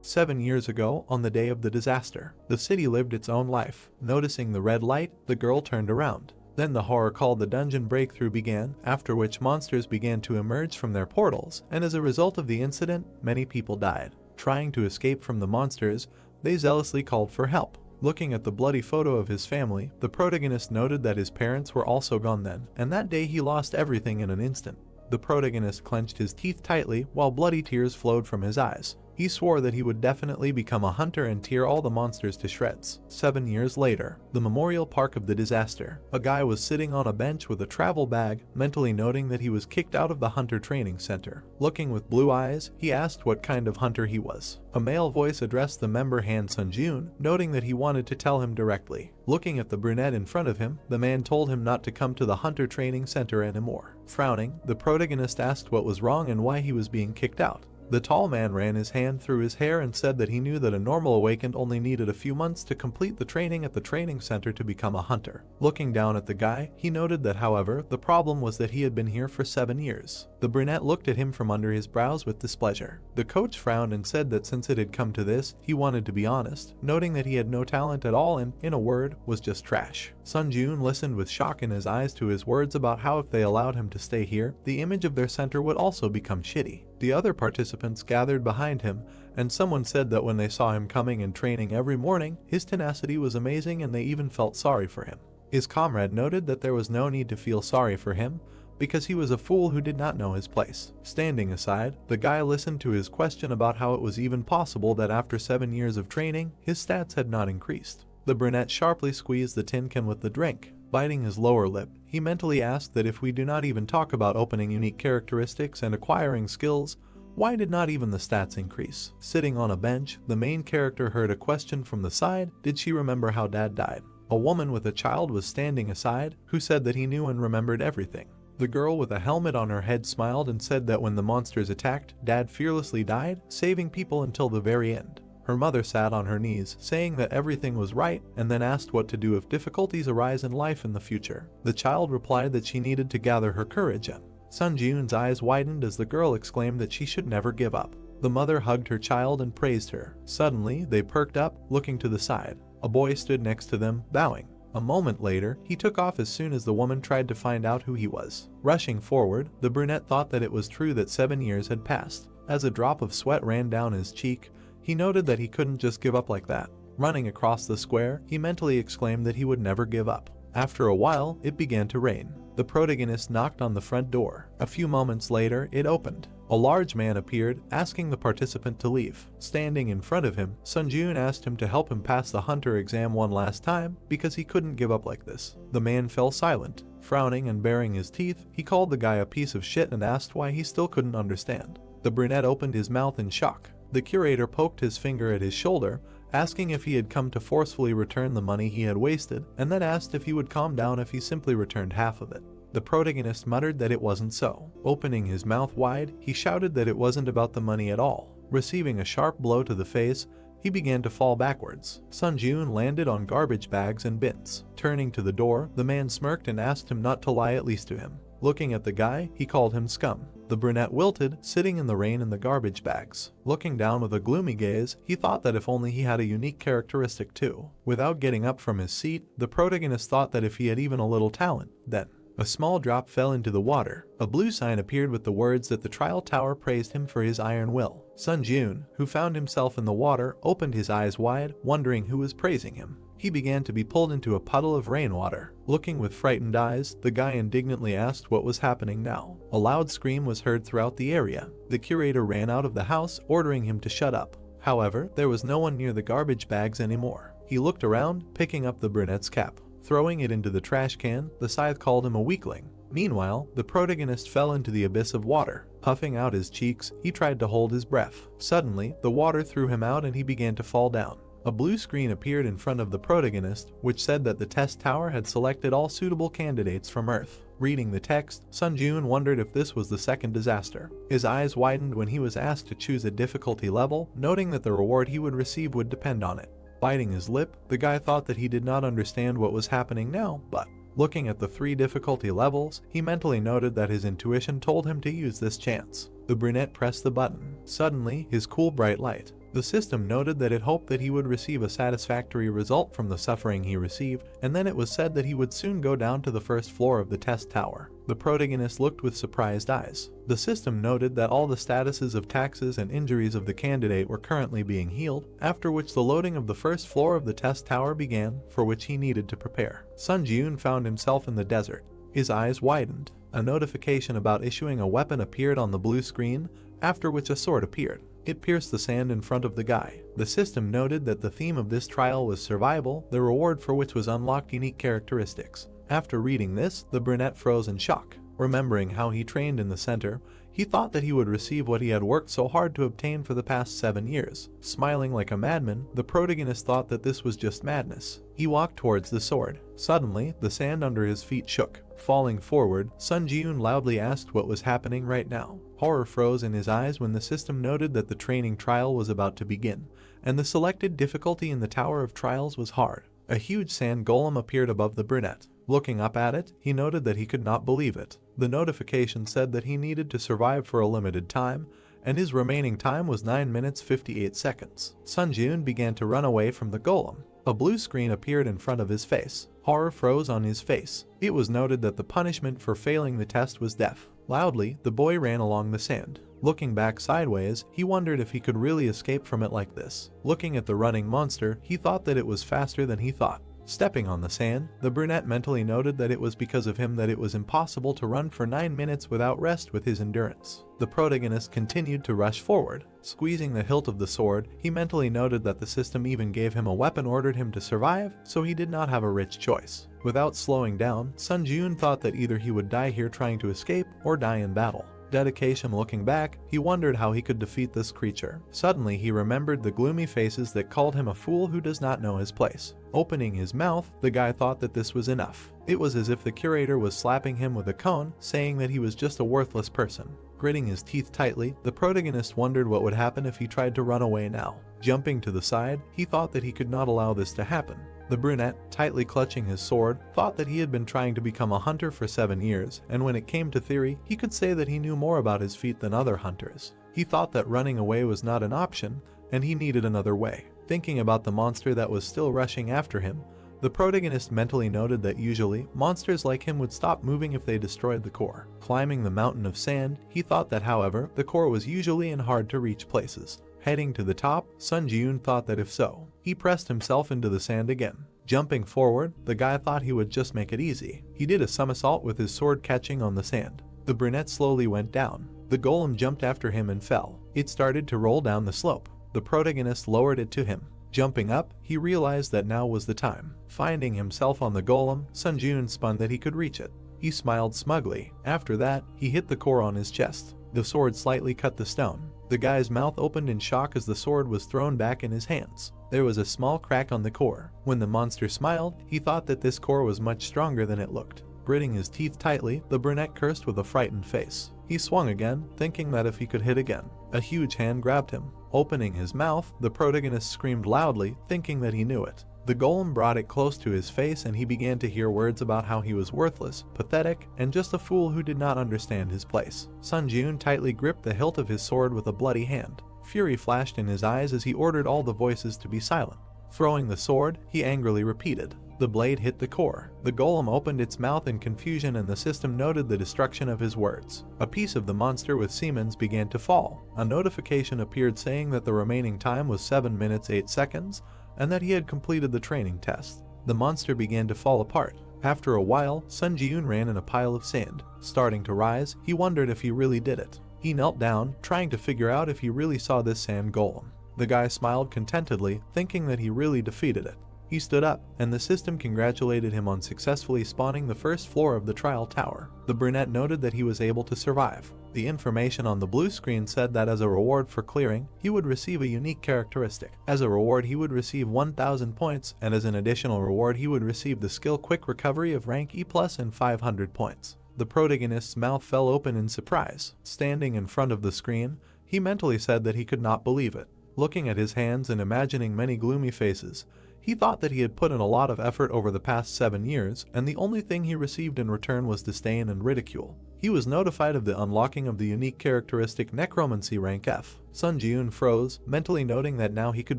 7 years ago, on the day of the disaster, the city lived its own life. Noticing the red light, the girl turned around. Then the horror called the dungeon breakthrough began, after which monsters began to emerge from their portals, and as a result of the incident, many people died. Trying to escape from the monsters, they zealously called for help. Looking at the bloody photo of his family, the protagonist noted that his parents were also gone then, and that day he lost everything in an instant. The protagonist clenched his teeth tightly while bloody tears flowed from his eyes. He swore that he would definitely become a hunter and tear all the monsters to shreds. 7 years later, the memorial park of the disaster. A guy was sitting on a bench with a travel bag, mentally noting that he was kicked out of the hunter training center. Looking with blue eyes, he asked what kind of hunter he was. A male voice addressed the member Han Sunjun, noting that he wanted to tell him directly. Looking at the brunette in front of him, the man told him not to come to the hunter training center anymore. Frowning, the protagonist asked what was wrong and why he was being kicked out. The tall man ran his hand through his hair and said that he knew that a normal awakened only needed a few months to complete the training at the training center to become a hunter. Looking down at the guy, he noted that however, the problem was that he had been here for 7 years. The brunette looked at him from under his brows with displeasure. The coach frowned and said that since it had come to this, he wanted to be honest, noting that he had no talent at all and, in a word, was just trash. Sunjun listened with shock in his eyes to his words about how if they allowed him to stay here, the image of their center would also become shitty. The other participants gathered behind him, and someone said that when they saw him coming and training every morning, his tenacity was amazing and they even felt sorry for him. His comrade noted that there was no need to feel sorry for him, because he was a fool who did not know his place. Standing aside, the guy listened to his question about how it was even possible that after 7 years of training, his stats had not increased. The brunette sharply squeezed the tin can with the drink. Biting his lower lip, he mentally asked that if we do not even talk about opening unique characteristics and acquiring skills, why did not even the stats increase? Sitting on a bench, the main character heard a question from the side. Did she remember how dad died? A woman with a child was standing aside, who said that he knew and remembered everything. The girl with a helmet on her head smiled and said that when the monsters attacked, dad fearlessly died, saving people until the very end. Her mother sat on her knees, saying that everything was right, and then asked what to do if difficulties arise in life in the future. The child replied that she needed to gather her courage and Sunjun's eyes widened as the girl exclaimed that she should never give up. The mother hugged her child and praised her. Suddenly, they perked up, looking to the side. A boy stood next to them, bowing. A moment later, he took off as soon as the woman tried to find out who he was. Rushing forward, the brunette thought that it was true that 7 years had passed. As a drop of sweat ran down his cheek, he noted that he couldn't just give up like that. Running across the square, he mentally exclaimed that he would never give up. After a while, it began to rain. The protagonist knocked on the front door. A few moments later, it opened. A large man appeared, asking the participant to leave. Standing in front of him, Sunjun asked him to help him pass the hunter exam one last time because he couldn't give up like this. The man fell silent. Frowning and baring his teeth, he called the guy a piece of shit and asked why he still couldn't understand. The brunette opened his mouth in shock. The curator poked his finger at his shoulder, asking if he had come to forcefully return the money he had wasted, and then asked if he would calm down if he simply returned half of it. The protagonist muttered that it wasn't so. Opening his mouth wide, he shouted that it wasn't about the money at all. Receiving a sharp blow to the face, he began to fall backwards. Sunjun landed on garbage bags and bins. Turning to the door, the man smirked and asked him not to lie at least to him. Looking at the guy, he called him scum. The brunette wilted, sitting in the rain in the garbage bags. Looking down with a gloomy gaze, he thought that if only he had a unique characteristic too. Without getting up from his seat, the protagonist thought that if he had even a little talent, then a small drop fell into the water. A blue sign appeared with the words that the trial tower praised him for his iron will. Sunjun, who found himself in the water, opened his eyes wide, wondering who was praising him. He began to be pulled into a puddle of rainwater. Looking with frightened eyes, the guy indignantly asked what was happening now. A loud scream was heard throughout the area. The curator ran out of the house, ordering him to shut up. However, there was no one near the garbage bags anymore. He looked around, picking up the brunette's cap. Throwing it into the trash can, the scythe called him a weakling. Meanwhile, the protagonist fell into the abyss of water. Puffing out his cheeks, he tried to hold his breath. Suddenly, the water threw him out and he began to fall down. A blue screen appeared in front of the protagonist, which said that the test tower had selected all suitable candidates from Earth. Reading the text, Sunjun wondered if this was the second disaster. His eyes widened when he was asked to choose a difficulty level, noting that the reward he would receive would depend on it. Biting his lip, the guy thought that he did not understand what was happening now, but looking at the 3 difficulty levels, he mentally noted that his intuition told him to use this chance. The brunette pressed the button. Suddenly, his cool bright light. The system noted that it hoped that he would receive a satisfactory result from the suffering he received, and then it was said that he would soon go down to the first floor of the test tower. The protagonist looked with surprised eyes. The system noted that all the statuses of taxes and injuries of the candidate were currently being healed, after which the loading of the first floor of the test tower began, for which he needed to prepare. Sun Ji-yoon found himself in the desert. His eyes widened. A notification about issuing a weapon appeared on the blue screen, after which a sword appeared. It pierced the sand in front of the guy. The system noted that the theme of this trial was survival, the reward for which was unlocked unique characteristics. After reading this, the brunette froze in shock. Remembering how he trained in the center, he thought that he would receive what he had worked so hard to obtain for the past 7 years. Smiling like a madman, the protagonist thought that this was just madness. He walked towards the sword. Suddenly, the sand under his feet shook. Falling forward, Sun Ji-yoon loudly asked what was happening right now. Horror froze in his eyes when the system noted that the training trial was about to begin, and the selected difficulty in the Tower of Trials was hard. A huge sand golem appeared above the brunette. Looking up at it, he noted that he could not believe it. The notification said that he needed to survive for a limited time, and his remaining time was 9 minutes 58 seconds. Sun Ji-yoon began to run away from the golem. A blue screen appeared in front of his face. Horror froze on his face. It was noted that the punishment for failing the test was death. Loudly, the boy ran along the sand. Looking back sideways, he wondered if he could really escape from it like this. Looking at the running monster, he thought that it was faster than he thought. Stepping on the sand, the brunette mentally noted that it was because of him that it was impossible to run for 9 minutes without rest with his endurance. The protagonist continued to rush forward. Squeezing the hilt of the sword, he mentally noted that the system even gave him a weapon ordered him to survive, so he did not have a rich choice. Without slowing down, Sun Ji-yoon thought that either he would die here trying to escape or die in battle. Dedication. Looking back, he wondered how he could defeat this creature. Suddenly, he remembered the gloomy faces that called him a fool who does not know his place. Opening his mouth, the guy thought that this was enough. It was as if the curator was slapping him with a cone, saying that he was just a worthless person. Gritting his teeth tightly, the protagonist wondered what would happen if he tried to run away now. Jumping to the side, he thought that he could not allow this to happen. The brunette, tightly clutching his sword, thought that he had been trying to become a hunter for 7 years, and when it came to theory, he could say that he knew more about his feat than other hunters. He thought that running away was not an option, and he needed another way. Thinking about the monster that was still rushing after him, the protagonist mentally noted that usually, monsters like him would stop moving if they destroyed the core. Climbing the mountain of sand, he thought that however, the core was usually in hard to reach places. Heading to the top, Sun Ji-yoon thought that if so, he pressed himself into the sand again. Jumping forward, the guy thought he would just make it easy. He did a somersault with his sword catching on the sand. The brunette slowly went down. The golem jumped after him and fell. It started to roll down the slope. The protagonist lowered it to him. Jumping up, he realized that now was the time. Finding himself on the golem, Sun Ji-yoon spun that he could reach it. He smiled smugly. After that, he hit the core on his chest. The sword slightly cut the stone. The guy's mouth opened in shock as the sword was thrown back in his hands. There was a small crack on the core. When the monster smiled, he thought that this core was much stronger than it looked. Gritting his teeth tightly, the brunette cursed with a frightened face. He swung again, thinking that if he could hit again. A huge hand grabbed him. Opening his mouth, the protagonist screamed loudly, thinking that he knew it. The golem brought it close to his face and he began to hear words about how he was worthless, pathetic, and just a fool who did not understand his place. Sun Ji-yoon tightly gripped the hilt of his sword with a bloody hand. Fury flashed in his eyes as he ordered all the voices to be silent. Throwing the sword, he angrily repeated. The blade hit the core. The golem opened its mouth in confusion and the system noted the destruction of his words. A piece of the monster with Siemens began to fall. A notification appeared saying that the remaining time was 7 minutes 8 seconds and that he had completed the training test. The monster began to fall apart. After a while, Sun Ji-yoon ran in a pile of sand. Starting to rise, he wondered if he really did it. He knelt down, trying to figure out if he really saw this sand golem. The guy smiled contentedly, thinking that he really defeated it. He stood up, and the system congratulated him on successfully spawning the first floor of the trial tower. The brunette noted that he was able to survive. The information on the blue screen said that as a reward for clearing, he would receive a unique characteristic. As a reward, he would receive 1,000 points, and as an additional reward, he would receive the skill Quick Recovery of rank E+ and 500 points. The protagonist's mouth fell open in surprise. Standing in front of the screen, he mentally said that he could not believe it. Looking at his hands and imagining many gloomy faces, he thought that he had put in a lot of effort over the past 7 years, and the only thing he received in return was disdain and ridicule. he was notified of the unlocking of the unique characteristic Necromancy rank F. Sun Ji-eun froze, mentally noting that now he could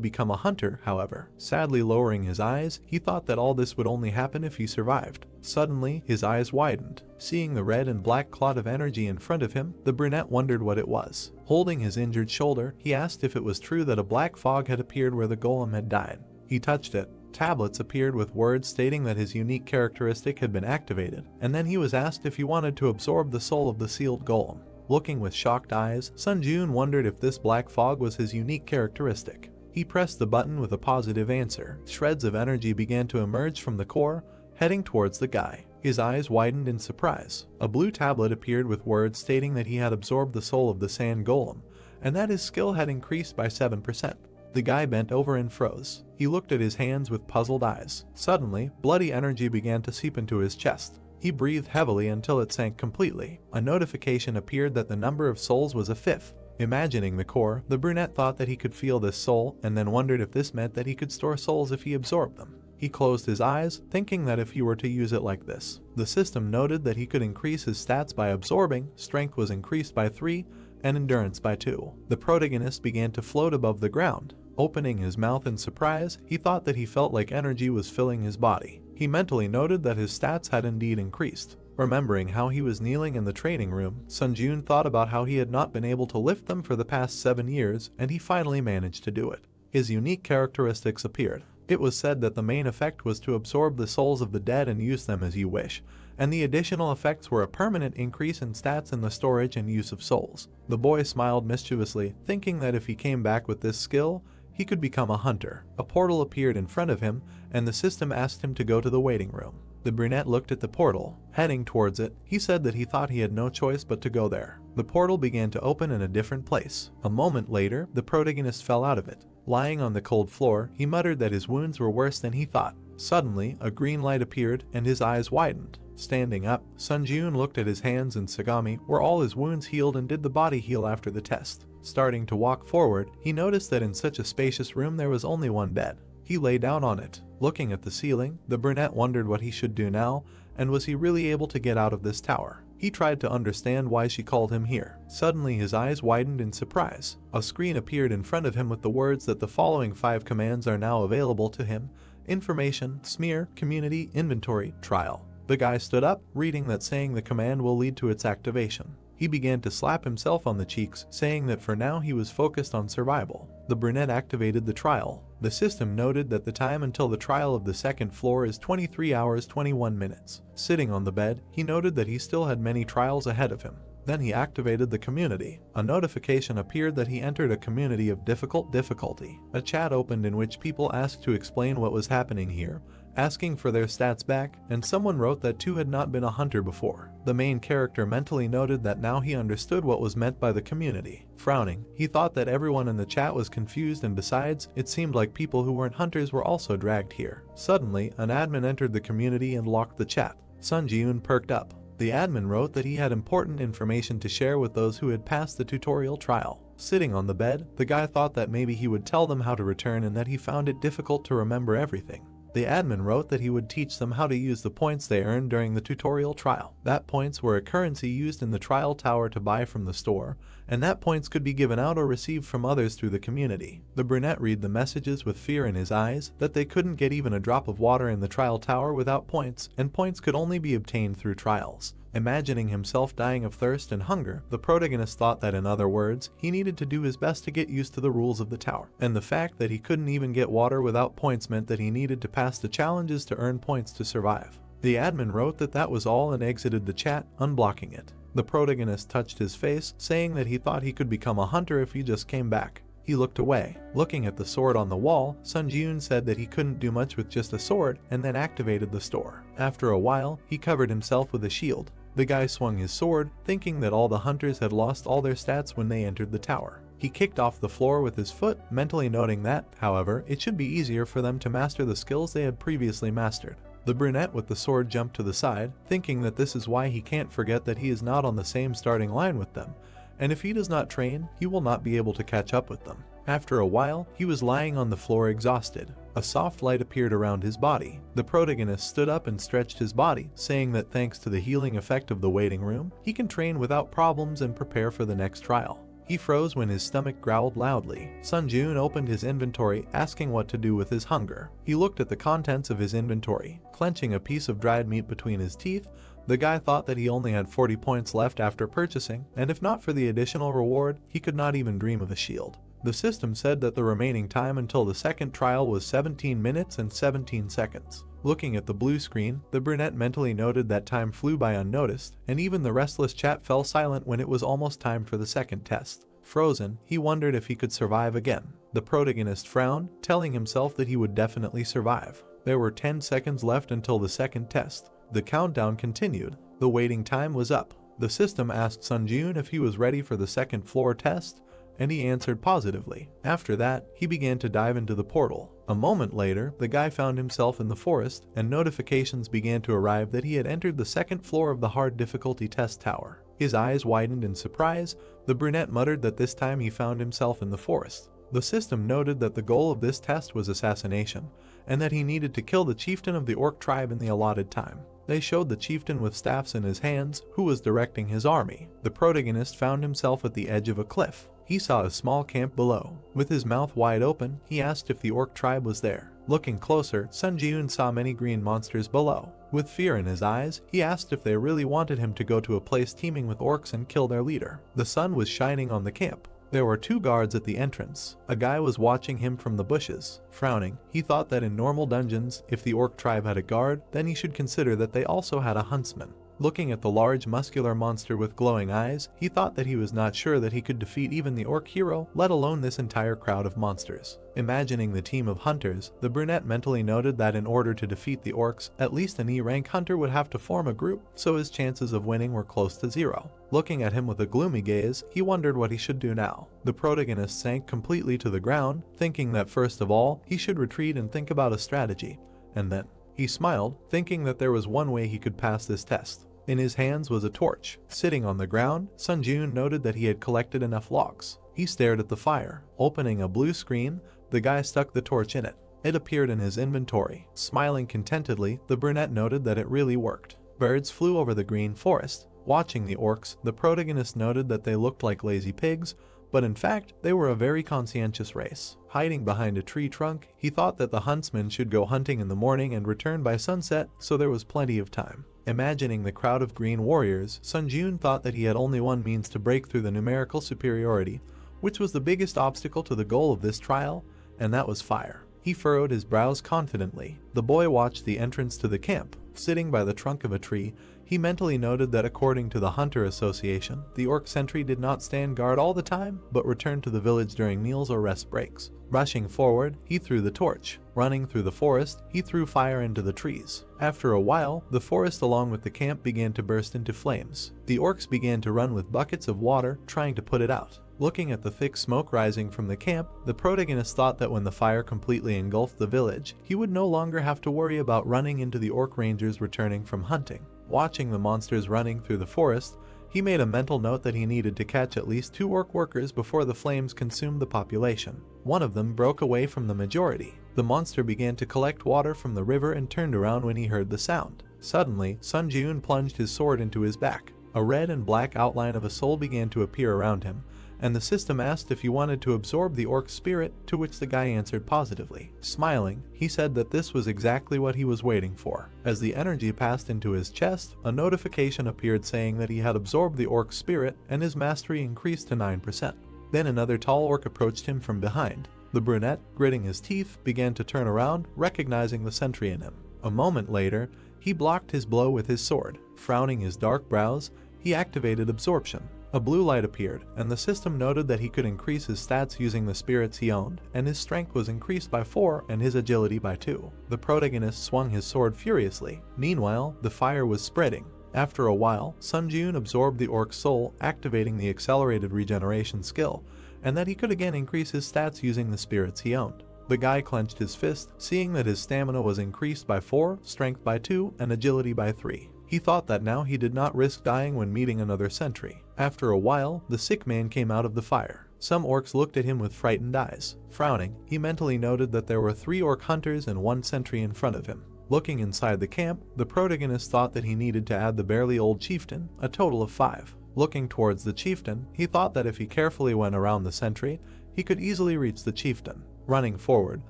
become a hunter. However, sadly lowering his eyes, he thought that all this would only happen if he survived. Suddenly, his eyes widened. Seeing the red and black clot of energy in front of him, the brunette wondered what it was. Holding his injured shoulder, he asked if it was true that a black fog had appeared where the golem had died. He touched it. Tablets appeared with words stating that his unique characteristic had been activated, and then he was asked if he wanted to absorb the soul of the sealed golem. Looking with shocked eyes, Sun Ji-eun wondered if this black fog was his unique characteristic. He pressed the button with a positive answer. Shreds of energy began to emerge from the core, heading towards the guy. His eyes widened in surprise. A blue tablet appeared with words stating that he had absorbed the soul of the sand golem, and that his skill had increased by 7%. The guy bent over and froze. He looked at his hands with puzzled eyes. Suddenly, bloody energy began to seep into his chest. He breathed heavily until it sank completely. A notification appeared that the number of souls was a 5th. Imagining the core, the brunette thought that he could feel this soul, and then wondered if this meant that he could store souls if he absorbed them. He closed his eyes, thinking that if he were to use it like this. The system noted that he could increase his stats by absorbing, strength was increased by 3, and endurance by 2. The protagonist began to float above the ground. Opening his mouth in surprise, he thought that he felt like energy was filling his body. He mentally noted that his stats had indeed increased. Remembering how he was kneeling in the training room, Sun Ji-eun thought about how he had not been able to lift them for the past 7 years, and he finally managed to do it. His unique characteristics appeared. It was said that the main effect was to absorb the souls of the dead and use them as you wish, and the additional effects were a permanent increase in stats and the storage and use of souls. The boy smiled mischievously, thinking that if he came back with this skill, he could become a hunter. A portal appeared in front of him, and the system asked him to go to the waiting room. The brunette looked at the portal. Heading towards it, he said that he thought he had no choice but to go there. The portal began to open in a different place. A moment later, the protagonist fell out of it. Lying on the cold floor, he muttered that his wounds were worse than he thought. Suddenly, a green light appeared, and his eyes widened. Standing up, Sun Ji-eun looked at his hands and Sagami, where all his wounds healed, and did the body heal after the test. Starting to walk forward, he noticed that in such a spacious room there was only one bed. He lay down on it. Looking at the ceiling, the brunette wondered what he should do now, and was he really able to get out of this tower? He tried to understand why she called him here. Suddenly his eyes widened in surprise. A screen appeared in front of him with the words that the following 5 commands are now available to him: information, smear, community, inventory, trial. The guy stood up, reading that, saying the command will lead to its activation. He began to slap himself on the cheeks, saying that for now he was focused on survival. The brunette activated the trial. The system noted that the time until the trial of the second floor is 23 hours 21 minutes. Sitting on the bed, he noted that he still had many trials ahead of him. Then he activated the community. A notification appeared that he entered a community of difficulty. A chat opened in which people asked to explain what was happening here, asking for their stats back, and someone wrote that 2 had not been a hunter before. The main character mentally noted that now he understood what was meant by the community. Frowning, he thought that everyone in the chat was confused, and besides, it seemed like people who weren't hunters were also dragged here. Suddenly, an admin entered the community and locked the chat. Sun Ji-eun perked up. The admin wrote that he had important information to share with those who had passed the tutorial trial. Sitting on the bed, the guy thought that maybe he would tell them how to return and that he found it difficult to remember everything. The admin wrote that he would teach them how to use the points they earned during the tutorial trial. That points were a currency used in the trial tower to buy from the store, and that points could be given out or received from others through the community. The brunette read the messages with fear in his eyes, that they couldn't get even a drop of water in the trial tower without points, and points could only be obtained through trials. Imagining himself dying of thirst and hunger, the protagonist thought that, in other words, he needed to do his best to get used to the rules of the tower. And the fact that he couldn't even get water without points meant that he needed to pass the challenges to earn points to survive. The admin wrote that that was all and exited the chat, unblocking it. The protagonist touched his face, saying that he thought he could become a hunter if he just came back. He looked away. Looking at the sword on the wall, Sun Ji-eun said that he couldn't do much with just a sword, and then activated the store. After a while, he covered himself with a shield. The guy swung his sword, thinking that all the hunters had lost all their stats when they entered the tower. He kicked off the floor with his foot, mentally noting that, however, it should be easier for them to master the skills they had previously mastered. The brunette with the sword jumped to the side, thinking that this is why he can't forget that he is not on the same starting line with them, and if he does not train, he will not be able to catch up with them. After a while, he was lying on the floor exhausted. A soft light appeared around his body. The protagonist stood up and stretched his body, saying that thanks to the healing effect of the waiting room, he can train without problems and prepare for the next trial. He froze when his stomach growled loudly. Sunjun opened his inventory, asking what to do with his hunger. He looked at the contents of his inventory. Clenching a piece of dried meat between his teeth, the guy thought that he only had 40 points left after purchasing, and if not for the additional reward, he could not even dream of a shield. The system said that the remaining time until the second trial was 17 minutes and 17 seconds. Looking at the blue screen, the brunette mentally noted that time flew by unnoticed, and even the restless chat fell silent when it was almost time for the second test. Frozen, he wondered if he could survive again. The protagonist frowned, telling himself that he would definitely survive. There were 10 seconds left until the second test. The countdown continued. The waiting time was up. The system asked Sunjun if he was ready for the second floor test, and he answered positively. After that, he began to dive into the portal. A moment later, the guy found himself in the forest, and notifications began to arrive that he had entered the second floor of the hard difficulty test tower. His eyes widened in surprise. The brunette muttered that this time he found himself in the forest. The system noted that the goal of this test was assassination, and that he needed to kill the chieftain of the orc tribe in the allotted time. They showed the chieftain with staffs in his hands, who was directing his army. The protagonist found himself at the edge of a cliff. He saw a small camp below. With his mouth wide open, he asked if the orc tribe was there. Looking closer, Sunjun saw many green monsters below. With fear in his eyes, he asked if they really wanted him to go to a place teeming with orcs and kill their leader. The sun was shining on the camp. There were 2 guards at the entrance. A guy was watching him from the bushes. Frowning, he thought that in normal dungeons, if the orc tribe had a guard, then he should consider that they also had a huntsman. Looking at the large muscular monster with glowing eyes, he thought that he was not sure that he could defeat even the orc hero, let alone this entire crowd of monsters. Imagining the team of hunters, the brunette mentally noted that in order to defeat the orcs, at least an E-rank hunter would have to form a group, so his chances of winning were close to 0. Looking at him with a gloomy gaze, he wondered what he should do now. The protagonist sank completely to the ground, thinking that first of all, he should retreat and think about a strategy. And then, he smiled, thinking that there was one way he could pass this test. In his hands was a torch. Sitting on the ground, Sunjun noted that he had collected enough logs. He stared at the fire. Opening a blue screen, the guy stuck the torch in it. It appeared in his inventory. Smiling contentedly, the brunette noted that it really worked. Birds flew over the green forest. Watching the orcs, the protagonist noted that they looked like lazy pigs, but in fact, they were a very conscientious race. Hiding behind a tree trunk, he thought that the huntsman should go hunting in the morning and return by sunset, so there was plenty of time. Imagining the crowd of green warriors, Sunjun thought that he had only one means to break through the numerical superiority, which was the biggest obstacle to the goal of this trial, and that was fire. He furrowed his brows confidently. The boy watched the entrance to the camp. Sitting by the trunk of a tree, he mentally noted that according to the Hunter Association, the orc sentry did not stand guard all the time, but returned to the village during meals or rest breaks. Rushing forward, he threw the torch. Running through the forest, he threw fire into the trees. After a while, the forest along with the camp began to burst into flames. The orcs began to run with buckets of water, trying to put it out. Looking at the thick smoke rising from the camp, the protagonist thought that when the fire completely engulfed the village, he would no longer have to worry about running into the orc rangers returning from hunting. Watching the monsters running through the forest, he made a mental note that he needed to catch at least 2 orc workers before the flames consumed the population. One of them broke away from the majority. The monster began to collect water from the river and turned around when he heard the sound. Suddenly, Sunjun plunged his sword into his back. A red and black outline of a soul began to appear around him, and the system asked if he wanted to absorb the orc's spirit, to which the guy answered positively. Smiling, he said that this was exactly what he was waiting for. As the energy passed into his chest, a notification appeared saying that he had absorbed the orc's spirit and his mastery increased to 9%. Then another tall orc approached him from behind. The brunette, gritting his teeth, began to turn around, recognizing the sentry in him. A moment later, he blocked his blow with his sword. Frowning his dark brows, he activated absorption. A blue light appeared, and the system noted that he could increase his stats using the spirits he owned, and his strength was increased by 4 and his agility by 2. The protagonist swung his sword furiously. Meanwhile, the fire was spreading. After a while, Sunjun absorbed the orc's soul, activating the accelerated regeneration skill, and that he could again increase his stats using the spirits he owned. The guy clenched his fist, seeing that his stamina was increased by 4, strength by 2, and agility by 3. He thought that now he did not risk dying when meeting another sentry. After a while, the sick man came out of the fire. Some orcs looked at him with frightened eyes. Frowning, he mentally noted that there were 3 orc hunters and 1 sentry in front of him. Looking inside the camp, the protagonist thought that he needed to add the barely old chieftain, a total of 5. Looking towards the chieftain, he thought that if he carefully went around the sentry, he could easily reach the chieftain. Running forward,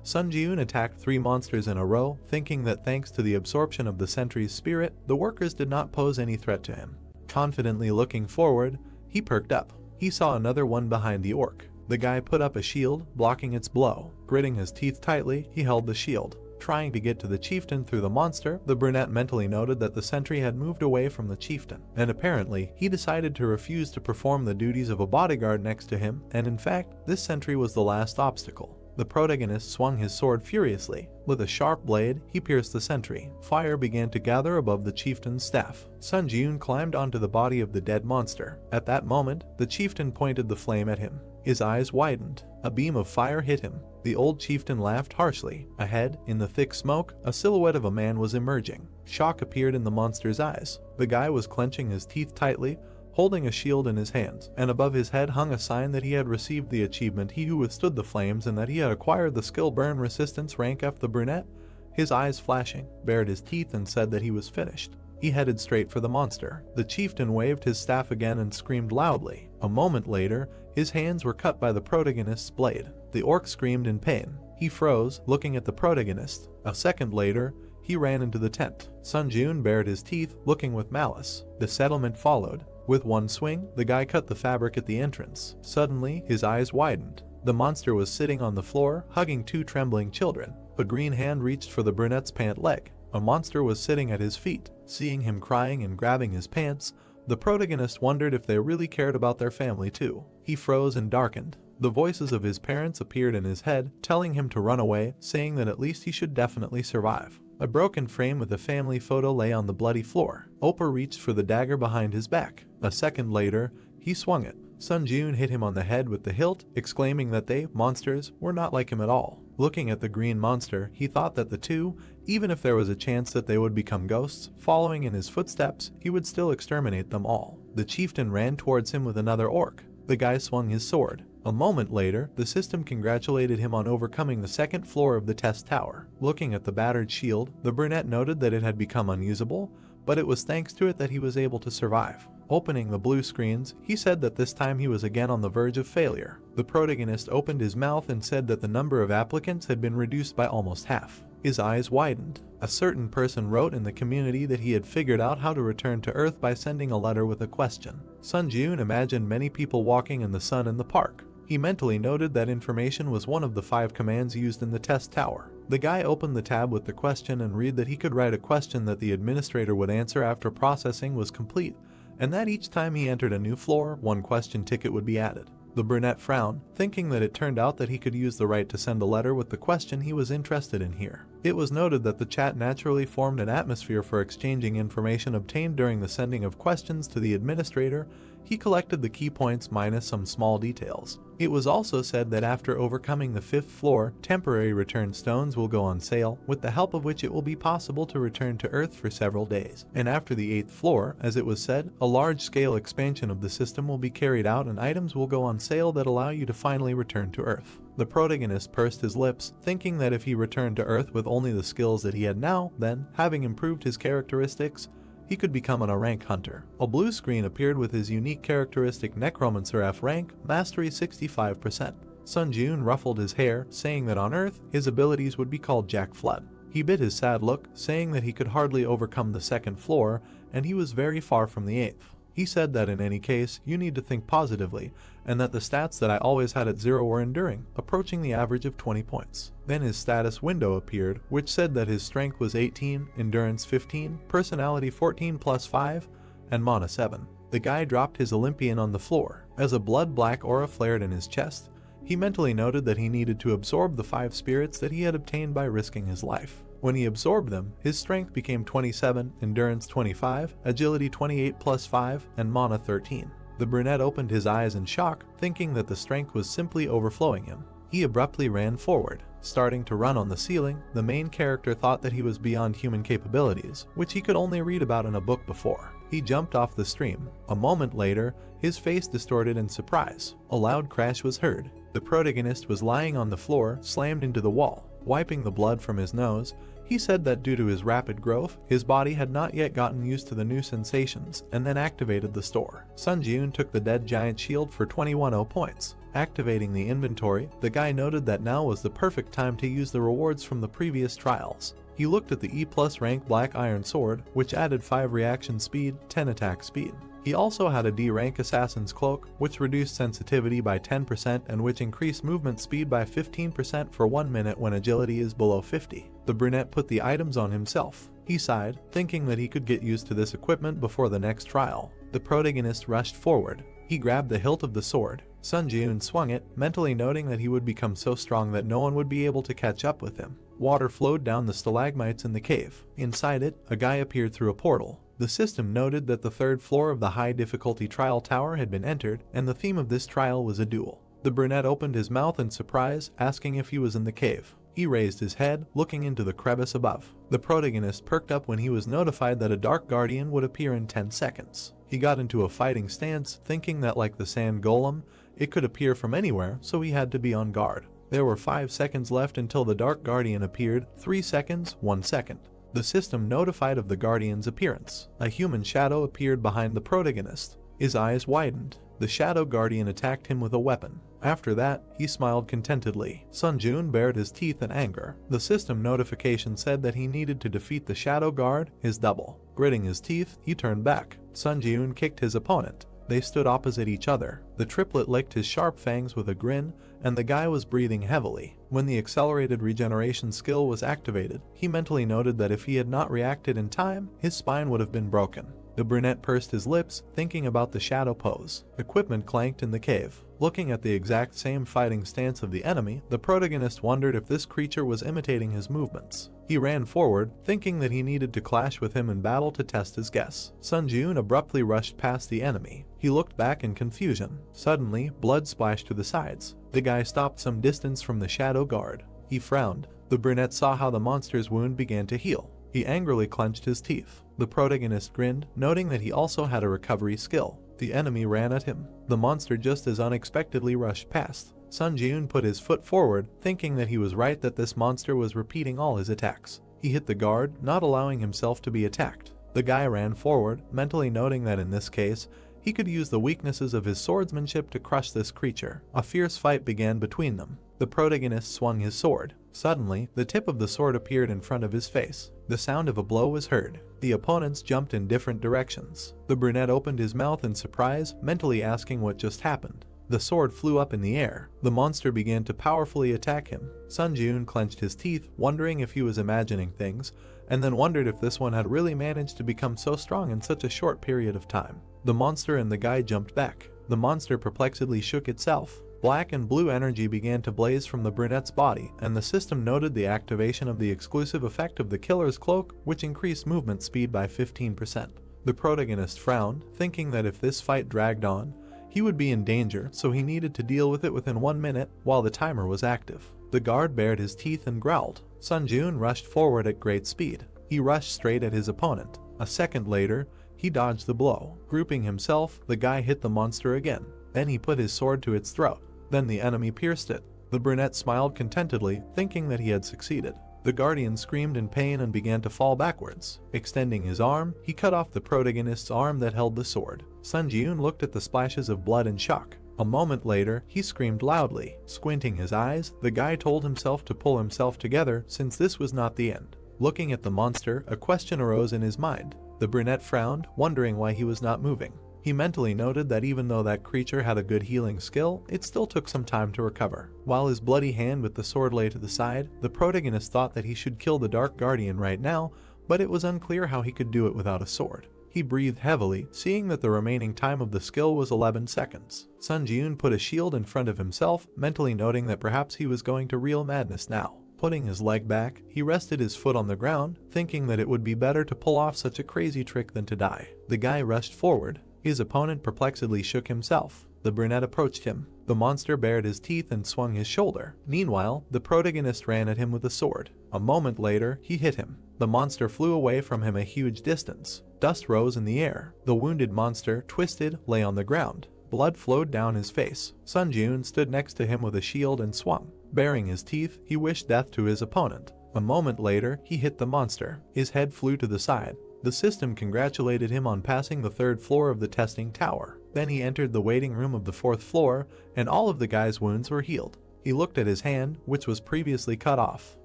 Sun Jiun attacked 3 monsters in a row, thinking that thanks to the absorption of the sentry's spirit, the workers did not pose any threat to him. Confidently looking forward, he perked up. He saw another one behind the orc. The guy put up a shield, blocking its blow. Gritting his teeth tightly, he held the shield. Trying to get to the chieftain through the monster, the brunette mentally noted that the sentry had moved away from the chieftain, and apparently, he decided to refuse to perform the duties of a bodyguard next to him, and in fact, this sentry was the last obstacle. The protagonist swung his sword furiously. With a sharp blade, he pierced the sentry. Fire began to gather above the chieftain's staff. Sun Jiun climbed onto the body of the dead monster. At that moment, the chieftain pointed the flame at him. His eyes widened. A beam of fire hit him. The old chieftain laughed harshly. Ahead, in the thick smoke, a silhouette of a man was emerging. Shock appeared in the monster's eyes. The guy was clenching his teeth tightly, holding a shield in his hands, and above his head hung a sign that he had received the achievement He Who Withstood the Flames and that he had acquired the skill Burn Resistance rank F. The brunette, his eyes flashing, bared his teeth and said that he was finished. He headed straight for the monster. The chieftain waved his staff again and screamed loudly. A moment later, his hands were cut by the protagonist's blade. The orc screamed in pain. He froze, looking at the protagonist. A second later, he ran into the tent. Sun Jiun bared his teeth, looking with malice. The settlement followed. With one swing, the guy cut the fabric at the entrance. Suddenly, his eyes widened. The monster was sitting on the floor, hugging 2 trembling children. A green hand reached for the brunette's pant leg. A monster was sitting at his feet. Seeing him crying and grabbing his pants, the protagonist wondered if they really cared about their family too. He froze and darkened. The voices of his parents appeared in his head, telling him to run away, saying that at least he should definitely survive. A broken frame with a family photo lay on the bloody floor. Opa reached for the dagger behind his back. A second later, he swung it. Sun Jiun hit him on the head with the hilt, exclaiming that they, monsters, were not like him at all. Looking at the green monster, he thought that the 2, even if there was a chance that they would become ghosts, following in his footsteps, he would still exterminate them all. The chieftain ran towards him with another orc. The guy swung his sword. A moment later, the system congratulated him on overcoming the 2nd floor of the test tower. Looking at the battered shield, the brunette noted that it had become unusable, but it was thanks to it that he was able to survive. Opening the blue screens, he said that this time he was again on the verge of failure. The protagonist opened his mouth and said that the number of applicants had been reduced by almost half. His eyes widened. A certain person wrote in the community that he had figured out how to return to Earth by sending a letter with a question. Sun Jiun imagined many people walking in the sun in the park. He mentally noted that information was one of the 5 commands used in the test tower. The guy opened the tab with the question and read that he could write a question that the administrator would answer after processing was complete, and that each time he entered a new floor, 1 question ticket would be added. The brunette frowned, thinking that it turned out that he could use the right to send a letter with the question he was interested in here. It was noted that the chat naturally formed an atmosphere for exchanging information obtained during the sending of questions to the administrator. He collected the key points minus some small details. It was also said that after overcoming the 5th floor, temporary return stones will go on sale, with the help of which it will be possible to return to Earth for several days. And after the 8th floor, as it was said, a large-scale expansion of the system will be carried out and items will go on sale that allow you to finally return to Earth. The protagonist pursed his lips, thinking that if he returned to Earth with only the skills that he had now, then, having improved his characteristics, he could become a rank hunter. A blue screen appeared with his unique characteristic Necromancer F rank, mastery 65%. Sun Jiun ruffled his hair, saying that on Earth, his abilities would be called Jack Flood. He bit his sad look, saying that he could hardly overcome the 2nd floor, and he was very far from the 8th. He said that in any case, you need to think positively, and that the stats that I always had at 0 were enduring, approaching the average of 20 points. Then his status window appeared, which said that his strength was 18, endurance 15, personality 14 plus 5, and mana 7. The guy dropped his Olympian on the floor. As a blood-black aura flared in his chest, he mentally noted that he needed to absorb the 5 spirits that he had obtained by risking his life. When he absorbed them, his strength became 27, endurance 25, agility 28 plus 5, and mana 13. The brunette opened his eyes in shock, thinking that the strength was simply overflowing him. He abruptly ran forward. Starting to run on the ceiling, the main character thought that he was beyond human capabilities, which he could only read about in a book before. He jumped off the stream. A moment later, his face distorted in surprise. A loud crash was heard. The protagonist was lying on the floor, slammed into the wall. Wiping the blood from his nose, he said that due to his rapid growth, his body had not yet gotten used to the new sensations, and then activated the store. Sun Ji-eun took the dead giant shield for 21 points. Activating the inventory, the guy noted that now was the perfect time to use the rewards from the previous trials. He looked at the E+ rank Black Iron Sword, which added 5 reaction speed, 10 attack speed. He also had a D rank Assassin's Cloak, which reduced sensitivity by 10% and which increased movement speed by 15% for 1 minute when agility is below 50. The brunette put the items on himself. He sighed, thinking that he could get used to this equipment before the next trial. The protagonist rushed forward. He grabbed the hilt of the sword. Sun Ji-eun swung it, mentally noting that he would become so strong that no one would be able to catch up with him. Water flowed down the stalagmites in the cave. Inside it, a guy appeared through a portal. The system noted that the 3rd floor of the high difficulty trial tower had been entered, and the theme of this trial was a duel. The brunette opened his mouth in surprise, asking if he was in the cave. He raised his head, looking into the crevice above. The protagonist perked up when he was notified that a dark guardian would appear in 10 seconds. He got into a fighting stance, thinking that like the sand golem, it could appear from anywhere, so he had to be on guard. There were 5 seconds left until the dark guardian appeared, 3 seconds, 1 second. The system notified of the guardian's appearance. A human shadow appeared behind the protagonist. His eyes widened. The shadow guardian attacked him with a weapon. After that, he smiled contentedly. Sun Ji-eun bared his teeth in anger. The system notification said that he needed to defeat the shadow guard, his double. Gritting his teeth, he turned back. Sun Ji-eun kicked his opponent. They stood opposite each other. The triplet licked his sharp fangs with a grin, and the guy was breathing heavily. When the accelerated regeneration skill was activated, he mentally noted that if he had not reacted in time, his spine would have been broken. The brunette pursed his lips, thinking about the shadow pose. Equipment clanked in the cave. Looking at the exact same fighting stance of the enemy, the protagonist wondered if this creature was imitating his movements. He ran forward, thinking that he needed to clash with him in battle to test his guess. Sun Ji-eun abruptly rushed past the enemy. He looked back in confusion. Suddenly, blood splashed to the sides. The guy stopped some distance from the shadow guard. He frowned. The brunette saw how the monster's wound began to heal. He angrily clenched his teeth. The protagonist grinned, noting that he also had a recovery skill. The enemy ran at him. The monster just as unexpectedly rushed past. Sun Ji-eun put his foot forward, thinking that he was right that this monster was repeating all his attacks. He hit the guard, not allowing himself to be attacked. The guy ran forward, mentally noting that in this case, he could use the weaknesses of his swordsmanship to crush this creature. A fierce fight began between them. The protagonist swung his sword. Suddenly, the tip of the sword appeared in front of his face. The sound of a blow was heard. The opponents jumped in different directions. The brunette opened his mouth in surprise, mentally asking what just happened. The sword flew up in the air. The monster began to powerfully attack him. Sun Ji-eun clenched his teeth, wondering if he was imagining things, and then wondered if this one had really managed to become so strong in such a short period of time. The monster and the guy jumped back. The monster perplexedly shook itself. Black and blue energy began to blaze from the brunette's body, and the system noted the activation of the exclusive effect of the killer's cloak, which increased movement speed by 15%. The protagonist frowned, thinking that if this fight dragged on, he would be in danger, so he needed to deal with it within 1 minute while the timer was active. The guard bared his teeth and growled. Sun Ji-eun rushed forward at great speed. He rushed straight at his opponent. A second later, he dodged the blow. Grouping himself, the guy hit the monster again. Then he put his sword to its throat. Then the enemy pierced it. The brunette smiled contentedly, thinking that he had succeeded. The guardian screamed in pain and began to fall backwards. Extending his arm, he cut off the protagonist's arm that held the sword. Sun Ji-eun looked at the splashes of blood in shock. A moment later, he screamed loudly. Squinting his eyes, the guy told himself to pull himself together since this was not the end. Looking at the monster, a question arose in his mind. The brunette frowned, wondering why he was not moving. He mentally noted that even though that creature had a good healing skill, it still took some time to recover. While his bloody hand with the sword lay to the side, the protagonist thought that he should kill the Dark Guardian right now, but it was unclear how he could do it without a sword. He breathed heavily, seeing that the remaining time of the skill was 11 seconds. Sun Ji-eun put a shield in front of himself, mentally noting that perhaps he was going to real madness now. Putting his leg back, he rested his foot on the ground, thinking that it would be better to pull off such a crazy trick than to die. The guy rushed forward. His opponent perplexedly shook himself. The brunette approached him. The monster bared his teeth and swung his shoulder. Meanwhile, the protagonist ran at him with a sword. A moment later, he hit him. The monster flew away from him a huge distance. Dust rose in the air. The wounded monster, twisted, lay on the ground. Blood flowed down his face. Sun Jun stood next to him with a shield and swung. Baring his teeth, he wished death to his opponent. A moment later, he hit the monster. His head flew to the side. The system congratulated him on passing the 3rd floor of the testing tower. Then he entered the waiting room of the 4th floor, and all of the guy's wounds were healed. He looked at his hand, which was previously cut off.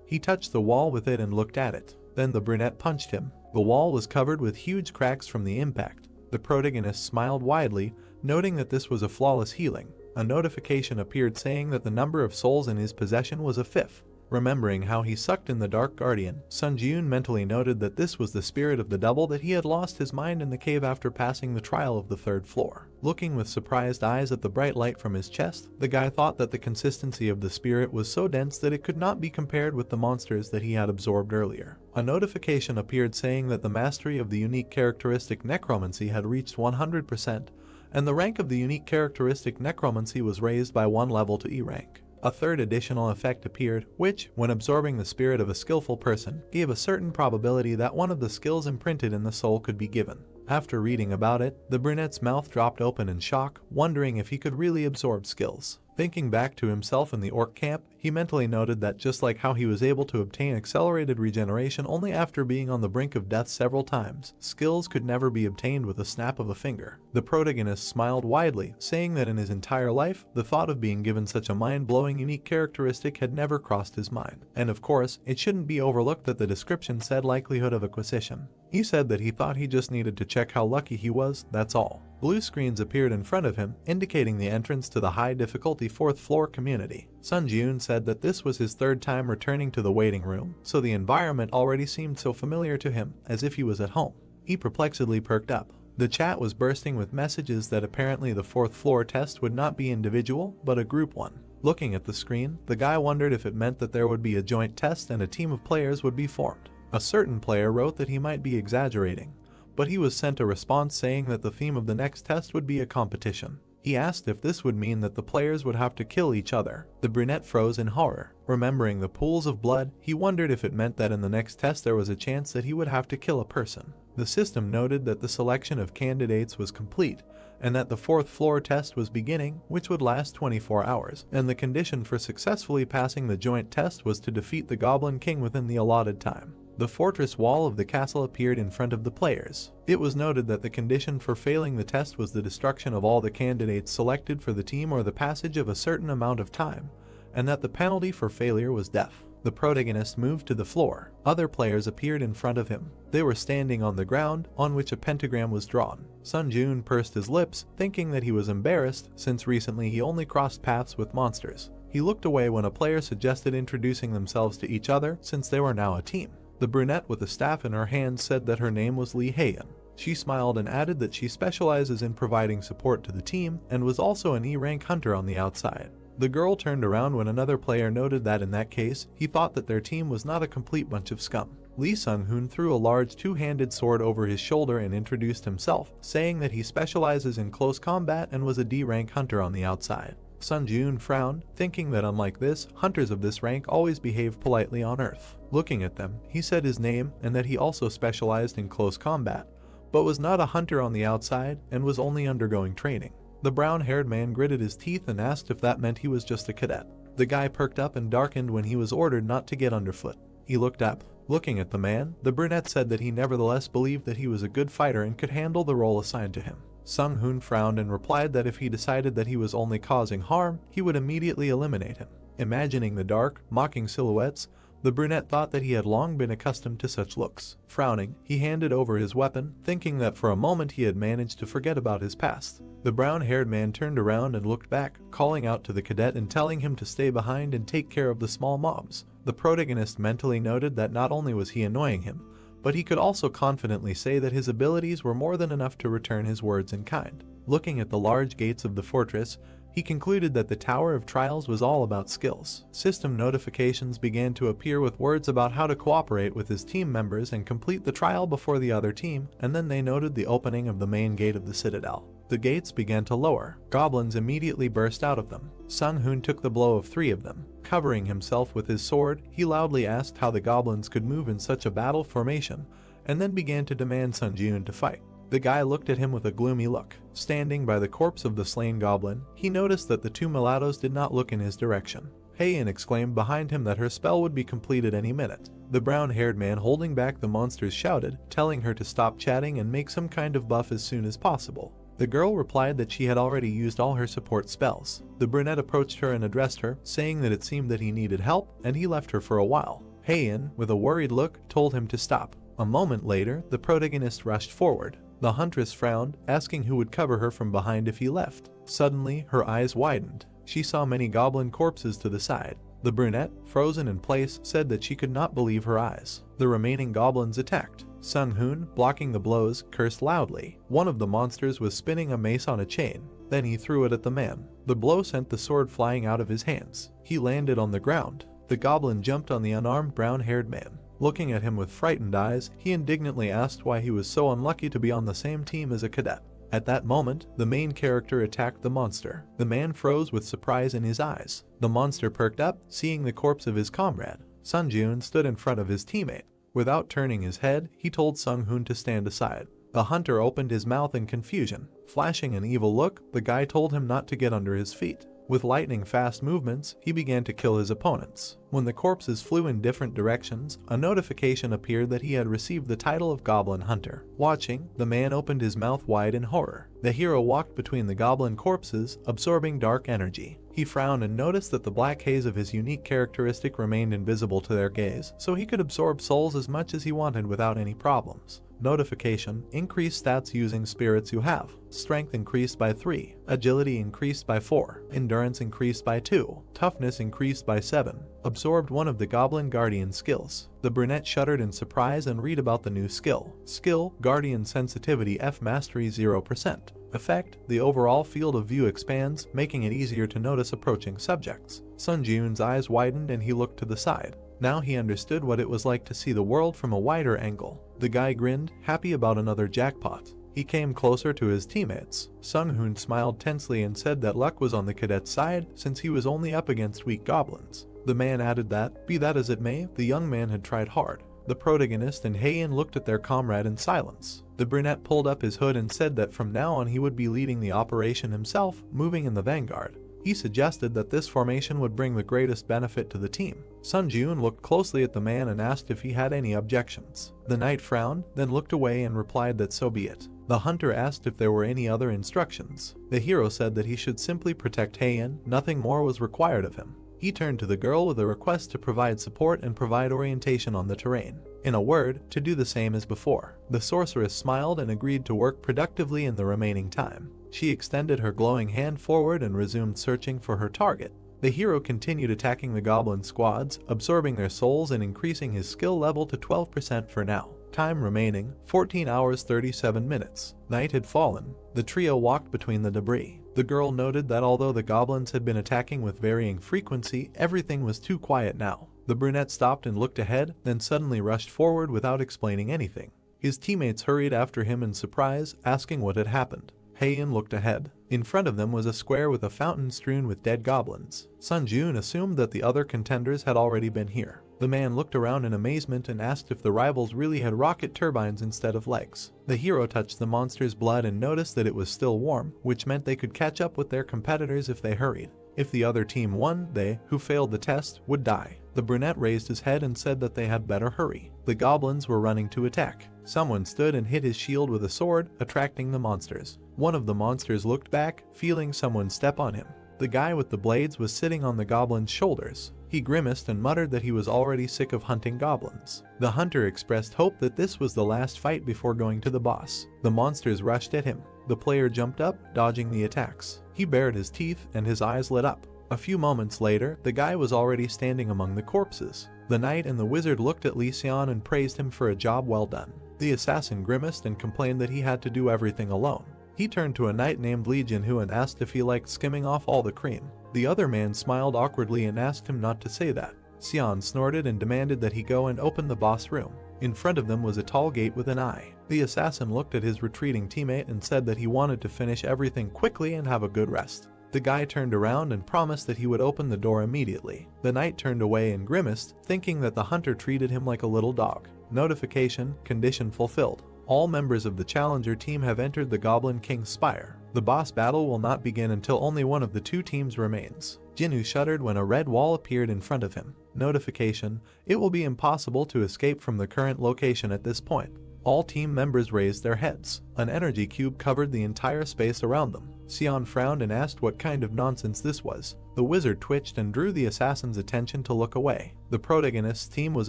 He touched the wall with it and looked at it. Then the brunette punched him. The wall was covered with huge cracks from the impact. The protagonist smiled widely, noting that this was a flawless healing. A notification appeared saying that the number of souls in his possession was a 5th. Remembering how he sucked in the Dark Guardian, Sun Jun mentally noted that this was the spirit of the double that he had lost his mind in the cave after passing the trial of the 3rd floor. Looking with surprised eyes at the bright light from his chest, the guy thought that the consistency of the spirit was so dense that it could not be compared with the monsters that he had absorbed earlier. A notification appeared saying that the mastery of the unique characteristic Necromancy had reached 100%, and the rank of the unique characteristic Necromancy was raised by 1 level to E rank. A 3rd additional effect appeared, which, when absorbing the spirit of a skillful person, gave a certain probability that one of the skills imprinted in the soul could be given. After reading about it, the brunette's mouth dropped open in shock, wondering if he could really absorb skills. Thinking back to himself in the orc camp, he mentally noted that just like how he was able to obtain accelerated regeneration only after being on the brink of death several times, skills could never be obtained with a snap of a finger. The protagonist smiled widely, saying that in his entire life, the thought of being given such a mind-blowing unique characteristic had never crossed his mind. And of course, it shouldn't be overlooked that the description said likelihood of acquisition. He said that he thought he just needed to check how lucky he was, that's all. Blue screens appeared in front of him, indicating the entrance to the high difficulty 4th floor community. Sun Jun said that this was his 3rd time returning to the waiting room, so the environment already seemed so familiar to him, as if he was at home. He perplexedly perked up. The chat was bursting with messages that apparently the 4th floor test would not be individual, but a group one. Looking at the screen, the guy wondered if it meant that there would be a joint test and a team of players would be formed. A certain player wrote that he might be exaggerating, but he was sent a response saying that the theme of the next test would be a competition. He asked if this would mean that the players would have to kill each other. The brunette froze in horror. Remembering the pools of blood, he wondered if it meant that in the next test there was a chance that he would have to kill a person. The system noted that the selection of candidates was complete, and that the 4th floor test was beginning, which would last 24 hours, and the condition for successfully passing the joint test was to defeat the Goblin King within the allotted time. The fortress wall of the castle appeared in front of the players. It was noted that the condition for failing the test was the destruction of all the candidates selected for the team or the passage of a certain amount of time, and that the penalty for failure was death. The protagonist moved to the floor. Other players appeared in front of him. They were standing on the ground, on which a pentagram was drawn. Sun Jun pursed his lips, thinking that he was embarrassed, since recently he only crossed paths with monsters. He looked away when a player suggested introducing themselves to each other, since they were now a team. The brunette with a staff in her hand said that her name was Lee Heian. She smiled and added that she specializes in providing support to the team and was also an E-rank hunter on the outside. The girl turned around when another player noted that in that case, he thought that their team was not a complete bunch of scum. Lee Sung-hoon threw a large two-handed sword over his shoulder and introduced himself, saying that he specializes in close combat and was a D-rank hunter on the outside. Sun Jun frowned, thinking that unlike this, hunters of this rank always behave politely on Earth. Looking at them, he said his name and that he also specialized in close combat, but was not a hunter on the outside and was only undergoing training. The brown-haired man gritted his teeth and asked if that meant he was just a cadet. The guy perked up and darkened when he was ordered not to get underfoot. He looked up. Looking at the man, the brunette said that he nevertheless believed that he was a good fighter and could handle the role assigned to him. Sung-hoon frowned and replied that if he decided that he was only causing harm, he would immediately eliminate him. Imagining the dark, mocking silhouettes, the brunette thought that he had long been accustomed to such looks. Frowning, he handed over his weapon, thinking that for a moment he had managed to forget about his past. The brown-haired man turned around and looked back, calling out to the cadet and telling him to stay behind and take care of the small mobs. The protagonist mentally noted that not only was he annoying him, but he could also confidently say that his abilities were more than enough to return his words in kind. Looking at the large gates of the fortress, he concluded that the Tower of Trials was all about skills. System notifications began to appear with words about how to cooperate with his team members and complete the trial before the other team, and then they noted the opening of the main gate of the Citadel. The gates began to lower. Goblins immediately burst out of them. Sung-hoon took the blow of 3 of them. Covering himself with his sword, he loudly asked how the goblins could move in such a battle formation, and then began to demand Sun-joon to fight. The guy looked at him with a gloomy look. Standing by the corpse of the slain goblin, he noticed that the 2 mulattoes did not look in his direction. Heian exclaimed behind him that her spell would be completed any minute. The brown-haired man holding back the monsters shouted, telling her to stop chatting and make some kind of buff as soon as possible. The girl replied that she had already used all her support spells. The brunette approached her and addressed her, saying that it seemed that he needed help, and he left her for a while. Heian, with a worried look, told him to stop. A moment later, the protagonist rushed forward. The huntress frowned, asking who would cover her from behind if he left. Suddenly, her eyes widened. She saw many goblin corpses to the side. The brunette, frozen in place, said that she could not believe her eyes. The remaining goblins attacked. Sung-hoon, blocking the blows, cursed loudly. One of the monsters was spinning a mace on a chain. Then he threw it at the man. The blow sent the sword flying out of his hands. He landed on the ground. The goblin jumped on the unarmed brown-haired man. Looking at him with frightened eyes, he indignantly asked why he was so unlucky to be on the same team as a cadet. At that moment, the main character attacked the monster. The man froze with surprise in his eyes. The monster perked up, seeing the corpse of his comrade. Sun-joon stood in front of his teammate. Without turning his head, he told Sung-hoon to stand aside. The hunter opened his mouth in confusion. Flashing an evil look, the guy told him not to get under his feet. With lightning-fast movements, he began to kill his opponents. When the corpses flew in different directions, a notification appeared that he had received the title of Goblin Hunter. Watching, the man opened his mouth wide in horror. The hero walked between the goblin corpses, absorbing dark energy. He frowned and noticed that the black haze of his unique characteristic remained invisible to their gaze, so he could absorb souls as much as he wanted without any problems. Notification: increased stats using spirits you have. Strength increased by 3, agility increased by 4, endurance increased by 2, toughness increased by 7. Absorbed one of the Goblin Guardian skills. The brunette shuddered in surprise and read about the new skill. Skill: Guardian Sensitivity F Mastery 0%. Effect: the overall field of view expands, making it easier to notice approaching subjects. Sun-joon's eyes widened and he looked to the side. Now he understood what it was like to see the world from a wider angle. The guy grinned, happy about another jackpot. He came closer to his teammates. Sung-hoon smiled tensely and said that luck was on the cadet's side since he was only up against weak goblins. The man added that, be that as it may, the young man had tried hard. The protagonist and Heian looked at their comrade in silence. The brunette pulled up his hood and said that from now on he would be leading the operation himself, moving in the vanguard. He suggested that this formation would bring the greatest benefit to the team. Sun-joon looked closely at the man and asked if he had any objections. The knight frowned, then looked away and replied that so be it. The hunter asked if there were any other instructions. The hero said that he should simply protect Heian, nothing more was required of him. He turned to the girl with a request to provide support and provide orientation on the terrain. In a word, to do the same as before. The sorceress smiled and agreed to work productively in the remaining time. She extended her glowing hand forward and resumed searching for her target. The hero continued attacking the goblin squads, absorbing their souls and increasing his skill level to 12% for now. Time remaining, 14 hours 37 minutes. Night had fallen. The trio walked between the debris. The girl noted that although the goblins had been attacking with varying frequency, everything was too quiet now. The brunette stopped and looked ahead, then suddenly rushed forward without explaining anything. His teammates hurried after him in surprise, asking what had happened. Heian looked ahead. In front of them was a square with a fountain strewn with dead goblins. Sun-joon assumed that the other contenders had already been here. The man looked around in amazement and asked if the rivals really had rocket turbines instead of legs. The hero touched the monster's blood and noticed that it was still warm, which meant they could catch up with their competitors if they hurried. If the other team won, they, who failed the test, would die. The brunette raised his head and said that they had better hurry. The goblins were running to attack. Someone stood and hit his shield with a sword, attracting the monsters. One of the monsters looked back, feeling someone step on him. The guy with the blades was sitting on the goblin's shoulders. He grimaced and muttered that he was already sick of hunting goblins. The hunter expressed hope that this was the last fight before going to the boss. The monsters rushed at him. The player jumped up, dodging the attacks. He bared his teeth and his eyes lit up. A few moments later, the guy was already standing among the corpses. The knight and the wizard looked at Lee Seon and praised him for a job well done. The assassin grimaced and complained that he had to do everything alone. He turned to a knight named Lee Jin-hoo and asked if he liked skimming off all the cream. The other man smiled awkwardly and asked him not to say that. Xian snorted and demanded that he go and open the boss room. In front of them was a tall gate with an eye. The assassin looked at his retreating teammate and said that he wanted to finish everything quickly and have a good rest. The guy turned around and promised that he would open the door immediately. The knight turned away and grimaced, thinking that the hunter treated him like a little dog. Notification: condition fulfilled. All members of the challenger team have entered the Goblin King's Spire. The boss battle will not begin until only one of the two teams remains. Jinwoo shuddered when a red wall appeared in front of him. Notification: it will be impossible to escape from the current location at this point. All team members raised their heads. An energy cube covered the entire space around them. Xian frowned and asked what kind of nonsense this was. The wizard twitched and drew the assassin's attention to look away. The protagonist's team was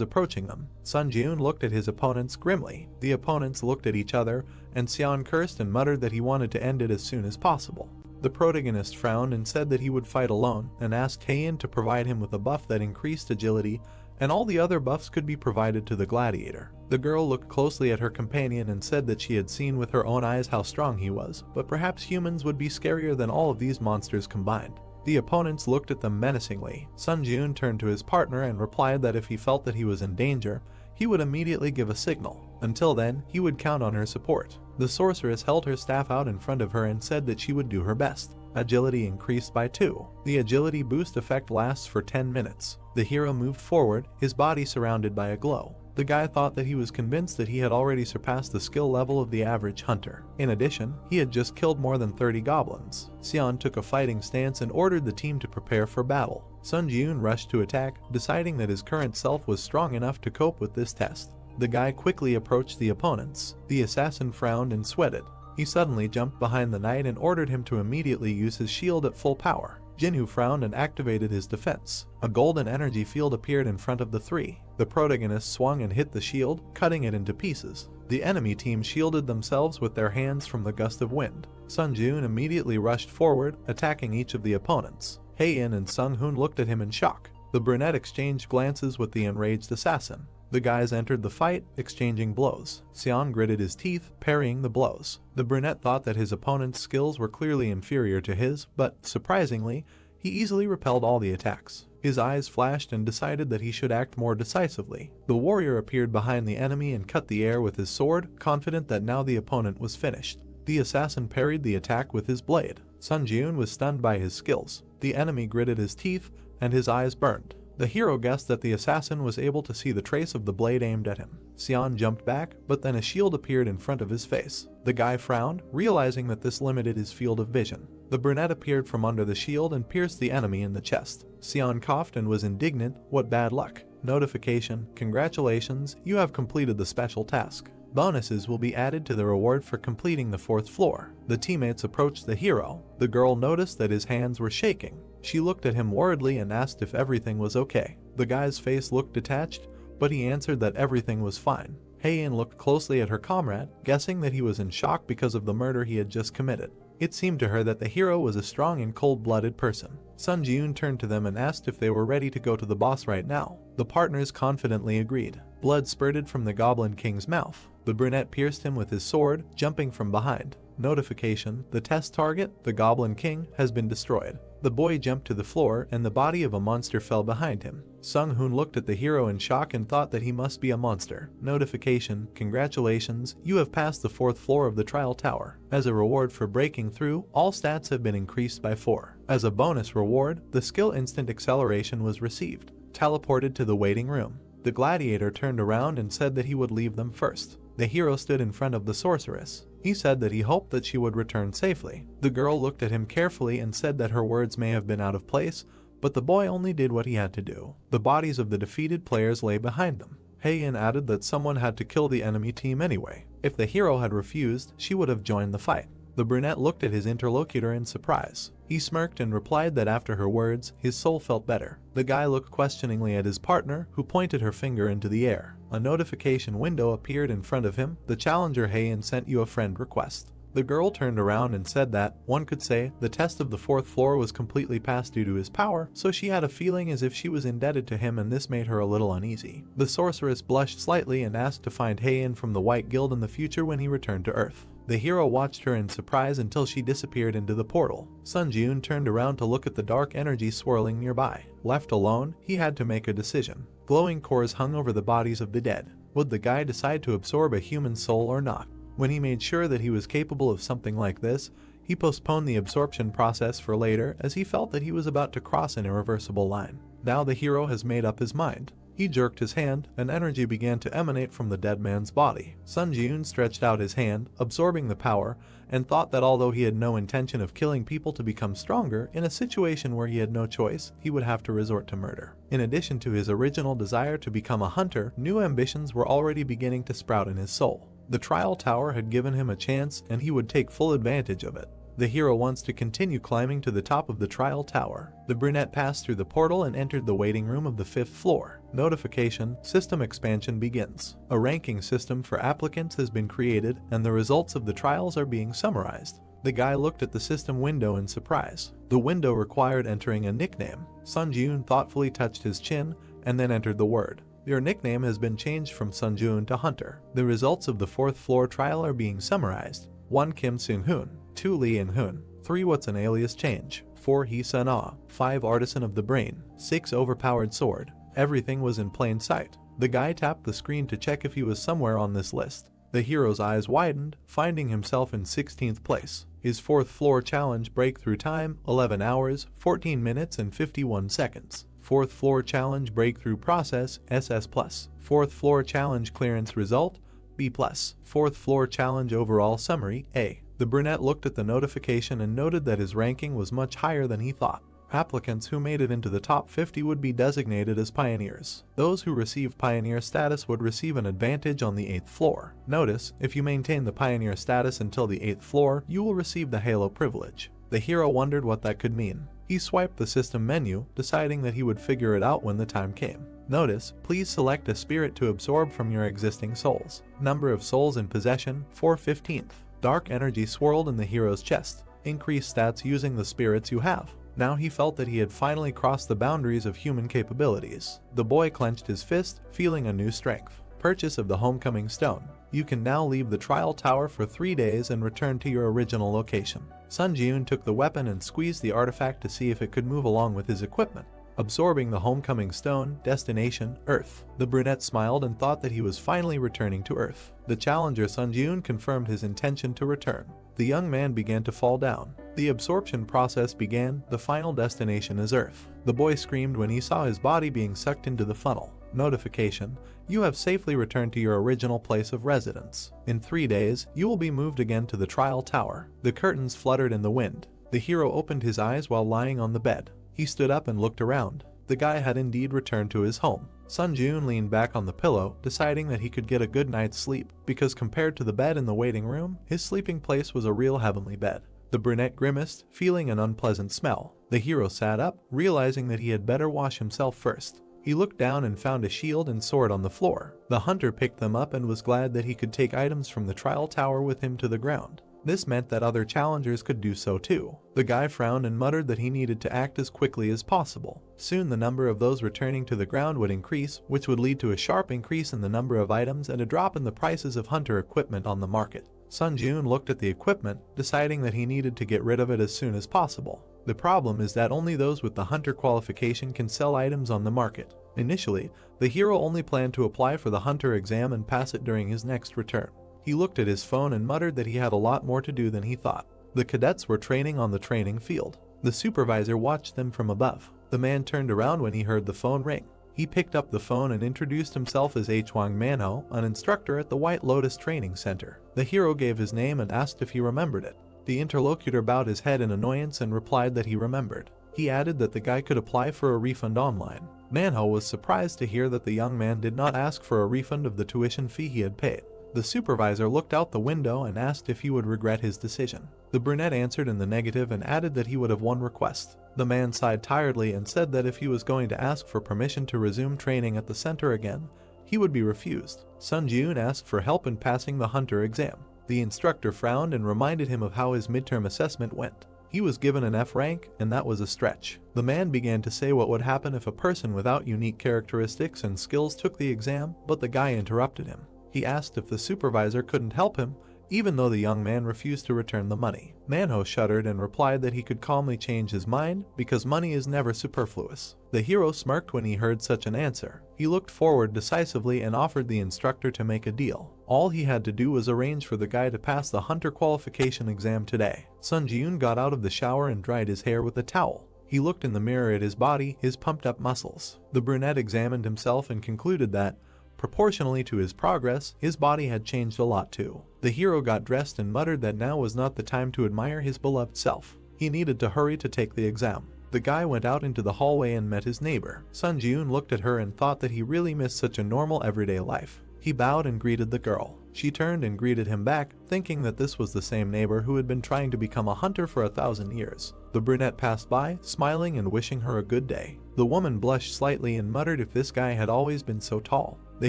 approaching them. Sun Jun looked at his opponents grimly. The opponents looked at each other, and Xian cursed and muttered that he wanted to end it as soon as possible. The protagonist frowned and said that he would fight alone, and asked Heian to provide him with a buff that increased agility, and all the other buffs could be provided to the gladiator. The girl looked closely at her companion and said that she had seen with her own eyes how strong he was, but perhaps humans would be scarier than all of these monsters combined. The opponents looked at them menacingly. Sun Jun turned to his partner and replied that if he felt that he was in danger, he would immediately give a signal. Until then, he would count on her support. The sorceress held her staff out in front of her and said that she would do her best. Agility increased by 2. The agility boost effect lasts for 10 minutes. The hero moved forward, his body surrounded by a glow. The guy thought that he was convinced that he had already surpassed the skill level of the average hunter. In addition, he had just killed more than 30 goblins. Xian took a fighting stance and ordered the team to prepare for battle. Sun Jun rushed to attack, deciding that his current self was strong enough to cope with this test. The guy quickly approached the opponents. The assassin frowned and sweated. He suddenly jumped behind the knight and ordered him to immediately use his shield at full power. Jinwoo frowned and activated his defense. A golden energy field appeared in front of the three. The protagonist swung and hit the shield, cutting it into pieces. The enemy team shielded themselves with their hands from the gust of wind. Sun Jun immediately rushed forward, attacking each of the opponents. Heian and Sung Hoon looked at him in shock. The brunette exchanged glances with the enraged assassin. The guys entered the fight, exchanging blows. Xian gritted his teeth, parrying the blows. The brunette thought that his opponent's skills were clearly inferior to his, but, surprisingly, he easily repelled all the attacks. His eyes flashed and decided that he should act more decisively. The warrior appeared behind the enemy and cut the air with his sword, confident that now the opponent was finished. The assassin parried the attack with his blade. Sun Jun was stunned by his skills. The enemy gritted his teeth, and his eyes burned. The hero guessed that the assassin was able to see the trace of the blade aimed at him. Xian jumped back, but then a shield appeared in front of his face. The guy frowned, realizing that this limited his field of vision. The brunette appeared from under the shield and pierced the enemy in the chest. Xian coughed and was indignant. What bad luck. Notification: congratulations, you have completed the special task. Bonuses will be added to the reward for completing the 4th floor. The teammates approached the hero. The girl noticed that his hands were shaking. She looked at him worriedly and asked if everything was okay. The guy's face looked detached, but he answered that everything was fine. Heian looked closely at her comrade, guessing that he was in shock because of the murder he had just committed. It seemed to her that the hero was a strong and cold-blooded person. Sun Jun turned to them and asked if they were ready to go to the boss right now. The partners confidently agreed. Blood spurted from the Goblin King's mouth. The brunette pierced him with his sword, jumping from behind. Notification: the test target, the Goblin King, has been destroyed. The boy jumped to the floor and the body of a monster fell behind him. Sung Hoon looked at the hero in shock and thought that he must be a monster. Notification: congratulations, you have passed the 4th floor of the trial tower. As a reward for breaking through, all stats have been increased by 4. As a bonus reward, the skill instant acceleration was received. Teleported to the waiting room. The gladiator turned around and said that he would leave them first. The hero stood in front of the sorceress. He said that he hoped that she would return safely. The girl looked at him carefully and said that her words may have been out of place, but the boy only did what he had to do. The bodies of the defeated players lay behind them. Heian added that someone had to kill the enemy team anyway. If the hero had refused, she would have joined the fight. The brunette looked at his interlocutor in surprise. He smirked and replied that after her words, his soul felt better. The guy looked questioningly at his partner, who pointed her finger into the air. A notification window appeared in front of him. The challenger Heian sent you a friend request. The girl turned around and said that, one could say, the test of the 4th floor was completely passed due to his power, so she had a feeling as if she was indebted to him, and this made her a little uneasy. The sorceress blushed slightly and asked to find Heian from the White Guild in the future when he returned to Earth. The hero watched her in surprise until she disappeared into the portal. Sun Jiun turned around to look at the dark energy swirling nearby. Left alone, he had to make a decision. Glowing cores hung over the bodies of the dead. Would the guy decide to absorb a human soul or not? When he made sure that he was capable of something like this, he postponed the absorption process for later as he felt that he was about to cross an irreversible line. Now the hero has made up his mind. He jerked his hand, and energy began to emanate from the dead man's body. Sun Jiun stretched out his hand, absorbing the power, and thought that although he had no intention of killing people to become stronger, in a situation where he had no choice, he would have to resort to murder. In addition to his original desire to become a hunter, new ambitions were already beginning to sprout in his soul. The trial tower had given him a chance, and he would take full advantage of it. The hero wants to continue climbing to the top of the trial tower. The brunette passed through the portal and entered the waiting room of the 5th floor. Notification: system expansion begins. A ranking system for applicants has been created, and the results of the trials are being summarized. The guy looked at the system window in surprise. The window required entering a nickname. Sun Jiun thoughtfully touched his chin and then entered the word. Your nickname has been changed from Sun Jiun to Hunter. The results of the 4th floor trial are being summarized. 1 Kim Seung-hoon, 2 Lee In-hoon, 3 What's an alias change, 4 Hee Sun-ah, 5 Artisan of the Brain, 6 Overpowered Sword. Everything was in plain sight. The guy tapped the screen to check if he was somewhere on this list. The hero's eyes widened, finding himself in 16th place. His 4th floor challenge breakthrough time: 11 hours, 14 minutes and 51 seconds. 4th floor challenge breakthrough process: SS+. 4th floor challenge clearance result: B+. 4th floor challenge overall summary: A. The brunette looked at the notification and noted that his ranking was much higher than he thought. Applicants who made it into the top 50 would be designated as pioneers. Those who received pioneer status would receive an advantage on the 8th floor. Notice, if you maintain the pioneer status until the 8th floor, you will receive the Yahello privilege. The hero wondered what that could mean. He swiped the system menu, deciding that he would figure it out when the time came. Notice, please select a spirit to absorb from your existing souls. Number of souls in possession: 4/15. Dark energy swirled in the hero's chest. Increase stats using the spirits you have. Now he felt that he had finally crossed the boundaries of human capabilities. The boy clenched his fist, feeling a new strength. Purchase of the Homecoming Stone. You can now leave the trial tower for 3 days and return to your original location. Sun Jiun took the weapon and squeezed the artifact to see if it could move along with his equipment. Absorbing the Homecoming Stone, destination: Earth. The brunette smiled and thought that he was finally returning to Earth. The challenger Sun Jiun confirmed his intention to return. The young man began to fall down. The absorption process began. The final destination is Earth. The boy screamed when he saw his body being sucked into the funnel. Notification: you have safely returned to your original place of residence. In 3 days, you will be moved again to the trial tower. The curtains fluttered in the wind. The hero opened his eyes while lying on the bed. He stood up and looked around. The guy had indeed returned to his home. Sun Jiun leaned back on the pillow, deciding that he could get a good night's sleep, because compared to the bed in the waiting room, his sleeping place was a real heavenly bed. The brunette grimaced, feeling an unpleasant smell. The hero sat up, realizing that he had better wash himself first. He looked down and found a shield and sword on the floor. The hunter picked them up and was glad that he could take items from the trial tower with him to the ground. This meant that other challengers could do so too. The guy frowned and muttered that he needed to act as quickly as possible. Soon the number of those returning to the ground would increase, which would lead to a sharp increase in the number of items and a drop in the prices of hunter equipment on the market. Sun Jiun looked at the equipment, deciding that he needed to get rid of it as soon as possible. The problem is that only those with the hunter qualification can sell items on the market. Initially, the hero only planned to apply for the hunter exam and pass it during his next return. He looked at his phone and muttered that he had a lot more to do than he thought. The cadets were training on the training field. The supervisor watched them from above. The man turned around when he heard the phone ring. He picked up the phone and introduced himself as Hwang Manhwa, an instructor at the White Lotus Training Center. The hero gave his name and asked if he remembered it. The interlocutor bowed his head in annoyance and replied that he remembered. He added that the guy could apply for a refund online. Manhwa was surprised to hear that the young man did not ask for a refund of the tuition fee he had paid. The supervisor looked out the window and asked if he would regret his decision. The brunette answered in the negative and added that he would have one request. The man sighed tiredly and said that if he was going to ask for permission to resume training at the center again, he would be refused. Sun Jiun asked for help in passing the hunter exam. The instructor frowned and reminded him of how his midterm assessment went. He was given an F rank, and that was a stretch. The man began to say what would happen if a person without unique characteristics and skills took the exam, but the guy interrupted him. He asked if the supervisor couldn't help him, even though the young man refused to return the money. Manhwa shuddered and replied that he could calmly change his mind because money is never superfluous. The hero smirked when he heard such an answer. He looked forward decisively and offered the instructor to make a deal. All he had to do was arrange for the guy to pass the hunter qualification exam today. Sun Ji-yoon got out of the shower and dried his hair with a towel. He looked in the mirror at his body, his pumped-up muscles. The brunette examined himself and concluded that, proportionally to his progress, his body had changed a lot too. The hero got dressed and muttered that now was not the time to admire his beloved self. He needed to hurry to take the exam. The guy went out into the hallway and met his neighbor. Sun Ji-yoon looked at her and thought that he really missed such a normal everyday life. He bowed and greeted the girl. She turned and greeted him back, thinking that this was the same neighbor who had been trying to become a hunter for 1,000 years. The brunette passed by, smiling and wishing her a good day. The woman blushed slightly and muttered if this guy had always been so tall. The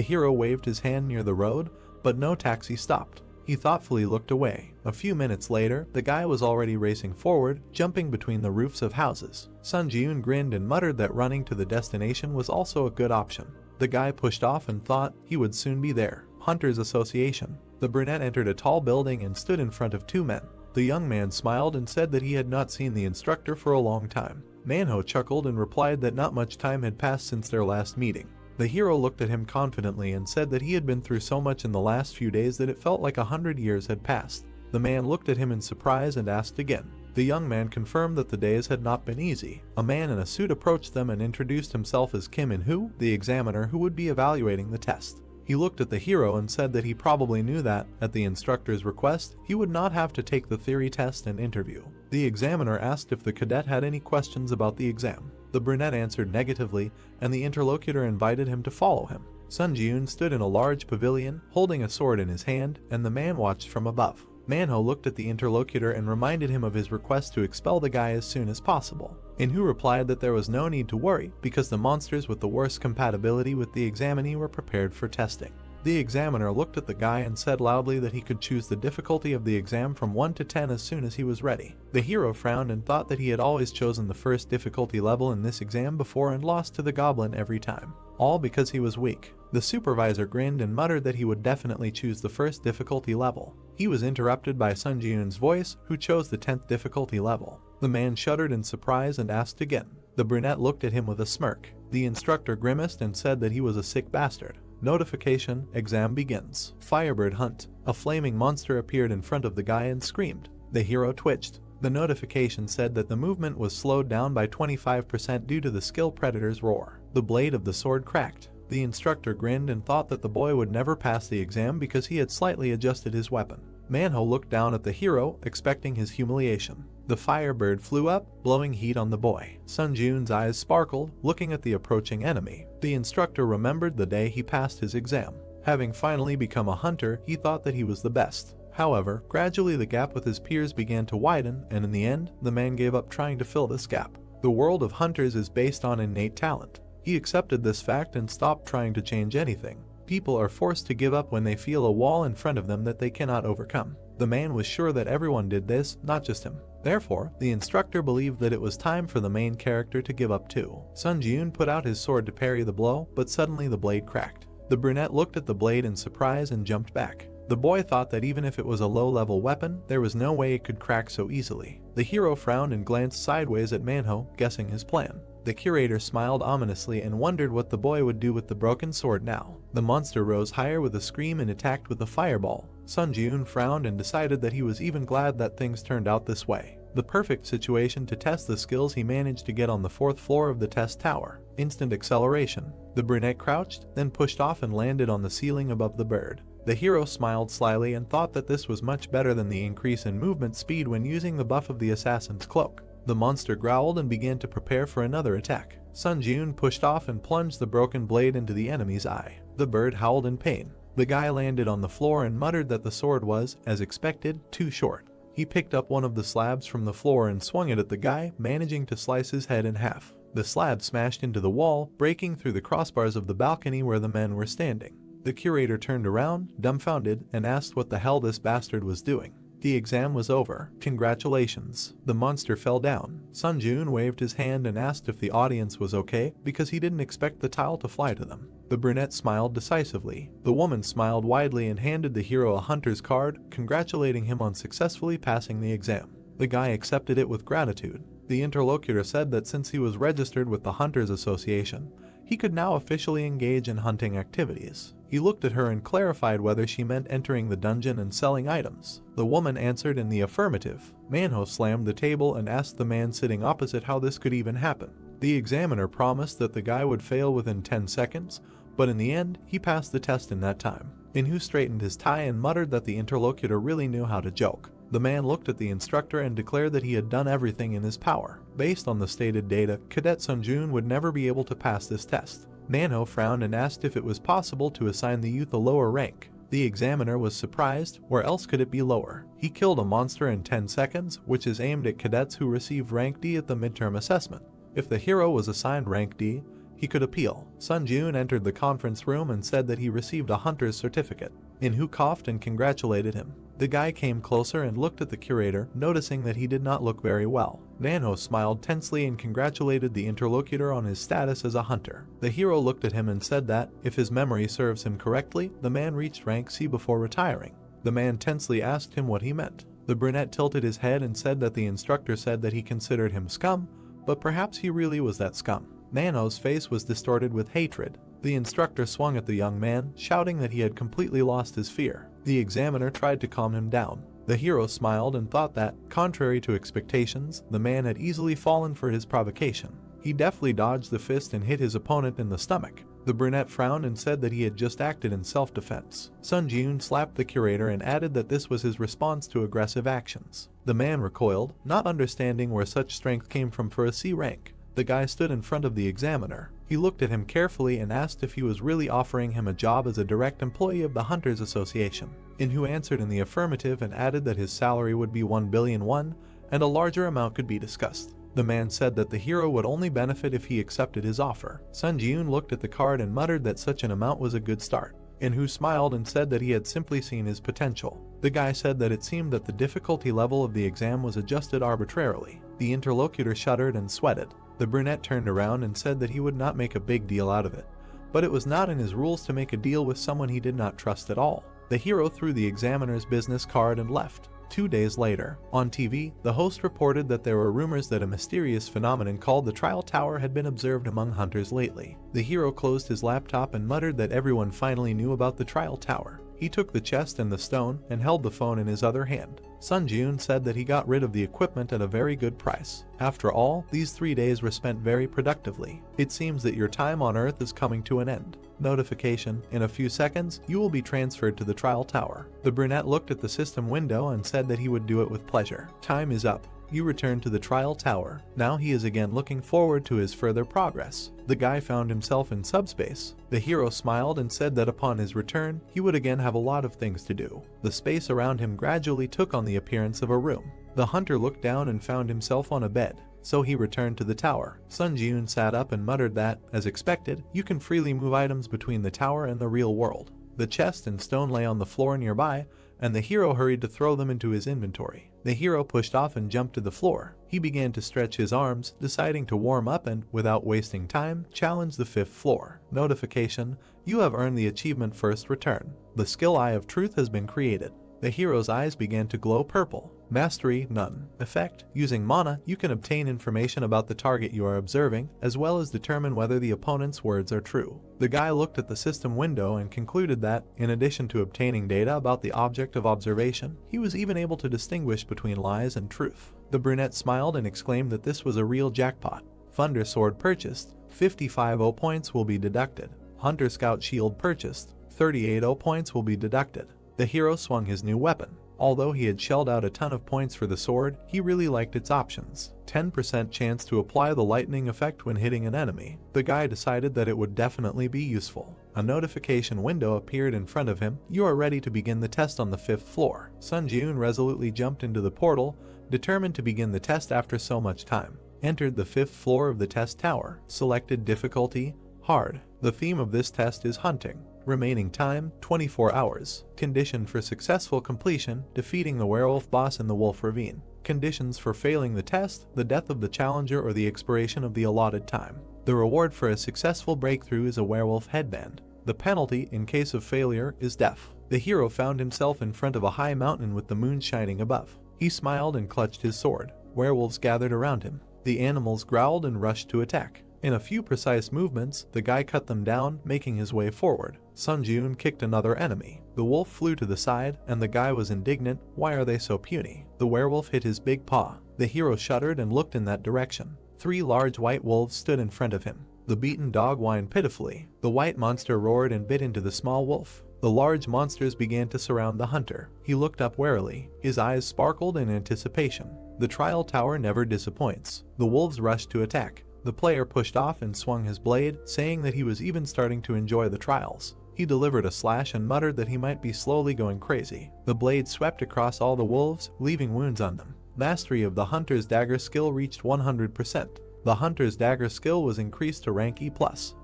hero waved his hand near the road, but no taxi stopped. He thoughtfully looked away. A few minutes later, the guy was already racing forward, jumping between the roofs of houses. Sun Ji-yoon grinned and muttered that running to the destination was also a good option. The guy pushed off and thought he would soon be there. Hunters Association. The brunette entered a tall building and stood in front of two men. The young man smiled and said that he had not seen the instructor for a long time. Manhwa chuckled and replied that not much time had passed since their last meeting. The hero looked at him confidently and said that he had been through so much in the last few days that it felt like 100 years had passed. The man looked at him in surprise and asked again. The young man confirmed that the days had not been easy. A man in a suit approached them and introduced himself as Kim In-hoo, the examiner who would be evaluating the test. He looked at the hero and said that he probably knew that, at the instructor's request, he would not have to take the theory test and interview. The examiner asked if the cadet had any questions about the exam. The brunette answered negatively, and the interlocutor invited him to follow him. Sun Ji-yoon stood in a large pavilion, holding a sword in his hand, and the man watched from above. Manhwa looked at the interlocutor and reminded him of his request to expel the guy as soon as possible. In-hoo replied that there was no need to worry because the monsters with the worst compatibility with the examinee were prepared for testing. The examiner looked at the guy and said loudly that he could choose the difficulty of the exam from 1 to 10 as soon as he was ready. The hero frowned and thought that he had always chosen the first difficulty level in this exam before and lost to the Goblin every time. All because he was weak. The supervisor grinned and muttered that he would definitely choose the first difficulty level. He was interrupted by Sun Ji-yoon's voice, who chose the 10th difficulty level. The man shuddered in surprise and asked again. The brunette looked at him with a smirk. The instructor grimaced and said that he was a sick bastard. Notification, exam begins. Firebird hunt. A flaming monster appeared in front of the guy and screamed. The hero twitched. The notification said that the movement was slowed down by 25% due to the skill predator's roar. The blade of the sword cracked. The instructor grinned and thought that the boy would never pass the exam because he had slightly adjusted his weapon. Manhwa looked down at the hero, expecting his humiliation. The firebird flew up, blowing heat on the boy. Sun Ji-yoon's eyes sparkled, looking at the approaching enemy. The instructor remembered the day he passed his exam. Having finally become a hunter, he thought that he was the best. However, gradually the gap with his peers began to widen, and in the end, the man gave up trying to fill this gap. The world of hunters is based on innate talent. He accepted this fact and stopped trying to change anything. People are forced to give up when they feel a wall in front of them that they cannot overcome. The man was sure that everyone did this, not just him. Therefore, the instructor believed that it was time for the main character to give up too. Sun Ji-yoon put out his sword to parry the blow, but suddenly the blade cracked. The brunette looked at the blade in surprise and jumped back. The boy thought that even if it was a low-level weapon, there was no way it could crack so easily. The hero frowned and glanced sideways at Manhwa, guessing his plan. The curator smiled ominously and wondered what the boy would do with the broken sword now. The monster rose higher with a scream and attacked with a fireball. Sun Ji-yoon frowned and decided that he was even glad that things turned out this way. The perfect situation to test the skills he managed to get on the 4th floor of the test tower. Instant acceleration. The brunette crouched, then pushed off and landed on the ceiling above the bird. The hero smiled slyly and thought that this was much better than the increase in movement speed when using the buff of the assassin's cloak. The monster growled and began to prepare for another attack. Sun Ji-yoon pushed off and plunged the broken blade into the enemy's eye. The bird howled in pain. The guy landed on the floor and muttered that the sword was, as expected, too short. He picked up one of the slabs from the floor and swung it at the guy, managing to slice his head in half. The slab smashed into the wall, breaking through the crossbars of the balcony where the men were standing. The curator turned around, dumbfounded, and asked what the hell this bastard was doing. The exam was over. Congratulations. The monster fell down. Sun Ji-yoon waved his hand and asked if the audience was okay because he didn't expect the tile to fly to them. The brunette smiled decisively. The woman smiled widely and handed the hero a hunter's card, congratulating him on successfully passing the exam. The guy accepted it with gratitude. The interlocutor said that since he was registered with the Hunters Association, he could now officially engage in hunting activities. He looked at her and clarified whether she meant entering the dungeon and selling items. The woman answered in the affirmative. Manhwa slammed the table and asked the man sitting opposite how this could even happen. The examiner promised that the guy would fail within 10 seconds, but in the end, he passed the test in that time. Enro straightened his tie and muttered that the interlocutor really knew how to joke. The man looked at the instructor and declared that he had done everything in his power. Based on the stated data, Cadet Sunjun would never be able to pass this test. Manhwa frowned and asked if it was possible to assign the youth a lower rank. The examiner was surprised, where else could it be lower? He killed a monster in 10 seconds, which is aimed at cadets who received rank D at the midterm assessment. If the hero was assigned rank D, he could appeal. Sunjun entered the conference room and said that he received a hunter's certificate. Enro coughed and congratulated him. The guy came closer and looked at the curator, noticing that he did not look very well. Manhwa smiled tensely and congratulated the interlocutor on his status as a hunter. The hero looked at him and said that, if his memory serves him correctly, the man reached rank C before retiring. The man tensely asked him what he meant. The brunette tilted his head and said that the instructor said that he considered him scum, but perhaps he really was that scum. Manhwa's face was distorted with hatred. The instructor swung at the young man, shouting that he had completely lost his fear. The examiner tried to calm him down. The hero smiled and thought that, contrary to expectations, the man had easily fallen for his provocation. He deftly dodged the fist and hit his opponent in the stomach. The brunette frowned and said that he had just acted in self-defense. Sunjun slapped the curator and added that this was his response to aggressive actions. The man recoiled, not understanding where such strength came from for a C rank. The guy stood in front of the examiner. He looked at him carefully and asked if he was really offering him a job as a direct employee of the Hunters Association. Enro answered in the affirmative and added that his salary would be 1 billion won, and a larger amount could be discussed. The man said that the hero would only benefit if he accepted his offer. Sunjun looked at the card and muttered that such an amount was a good start. Enro smiled and said that he had simply seen his potential. The guy said that it seemed that the difficulty level of the exam was adjusted arbitrarily. The interlocutor shuddered and sweated. The brunette turned around and said that he would not make a big deal out of it, but it was not in his rules to make a deal with someone he did not trust at all. The hero threw the examiner's business card and left. 2 days later, on TV, the host reported that there were rumors that a mysterious phenomenon called the Trial Tower had been observed among hunters lately. The hero closed his laptop and muttered that everyone finally knew about the Trial Tower. He took the chest and the stone and held the phone in his other hand. Sunjun said that he got rid of the equipment at a very good price. After all, these 3 days were spent very productively. It seems that your time on Earth is coming to an end. Notification: in a few seconds, you will be transferred to the Trial Tower. The brunette looked at the system window and said that he would do it with pleasure. Time is up. You return to the Trial Tower. Now he is again looking forward to his further progress. The guy found himself in subspace. The hero smiled and said that upon his return, he would again have a lot of things to do. The space around him gradually took on the appearance of a room. The hunter looked down and found himself on a bed, so he returned to the tower. Sunjun sat up and muttered that, as expected, you can freely move items between the tower and the real world. The chest and stone lay on the floor nearby, and the hero hurried to throw them into his inventory. The hero pushed off and jumped to the floor. He began to stretch his arms, deciding to warm up and, without wasting time, challenge the 5th floor. Notification: you have earned the achievement First Return. The skill Eye of Truth has been created. The hero's eyes began to glow purple. Mastery: none. Effect: using mana, you can obtain information about the target you are observing, as well as determine whether the opponent's words are true. The guy looked at the system window and concluded that, in addition to obtaining data about the object of observation, he was even able to distinguish between lies and truth. The brunette smiled and exclaimed that this was a real jackpot. Thunder Sword purchased, 55 0 points will be deducted. Hunter Scout Shield purchased, 38 0 points will be deducted. The hero swung his new weapon. Although he had shelled out a ton of points for the sword, he really liked its options. 10% chance to apply the lightning effect when hitting an enemy. The guy decided that it would definitely be useful. A notification window appeared in front of him. You are ready to begin the test on the 5th floor. Sunjun resolutely jumped into the portal, determined to begin the test after so much time. Entered the 5th floor of the test tower. Selected difficulty: hard. The theme of this test is hunting. Remaining time: 24 hours. Condition for successful completion: defeating the werewolf boss in the wolf ravine. Conditions for failing the test: the death of the challenger or the expiration of the allotted time. The reward for a successful breakthrough is a werewolf headband. The penalty, in case of failure, is death. The hero found himself in front of a high mountain with the moon shining above. He smiled and clutched his sword. Werewolves gathered around him. The animals growled and rushed to attack. In a few precise movements, the guy cut them down, making his way forward. Sun Jun kicked another enemy. The wolf flew to the side, and the guy was indignant. Why are they so puny? The werewolf hit his big paw. The hero shuddered and looked in that direction. 3 large white wolves stood in front of him. The beaten dog whined pitifully. The white monster roared and bit into the small wolf. The large monsters began to surround the hunter. He looked up warily. His eyes sparkled in anticipation. The trial tower never disappoints. The wolves rushed to attack. The player pushed off and swung his blade, saying that he was even starting to enjoy the trials. He delivered a slash and muttered that he might be slowly going crazy. The blade swept across all the wolves, leaving wounds on them. Mastery of the hunter's dagger skill reached 100%. The hunter's dagger skill was increased to rank E+.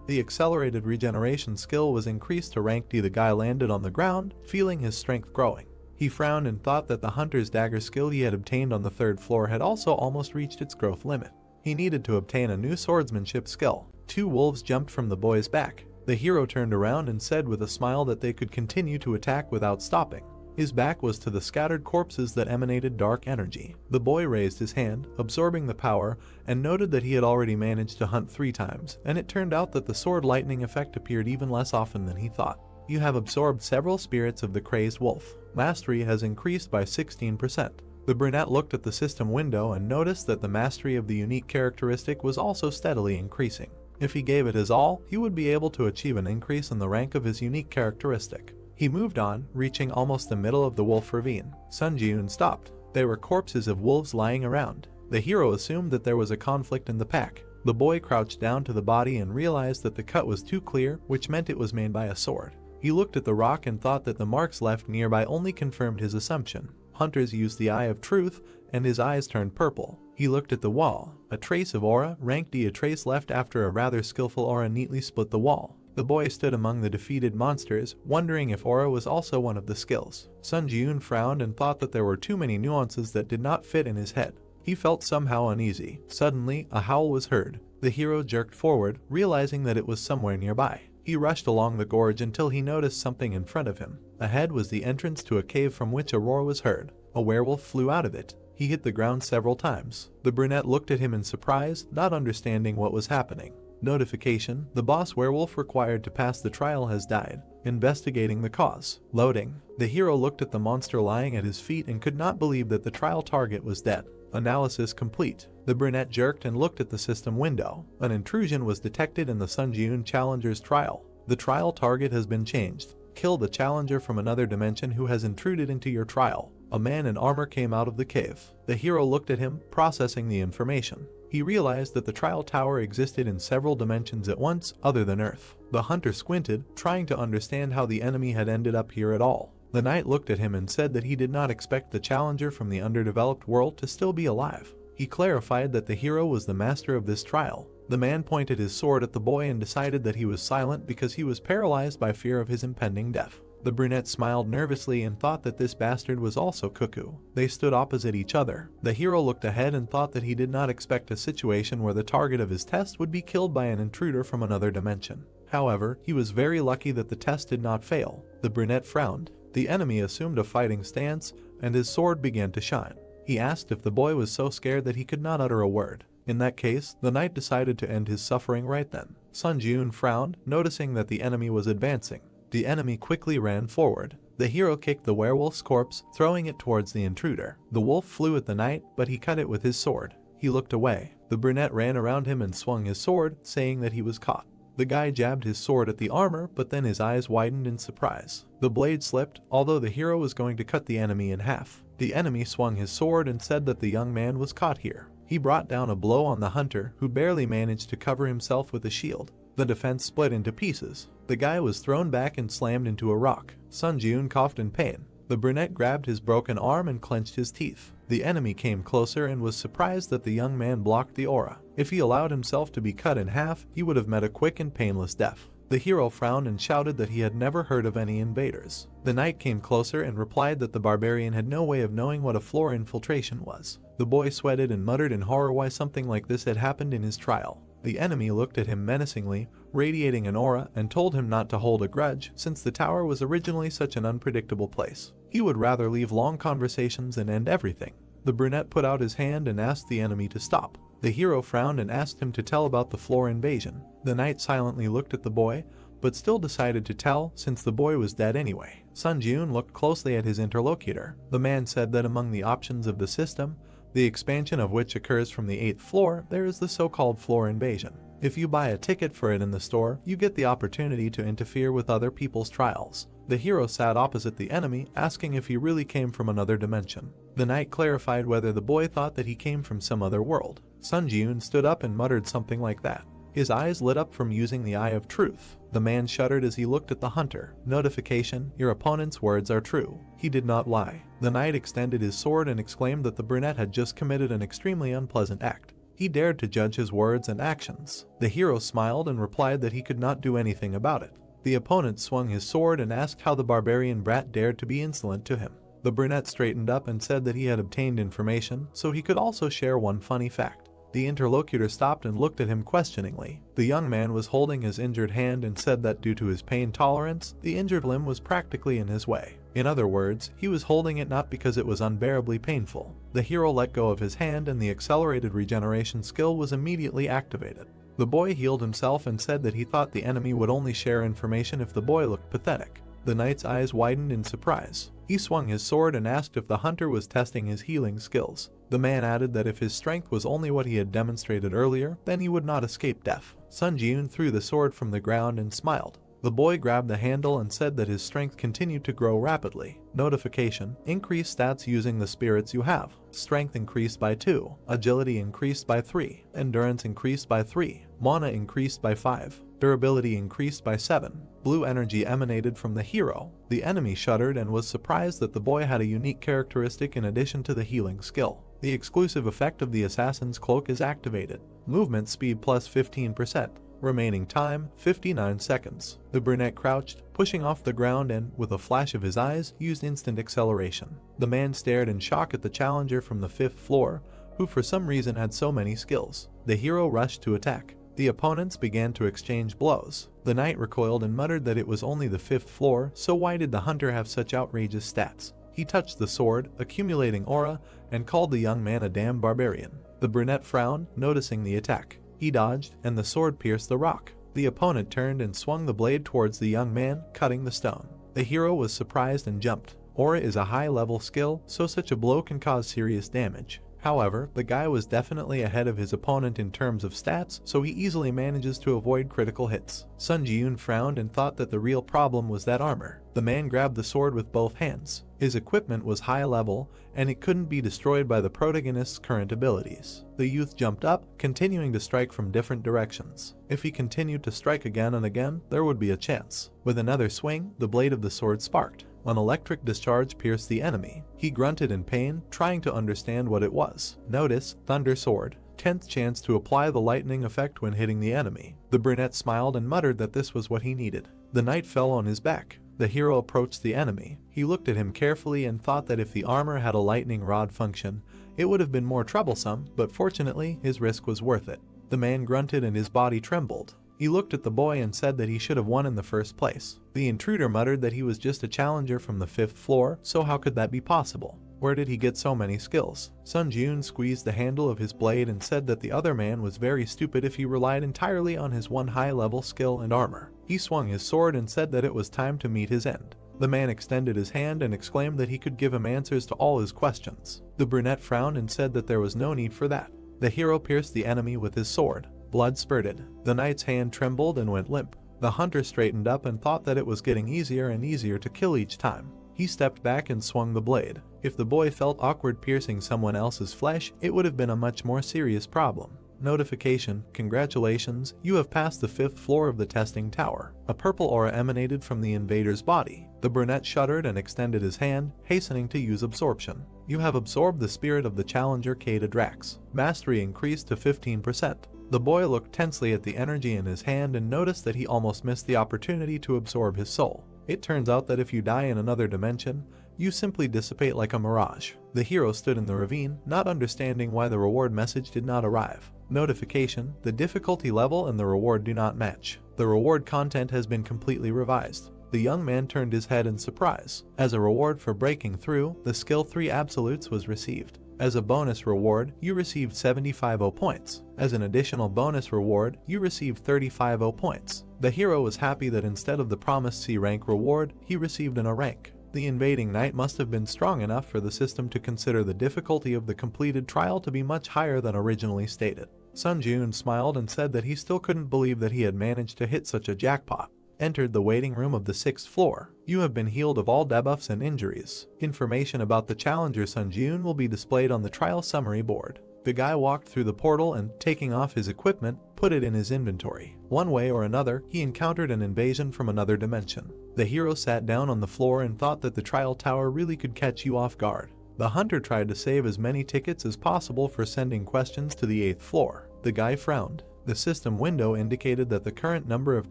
The accelerated regeneration skill was increased to rank D. The guy landed on the ground, feeling his strength growing. He frowned and thought that the hunter's dagger skill he had obtained on the 3rd floor had also almost reached its growth limit. He needed to obtain a new swordsmanship skill. 2 wolves jumped from the boy's back. The hero turned around and said with a smile that they could continue to attack without stopping. His back was to the scattered corpses that emanated dark energy. The boy raised his hand, absorbing the power, and noted that he had already managed to hunt 3 times, and it turned out that the sword lightning effect appeared even less often than he thought. You have absorbed several spirits of the crazed wolf. Mastery has increased by 16%. The brunette looked at the system window and noticed that the mastery of the unique characteristic was also steadily increasing. If he gave it his all, he would be able to achieve an increase in the rank of his unique characteristic. He moved on, reaching almost the middle of the wolf ravine. Sun Jun stopped. There were corpses of wolves lying around. The hero assumed that there was a conflict in the pack. The boy crouched down to the body and realized that the cut was too clear, which meant it was made by a sword. He looked at the rock and thought that the marks left nearby only confirmed his assumption. Hunters used the eye of truth, and his eyes turned purple. He looked at the wall. A trace of aura, rank D. A trace left after a rather skillful aura neatly split the wall. The boy stood among the defeated monsters, wondering if aura was also one of the skills. Sun Jun frowned and thought that there were too many nuances that did not fit in his head. He felt somehow uneasy. Suddenly, a howl was heard. The hero jerked forward, realizing that it was somewhere nearby. He rushed along the gorge until he noticed something in front of him. Ahead was the entrance to a cave from which a roar was heard. A werewolf flew out of it. He hit the ground several times. The brunette looked at him in surprise, not understanding what was happening. Notification: the boss werewolf required to pass the trial has died. Investigating the cause. Loading. The hero looked at the monster lying at his feet and could not believe that the trial target was dead. Analysis complete. The brunette jerked and looked at the system window. An intrusion was detected in the Sun Jun challenger's trial. The trial target has been changed. Kill the challenger from another dimension who has intruded into your trial. A man in armor came out of the cave. The hero looked at him, processing the information. He realized that the trial tower existed in several dimensions at once, other than Earth. The hunter squinted, trying to understand how the enemy had ended up here at all. The knight looked at him and said that he did not expect the challenger from the underdeveloped world to still be alive. He clarified that the hero was the master of this trial. The man pointed his sword at the boy and decided that he was silent because he was paralyzed by fear of his impending death. The brunette smiled nervously and thought that this bastard was also cuckoo. They stood opposite each other. The hero looked ahead and thought that he did not expect a situation where the target of his test would be killed by an intruder from another dimension. However, he was very lucky that the test did not fail. The brunette frowned. The enemy assumed a fighting stance, and his sword began to shine. He asked if the boy was so scared that he could not utter a word. In that case, the knight decided to end his suffering right then. Sun Jun frowned, noticing that the enemy was advancing. The enemy quickly ran forward. The hero kicked the werewolf's corpse, throwing it towards the intruder. The wolf flew at the knight, but he cut it with his sword. He looked away. The brunette ran around him and swung his sword, saying that he was caught. The guy jabbed his sword at the armor, but then his eyes widened in surprise. The blade slipped, although the hero was going to cut the enemy in half. The enemy swung his sword and said that the young man was caught here. He brought down a blow on the hunter, who barely managed to cover himself with a shield. The defense split into pieces. The guy was thrown back and slammed into a rock. Sun Jun coughed in pain. The brunette grabbed his broken arm and clenched his teeth. The enemy came closer and was surprised that the young man blocked the aura. If he allowed himself to be cut in half, he would have met a quick and painless death. The hero frowned and shouted that he had never heard of any invaders. The knight came closer and replied that the barbarian had no way of knowing what a floor infiltration was. The boy sweated and muttered in horror why something like this had happened in his trial. The enemy looked at him menacingly, radiating an aura, and told him not to hold a grudge since the tower was originally such an unpredictable place. He would rather leave long conversations and end everything. The brunette put out his hand and asked the enemy to stop. The hero frowned and asked him to tell about the floor invasion. The knight silently looked at the boy, but still decided to tell since the boy was dead anyway. Sun Jun looked closely at his interlocutor. The man said that among the options of the system, the expansion of which occurs from the 8th floor, there is the so-called floor invasion. If you buy a ticket for it in the store, you get the opportunity to interfere with other people's trials. The hero sat opposite the enemy, asking if he really came from another dimension. The knight clarified whether the boy thought that he came from some other world. Sun Jun stood up and muttered something like that. His eyes lit up from using the Eye of Truth. The man shuddered as he looked at the hunter. Notification: your opponent's words are true. He did not lie. The knight extended his sword and exclaimed that the brunette had just committed an extremely unpleasant act. He dared to judge his words and actions. The hero smiled and replied that he could not do anything about it. The opponent swung his sword and asked how the barbarian brat dared to be insolent to him. The brunette straightened up and said that he had obtained information, so he could also share one funny fact. The interlocutor stopped and looked at him questioningly. The young man was holding his injured hand and said that due to his pain tolerance, the injured limb was practically in his way. In other words, he was holding it not because it was unbearably painful. The hero let go of his hand and the accelerated regeneration skill was immediately activated. The boy healed himself and said that he thought the enemy would only share information if the boy looked pathetic. The knight's eyes widened in surprise. He swung his sword and asked if the hunter was testing his healing skills. The man added that if his strength was only what he had demonstrated earlier, then he would not escape death. Sun Jun threw the sword from the ground and smiled. The boy grabbed the handle and said that his strength continued to grow rapidly. Notification: increase stats using the spirits you have. Strength increased by 2, agility increased by 3, endurance increased by 3, mana increased by 5, durability increased by 7. Blue energy emanated from the hero. The enemy shuddered and was surprised that the boy had a unique characteristic in addition to the healing skill. The exclusive effect of the assassin's cloak is activated. Movement speed plus 15%. Remaining time, 59 seconds. The brunette crouched, pushing off the ground and, with a flash of his eyes, used instant acceleration. The man stared in shock at the challenger from the 5th floor, who for some reason had so many skills. The hero rushed to attack. The opponents began to exchange blows. The knight recoiled and muttered that it was only the 5th floor, so why did the hunter have such outrageous stats? He touched the sword, accumulating aura, and called the young man a damn barbarian. The brunette frowned, noticing the attack. He dodged, and the sword pierced the rock. The opponent turned and swung the blade towards the young man, cutting the stone. The hero was surprised and jumped. Aura is a high-level skill, so such a blow can cause serious damage. However, the guy was definitely ahead of his opponent in terms of stats, so he easily manages to avoid critical hits. Sun Jun frowned and thought that the real problem was that armor. The man grabbed the sword with both hands. His equipment was high level, and it couldn't be destroyed by the protagonist's current abilities. The youth jumped up, continuing to strike from different directions. If he continued to strike again and again, there would be a chance. With another swing, the blade of the sword sparked. An electric discharge pierced the enemy. He grunted in pain, trying to understand what it was. Notice: Thunder Sword. 10th chance to apply the lightning effect when hitting the enemy. The brunette smiled and muttered that this was what he needed. The knight fell on his back. The hero approached the enemy. He looked at him carefully and thought that if the armor had a lightning rod function, it would have been more troublesome, but fortunately, his risk was worth it. The man grunted and his body trembled. He looked at the boy and said that he should have won in the first place. The intruder muttered that he was just a challenger from the 5th floor, so how could that be possible? Where did he get so many skills? Sun Jun squeezed the handle of his blade and said that the other man was very stupid if he relied entirely on his one high-level skill and armor. He swung his sword and said that it was time to meet his end. The man extended his hand and exclaimed that he could give him answers to all his questions. The brunette frowned and said that there was no need for that. The hero pierced the enemy with his sword. Blood spurted. The knight's hand trembled and went limp. The hunter straightened up and thought that it was getting easier and easier to kill each time. He stepped back and swung the blade. If the boy felt awkward piercing someone else's flesh, it would have been a much more serious problem. Notification: congratulations, you have passed the 5th floor of the testing tower. A purple aura emanated from the invader's body. The brunette shuddered and extended his hand, hastening to use absorption. You have absorbed the spirit of the challenger Kata Drax. Mastery increased to 15%. The boy looked tensely at the energy in his hand and noticed that he almost missed the opportunity to absorb his soul. It turns out that if you die in another dimension, You simply dissipate like a mirage. The hero stood in the ravine, not understanding why the reward message did not arrive. Notification: the difficulty level and the reward do not match. The reward content has been completely revised. The young man turned his head in surprise. As a reward for breaking through, the skill 3 absolutes was received. As a bonus reward, you received 75 points. As an additional bonus reward, you received 35 points. The hero was happy that instead of the promised C rank reward, he received an A rank. The invading knight must have been strong enough for the system to consider the difficulty of the completed trial to be much higher than originally stated. Sun Jun smiled and said that he still couldn't believe that he had managed to hit such a jackpot. Entered the waiting room of the 6th floor. You have been healed of all debuffs and injuries. Information about the challenger Sun Jun will be displayed on the trial summary board. The guy walked through the portal and, taking off his equipment, put it in his inventory. One way or another, he encountered an invasion from another dimension. The hero sat down on the floor and thought that the trial tower really could catch you off guard. The hunter tried to save as many tickets as possible for sending questions to the 8th floor. The guy frowned. The system window indicated that the current number of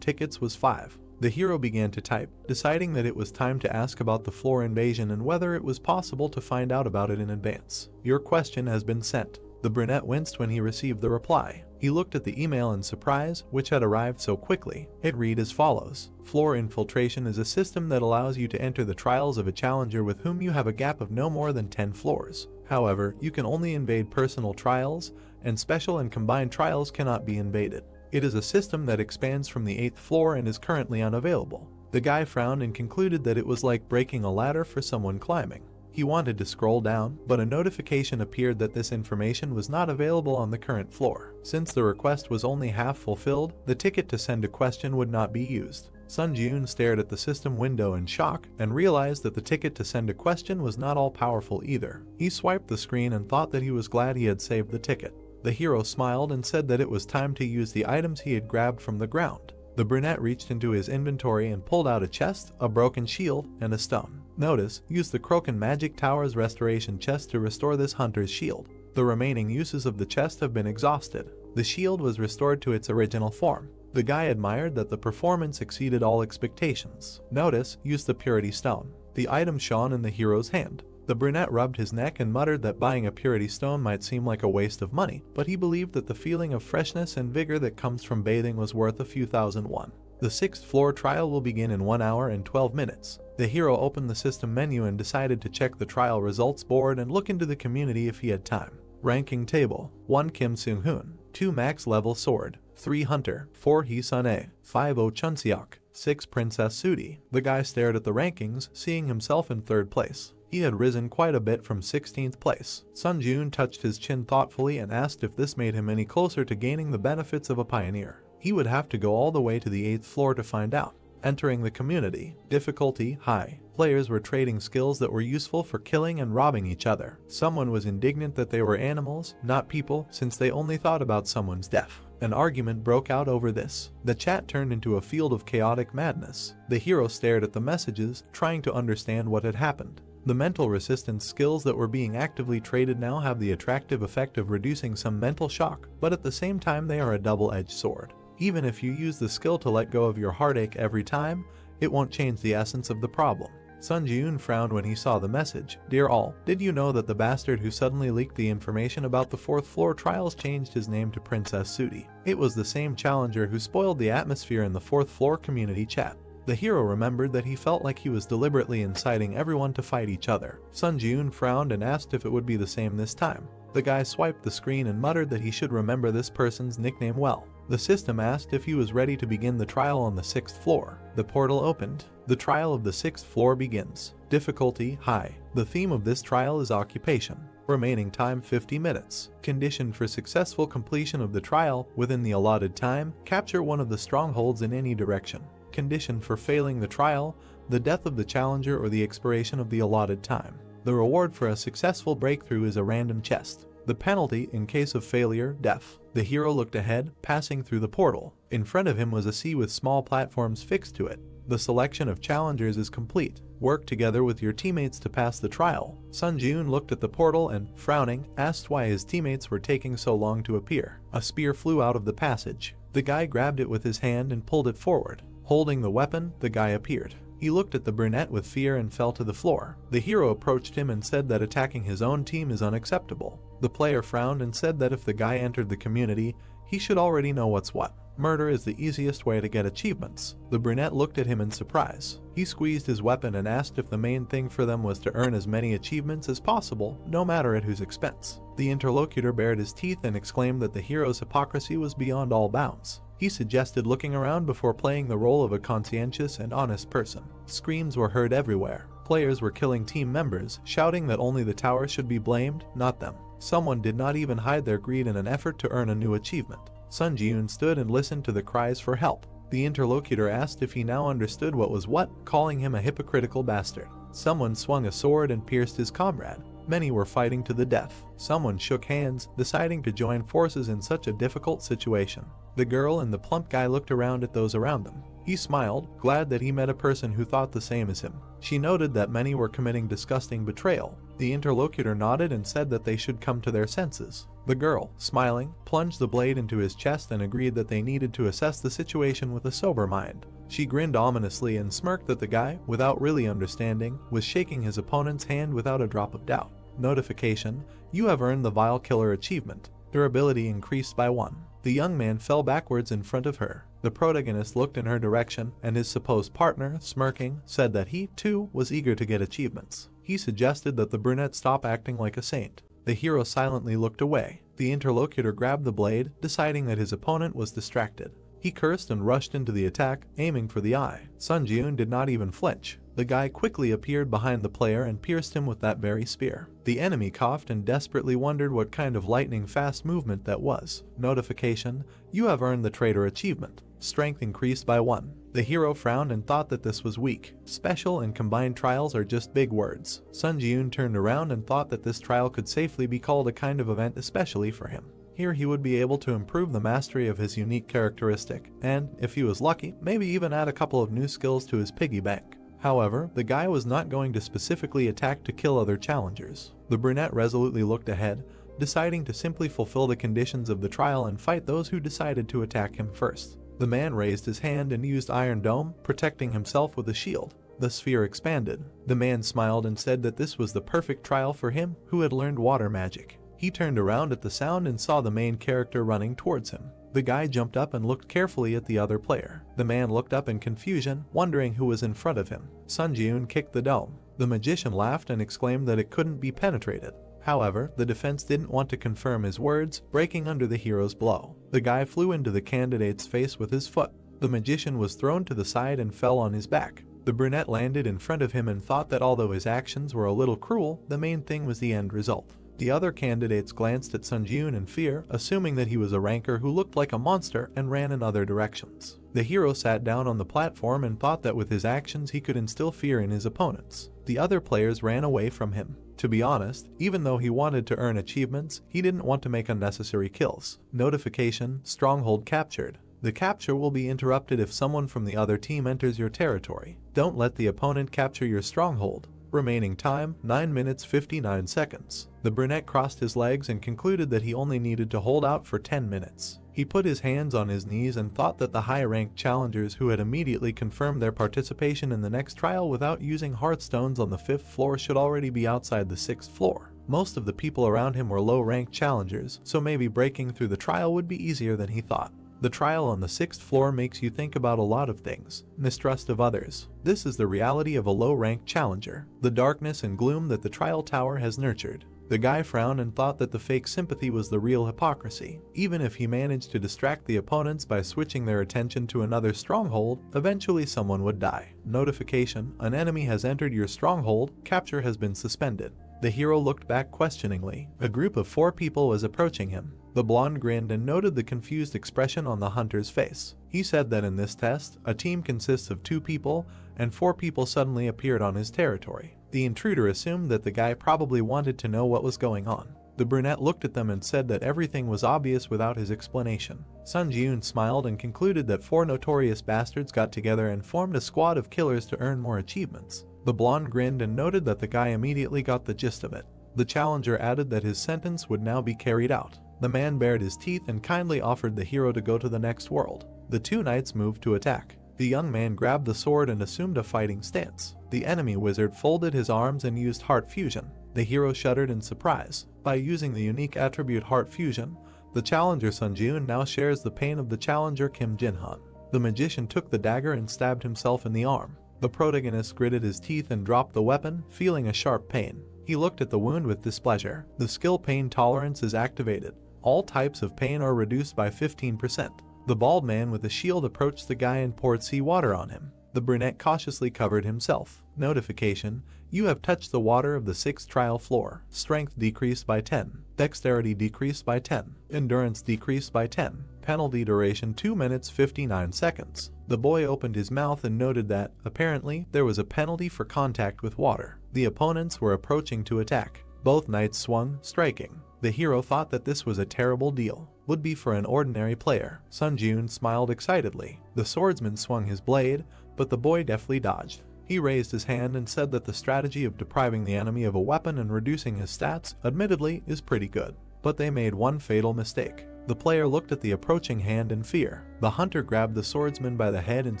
tickets was 5. The hero began to type, deciding that it was time to ask about the floor invasion and whether it was possible to find out about it in advance. Your question has been sent. The brunette winced when he received the reply. He looked at the email in surprise, which had arrived so quickly. It read as follows: Floor infiltration is a system that allows you to enter the trials of a challenger with whom you have a gap of no more than 10 floors. However, you can only invade personal trials, and special and combined trials cannot be invaded. It is a system that expands from the 8th floor and is currently unavailable. The guy frowned and concluded that it was like breaking a ladder for someone climbing. He wanted to scroll down, but a notification appeared that this information was not available on the current floor. Since the request was only half fulfilled, the ticket to send a question would not be used. Sun Jun stared at the system window in shock and realized that the ticket to send a question was not all powerful either. He swiped the screen and thought that he was glad he had saved the ticket. The hero smiled and said that it was time to use the items he had grabbed from the ground. The brunette reached into his inventory and pulled out a chest, a broken shield, and a stone. Notice: use the Kroken Magic Tower's restoration chest to restore this hunter's shield. The remaining uses of the chest have been exhausted. The shield was restored to its original form. The guy admired that the performance exceeded all expectations. Notice: use the Purity Stone. The item shone in the hero's hand. The brunette rubbed his neck and muttered that buying a Purity Stone might seem like a waste of money, but he believed that the feeling of freshness and vigor that comes from bathing was worth a few thousand won. The 6th floor trial will begin in 1 hour and 12 minutes. The hero opened the system menu and decided to check the trial results board and look into the community if he had time. Ranking table: 1 Kim Seung-hoon, 2 max level sword, 3 hunter, 4 Hee Sun-ae, 5 Oh Chun-seok, 6 Princess Sudi. The guy stared at the rankings, seeing himself in 3rd place. He had risen quite a bit from 16th place. Sun Jun touched his chin thoughtfully and asked if this made him any closer to gaining the benefits of a pioneer. He would have to go all the way to the 8th floor to find out. Entering the community. Difficulty: high. Players were trading skills that were useful for killing and robbing each other. Someone was indignant that they were animals, not people, since they only thought about someone's death. An argument broke out over this. The chat turned into a field of chaotic madness. The hero stared at the messages, trying to understand what had happened. The mental resistance skills that were being actively traded now have the attractive effect of reducing some mental shock, but at the same time they are a double-edged sword. Even if you use the skill to let go of your heartache every time, it won't change the essence of the problem. Sun Jun frowned when he saw the message. Dear all, did you know that the bastard who suddenly leaked the information about the 4th floor trials changed his name to Princess Sudi? It was the same challenger who spoiled the atmosphere in the 4th floor community chat. The hero remembered that he felt like he was deliberately inciting everyone to fight each other. Sun Jun frowned and asked if it would be the same this time. The guy swiped the screen and muttered that he should remember this person's nickname well. The system asked if he was ready to begin the trial on the 6th floor. The portal opened. The trial of the 6th floor begins. Difficulty: high. The theme of this trial is occupation. Remaining time: 50 minutes. Condition for successful completion of the trial: within the allotted time, capture one of the strongholds in any direction. Condition for failing the trial: the death of the challenger or the expiration of the allotted time. The reward for a successful breakthrough is a random chest. The penalty in case of failure: death. The hero looked ahead, passing through the portal. In front of him was a sea with small platforms fixed to it. The selection of challengers is complete. Work together with your teammates to pass the trial. Sun Jun looked at the portal and, frowning, asked why his teammates were taking so long to appear. A spear flew out of the passage. The guy grabbed it with his hand and pulled it forward. Holding the weapon, the guy appeared. He looked at the brunette with fear and fell to the floor. The hero approached him and said that attacking his own team is unacceptable. The player frowned and said that if the guy entered the community, he should already know what's what. Murder is the easiest way to get achievements. The brunette looked at him in surprise. He squeezed his weapon and asked if the main thing for them was to earn as many achievements as possible, no matter at whose expense. The interlocutor bared his teeth and exclaimed that the hero's hypocrisy was beyond all bounds. He suggested looking around before playing the role of a conscientious and honest person. Screams were heard everywhere. Players were killing team members, shouting that only the tower should be blamed, not them. Someone did not even hide their greed in an effort to earn a new achievement. Sun Ji-eun stood and listened to the cries for help. The interlocutor asked if he now understood what was what, calling him a hypocritical bastard. Someone swung a sword and pierced his comrade. Many were fighting to the death. Someone shook hands, deciding to join forces in such a difficult situation. The girl and the plump guy looked around at those around them. He smiled, glad that he met a person who thought the same as him. She noted that many were committing disgusting betrayal. The interlocutor nodded and said that they should come to their senses. The girl, smiling, plunged the blade into his chest and agreed that they needed to assess the situation with a sober mind. She grinned ominously and smirked that the guy, without really understanding, was shaking his opponent's hand without a drop of doubt. Notification: you have earned the Vile Killer achievement. Durability increased by 1. The young man fell backwards in front of her. The protagonist looked in her direction, and his supposed partner, smirking, said that he, too, was eager to get achievements. He suggested that the brunette stop acting like a saint. The hero silently looked away. The interlocutor grabbed the blade, deciding that his opponent was distracted. He cursed and rushed into the attack, aiming for the eye. Sun Ji-eun did not even flinch. The guy quickly appeared behind the player and pierced him with that very spear. The enemy coughed and desperately wondered what kind of lightning-fast movement that was. Notification: you have earned the traitor achievement. Strength increased by 1. The hero frowned and thought that this was weak. Special and combined trials are just big words. Sun Ji-eun turned around and thought that this trial could safely be called a kind of event especially for him. Here he would be able to improve the mastery of his unique characteristic, and, if he was lucky, maybe even add a couple of new skills to his piggy bank. However, the guy was not going to specifically attack to kill other challengers. The brunette resolutely looked ahead, deciding to simply fulfill the conditions of the trial and fight those who decided to attack him first. The man raised his hand and used Iron Dome, protecting himself with a shield. The sphere expanded. The man smiled and said that this was the perfect trial for him, who had learned water magic. He turned around at the sound and saw the main character running towards him. The guy jumped up and looked carefully at the other player. The man looked up in confusion, wondering who was in front of him. Sun Ji-eun kicked the dome. The magician laughed and exclaimed that it couldn't be penetrated. However, the defense didn't want to confirm his words, breaking under the hero's blow. The guy flew into the candidate's face with his foot. The magician was thrown to the side and fell on his back. The brunette landed in front of him and thought that although his actions were a little cruel, the main thing was the end result. The other candidates glanced at Sun Ji-eun in fear, assuming that he was a ranker who looked like a monster and ran in other directions. The hero sat down on the platform and thought that with his actions he could instill fear in his opponents. The other players ran away from him. To be honest, even though he wanted to earn achievements, he didn't want to make unnecessary kills. Notification: stronghold captured. The capture will be interrupted if someone from the other team enters your territory. Don't let the opponent capture your stronghold. Remaining time: 9 minutes 59 seconds. The brunette crossed his legs and concluded that he only needed to hold out for 10 minutes. He put his hands on his knees and thought that the high-ranked challengers who had immediately confirmed their participation in the next trial without using hearthstones on the 5th floor should already be outside the 6th floor. Most of the people around him were low-ranked challengers, so maybe breaking through the trial would be easier than he thought. The trial on the 6th floor makes you think about a lot of things. Mistrust of others. This is the reality of a low-ranked challenger. The darkness and gloom that the trial tower has nurtured. The guy frowned and thought that the fake sympathy was the real hypocrisy. Even if he managed to distract the opponents by switching their attention to another stronghold, eventually someone would die. Notification: an enemy has entered your stronghold, capture has been suspended. The hero looked back questioningly. A group of 4 people was approaching him. The blonde grinned and noted the confused expression on the hunter's face. He said that in this test, a team consists of 2 people, and 4 people suddenly appeared on his territory. The intruder assumed that the guy probably wanted to know what was going on. The brunette looked at them and said that everything was obvious without his explanation. Sun Ji-eun smiled and concluded that 4 notorious bastards got together and formed a squad of killers to earn more achievements. The blonde grinned and noted that the guy immediately got the gist of it. The challenger added that his sentence would now be carried out. The man bared his teeth and kindly offered the hero to go to the next world. The 2 knights moved to attack. The young man grabbed the sword and assumed a fighting stance. The enemy wizard folded his arms and used heart fusion. The hero shuddered in surprise. By using the unique attribute heart fusion, the challenger Sun Jun now shares the pain of the challenger Kim Jin-han. The magician took the dagger and stabbed himself in the arm. The protagonist gritted his teeth and dropped the weapon, feeling a sharp pain. He looked at the wound with displeasure. The skill pain tolerance is activated. All types of pain are reduced by 15%. The bald man with a shield approached the guy and poured seawater on him. The brunette cautiously covered himself. Notification: you have touched the water of the 6th trial floor. Strength decreased by 10. Dexterity decreased by 10. Endurance decreased by 10. Penalty duration 2 minutes 59 seconds. The boy opened his mouth and noted that, apparently, there was a penalty for contact with water. The opponents were approaching to attack. Both knights swung, striking. The hero thought that this was a terrible deal. Would be for an ordinary player. Sun Jun smiled excitedly. The swordsman swung his blade, but the boy deftly dodged. He raised his hand and said that the strategy of depriving the enemy of a weapon and reducing his stats, admittedly, is pretty good. But they made one fatal mistake. The player looked at the approaching hand in fear. The hunter grabbed the swordsman by the head and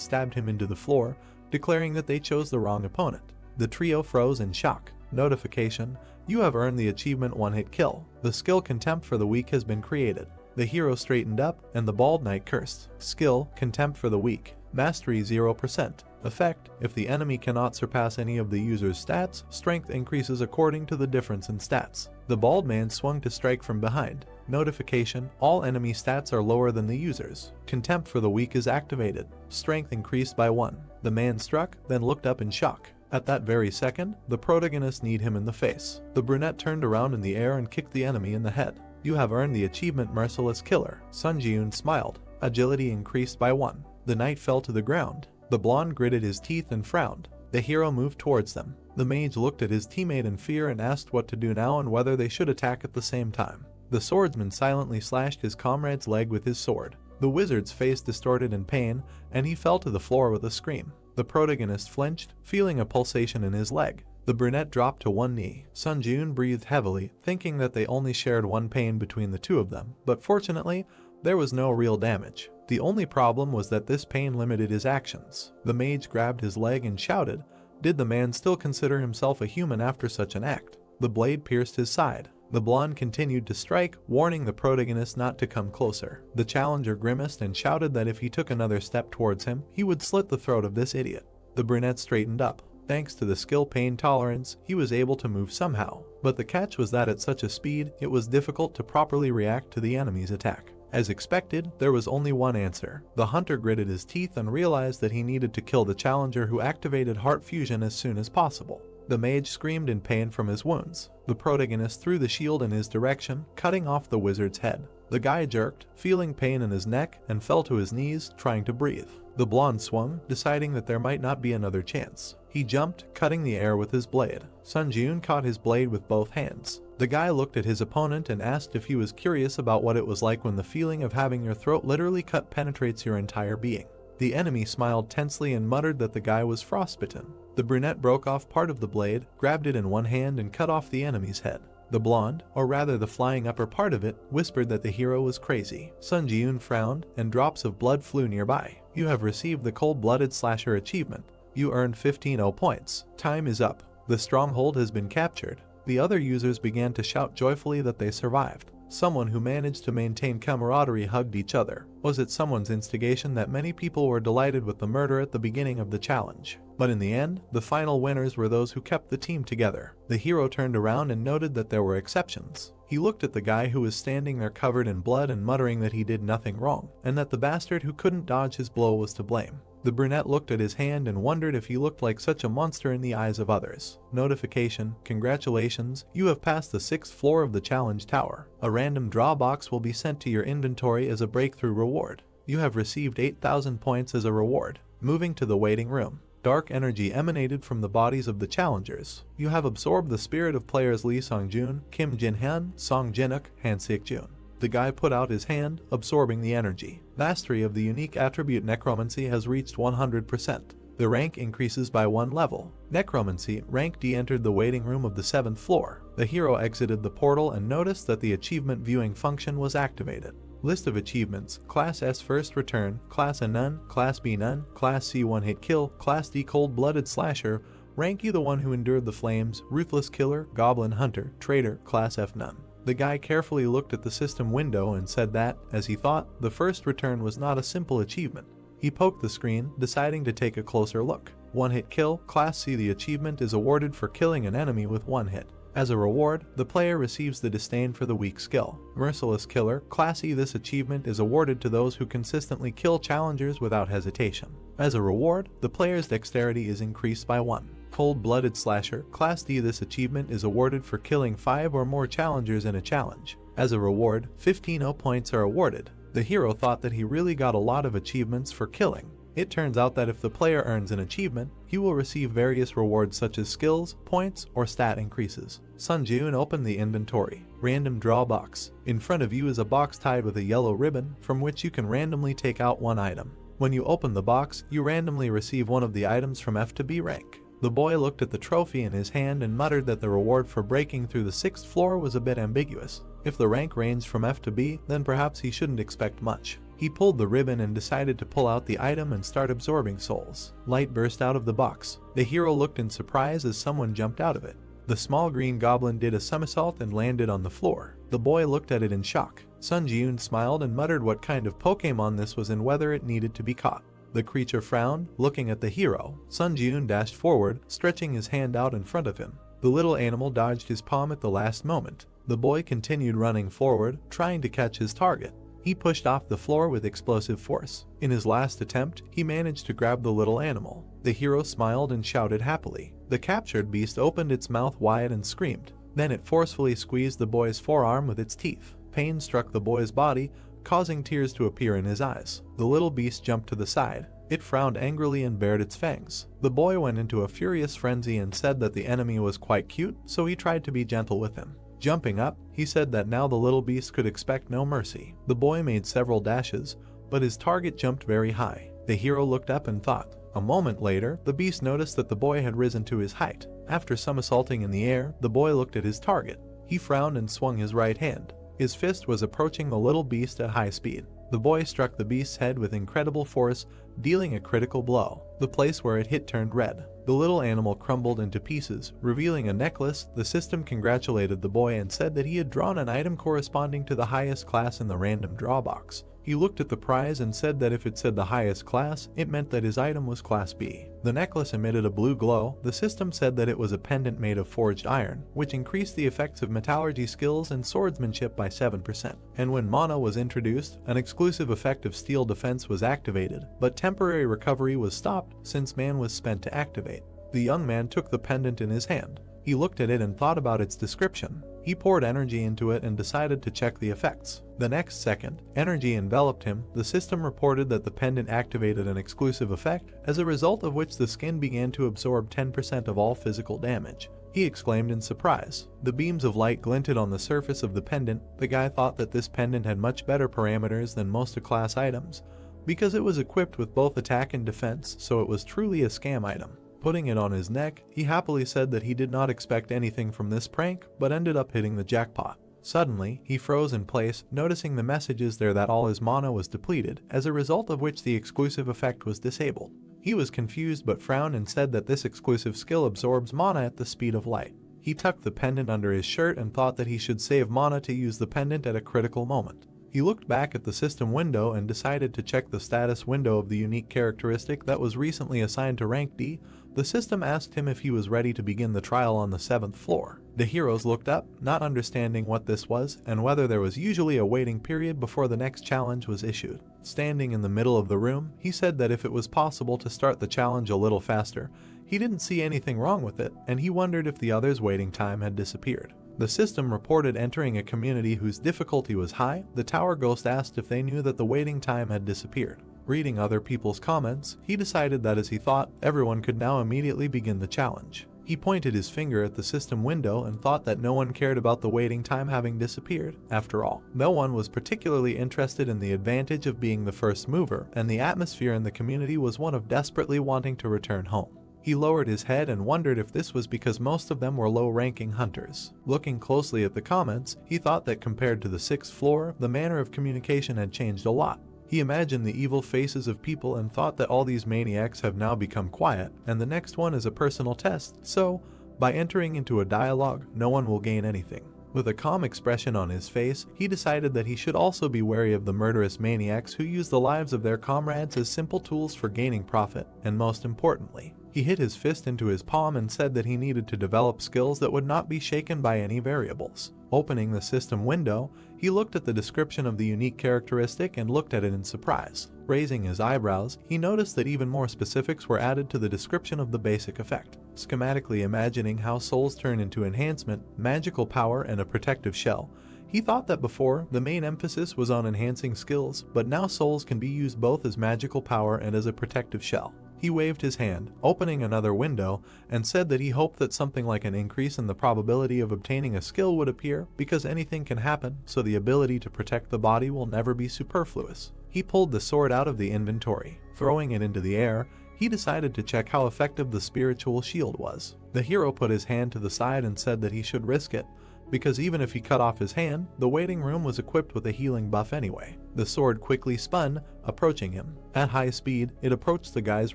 stabbed him into the floor, declaring that they chose the wrong opponent. The trio froze in shock. Notification: you have earned the achievement one-hit kill. The skill Contempt for the Weak has been created. The hero straightened up, and the bald knight cursed. Skill: Contempt for the Weak. Mastery 0%. Effect: if the enemy cannot surpass any of the user's stats, strength increases according to the difference in stats. The bald man swung to strike from behind. Notification: all enemy stats are lower than the user's. Contempt for the Weak is activated. Strength increased by 1. The man struck, then looked up in shock. At that very second, the protagonist kneed him in the face. The brunette turned around in the air and kicked the enemy in the head. You have earned the achievement Merciless Killer. Sun Jun smiled. Agility increased by 1. The knight fell to the ground. The blonde gritted his teeth and frowned. The hero moved towards them. The mage looked at his teammate in fear and asked what to do now and whether they should attack at the same time. The swordsman silently slashed his comrade's leg with his sword. The wizard's face distorted in pain, and he fell to the floor with a scream. The protagonist flinched, feeling a pulsation in his leg. The brunette dropped to one knee. Sun Jun breathed heavily, thinking that they only shared one pain between the two of them, but fortunately, there was no real damage. The only problem was that this pain limited his actions. The mage grabbed his leg and shouted, did the man still consider himself a human after such an act? The blade pierced his side. The blonde continued to strike, warning the protagonist not to come closer. The challenger grimaced and shouted that if he took another step towards him, he would slit the throat of this idiot. The brunette straightened up. Thanks to the skill pain tolerance, he was able to move somehow. But the catch was that at such a speed, it was difficult to properly react to the enemy's attack. As expected, there was only one answer. The hunter gritted his teeth and realized that he needed to kill the challenger, who activated heart fusion as soon as possible. The mage screamed in pain from his wounds. The protagonist threw the shield in his direction, cutting off the wizard's head. The guy jerked, feeling pain in his neck, and fell to his knees, trying to breathe. The blonde swung, deciding that there might not be another chance. He jumped, cutting the air with his blade. Sun Jun caught his blade with both hands. The guy looked at his opponent and asked if he was curious about what it was like when the feeling of having your throat literally cut penetrates your entire being. The enemy smiled tensely and muttered that the guy was frostbitten. The brunette broke off part of the blade, grabbed it in one hand and cut off the enemy's head. The blonde, or rather the flying upper part of it, whispered that the hero was crazy. Sun Jun frowned, and drops of blood flew nearby. You have received the Cold-Blooded Slasher achievement. You earned 15 points. Time is up. The stronghold has been captured. The other users began to shout joyfully that they survived. Someone who managed to maintain camaraderie hugged each other. Was it someone's instigation that many people were delighted with the murder at the beginning of the challenge? But in the end, the final winners were those who kept the team together. The hero turned around and noted that there were exceptions. He looked at the guy who was standing there covered in blood and muttering that he did nothing wrong, and that the bastard who couldn't dodge his blow was to blame. The brunette looked at his hand and wondered if he looked like such a monster in the eyes of others. Notification: congratulations, you have passed the 6th floor of the challenge tower. A random draw box will be sent to your inventory as a breakthrough reward. You have received 8,000 points as a reward. Moving to the waiting room. Dark energy emanated from the bodies of the challengers. You have absorbed the spirit of players Lee Song-jun, Kim Jin-han, Song Jin-uk, Han Sik-jun. The guy put out his hand, absorbing the energy. Mastery of the unique attribute Necromancy has reached 100%. The rank increases by 1 level. Necromancy, rank D, entered the waiting room of the 7th floor. The hero exited the portal and noticed that the achievement viewing function was activated. List of achievements: Class S first return, Class A none, Class B none, Class C one hit kill, Class D cold-blooded slasher, Rank E the one who endured the flames, Ruthless killer, Goblin hunter, traitor, Class F none. The guy carefully looked at the system window and said that, as he thought, the first return was not a simple achievement. He poked the screen, deciding to take a closer look. One hit kill, Class C. The achievement is awarded for killing an enemy with one hit. As a reward, the player receives the disdain for the weak skill. Merciless killer, Class E. This achievement is awarded to those who consistently kill challengers without hesitation. As a reward, the player's dexterity is increased by 1. Cold-blooded slasher, Class D. This achievement is awarded for killing 5 or more challengers in a challenge. As a reward, 15 0 points are awarded. The hero thought that he really got a lot of achievements for killing. It turns out that if the player earns an achievement, he will receive various rewards such as skills, points, or stat increases. Sun Jun opened the inventory. Random draw box. In front of you is a box tied with a yellow ribbon from which you can randomly take out one item. When you open the box, you randomly receive one of the items from F to B rank. The boy looked at the trophy in his hand and muttered that the reward for breaking through the 6th floor was a bit ambiguous. If the rank ranged from F to B, then perhaps he shouldn't expect much. He pulled the ribbon and decided to pull out the item and start absorbing souls. Light burst out of the box. The hero looked in surprise as someone jumped out of it. The small green goblin did a somersault and landed on the floor. The boy looked at it in shock. Sun Jun smiled and muttered what kind of Pokemon this was and whether it needed to be caught. The creature frowned, looking at the hero. Sun Jun dashed forward, stretching his hand out in front of him. The little animal dodged his palm at the last moment. The boy continued running forward, trying to catch his target. He pushed off the floor with explosive force. In his last attempt, he managed to grab the little animal. The hero smiled and shouted happily. The captured beast opened its mouth wide and screamed. Then it forcefully squeezed the boy's forearm with its teeth. Pain struck the boy's body, causing tears to appear in his eyes. The little beast jumped to the side. It frowned angrily and bared its fangs. The boy went into a furious frenzy and said that the enemy was quite cute, so he tried to be gentle with him. Jumping up, he said that now the little beast could expect no mercy. The boy made several dashes, but his target jumped very high. The hero looked up and thought. A moment later, the beast noticed that the boy had risen to his height. After somersaulting in the air, the boy looked at his target. He frowned and swung his right hand. His fist was approaching the little beast at high speed. The boy struck the beast's head with incredible force, dealing a critical blow. The place where it hit turned red. The little animal crumbled into pieces, revealing a necklace. The system congratulated the boy and said that he had drawn an item corresponding to the highest class in the random draw box. He looked at the prize and said that if it said the highest class, it meant that his item was Class B. The necklace emitted a blue glow. The system said that it was a pendant made of forged iron, which increased the effects of metallurgy skills and swordsmanship by 7%. And when mana was introduced, an exclusive effect of steel defense was activated, but temporary recovery was stopped since mana was spent to activate. The young man took the pendant in his hand. He looked at it and thought about its description. He poured energy into it and decided to check the effects. The next second, energy enveloped him. The system reported that the pendant activated an exclusive effect, as a result of which the skin began to absorb 10% of all physical damage. He exclaimed in surprise. The beams of light glinted on the surface of the pendant. The guy thought that this pendant had much better parameters than most class items, because it was equipped with both attack and defense, so it was truly a scam item. Putting it on his neck, he happily said that he did not expect anything from this prank, but ended up hitting the jackpot. Suddenly, he froze in place, noticing the messages there that all his mana was depleted, as a result of which the exclusive effect was disabled. He was confused but frowned and said that this exclusive skill absorbs mana at the speed of light. He tucked the pendant under his shirt and thought that he should save mana to use the pendant at a critical moment. He looked back at the system window and decided to check the status window of the unique characteristic that was recently assigned to rank D. The system asked him if he was ready to begin the trial on the 7th floor. The heroes looked up, not understanding what this was and whether there was usually a waiting period before the next challenge was issued. Standing in the middle of the room, he said that if it was possible to start the challenge a little faster, he didn't see anything wrong with it, and he wondered if the others' waiting time had disappeared. The system reported entering a community whose difficulty was high. The tower ghost asked if they knew that the waiting time had disappeared. Reading other people's comments, he decided that as he thought, everyone could now immediately begin the challenge. He pointed his finger at the system window and thought that no one cared about the waiting time having disappeared. After all, no one was particularly interested in the advantage of being the first mover, and the atmosphere in the community was one of desperately wanting to return home. He lowered his head and wondered if this was because most of them were low-ranking hunters. Looking closely at the comments, he thought that compared to the 6th floor, the manner of communication had changed a lot. He imagined the evil faces of people and thought that all these maniacs have now become quiet, and the next one is a personal test, so, by entering into a dialogue, no one will gain anything. With a calm expression on his face, he decided that he should also be wary of the murderous maniacs who use the lives of their comrades as simple tools for gaining profit, and most importantly, he hit his fist into his palm and said that he needed to develop skills that would not be shaken by any variables. Opening the system window, he looked at the description of the unique characteristic and looked at it in surprise. Raising his eyebrows, he noticed that even more specifics were added to the description of the basic effect. Schematically imagining how souls turn into enhancement, magical power, and a protective shell, he thought that before, the main emphasis was on enhancing skills, but now souls can be used both as magical power and as a protective shell. He waved his hand, opening another window, and said that he hoped that something like an increase in the probability of obtaining a skill would appear, because anything can happen, so the ability to protect the body will never be superfluous. He pulled the sword out of the inventory. Throwing it into the air, he decided to check how effective the spiritual shield was. The hero put his hand to the side and said that he should risk it, because even if he cut off his hand, the waiting room was equipped with a healing buff anyway. The sword quickly spun, approaching him. At high speed, it approached the guy's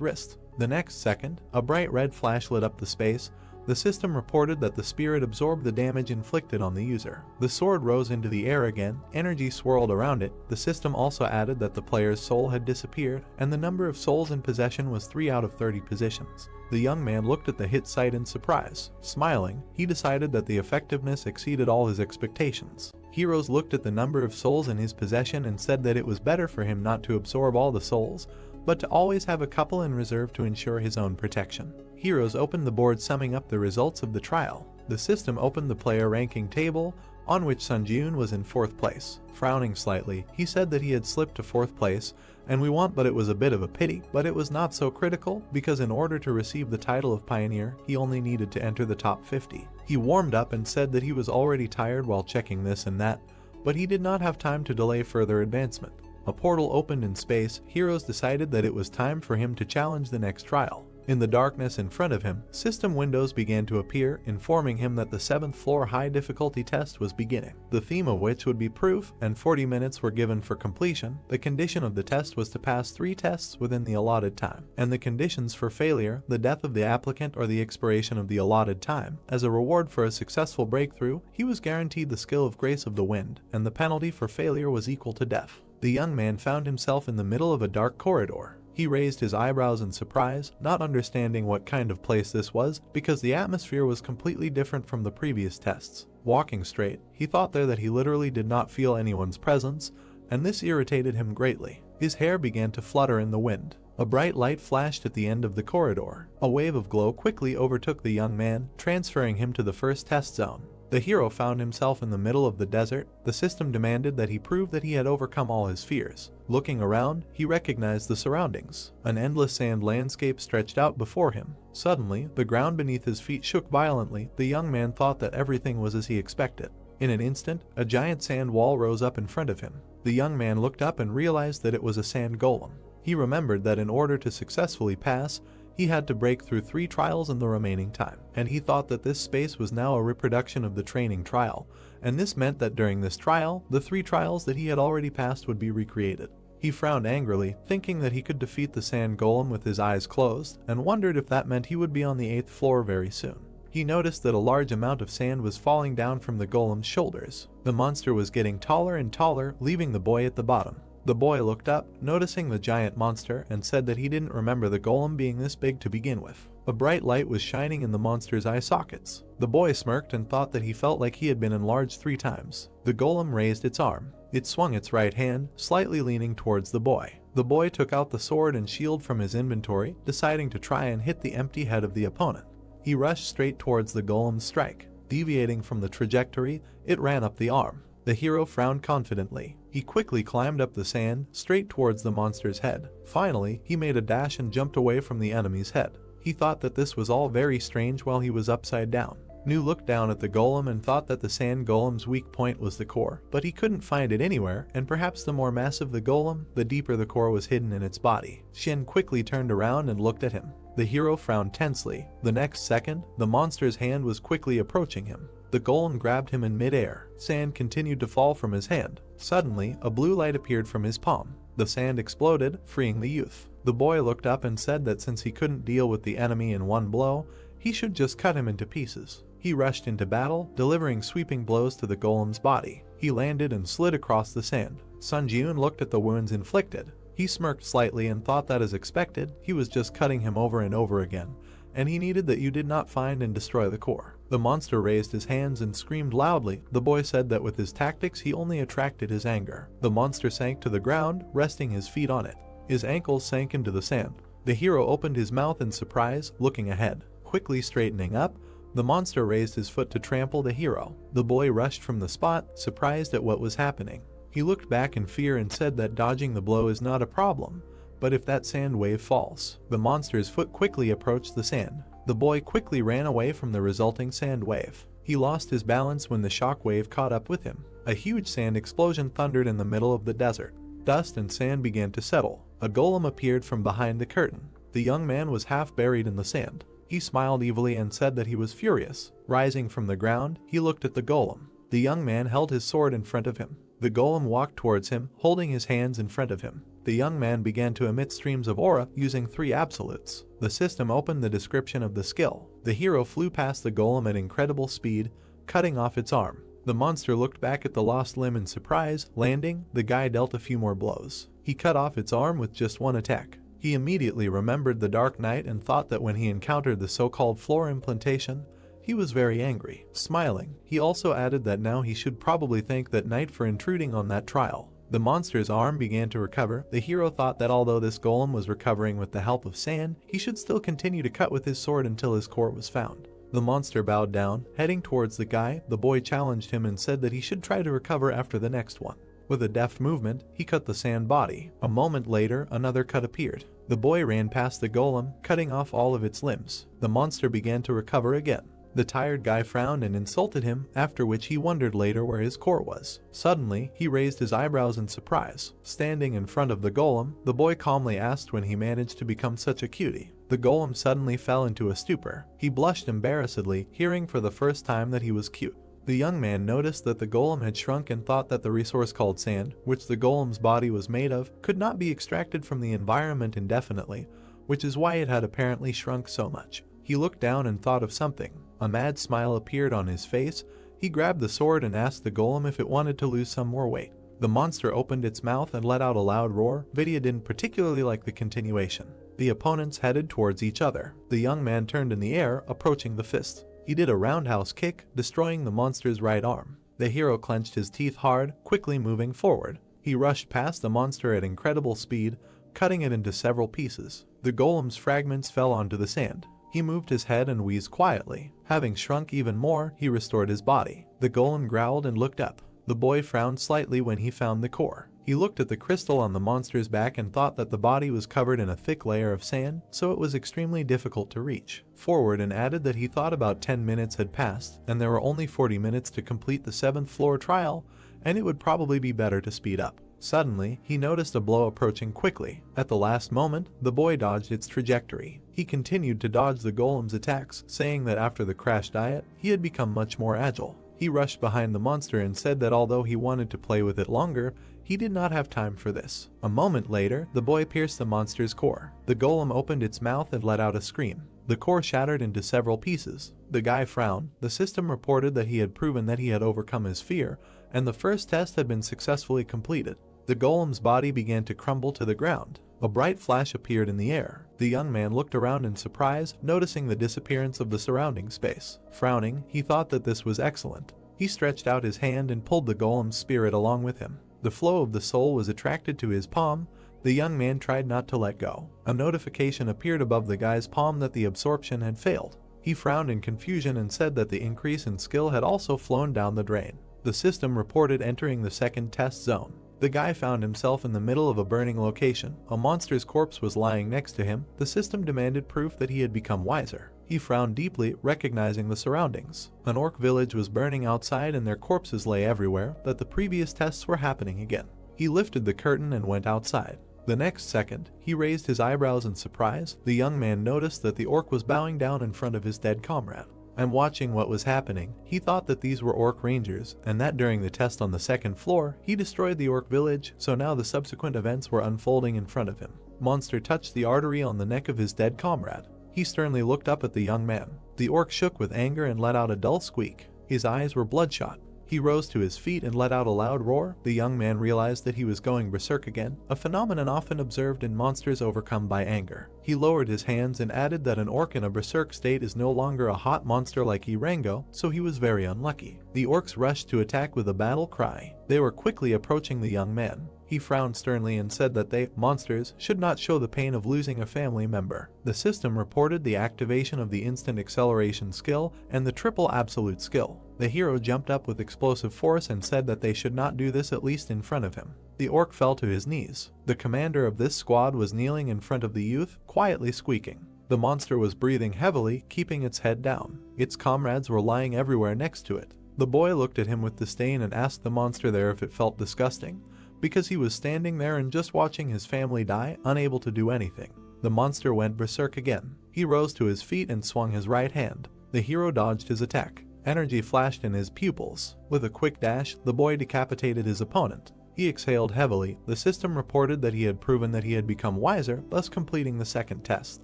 wrist. The next second, a bright red flash lit up the space. The system reported that the spirit absorbed the damage inflicted on the user. The sword rose into the air again, energy swirled around it. The system also added that the player's soul had disappeared, and the number of souls in possession was 3 out of 30 positions. The young man looked at the hit site in surprise. Smiling, he decided that the effectiveness exceeded all his expectations. Heroes looked at the number of souls in his possession and said that it was better for him not to absorb all the souls, but to always have a couple in reserve to ensure his own protection. Heroes opened the board summing up the results of the trial. The system opened the player ranking table, on which Sunjun was in 4th place. Frowning slightly, he said that he had slipped to 4th place, and but it was a bit of a pity, but it was not so critical, because in order to receive the title of Pioneer, he only needed to enter the top 50. He warmed up and said that he was already tired while checking this and that, but he did not have time to delay further advancement. A portal opened in space. Heroes decided that it was time for him to challenge the next trial. In the darkness in front of him, system windows began to appear, informing him that the 7th floor high difficulty test was beginning, the theme of which would be proof, and 40 minutes were given for completion. The condition of the test was to pass 3 tests within the allotted time, and the conditions for failure, the death of the applicant or the expiration of the allotted time. As a reward for a successful breakthrough, he was guaranteed the skill of Grace of the Wind, and the penalty for failure was equal to death. The young man found himself in the middle of a dark corridor. He raised his eyebrows in surprise, not understanding what kind of place this was, because the atmosphere was completely different from the previous tests. Walking straight, he thought there that he literally did not feel anyone's presence, and this irritated him greatly. His hair began to flutter in the wind. A bright light flashed at the end of the corridor. A wave of glow quickly overtook the young man, transferring him to the first test zone. The hero found himself in the middle of the desert. The system demanded that he prove that he had overcome all his fears. Looking around, he recognized the surroundings. An endless sand landscape stretched out before him. Suddenly, the ground beneath his feet shook violently. The young man thought that everything was as he expected. In an instant, a giant sand wall rose up in front of him. The young man looked up and realized that it was a sand golem. He remembered that in order to successfully pass, he had to break through 3 trials in the remaining time, and he thought that this space was now a reproduction of the training trial, and this meant that during this trial, the 3 trials that he had already passed would be recreated. He frowned angrily, thinking that he could defeat the sand golem with his eyes closed, and wondered if that meant he would be on the 8th floor very soon. He noticed that a large amount of sand was falling down from the golem's shoulders. The monster was getting taller and taller, leaving the boy at the bottom. The boy looked up, noticing the giant monster, and said that he didn't remember the golem being this big to begin with. A bright light was shining in the monster's eye sockets. The boy smirked and thought that he felt like he had been enlarged 3 times. The golem raised its arm. It swung its right hand, slightly leaning towards the boy. The boy took out the sword and shield from his inventory, deciding to try and hit the empty head of the opponent. He rushed straight towards the golem's strike. Deviating from the trajectory, it ran up the arm. The hero frowned confidently. He quickly climbed up the sand, straight towards the monster's head. Finally, he made a dash and jumped away from the enemy's head. He thought that this was all very strange while he was upside down. Nu looked down at the golem and thought that the sand golem's weak point was the core, but he couldn't find it anywhere, and perhaps the more massive the golem, the deeper the core was hidden in its body. Shin quickly turned around and looked at him. The hero frowned tensely. The next second, the monster's hand was quickly approaching him. The golem grabbed him in mid-air. Sand continued to fall from his hand. Suddenly, a blue light appeared from his palm. The sand exploded, freeing the youth. The boy looked up and said that since he couldn't deal with the enemy in one blow, he should just cut him into pieces. He rushed into battle, delivering sweeping blows to the golem's body. He landed and slid across the sand. Sun Jiun looked at the wounds inflicted. He smirked slightly and thought that, as expected, he was just cutting him over and over again, and he needed that you did not find and destroy the core. The monster raised his hands and screamed loudly. The boy said that with his tactics he only attracted his anger. The monster sank to the ground, resting his feet on it. His ankles sank into the sand. The hero opened his mouth in surprise, looking ahead. Quickly straightening up, the monster raised his foot to trample the hero. The boy rushed from the spot, surprised at what was happening. He looked back in fear and said that dodging the blow is not a problem, but if that sand wave falls. The monster's foot quickly approached the sand. The boy quickly ran away from the resulting sand wave. He lost his balance when the shock wave caught up with him. A huge sand explosion thundered in the middle of the desert. Dust and sand began to settle. A golem appeared from behind the curtain. The young man was half buried in the sand. He smiled evilly and said that he was furious. Rising from the ground, he looked at the golem. The young man held his sword in front of him. The golem walked towards him, holding his hands in front of him. The young man began to emit streams of aura using 3 absolutes. The system opened the description of the skill. The hero flew past the golem at incredible speed, cutting off its arm. The monster looked back at the lost limb in surprise. Landing, the guy dealt a few more blows. He cut off its arm with just one attack. He immediately remembered the Dark Knight and thought that when he encountered the so-called floor implantation, he was very angry. Smiling, he also added that now he should probably thank that knight for intruding on that trial. The monster's arm began to recover. The hero thought that although this golem was recovering with the help of sand, he should still continue to cut with his sword until his core was found. The monster bowed down. Heading towards the guy, the boy challenged him and said that he should try to recover after the next one. With a deft movement, he cut the sand body. A moment later, another cut appeared. The boy ran past the golem, cutting off all of its limbs. The monster began to recover again. The tired guy frowned and insulted him, after which he wondered later where his core was. Suddenly, he raised his eyebrows in surprise. Standing in front of the golem, the boy calmly asked when he managed to become such a cutie. The golem suddenly fell into a stupor. He blushed embarrassedly, hearing for the first time that he was cute. The young man noticed that the golem had shrunk and thought that the resource called sand, which the golem's body was made of, could not be extracted from the environment indefinitely, which is why it had apparently shrunk so much. He looked down and thought of something. A mad smile appeared on his face. He grabbed the sword and asked the golem if it wanted to lose some more weight. The monster opened its mouth and let out a loud roar. Vidya didn't particularly like the continuation. The opponents headed towards each other. The young man turned in the air, approaching the fist. He did a roundhouse kick, destroying the monster's right arm. The hero clenched his teeth hard, quickly moving forward. He rushed past the monster at incredible speed, cutting it into several pieces. The golem's fragments fell onto the sand. He moved his head and wheezed quietly. Having shrunk even more, he restored his body. The golem growled and looked up. The boy frowned slightly when he found the core. He looked at the crystal on the monster's back and thought that the body was covered in a thick layer of sand, so it was extremely difficult to reach forward, and added that he thought about 10 minutes had passed, and there were only 40 minutes to complete the 7th floor trial, and it would probably be better to speed up. Suddenly, he noticed a blow approaching quickly. At the last moment, the boy dodged its trajectory. He continued to dodge the golem's attacks, saying that after the crash diet, he had become much more agile. He rushed behind the monster and said that although he wanted to play with it longer, he did not have time for this. A moment later, the boy pierced the monster's core. The golem opened its mouth and let out a scream. The core shattered into several pieces. The guy frowned. The system reported that he had proven that he had overcome his fear, and the first test had been successfully completed. The golem's body began to crumble to the ground. A bright flash appeared in the air. The young man looked around in surprise, noticing the disappearance of the surrounding space. Frowning, he thought that this was excellent. He stretched out his hand and pulled the golem's spirit along with him. The flow of the soul was attracted to his palm. The young man tried not to let go. A notification appeared above the guy's palm that the absorption had failed. He frowned in confusion and said that the increase in skill had also flown down the drain. The system reported entering the second test zone. The guy found himself in the middle of a burning location. A monster's corpse was lying next to him. The system demanded proof that he had become wiser. He frowned deeply, recognizing the surroundings. An orc village was burning outside and their corpses lay everywhere, that the previous tests were happening again. He lifted the curtain and went outside. The next second, he raised his eyebrows in surprise. The young man noticed that the orc was bowing down in front of his dead comrade. And watching what was happening, he thought that these were orc rangers, and that during the test on the second floor, he destroyed the orc village, so now the subsequent events were unfolding in front of him. Monster touched the artery on the neck of his dead comrade. He sternly looked up at the young man. The orc shook with anger and let out a dull squeak. His eyes were bloodshot. He rose to his feet and let out a loud roar. The young man realized that he was going berserk again, a phenomenon often observed in monsters overcome by anger. He lowered his hands and added that an orc in a berserk state is no longer a hot monster like Irango, so he was very unlucky. The orcs rushed to attack with a battle cry. They were quickly approaching the young man. He frowned sternly and said that they, monsters, should not show the pain of losing a family member. The system reported the activation of the instant acceleration skill and the triple absolute skill. The hero jumped up with explosive force and said that they should not do this, at least in front of him. The orc fell to his knees. The commander of this squad was kneeling in front of the youth, quietly squeaking. The monster was breathing heavily, keeping its head down. Its comrades were lying everywhere next to it. The boy looked at him with disdain and asked the monster there if it felt disgusting, because he was standing there and just watching his family die, unable to do anything. The monster went berserk again. He rose to his feet and swung his right hand. The hero dodged his attack. Energy flashed in his pupils. With a quick dash, the boy decapitated his opponent. He exhaled heavily. The system reported that he had proven that he had become wiser, thus completing the second test.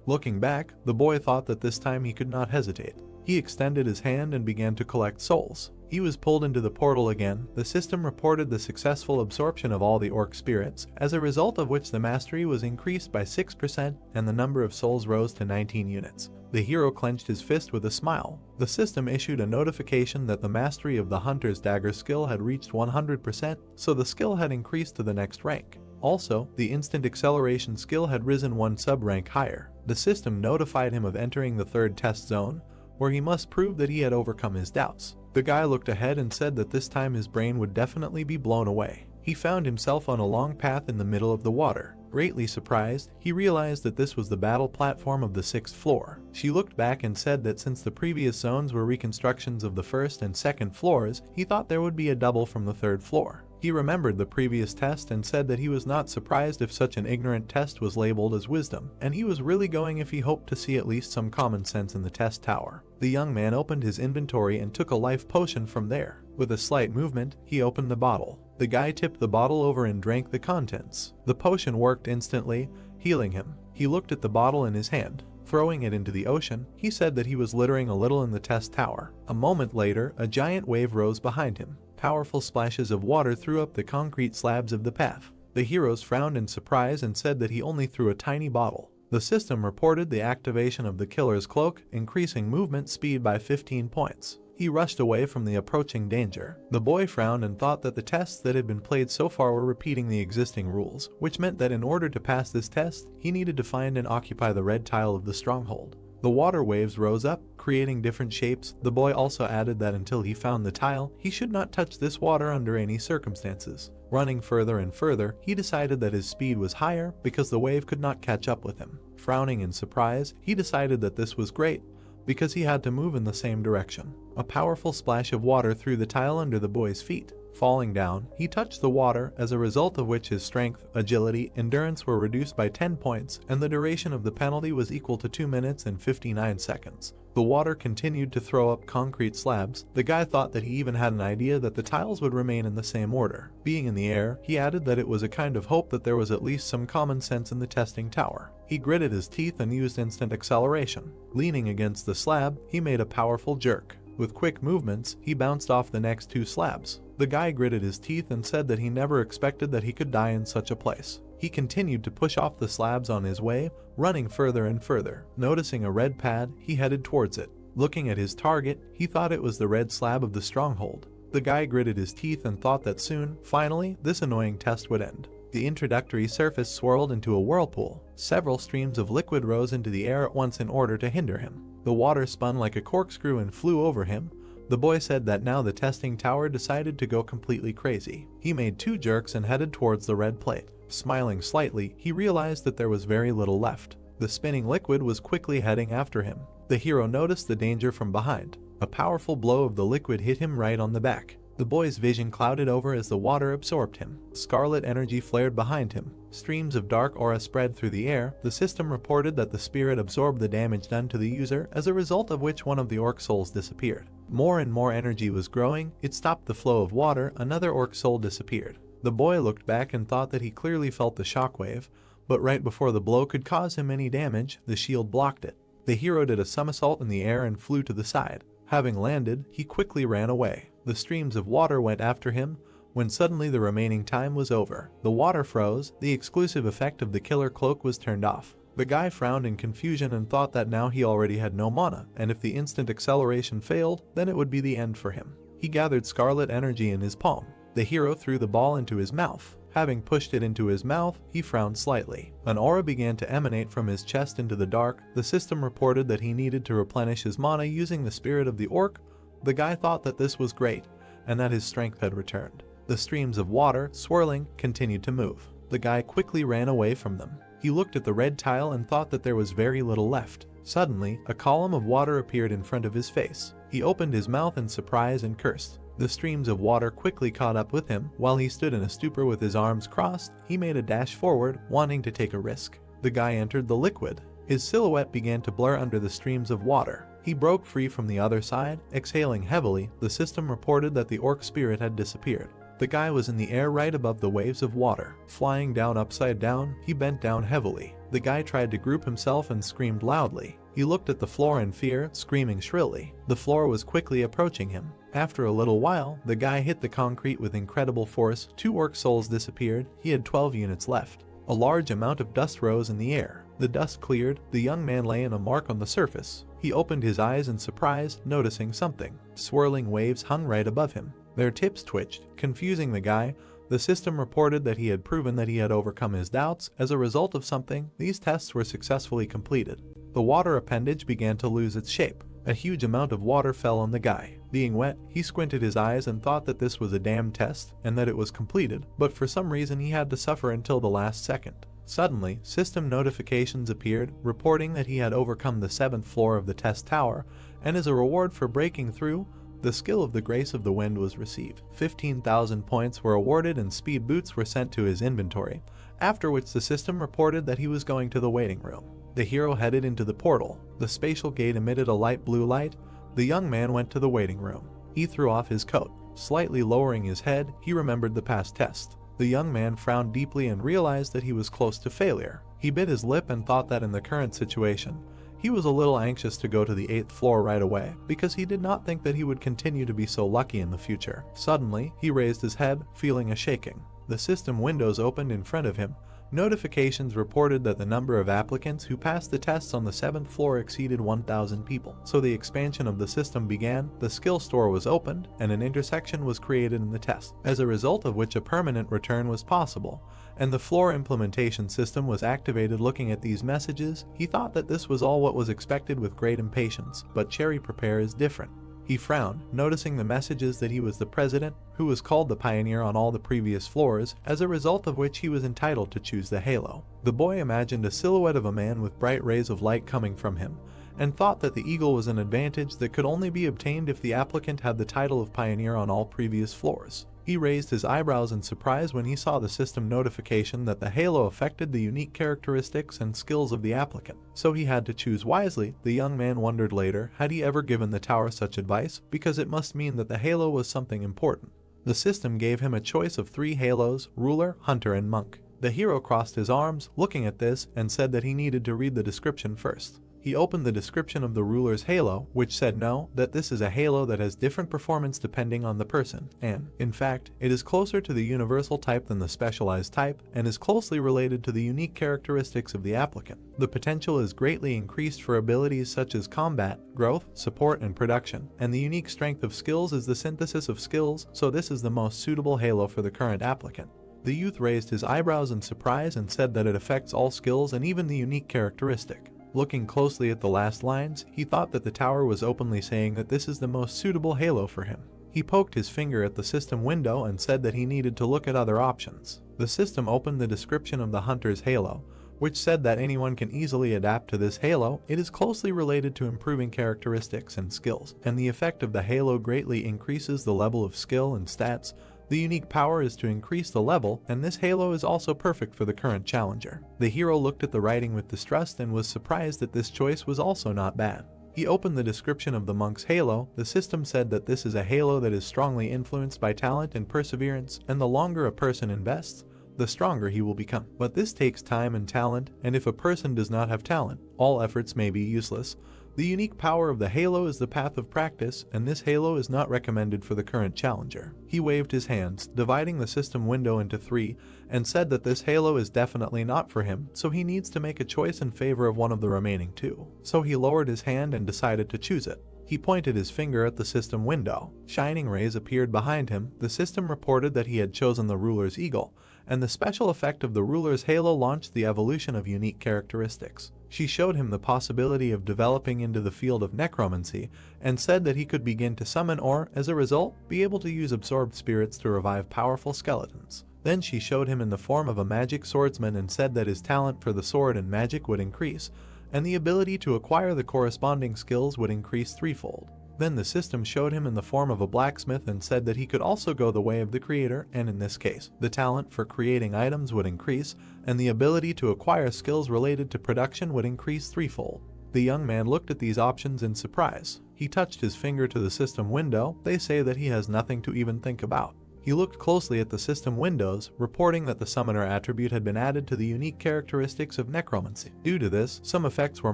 Looking back, the boy thought that this time he could not hesitate. He extended his hand and began to collect souls. He was pulled into the portal again. The system reported the successful absorption of all the orc spirits, as a result of which the mastery was increased by 6% and the number of souls rose to 19 units. The hero clenched his fist with a smile. The system issued a notification that the mastery of the hunter's dagger skill had reached 100%, so the skill had increased to the next rank. Also, the instant acceleration skill had risen one sub-rank higher. The system notified him of entering the third test zone, where he must prove that he had overcome his doubts. The guy looked ahead and said that this time his brain would definitely be blown away. He found himself on a long path in the middle of the water. Greatly surprised, he realized that this was the battle platform of the 6th floor. She looked back and said that since the previous zones were reconstructions of the 1st and 2nd floors, he thought there would be a double from the 3rd floor. He remembered the previous test and said that he was not surprised if such an ignorant test was labeled as wisdom, and he was really going if he hoped to see at least some common sense in the test tower. The young man opened his inventory and took a life potion from there. With a slight movement, he opened the bottle. The guy tipped the bottle over and drank the contents. The potion worked instantly, healing him. He looked at the bottle in his hand. Throwing it into the ocean, he said that he was littering a little in the test tower. A moment later, a giant wave rose behind him. Powerful splashes of water threw up the concrete slabs of the path. The heroes frowned in surprise and said that he only threw a tiny bottle. The system reported the activation of the killer's cloak, increasing movement speed by 15 points. He rushed away from the approaching danger. The boy frowned and thought that the tests that had been played so far were repeating the existing rules, which meant that in order to pass this test, he needed to find and occupy the red tile of the stronghold. The water waves rose up, creating different shapes. The boy also added that until he found the tile, he should not touch this water under any circumstances. Running further and further, he decided that his speed was higher because the wave could not catch up with him. Frowning in surprise, he decided that this was great, because he had to move in the same direction. A powerful splash of water threw the tile under the boy's feet. Falling down, he touched the water, as a result of which his strength, agility, endurance were reduced by 10 points, and the duration of the penalty was equal to 2 minutes and 59 seconds. The water continued to throw up concrete slabs. The guy thought that he even had an idea that the tiles would remain in the same order. Being in the air, he added that it was a kind of hope that there was at least some common sense in the testing tower. He gritted his teeth and used instant acceleration. Leaning against the slab, he made a powerful jerk. With quick movements, he bounced off the next 2 slabs. The guy gritted his teeth and said that he never expected that he could die in such a place. He continued to push off the slabs on his way, running further and further. Noticing a red pad, he headed towards it. Looking at his target, he thought it was the red slab of the stronghold. The guy gritted his teeth and thought that soon, finally, this annoying test would end. The introductory surface swirled into a whirlpool. Several streams of liquid rose into the air at once in order to hinder him. The water spun like a corkscrew and flew over him. The boy said that now the testing tower decided to go completely crazy. He made 2 jerks and headed towards the red plate. Smiling slightly, he realized that there was very little left. The spinning liquid was quickly heading after him. The hero noticed the danger from behind. A powerful blow of the liquid hit him right on the back. The boy's vision clouded over as the water absorbed him. Scarlet energy flared behind him. Streams of dark aura spread through the air. The system reported that the spirit absorbed the damage done to the user, as a result of which one of the orc souls disappeared. More and more energy was growing. It stopped the flow of water. Another orc soul disappeared. The boy looked back and thought that he clearly felt the shockwave, but right before the blow could cause him any damage, the shield blocked it. The hero did a somersault in the air and flew to the side. Having landed, he quickly ran away. The streams of water went after him, when suddenly the remaining time was over. The water froze. The exclusive effect of the killer cloak was turned off. The guy frowned in confusion and thought that now he already had no mana, and if the instant acceleration failed, then it would be the end for him. He gathered scarlet energy in his palm. The hero threw the ball into his mouth. Having pushed it into his mouth, he frowned slightly. An aura began to emanate from his chest into the dark. The system reported that he needed to replenish his mana using the spirit of the orc. The guy thought that this was great, and that his strength had returned. The streams of water, swirling, continued to move. The guy quickly ran away from them. He looked at the red tile and thought that there was very little left. Suddenly, a column of water appeared in front of his face. He opened his mouth in surprise and cursed. The streams of water quickly caught up with him. While he stood in a stupor with his arms crossed, he made a dash forward, wanting to take a risk. The guy entered the liquid. His silhouette began to blur under the streams of water. He broke free from the other side, exhaling heavily. The system reported that the orc spirit had disappeared. The guy was in the air right above the waves of water. Flying down upside down, he bent down heavily. The guy tried to group himself and screamed loudly. He looked at the floor in fear, screaming shrilly. The floor was quickly approaching him. After a little while, the guy hit the concrete with incredible force. 2 orc souls disappeared. He had 12 units left. A large amount of dust rose in the air. The dust cleared. The young man lay in a mark on the surface. He opened his eyes in surprise, noticing something. Swirling waves hung right above him. Their tips twitched, confusing the guy. The system reported that he had proven that he had overcome his doubts. As a result of something, these tests were successfully completed. The water appendage began to lose its shape. A huge amount of water fell on the guy. Being wet, he squinted his eyes and thought that this was a damn test, and that it was completed, but for some reason he had to suffer until the last second. Suddenly, system notifications appeared, reporting that he had overcome the 7th floor of the test tower, and as a reward for breaking through, the skill of the Grace of the Wind was received. 15,000 points were awarded and speed boots were sent to his inventory, after which the system reported that he was going to the waiting room. The hero headed into the portal. The spatial gate emitted a light blue light. The young man went to the waiting room. He threw off his coat. Slightly lowering his head, he remembered the past test. The young man frowned deeply and realized that he was close to failure. He bit his lip and thought that in the current situation, he was a little anxious to go to the 8th floor right away, because he did not think that he would continue to be so lucky in the future. Suddenly, he raised his head, feeling a shaking. The system windows opened in front of him. Notifications reported that the number of applicants who passed the tests on the 7th floor exceeded 1,000 people. So the expansion of the system began, the skill store was opened, and an intersection was created in the test, as a result of which a permanent return was possible, and the floor implementation system was activated. Looking at these messages, he thought that this was all what was expected with great impatience, but Cherry Prepare is different. He frowned, noticing the messages that he was the president, who was called the pioneer on all the previous floors, as a result of which he was entitled to choose the halo. The boy imagined a silhouette of a man with bright rays of light coming from him, and thought that the eagle was an advantage that could only be obtained if the applicant had the title of pioneer on all previous floors. He raised his eyebrows in surprise when he saw the system notification that the halo affected the unique characteristics and skills of the applicant, so he had to choose wisely. The young man wondered later, had he ever given the tower such advice, because it must mean that the halo was something important. The system gave him a choice of 3 halos: ruler, hunter, and monk. The hero crossed his arms, looking at this, and said that he needed to read the description first. He opened the description of the ruler's halo, which said that this is a halo that has different performance depending on the person, and, in fact, it is closer to the universal type than the specialized type, and is closely related to the unique characteristics of the applicant. The potential is greatly increased for abilities such as combat, growth, support, and production, and the unique strength of skills is the synthesis of skills, so this is the most suitable halo for the current applicant. The youth raised his eyebrows in surprise and said that it affects all skills and even the unique characteristic. Looking closely at the last lines, he thought that the tower was openly saying that this is the most suitable halo for him. He poked his finger at the system window and said that he needed to look at other options. The system opened the description of the hunter's halo, which said that anyone can easily adapt to this halo. It is closely related to improving characteristics and skills, and the effect of the halo greatly increases the level of skill and stats. The unique power is to increase the level, and this halo is also perfect for the current challenger. The hero looked at the writing with distrust and was surprised that this choice was also not bad. He opened the description of the monk's halo. The system said that this is a halo that is strongly influenced by talent and perseverance, and the longer a person invests, the stronger he will become. But this takes time and talent, and if a person does not have talent, all efforts may be useless. The unique power of the halo is the path of practice, and this halo is not recommended for the current challenger. He waved his hands, dividing the system window into 3, and said that this halo is definitely not for him, so he needs to make a choice in favor of one of the remaining 2. So he lowered his hand and decided to choose it. He pointed his finger at the system window. Shining rays appeared behind him. The system reported that he had chosen the ruler's eagle, and the special effect of the ruler's halo launched the evolution of unique characteristics. She showed him the possibility of developing into the field of necromancy, and said that he could begin to summon or, as a result, be able to use absorbed spirits to revive powerful skeletons. Then she showed him in the form of a magic swordsman and said that his talent for the sword and magic would increase, and the ability to acquire the corresponding skills would increase 3-fold. Then the system showed him in the form of a blacksmith and said that he could also go the way of the creator, and in this case, the talent for creating items would increase, and the ability to acquire skills related to production would increase 3-fold. The young man looked at these options in surprise. He touched his finger to the system window. They say that he has nothing to even think about. He looked closely at the system windows, reporting that the summoner attribute had been added to the unique characteristics of necromancy. Due to this, some effects were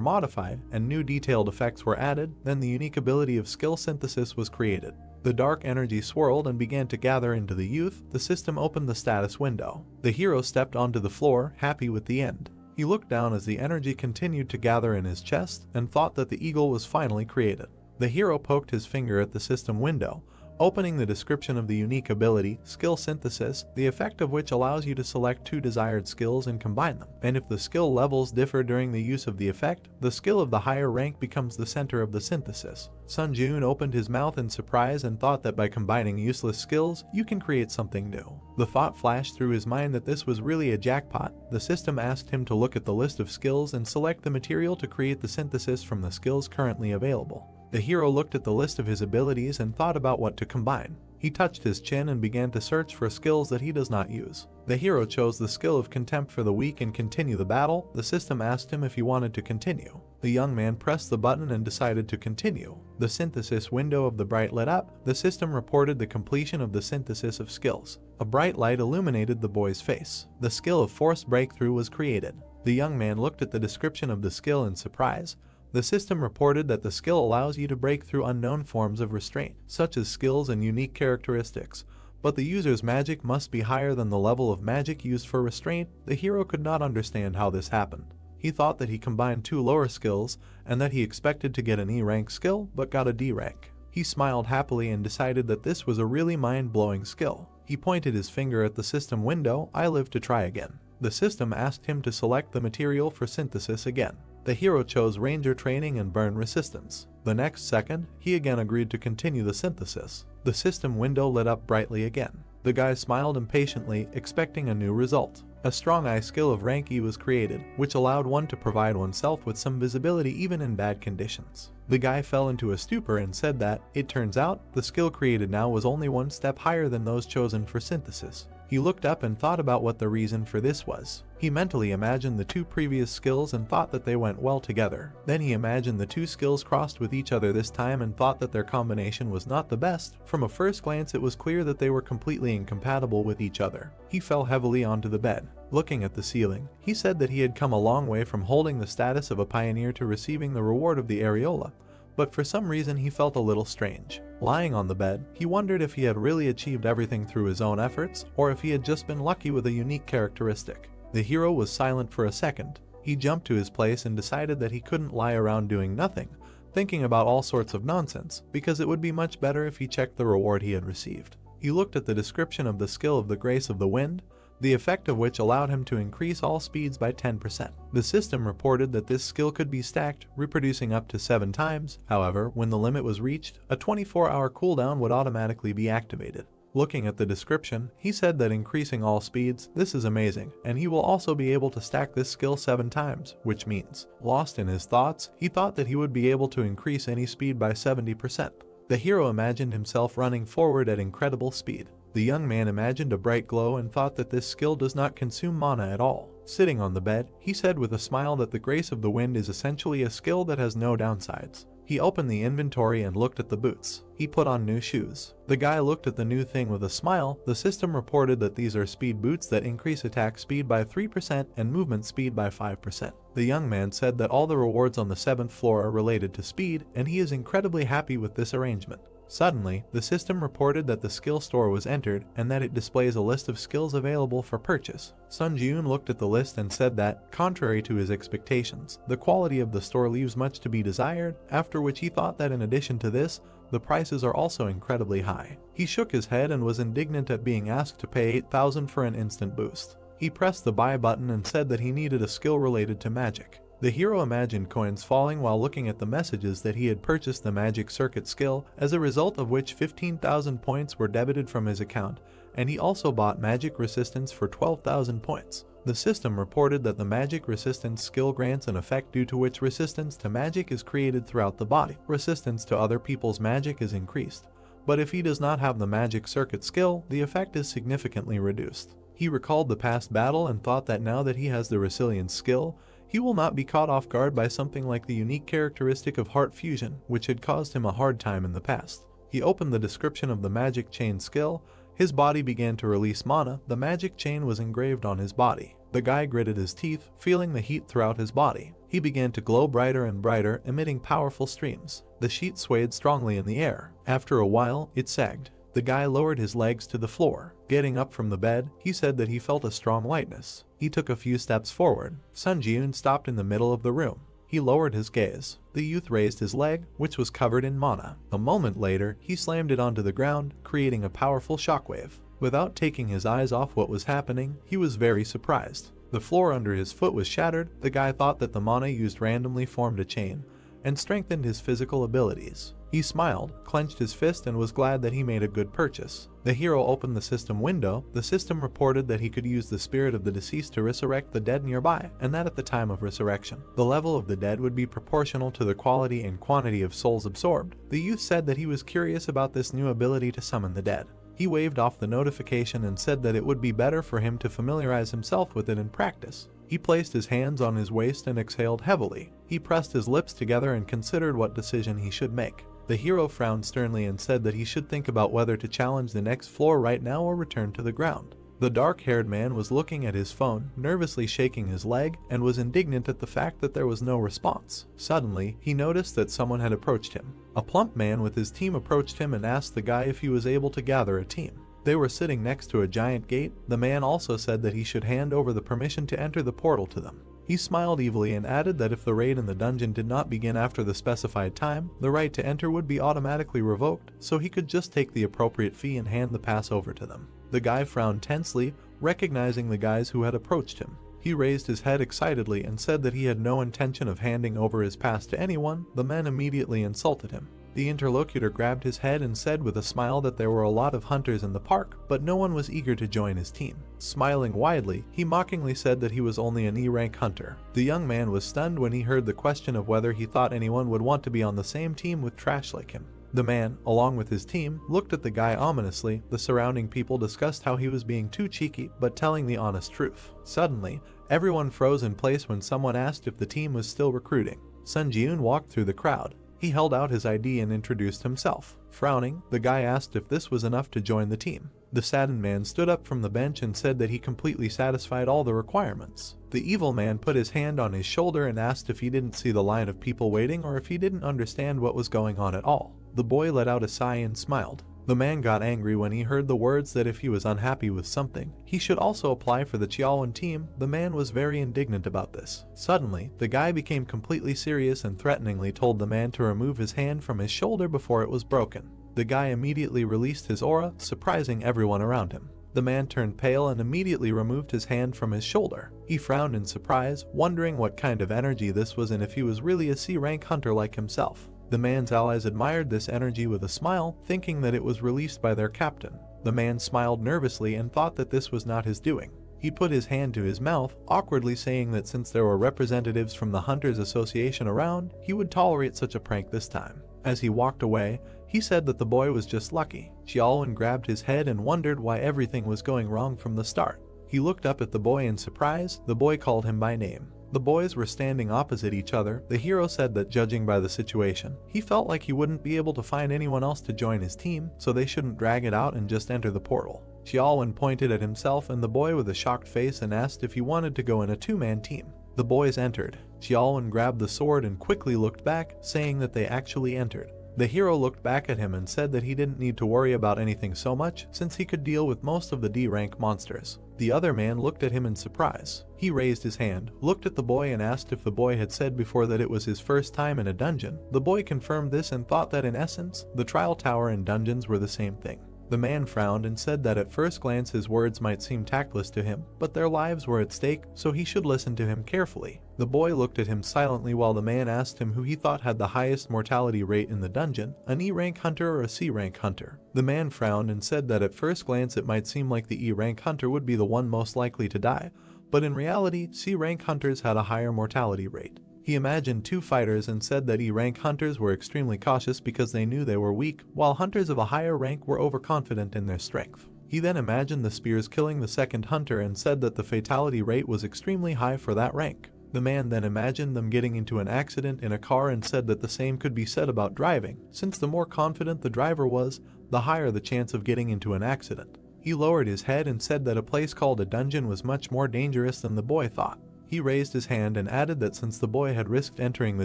modified, and new detailed effects were added. Then the unique ability of skill synthesis was created. The dark energy swirled and began to gather into the youth. The system opened the status window. The hero stepped onto the floor, happy with the end. He looked down as the energy continued to gather in his chest, and thought that the eagle was finally created. The hero poked his finger at the system window, opening the description of the unique ability, skill synthesis, the effect of which allows you to select 2 desired skills and combine them. And if the skill levels differ during the use of the effect, the skill of the higher rank becomes the center of the synthesis. Sun Jun opened his mouth in surprise and thought that by combining useless skills, you can create something new. The thought flashed through his mind that this was really a jackpot. The system asked him to look at the list of skills and select the material to create the synthesis from the skills currently available. The hero looked at the list of his abilities and thought about what to combine. He touched his chin and began to search for skills that he does not use. The hero chose the skill of contempt for the weak and continue the battle. The system asked him if he wanted to continue. The young man pressed the button and decided to continue. The synthesis window of the bright lit up. The system reported the completion of the synthesis of skills. A bright light illuminated the boy's face. The skill of forced breakthrough was created. The young man looked at the description of the skill in surprise. The system reported that the skill allows you to break through unknown forms of restraint, such as skills and unique characteristics, but the user's magic must be higher than the level of magic used for restraint. The hero could not understand how this happened. He thought that he combined 2 lower skills, and that he expected to get an E rank skill, but got a D rank. He smiled happily and decided that this was a really mind-blowing skill. He pointed his finger at the system window. I live to try again. The system asked him to select the material for synthesis again. The hero chose Ranger Training and Burn Resistance. The next second, he again agreed to continue the synthesis. The system window lit up brightly again. The guy smiled impatiently, expecting a new result. A strong eye skill of rank E was created, which allowed one to provide oneself with some visibility even in bad conditions. The guy fell into a stupor and said that, it turns out, the skill created now was only 1 step higher than those chosen for synthesis. He looked up and thought about what the reason for this was. He mentally imagined the 2 previous skills and thought that they went well together. Then he imagined the 2 skills crossed with each other this time and thought that their combination was not the best. From a first glance it was clear that they were completely incompatible with each other. He fell heavily onto the bed. Looking at the ceiling, he said that he had come a long way from holding the status of a pioneer to receiving the reward of the areola, but for some reason he felt a little strange. Lying on the bed, he wondered if he had really achieved everything through his own efforts, or if he had just been lucky with a unique characteristic. The hero was silent for a second. He jumped to his place and decided that he couldn't lie around doing nothing, thinking about all sorts of nonsense, because it would be much better if he checked the reward he had received. He looked at the description of the skill of the Grace of the Wind, the effect of which allowed him to increase all speeds by 10%. The system reported that this skill could be stacked, reproducing up to 7 times. However, when the limit was reached, a 24-hour cooldown would automatically be activated. Looking at the description, he said that increasing all speeds, this is amazing, and he will also be able to stack this skill 7 times, which means, lost in his thoughts, he thought that he would be able to increase any speed by 70%. The hero imagined himself running forward at incredible speed. The young man imagined a bright glow and thought that this skill does not consume mana at all. Sitting on the bed, he said with a smile that the grace of the wind is essentially a skill that has no downsides. He opened the inventory and looked at the boots. He put on new shoes. The guy looked at the new thing with a smile. The system reported that these are speed boots that increase attack speed by 3% and movement speed by 5%. The young man said that all the rewards on the 7th floor are related to speed, and he is incredibly happy with this arrangement. Suddenly, the system reported that the skill store was entered and that it displays a list of skills available for purchase. Sun Ji-yoon looked at the list and said that, contrary to his expectations, the quality of the store leaves much to be desired, after which he thought that in addition to this, the prices are also incredibly high. He shook his head and was indignant at being asked to pay 8,000 for an instant boost. He pressed the buy button and said that he needed a skill related to magic. The hero imagined coins falling while looking at the messages that he had purchased the magic circuit skill, as a result of which 15,000 points were debited from his account, and he also bought magic resistance for 12,000 points. The system reported that the magic resistance skill grants an effect due to which resistance to magic is created throughout the body. Resistance to other people's magic is increased, but if he does not have the magic circuit skill, the effect is significantly reduced. He recalled the past battle and thought that now that he has the resilience skill, he will not be caught off guard by something like the unique characteristic of heart fusion, which had caused him a hard time in the past. He opened the description of the magic chain skill. His body began to release mana. The magic chain was engraved on his body. The guy gritted his teeth, feeling the heat throughout his body. He began to glow brighter and brighter, emitting powerful streams. The sheet swayed strongly in the air. After a while, it sagged. The guy lowered his legs to the floor. Getting up from the bed, he said that he felt a strong lightness. He took a few steps forward. Sun Ji-yoon stopped in the middle of the room. He lowered his gaze. The youth raised his leg, which was covered in mana. A moment later, he slammed it onto the ground, creating a powerful shockwave. Without taking his eyes off what was happening, he was very surprised. The floor under his foot was shattered. The guy thought that the mana used randomly formed a chain and strengthened his physical abilities. He smiled, clenched his fist, and was glad that he made a good purchase. The hero opened the system window. The system reported that he could use the spirit of the deceased to resurrect the dead nearby, and that at the time of resurrection, the level of the dead would be proportional to the quality and quantity of souls absorbed. The youth said that he was curious about this new ability to summon the dead. He waved off the notification and said that it would be better for him to familiarize himself with it in practice. He placed his hands on his waist and exhaled heavily. He pressed his lips together and considered what decision he should make. The hero frowned sternly and said that he should think about whether to challenge the next floor right now or return to the ground. The dark-haired man was looking at his phone, nervously shaking his leg, and was indignant at the fact that there was no response. Suddenly, he noticed that someone had approached him. A plump man with his team approached him and asked the guy if he was able to gather a team. They were sitting next to a giant gate. The man also said that he should hand over the permission to enter the portal to them. He smiled evilly and added that if the raid in the dungeon did not begin after the specified time, the right to enter would be automatically revoked, so he could just take the appropriate fee and hand the pass over to them. The guy frowned tensely, recognizing the guys who had approached him. He raised his head excitedly and said that he had no intention of handing over his pass to anyone. The men immediately insulted him. The interlocutor grabbed his head and said with a smile that there were a lot of hunters in the park, but no one was eager to join his team. Smiling widely, he mockingly said that he was only an E-rank hunter. The young man was stunned when he heard the question of whether he thought anyone would want to be on the same team with trash like him. The man, along with his team, looked at the guy ominously. The surrounding people discussed how he was being too cheeky, but telling the honest truth. Suddenly, everyone froze in place when someone asked if the team was still recruiting. Sun Ji-yoon walked through the crowd. He held out his ID and introduced himself. Frowning, the guy asked if this was enough to join the team. The saddened man stood up from the bench and said that he completely satisfied all the requirements. The evil man put his hand on his shoulder and asked if he didn't see the line of people waiting or if he didn't understand what was going on at all. The boy let out a sigh and smiled. The man got angry when he heard the words that if he was unhappy with something, he should also apply for the Chiawan team. The man was very indignant about this. Suddenly, the guy became completely serious and threateningly told the man to remove his hand from his shoulder before it was broken. The guy immediately released his aura, surprising everyone around him. The man turned pale and immediately removed his hand from his shoulder. He frowned in surprise, wondering what kind of energy this was and if he was really a C-rank hunter like himself. The man's allies admired this energy with a smile, thinking that it was released by their captain. The man smiled nervously and thought that this was not his doing. He put his hand to his mouth, awkwardly saying that since there were representatives from the Hunters Association around, he would tolerate such a prank this time. As he walked away, he said that the boy was just lucky. Xiaolwen grabbed his head and wondered why everything was going wrong from the start. He looked up at the boy in surprise. The boy called him by name. The boys were standing opposite each other. The hero said that judging by the situation, he felt like he wouldn't be able to find anyone else to join his team, so they shouldn't drag it out and just enter the portal. Xiaolwen pointed at himself and the boy with a shocked face and asked if he wanted to go in a two-man team. The boys entered. Xiaolwen grabbed the sword and quickly looked back, saying that they actually entered. The hero looked back at him and said that he didn't need to worry about anything so much, since he could deal with most of the D-rank monsters. The other man looked at him in surprise. He raised his hand, looked at the boy and asked if the boy had said before that it was his first time in a dungeon. The boy confirmed this and thought that in essence, the trial tower and dungeons were the same thing. The man frowned and said that at first glance his words might seem tactless to him, but their lives were at stake, so he should listen to him carefully. The boy looked at him silently while the man asked him who he thought had the highest mortality rate in the dungeon, an E-rank hunter or a C-rank hunter. The man frowned and said that at first glance it might seem like the E-rank hunter would be the one most likely to die, but in reality, C-rank hunters had a higher mortality rate. He imagined two fighters and said that E-rank hunters were extremely cautious because they knew they were weak, while hunters of a higher rank were overconfident in their strength. He then imagined the spears killing the second hunter and said that the fatality rate was extremely high for that rank. The man then imagined them getting into an accident in a car and said that the same could be said about driving, since the more confident the driver was, the higher the chance of getting into an accident. He lowered his head and said that a place called a dungeon was much more dangerous than the boy thought. He raised his hand and added that since the boy had risked entering the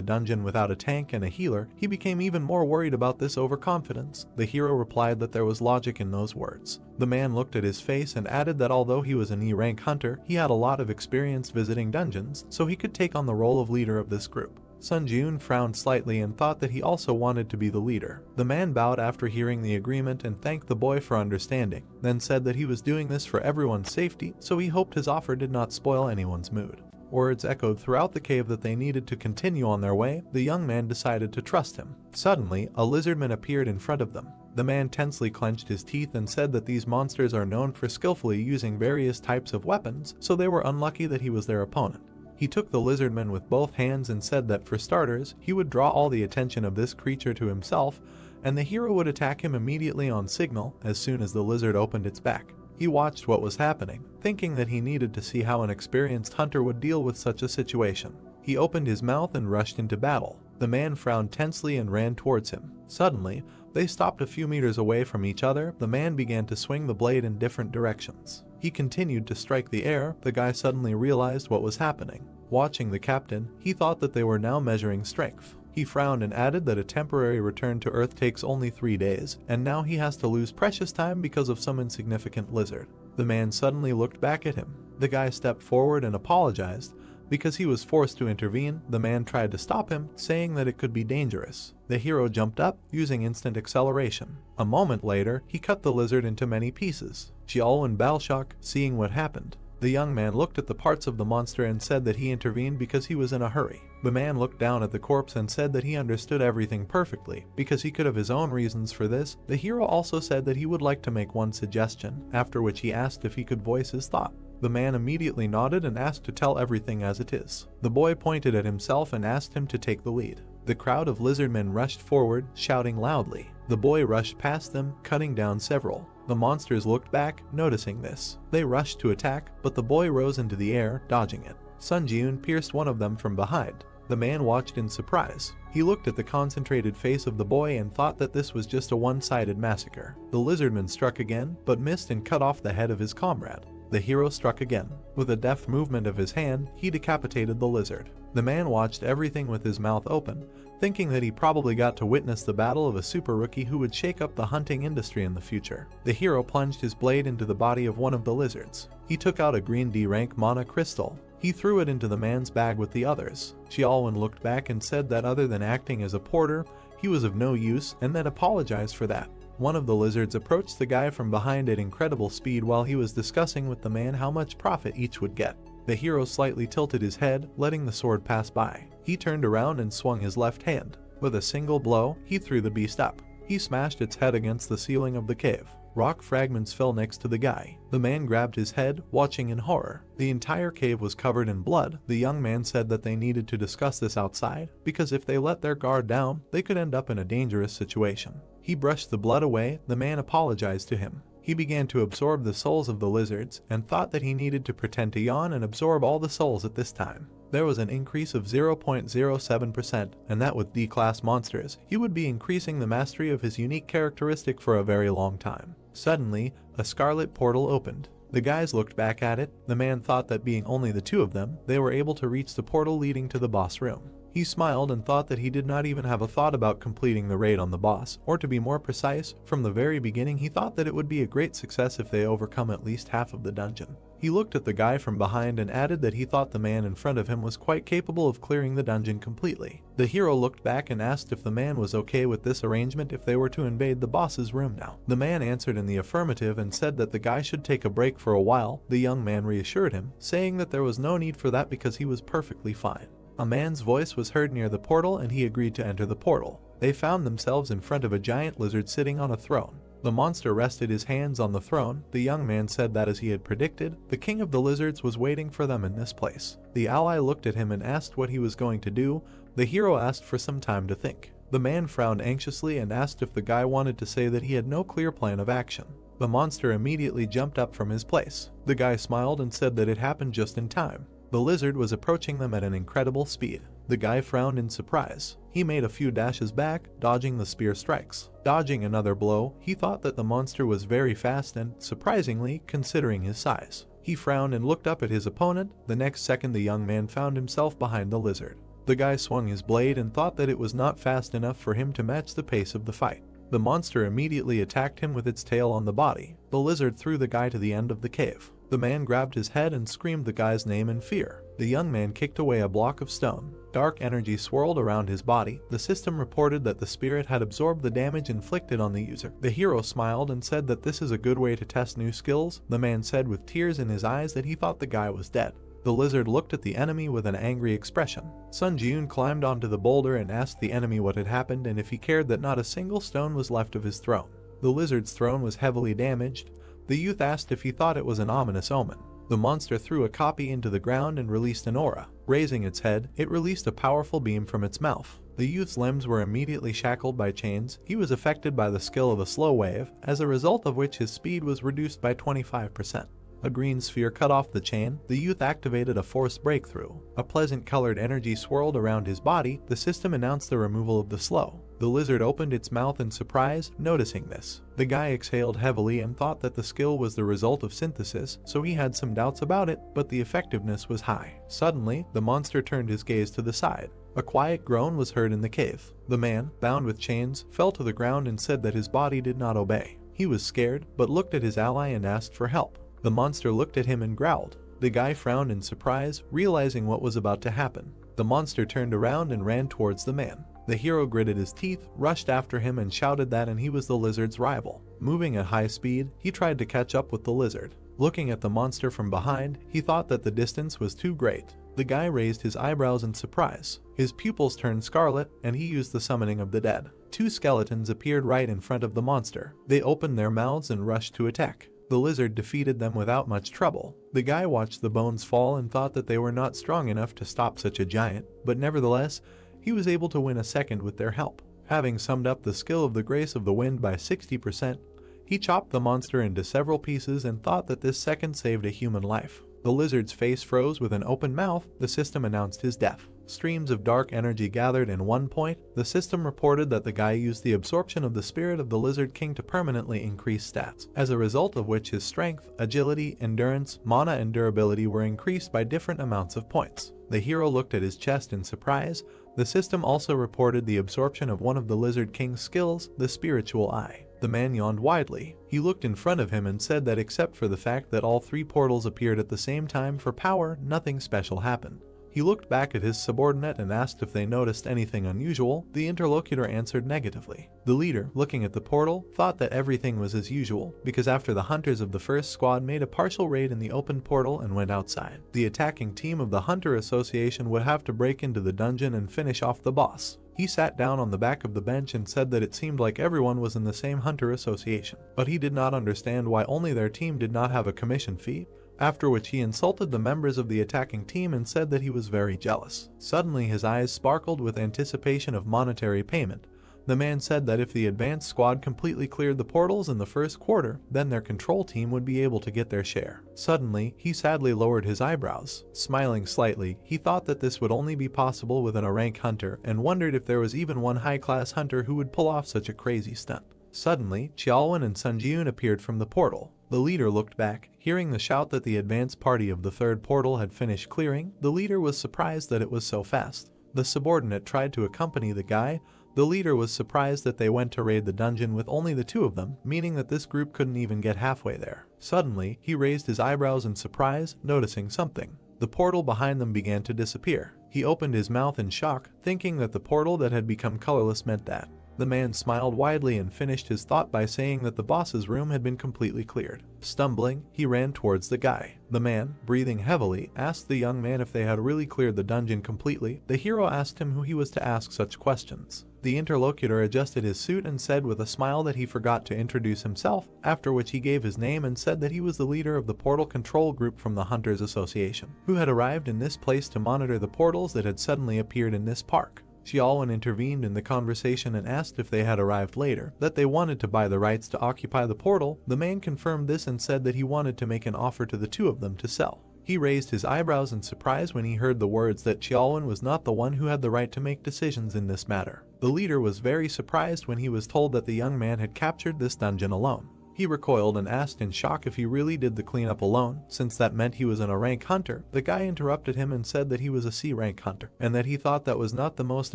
dungeon without a tank and a healer, he became even more worried about this overconfidence. The hero replied that there was logic in those words. The man looked at his face and added that although he was an E-rank hunter, he had a lot of experience visiting dungeons, so he could take on the role of leader of this group. Sun Jun frowned slightly and thought that he also wanted to be the leader. The man bowed after hearing the agreement and thanked the boy for understanding, then said that he was doing this for everyone's safety, so he hoped his offer did not spoil anyone's mood. Words echoed throughout the cave that they needed to continue on their way. The young man decided to trust him. Suddenly, a lizardman appeared in front of them. The man tensely clenched his teeth and said that these monsters are known for skillfully using various types of weapons, so they were unlucky that he was their opponent. He took the lizardman with both hands and said that for starters, he would draw all the attention of this creature to himself, and the hero would attack him immediately on signal as soon as the lizard opened its back. He watched what was happening, thinking that he needed to see how an experienced hunter would deal with such a situation. He opened his mouth and rushed into battle. The man frowned tensely and ran towards him. Suddenly, they stopped a few meters away from each other. The man began to swing the blade in different directions. He continued to strike the air. The guy suddenly realized what was happening. Watching the captain, he thought that they were now measuring strength. He frowned and added that a temporary return to Earth takes only 3 days, and now he has to lose precious time because of some insignificant lizard. The man suddenly looked back at him. The guy stepped forward and apologized. Because he was forced to intervene, the man tried to stop him, saying that it could be dangerous. The hero jumped up, using instant acceleration. A moment later, he cut the lizard into many pieces. Xiaolwen Balshok, seeing what happened. The young man looked at the parts of the monster and said that he intervened because he was in a hurry. The man looked down at the corpse and said that he understood everything perfectly, because he could have his own reasons for this. The hero also said that he would like to make one suggestion, after which he asked if he could voice his thought. The man immediately nodded and asked to tell everything as it is. The boy pointed at himself and asked him to take the lead. The crowd of lizardmen rushed forward, shouting loudly. The boy rushed past them, cutting down several. The monsters looked back, noticing this. They rushed to attack, but the boy rose into the air, dodging it. Sun Jun pierced one of them from behind. The man watched in surprise. He looked at the concentrated face of the boy and thought that this was just a one-sided massacre. The lizardman struck again, but missed and cut off the head of his comrade. The hero struck again. With a deft movement of his hand, he decapitated the lizard. The man watched everything with his mouth open, thinking that he probably got to witness the battle of a super rookie who would shake up the hunting industry in the future. The hero plunged his blade into the body of one of the lizards. He took out a green D-rank mana crystal. He threw it into the man's bag with the others. Xiaolwen looked back and said that other than acting as a porter, he was of no use, and then apologized for that. One of the lizards approached the guy from behind at incredible speed while he was discussing with the man how much profit each would get. The hero slightly tilted his head, letting the sword pass by. He turned around and swung his left hand. With a single blow, he threw the beast up. He smashed its head against the ceiling of the cave. Rock fragments fell next to the guy. The man grabbed his head, watching in horror. The entire cave was covered in blood. The young man said that they needed to discuss this outside, because if they let their guard down, they could end up in a dangerous situation. He brushed the blood away. The man apologized to him. He began to absorb the souls of the lizards, and thought that he needed to pretend to yawn and absorb all the souls at this time. There was an increase of 0.07%, and that with D-class monsters, he would be increasing the mastery of his unique characteristic for a very long time. Suddenly, a scarlet portal opened. The guys looked back at it. The man thought that being only the two of them, they were able to reach the portal leading to the boss room. He smiled and thought that he did not even have a thought about completing the raid on the boss, or to be more precise, from the very beginning he thought that it would be a great success if they overcome at least half of the dungeon. He looked at the guy from behind and added that he thought the man in front of him was quite capable of clearing the dungeon completely. The hero looked back and asked if the man was okay with this arrangement if they were to invade the boss's room now. The man answered in the affirmative and said that the guy should take a break for a while. The young man reassured him, saying that there was no need for that because he was perfectly fine. A man's voice was heard near the portal and he agreed to enter the portal. They found themselves in front of a giant lizard sitting on a throne. The monster rested his hands on the throne. The young man said that as he had predicted, the king of the lizards was waiting for them in this place. The ally looked at him and asked what he was going to do. The hero asked for some time to think. The man frowned anxiously and asked if the guy wanted to say that he had no clear plan of action. The monster immediately jumped up from his place. The guy smiled and said that it happened just in time. The lizard was approaching them at an incredible speed. The guy frowned in surprise. He made a few dashes back, dodging the spear strikes. Dodging another blow, he thought that the monster was very fast and, surprisingly, considering his size. He frowned and looked up at his opponent. The next second the young man found himself behind the lizard. The guy swung his blade and thought that it was not fast enough for him to match the pace of the fight. The monster immediately attacked him with its tail on the body. The lizard threw the guy to the end of the cave. The man grabbed his head and screamed the guy's name in fear. The young man kicked away a block of stone. Dark energy swirled around his body. The system reported that the spirit had absorbed the damage inflicted on the user. The hero smiled and said that this is a good way to test new skills. The man said with tears in his eyes that he thought the guy was dead. The lizard looked at the enemy with an angry expression. Sun Jiun climbed onto the boulder and asked the enemy what had happened and if he cared that not a single stone was left of his throne. The lizard's throne was heavily damaged. The youth asked if he thought it was an ominous omen. The monster threw a copy into the ground and released an aura. Raising its head, it released a powerful beam from its mouth. The youth's limbs were immediately shackled by chains. He was affected by the skill of a slow wave, as a result of which his speed was reduced by 25%. A green sphere cut off the chain. The youth activated a force breakthrough. A pleasant colored energy swirled around his body. The system announced the removal of the slow. The lizard opened its mouth in surprise, noticing this. The guy exhaled heavily and thought that the skill was the result of synthesis, so he had some doubts about it, but the effectiveness was high. Suddenly, the monster turned his gaze to the side. A quiet groan was heard in the cave. The man, bound with chains, fell to the ground and said that his body did not obey. He was scared, but looked at his ally and asked for help. The monster looked at him and growled. The guy frowned in surprise, realizing what was about to happen. The monster turned around and ran towards the man. The hero gritted his teeth, rushed after him and shouted that he was the lizard's rival. Moving at high speed, he tried to catch up with the lizard. Looking at the monster from behind, he thought that the distance was too great. The guy raised his eyebrows in surprise. His pupils turned scarlet, and he used the summoning of the dead. Two skeletons appeared right in front of the monster. They opened their mouths and rushed to attack. The lizard defeated them without much trouble. The guy watched the bones fall and thought that they were not strong enough to stop such a giant, but nevertheless, he was able to win a second with their help. Having summed up the skill of the Grace of the Wind by 60%, he chopped the monster into several pieces and thought that this second saved a human life. The lizard's face froze with an open mouth. The system announced his death. Streams of dark energy gathered in one point. The system reported that the guy used the absorption of the spirit of the Lizard King to permanently increase stats, as a result of which his strength, agility, endurance, mana and durability were increased by different amounts of points. The hero looked at his chest in surprise. The system also reported the absorption of one of the Lizard King's skills, the Spiritual Eye. The man yawned widely. He looked in front of him and said that except for the fact that all three portals appeared at the same time for power, nothing special happened. He looked back at his subordinate and asked if they noticed anything unusual. The interlocutor answered negatively. The leader, looking at the portal, thought that everything was as usual, because after the hunters of the first squad made a partial raid in the open portal and went outside, the attacking team of the Hunter Association would have to break into the dungeon and finish off the boss. He sat down on the back of the bench and said that it seemed like everyone was in the same hunter association, but he did not understand why only their team did not have a commission fee, after which he insulted the members of the attacking team and said that he was very jealous. Suddenly his eyes sparkled with anticipation of monetary payment. The man said that if the advanced squad completely cleared the portals in the first quarter, then their control team would be able to get their share. Suddenly, he sadly lowered his eyebrows. Smiling slightly, he thought that this would only be possible within a rank hunter and wondered if there was even one high-class hunter who would pull off such a crazy stunt. Suddenly, Xiaolwen and Sun Jiun appeared from the portal. The leader looked back. Hearing the shout that the advance party of the third portal had finished clearing, the leader was surprised that it was so fast. The subordinate tried to accompany the guy. The leader was surprised that they went to raid the dungeon with only the two of them, meaning that this group couldn't even get halfway there. Suddenly, he raised his eyebrows in surprise, noticing something. The portal behind them began to disappear. He opened his mouth in shock, thinking that the portal that had become colorless meant that. The man smiled widely and finished his thought by saying that the boss's room had been completely cleared. Stumbling, he ran towards the guy. The man, breathing heavily, asked the young man if they had really cleared the dungeon completely. The hero asked him who he was to ask such questions. The interlocutor adjusted his suit and said with a smile that he forgot to introduce himself, after which he gave his name and said that he was the leader of the portal control group from the Hunters Association, who had arrived in this place to monitor the portals that had suddenly appeared in this park. Xiaolwen intervened in the conversation and asked if they had arrived later, that they wanted to buy the rights to occupy the portal. The man confirmed this and said that he wanted to make an offer to the two of them to sell. He raised his eyebrows in surprise when he heard the words that Xiaolwen was not the one who had the right to make decisions in this matter. The leader was very surprised when he was told that the young man had captured this dungeon alone. He recoiled and asked in shock if he really did the cleanup alone, since that meant he was a rank hunter. The guy interrupted him and said that he was a C rank hunter, and that he thought that was not the most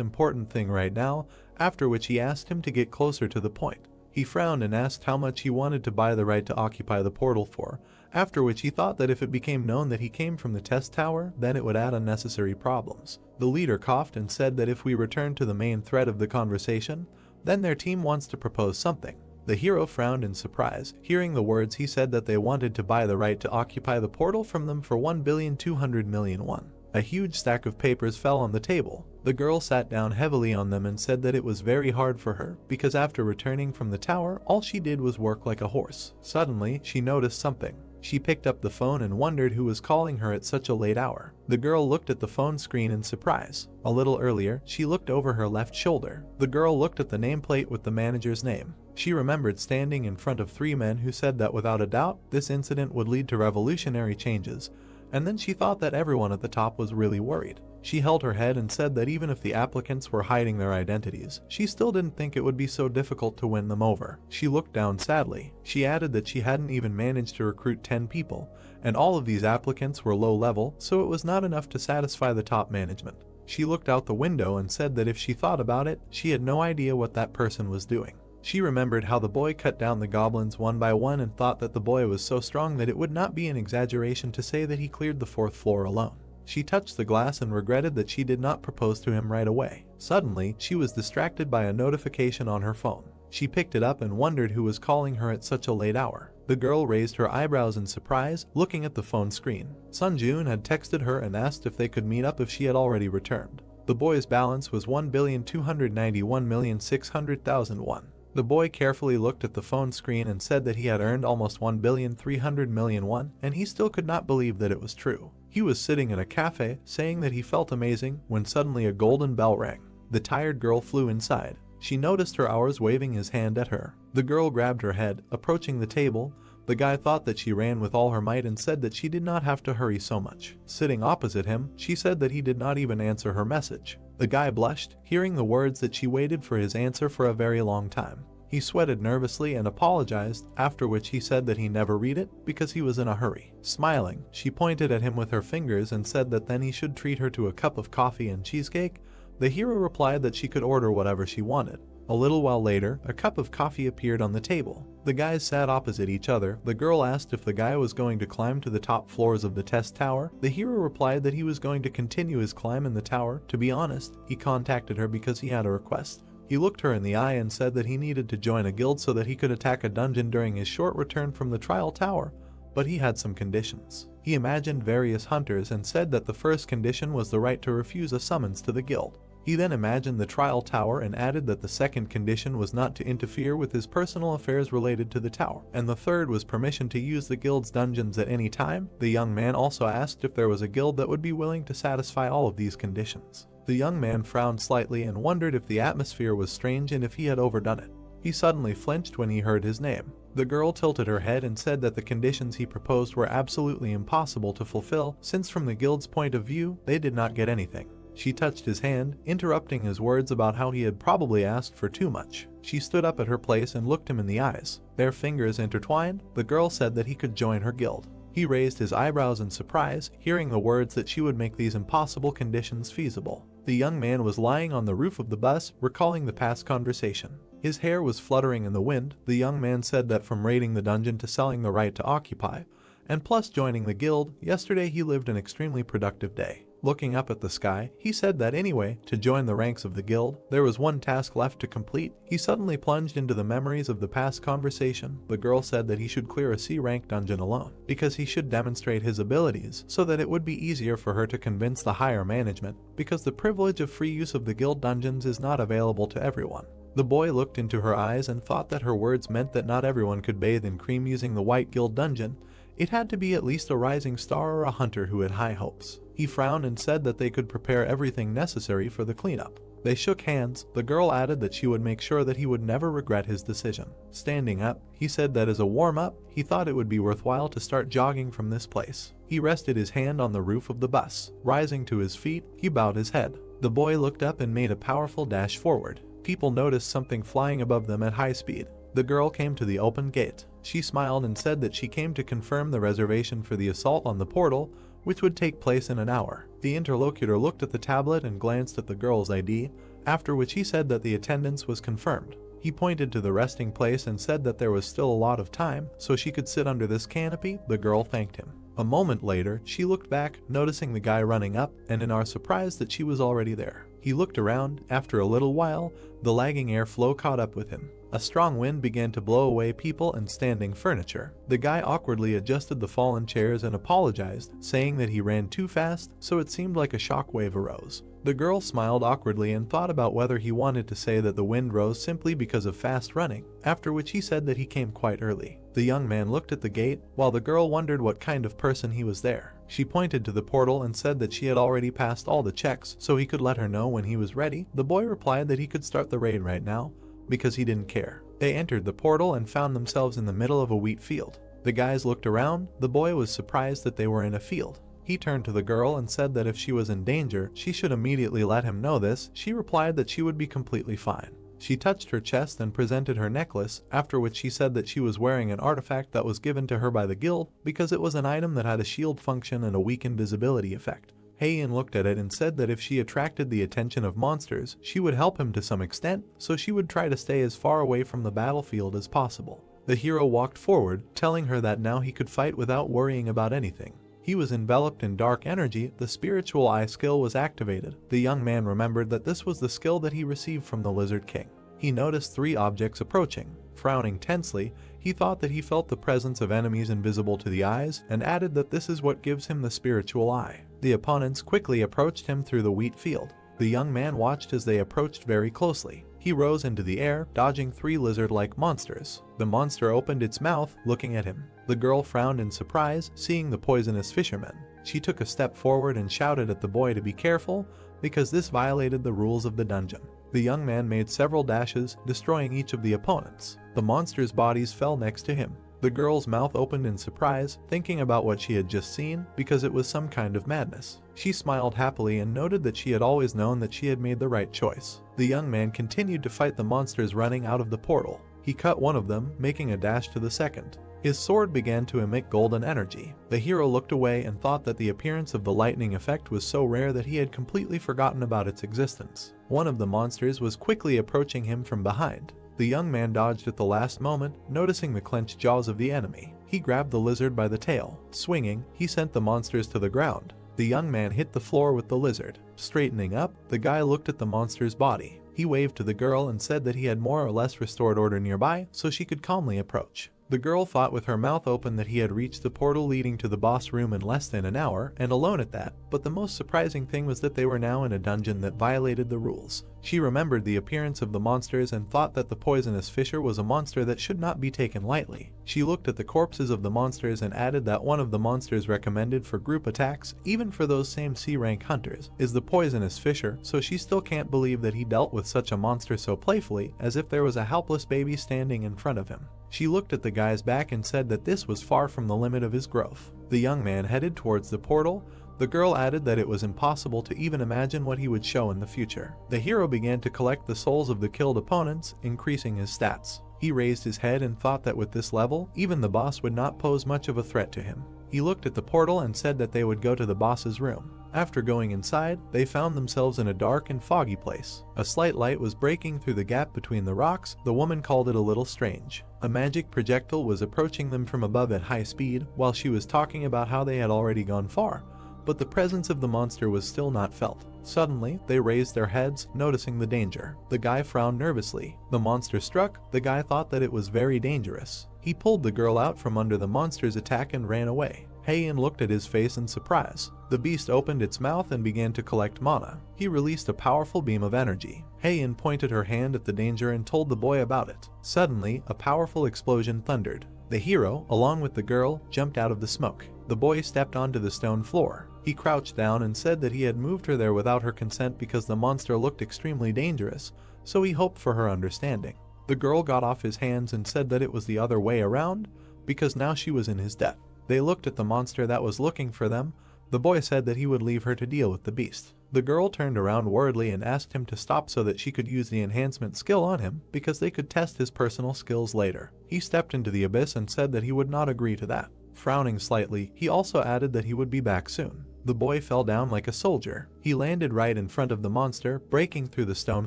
important thing right now, after which he asked him to get closer to the point. He frowned and asked how much he wanted to buy the right to occupy the portal for, after which he thought that if it became known that he came from the test tower, then it would add unnecessary problems. The leader coughed and said that if we return to the main thread of the conversation, then their team wants to propose something. The hero frowned in surprise. Hearing the words, he said that they wanted to buy the right to occupy the portal from them for 1,200,000,000 won. A huge stack of papers fell on the table. The girl sat down heavily on them and said that it was very hard for her, because after returning from the tower, all she did was work like a horse. Suddenly, she noticed something. She picked up the phone and wondered who was calling her at such a late hour. The girl looked at the phone screen in surprise. A little earlier, she looked over her left shoulder. The girl looked at the nameplate with the manager's name. She remembered standing in front of three men who said that without a doubt, this incident would lead to revolutionary changes, and then she thought that everyone at the top was really worried. She held her head and said that even if the applicants were hiding their identities, she still didn't think it would be so difficult to win them over. She looked down sadly. She added that she hadn't even managed to recruit 10 people, and all of these applicants were low level, so it was not enough to satisfy the top management. She looked out the window and said that if she thought about it, she had no idea what that person was doing. She remembered how the boy cut down the goblins one by one and thought that the boy was so strong that it would not be an exaggeration to say that he cleared the 4th floor alone. She touched the glass and regretted that she did not propose to him right away. Suddenly, she was distracted by a notification on her phone. She picked it up and wondered who was calling her at such a late hour. The girl raised her eyebrows in surprise, looking at the phone screen. Sun Jun had texted her and asked if they could meet up if she had already returned. The boy's balance was 1,291,600,000 won. The boy carefully looked at the phone screen and said that he had earned almost 1,300,000,000 won, and he still could not believe that it was true. He was sitting in a cafe, saying that he felt amazing, when suddenly a golden bell rang. The tired girl flew inside. She noticed her hours waving his hand at her. The girl grabbed her head, approaching the table. The guy thought that she ran with all her might and said that she did not have to hurry so much. Sitting opposite him, she said that he did not even answer her message. The guy blushed, hearing the words that she waited for his answer for a very long time. He sweated nervously and apologized, after which he said that he never read it because he was in a hurry. Smiling, she pointed at him with her fingers and said that then he should treat her to a cup of coffee and cheesecake. The hero replied that she could order whatever she wanted. A little while later, a cup of coffee appeared on the table. The guys sat opposite each other. The girl asked if the guy was going to climb to the top floors of the test tower. The hero replied that he was going to continue his climb in the tower. To be honest, he contacted her because he had a request. He looked her in the eye and said that he needed to join a guild so that he could attack a dungeon during his short return from the trial tower, but he had some conditions. He imagined various hunters and said that the first condition was the right to refuse a summons to the guild. He then imagined the trial tower and added that the second condition was not to interfere with his personal affairs related to the tower, and the third was permission to use the guild's dungeons at any time. The young man also asked if there was a guild that would be willing to satisfy all of these conditions. The young man frowned slightly and wondered if the atmosphere was strange and if he had overdone it. He suddenly flinched when he heard his name. The girl tilted her head and said that the conditions he proposed were absolutely impossible to fulfill, since from the guild's point of view, they did not get anything. She touched his hand, interrupting his words about how he had probably asked for too much. She stood up at her place and looked him in the eyes. Their fingers intertwined. The girl said that he could join her guild. He raised his eyebrows in surprise, hearing the words that she would make these impossible conditions feasible. The young man was lying on the roof of the bus, recalling the past conversation. His hair was fluttering in the wind. The young man said that from raiding the dungeon to selling the right to occupy, and plus joining the guild, yesterday he lived an extremely productive day. Looking up at the sky, he said that anyway, to join the ranks of the guild, there was one task left to complete. He suddenly plunged into the memories of the past conversation. The girl said that he should clear a C-rank dungeon alone, because he should demonstrate his abilities, so that it would be easier for her to convince the higher management, because the privilege of free use of the guild dungeons is not available to everyone. The boy looked into her eyes and thought that her words meant that not everyone could bathe in cream using the White Guild dungeon. It had to be at least a rising star or a hunter who had high hopes. He frowned and said that they could prepare everything necessary for the cleanup. They shook hands. The girl added that she would make sure that he would never regret his decision. Standing up, he said that as a warm-up, he thought it would be worthwhile to start jogging from this place. He rested his hand on the roof of the bus. Rising to his feet, he bowed his head. The boy looked up and made a powerful dash forward. People noticed something flying above them at high speed. The girl came to the open gate. She smiled and said that she came to confirm the reservation for the assault on the portal, which would take place in an hour. The interlocutor looked at the tablet and glanced at the girl's ID, after which he said that the attendance was confirmed. He pointed to the resting place and said that there was still a lot of time, so she could sit under this canopy. The girl thanked him. A moment later, she looked back, noticing the guy running up, and in our surprise that she was already there. He looked around. After a little while, the lagging airflow caught up with him. A strong wind began to blow away people and standing furniture. The guy awkwardly adjusted the fallen chairs and apologized, saying that he ran too fast, so it seemed like a shockwave arose. The girl smiled awkwardly and thought about whether he wanted to say that the wind rose simply because of fast running, after which he said that he came quite early. The young man looked at the gate, while the girl wondered what kind of person he was there. She pointed to the portal and said that she had already passed all the checks, so he could let her know when he was ready. The boy replied that he could start the raid right now, because he didn't care. They entered the portal and found themselves in the middle of a wheat field. The guys looked around. The boy was surprised that they were in a field. He turned to the girl and said that if she was in danger, she should immediately let him know this. She replied that she would be completely fine. She touched her chest and presented her necklace, after which she said that she was wearing an artifact that was given to her by the guild because it was an item that had a shield function and a weak invisibility effect. Heian looked at it and said that if she attracted the attention of monsters, she would help him to some extent, so she would try to stay as far away from the battlefield as possible. The hero walked forward, telling her that now he could fight without worrying about anything. He was enveloped in dark energy. The spiritual eye skill was activated. The young man remembered that this was the skill that he received from the Lizard King. He noticed 3 objects approaching. Frowning tensely, he thought that he felt the presence of enemies invisible to the eyes, and added that this is what gives him the spiritual eye. The opponents quickly approached him through the wheat field. The young man watched as they approached very closely. He rose into the air, dodging 3 lizard-like monsters. The monster opened its mouth, looking at him. The girl frowned in surprise, seeing the poisonous fisherman. She took a step forward and shouted at the boy to be careful, because this violated the rules of the dungeon. The young man made several dashes, destroying each of the opponents. The monsters' bodies fell next to him. The girl's mouth opened in surprise, thinking about what she had just seen, because it was some kind of madness. She smiled happily and noted that she had always known that she had made the right choice. The young man continued to fight the monsters running out of the portal. He cut one of them, making a dash to the second. His sword began to emit golden energy. The hero looked away and thought that the appearance of the lightning effect was so rare that he had completely forgotten about its existence. One of the monsters was quickly approaching him from behind. The young man dodged at the last moment, noticing the clenched jaws of the enemy. He grabbed the lizard by the tail. Swinging, he sent the monsters to the ground. The young man hit the floor with the lizard. Straightening up, the guy looked at the monster's body. He waved to the girl and said that he had more or less restored order nearby, so she could calmly approach. The girl thought with her mouth open that he had reached the portal leading to the boss room in less than an hour, and alone at that, but the most surprising thing was that they were now in a dungeon that violated the rules. She remembered the appearance of the monsters and thought that the poisonous fisher was a monster that should not be taken lightly. She looked at the corpses of the monsters and added that one of the monsters recommended for group attacks, even for those same C-rank hunters, is the poisonous fisher, so she still can't believe that he dealt with such a monster so playfully, as if there was a helpless baby standing in front of him. She looked at the guy's back and said that this was far from the limit of his growth. The young man headed towards the portal. The girl added that it was impossible to even imagine what he would show in the future. The hero began to collect the souls of the killed opponents, increasing his stats. He raised his head and thought that with this level, even the boss would not pose much of a threat to him. He looked at the portal and said that they would go to the boss's room. After going inside, they found themselves in a dark and foggy place. A slight light was breaking through the gap between the rocks. The woman called it a little strange. A magic projectile was approaching them from above at high speed, while she was talking about how they had already gone far, but the presence of the monster was still not felt. Suddenly, they raised their heads, noticing the danger. The guy frowned nervously. The monster struck. The guy thought that it was very dangerous. He pulled the girl out from under the monster's attack and ran away. Heian looked at his face in surprise. The beast opened its mouth and began to collect mana. He released a powerful beam of energy. Heian pointed her hand at the danger and told the boy about it. Suddenly, a powerful explosion thundered. The hero, along with the girl, jumped out of the smoke. The boy stepped onto the stone floor. He crouched down and said that he had moved her there without her consent because the monster looked extremely dangerous, so he hoped for her understanding. The girl got off his hands and said that it was the other way around, because now she was in his debt. They looked at the monster that was looking for them. The boy said that he would leave her to deal with the beast. The girl turned around worriedly and asked him to stop so that she could use the enhancement skill on him because they could test his personal skills later. He stepped into the abyss and said that he would not agree to that. Frowning slightly, he also added that he would be back soon. The boy fell down like a soldier. He landed right in front of the monster, breaking through the stone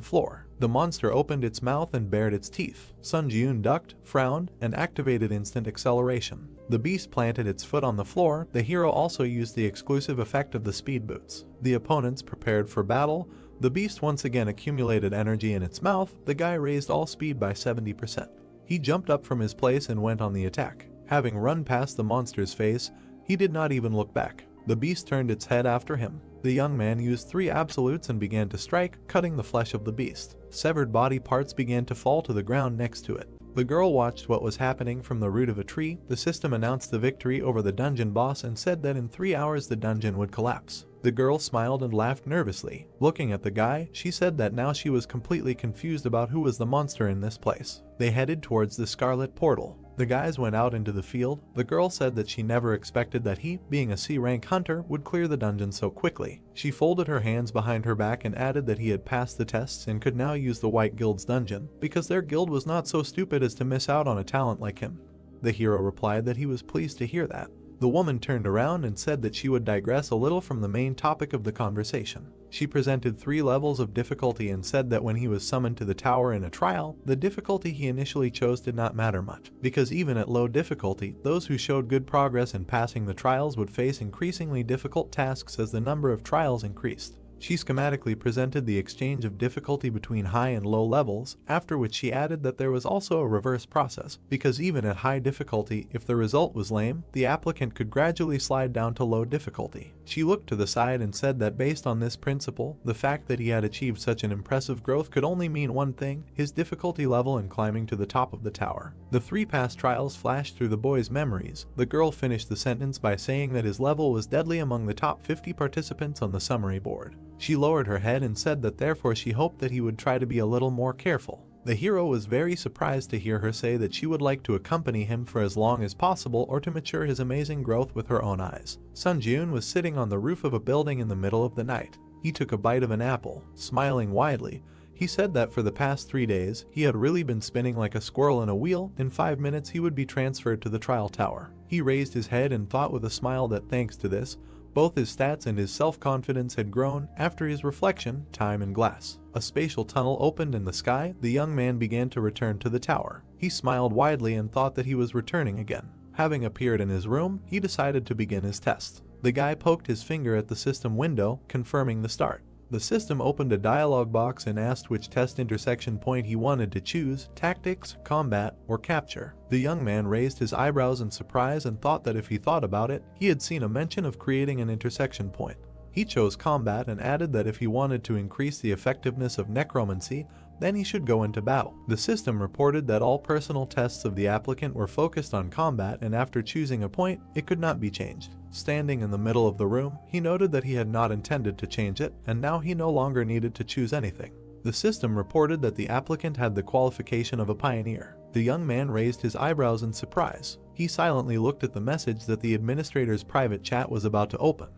floor. The monster opened its mouth and bared its teeth. Sun Jiun ducked, frowned, and activated instant acceleration. The beast planted its foot on the floor. The hero also used the exclusive effect of the speed boots. The opponents prepared for battle. The beast once again accumulated energy in its mouth. The guy raised all speed by 70%. He jumped up from his place and went on the attack. Having run past the monster's face, he did not even look back. The beast turned its head after him. The young man used 3 absolutes and began to strike, cutting the flesh of the beast. Severed body parts began to fall to the ground next to it. The girl watched what was happening from the root of a tree. The system announced the victory over the dungeon boss and said that in 3 hours the dungeon would collapse. The girl smiled and laughed nervously. Looking at the guy, she said that now she was completely confused about who was the monster in this place. They headed towards the Scarlet Portal. The guys went out into the field. The girl said that she never expected that he, being a C-rank hunter, would clear the dungeon so quickly. She folded her hands behind her back and added that he had passed the tests and could now use the White Guild's dungeon, because their guild was not so stupid as to miss out on a talent like him. The hero replied that he was pleased to hear that. The woman turned around and said that she would digress a little from the main topic of the conversation. She presented 3 levels of difficulty and said that when he was summoned to the tower in a trial, the difficulty he initially chose did not matter much, because even at low difficulty, those who showed good progress in passing the trials would face increasingly difficult tasks as the number of trials increased. She schematically presented the exchange of difficulty between high and low levels, after which she added that there was also a reverse process, because even at high difficulty, if the result was lame, the applicant could gradually slide down to low difficulty. She looked to the side and said that based on this principle, the fact that he had achieved such an impressive growth could only mean one thing: his difficulty level in climbing to the top of the tower. The 3 past trials flashed through the boy's memories. The girl finished the sentence by saying that his level was deadly among the top 50 participants on the summary board. She lowered her head and said that therefore she hoped that he would try to be a little more careful. The hero was very surprised to hear her say that she would like to accompany him for as long as possible or to mature his amazing growth with her own eyes. Sun Jiun was sitting on the roof of a building in the middle of the night. He took a bite of an apple, smiling widely. He said that for the past 3 days, he had really been spinning like a squirrel in a wheel. In 5 minutes he would be transferred to the trial tower. He raised his head and thought with a smile that thanks to this, both his stats and his self-confidence had grown. After his reflection, time and glass. A spatial tunnel opened in the sky. The young man began to return to the tower. He smiled widely and thought that he was returning again. Having appeared in his room, he decided to begin his test. The guy poked his finger at the system window, confirming the start. The system opened a dialog box and asked which test intersection point he wanted to choose: tactics, combat, or capture. The young man raised his eyebrows in surprise and thought that if he thought about it, he had seen a mention of creating an intersection point. He chose combat and added that if he wanted to increase the effectiveness of necromancy, then he should go into battle. The system reported that all personal tests of the applicant were focused on combat, and after choosing a point, it could not be changed. Standing in the middle of the room, he noted that he had not intended to change it, and now he no longer needed to choose anything. The system reported that the applicant had the qualification of a pioneer. The young man raised his eyebrows in surprise. He silently looked at the message that the administrator's private chat was about to open,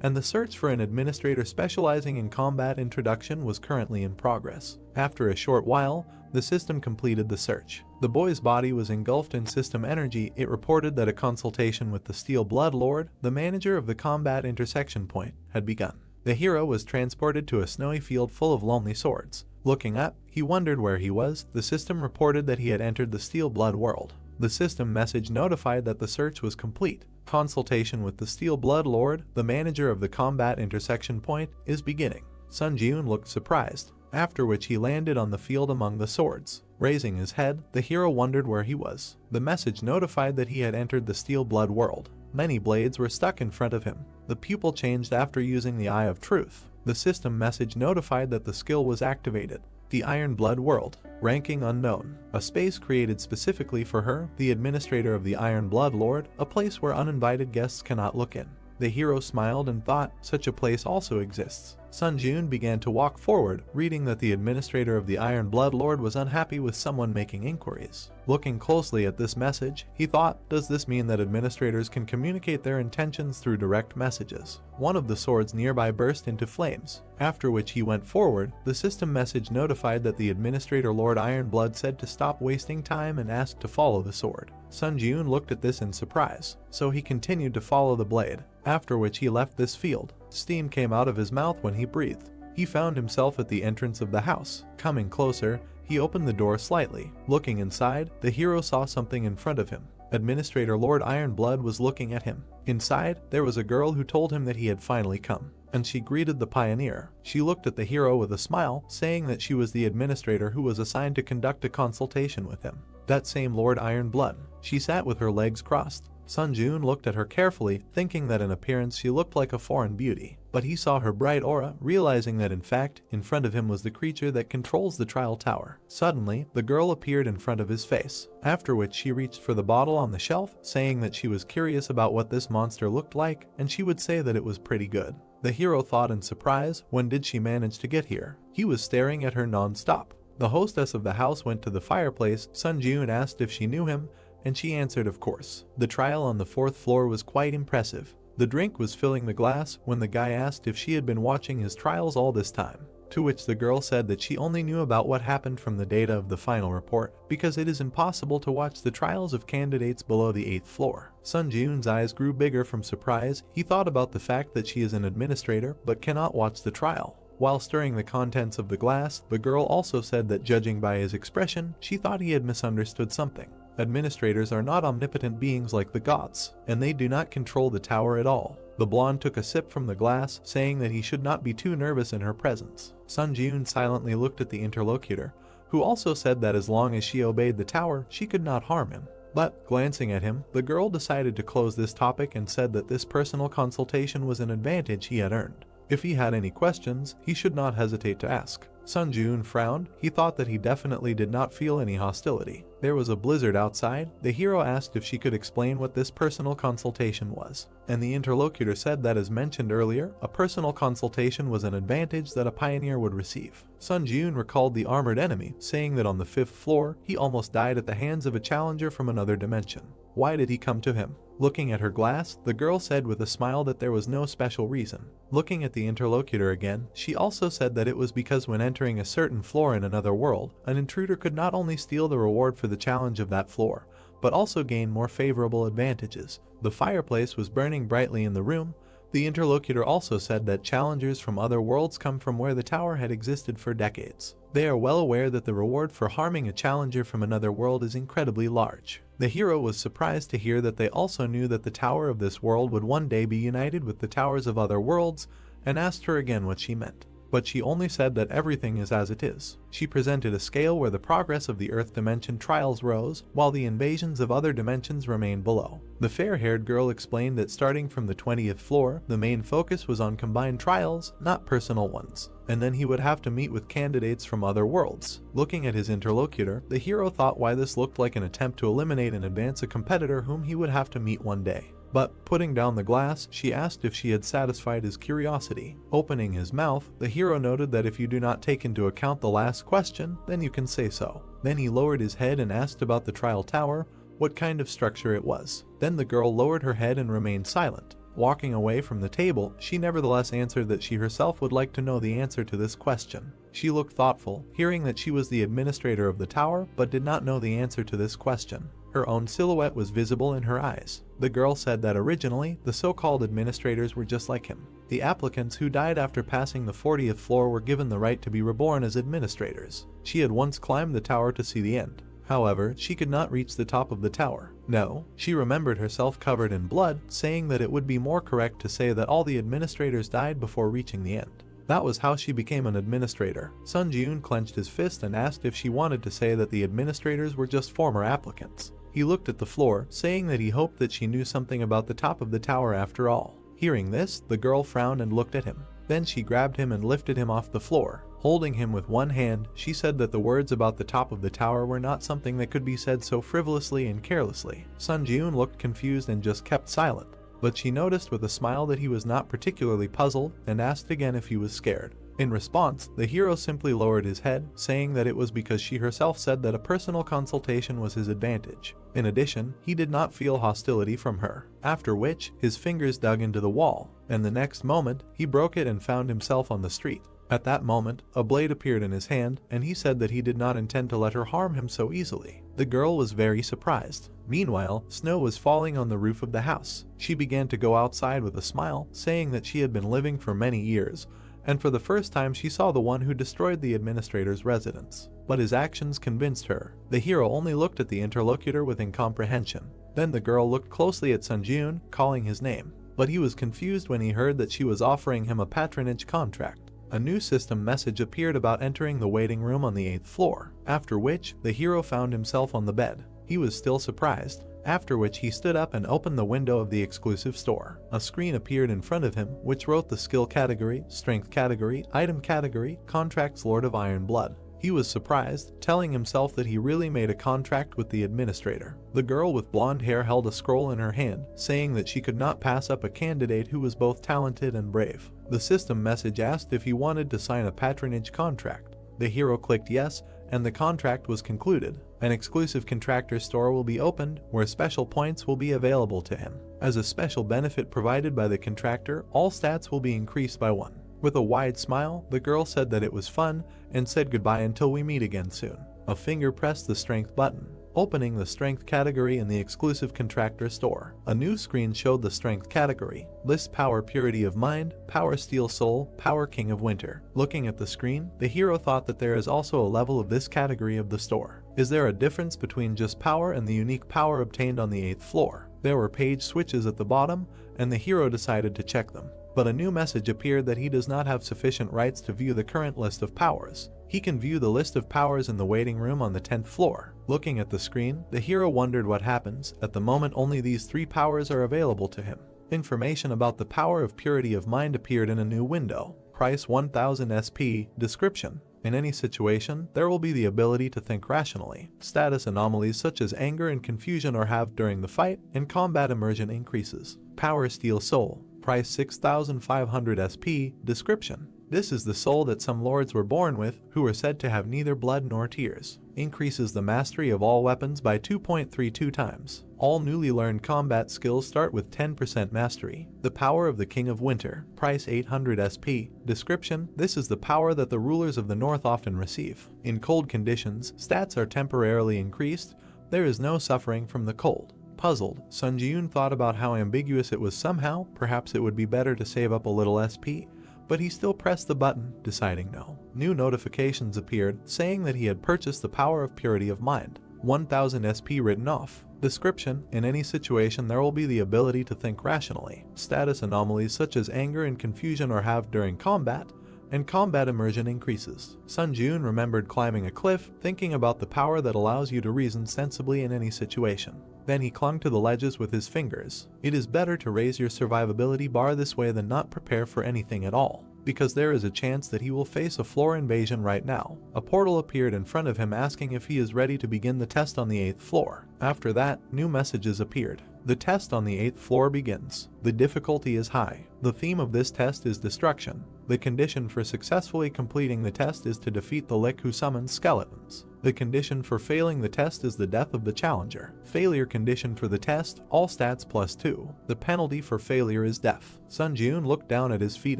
and the search for an administrator specializing in combat introduction was currently in progress. After a short while, the system completed the search. The boy's body was engulfed in system energy. It reported that a consultation with the Steel Blood Lord, the manager of the combat intersection point, had begun. The hero was transported to a snowy field full of lonely swords. Looking up, he wondered where he was. The system reported that he had entered the Steel Blood world. The system message notified that the search was complete. Consultation with the Steel Blood Lord, the manager of the combat intersection point, is beginning. Sun Jiun looked surprised, after which he landed on the field among the swords. Raising his head, the hero wondered where he was. The message notified that he had entered the Steel Blood world. Many blades were stuck in front of him. The pupil changed after using the Eye of Truth. The system message notified that the skill was activated. The Iron Blood World. Ranking unknown. A space created specifically for her, the administrator of the Iron Blood Lord, a place where uninvited guests cannot look in. The hero smiled and thought, such a place also exists. Sun Jiun began to walk forward, reading that the administrator of the Iron Blood Lord was unhappy with someone making inquiries. Looking closely at this message, he thought, does this mean that administrators can communicate their intentions through direct messages? One of the swords nearby burst into flames, after which he went forward. The system message notified that the administrator Lord Ironblood said to stop wasting time and asked to follow the sword. Sun Jiun looked at this in surprise, so he continued to follow the blade, after which he left this field. Steam came out of his mouth when he breathed. He found himself at the entrance of the house. Coming closer, he opened the door slightly. Looking inside, the hero saw something in front of him. Administrator Lord Ironblood was looking at him. Inside, there was a girl who told him that he had finally come, and she greeted the pioneer. She looked at the hero with a smile, saying that she was the administrator who was assigned to conduct a consultation with him. That same Lord Ironblood. She sat with her legs crossed. Sun Jiun looked at her carefully, thinking that in appearance she looked like a foreign beauty. But he saw her bright aura, realizing that in fact, in front of him was the creature that controls the trial tower. Suddenly, the girl appeared in front of his face, after which she reached for the bottle on the shelf, saying that she was curious about what this monster looked like, and she would say that it was pretty good. The hero thought in surprise, when did she manage to get here? He was staring at her non-stop. The hostess of the house went to the fireplace. Sun Jiun asked if she knew him, and she answered of course. The trial on the 4th floor was quite impressive. The drink was filling the glass when the guy asked if she had been watching his trials all this time, to which the girl said that she only knew about what happened from the data of the final report, because it is impossible to watch the trials of candidates below the 8th floor. Sun Jiun's eyes grew bigger from surprise. He thought about the fact that she is an administrator but cannot watch the trial. While stirring the contents of the glass, the girl also said that judging by his expression, she thought he had misunderstood something. Administrators are not omnipotent beings like the gods, and they do not control the tower at all. The blonde took a sip from the glass, saying that he should not be too nervous in her presence. Sun Jiun silently looked at the interlocutor, who also said that as long as she obeyed the tower, she could not harm him. But, glancing at him, the girl decided to close this topic and said that this personal consultation was an advantage he had earned. If he had any questions, he should not hesitate to ask. Sun Jiun frowned. He thought that he definitely did not feel any hostility. There was a blizzard outside. The hero asked if she could explain what this personal consultation was, and the interlocutor said that, as mentioned earlier, a personal consultation was an advantage that a pioneer would receive. Sun Jiun recalled the armored enemy, saying that on the 5th floor, he almost died at the hands of a challenger from another dimension. Why did he come to him? Looking at her glass, the girl said with a smile that there was no special reason. Looking at the interlocutor again, she also said that it was because when entering a certain floor in another world, an intruder could not only steal the reward for the challenge of that floor, but also gain more favorable advantages. The fireplace was burning brightly in the room. The interlocutor also said that challengers from other worlds come from where the tower had existed for decades. They are well aware that the reward for harming a challenger from another world is incredibly large. The hero was surprised to hear that they also knew that the tower of this world would one day be united with the towers of other worlds, and asked her again what she meant. but she only said that everything is as it is. She presented a scale where the progress of the Earth dimension trials rose, while the invasions of other dimensions remained below. The fair-haired girl explained that starting from the 20th floor, the main focus was on combined trials, not personal ones, and then he would have to meet with candidates from other worlds. Looking at his interlocutor, the hero thought why this looked like an attempt to eliminate and advance a competitor whom he would have to meet one day. But, putting down the glass, she asked if she had satisfied his curiosity. Opening his mouth, the hero noted that if you do not take into account the last question, then you can say so. Then he lowered his head and asked about the trial tower, what kind of structure it was. Then the girl lowered her head and remained silent. Walking away from the table, she nevertheless answered that she herself would like to know the answer to this question. She looked thoughtful, hearing that she was the administrator of the tower, but did not know the answer to this question. Her own silhouette was visible in her eyes. The girl said that originally, the so-called administrators were just like him. The applicants who died after passing the 40th floor were given the right to be reborn as administrators. She had once climbed the tower to see the end. However, she could not reach the top of the tower. No, she remembered herself covered in blood, saying that it would be more correct to say that all the administrators died before reaching the end. That was how she became an administrator. Sun Ji-eun clenched his fist and asked if she wanted to say that the administrators were just former applicants. He looked at the floor, saying that he hoped that she knew something about the top of the tower after all. Hearing this, the girl frowned and looked at him. Then she grabbed him and lifted him off the floor. Holding him with one hand, she said that the words about the top of the tower were not something that could be said so frivolously and carelessly. Sun Ji-eun looked confused and just kept silent, but she noticed with a smile that he was not particularly puzzled and asked again if he was scared. In response, the hero simply lowered his head, saying that it was because she herself said that a personal consultation was his advantage. In addition, he did not feel hostility from her, after which, his fingers dug into the wall, and the next moment, he broke it and found himself on the street. At that moment, a blade appeared in his hand, and he said that he did not intend to let her harm him so easily. The girl was very surprised. Meanwhile, snow was falling on the roof of the house. She began to go outside with a smile, saying that she had been living for many years, and for the first time she saw the one who destroyed the administrator's residence. But his actions convinced her. The hero only looked at the interlocutor with incomprehension. Then the girl looked closely at Sun Ji-eun, calling his name. But he was confused when he heard that she was offering him a patronage contract. A new system message appeared about entering the waiting room on the 8th floor, after which the hero found himself on the bed. He was still surprised, after which he stood up and opened the window of the exclusive store. A screen appeared in front of him, which wrote the skill category, strength category, item category, contracts Lord of Iron Blood. He was surprised, telling himself that he really made a contract with the administrator. The girl with blonde hair held a scroll in her hand, saying that she could not pass up a candidate who was both talented and brave. The system message asked if he wanted to sign a patronage contract. The hero clicked yes, and the contract was concluded. An exclusive contractor store will be opened, where special points will be available to him. As a special benefit provided by the contractor, all stats will be increased by 1. With a wide smile, the girl said that it was fun, and said goodbye until we meet again soon. A finger pressed the strength button, opening the strength category in the exclusive contractor store. A new screen showed the strength category. List power purity of mind, power steel soul, power king of winter. Looking at the screen, the hero thought that there is also a level of this category of the store. Is there a difference between just power and the unique power obtained on the 8th floor? There were page switches at the bottom, and the hero decided to check them. But a new message appeared that he does not have sufficient rights to view the current list of powers. He can view the list of powers in the waiting room on the 10th floor. Looking at the screen, the hero wondered what happens. At the moment, only these 3 powers are available to him. Information about the power of purity of mind appeared in a new window. Price 1000 SP. Description: in any situation, there will be the ability to think rationally. Status anomalies such as anger and confusion are halved during the fight, and combat immersion increases. Power steel soul. Price 6500 SP. Description: this is the soul that some lords were born with, who are said to have neither blood nor tears. Increases the mastery of all weapons by 2.32 times. All newly learned combat skills start with 10% mastery. The power of the King of Winter. Price 800 SP. Description: this is the power that the rulers of the North often receive. In cold conditions, stats are temporarily increased. There is no suffering from the cold. Puzzled, Sun Ji-eun thought about how ambiguous it was. Somehow, perhaps it would be better to save up a little SP, but he still pressed the button, deciding no. New notifications appeared, saying that he had purchased the power of purity of mind. 1000 SP written off. Description: in any situation there will be the ability to think rationally. Status anomalies such as anger and confusion are halved during combat, and combat immersion increases. Sun Jun remembered climbing a cliff, thinking about the power that allows you to reason sensibly in any situation. Then he clung to the ledges with his fingers. It is better to raise your survivability bar this way than not prepare for anything at all, because there is a chance that he will face a floor invasion right now. A portal appeared in front of him asking if he is ready to begin the test on the 8th floor. After that, new messages appeared. The test on the 8th floor begins. The difficulty is high. The theme of this test is destruction. The condition for successfully completing the test is to defeat the Lick who summons skeletons. The condition for failing the test is the death of the challenger. Failure condition for the test, all stats +2. The penalty for failure is death. Sun Jun looked down at his feet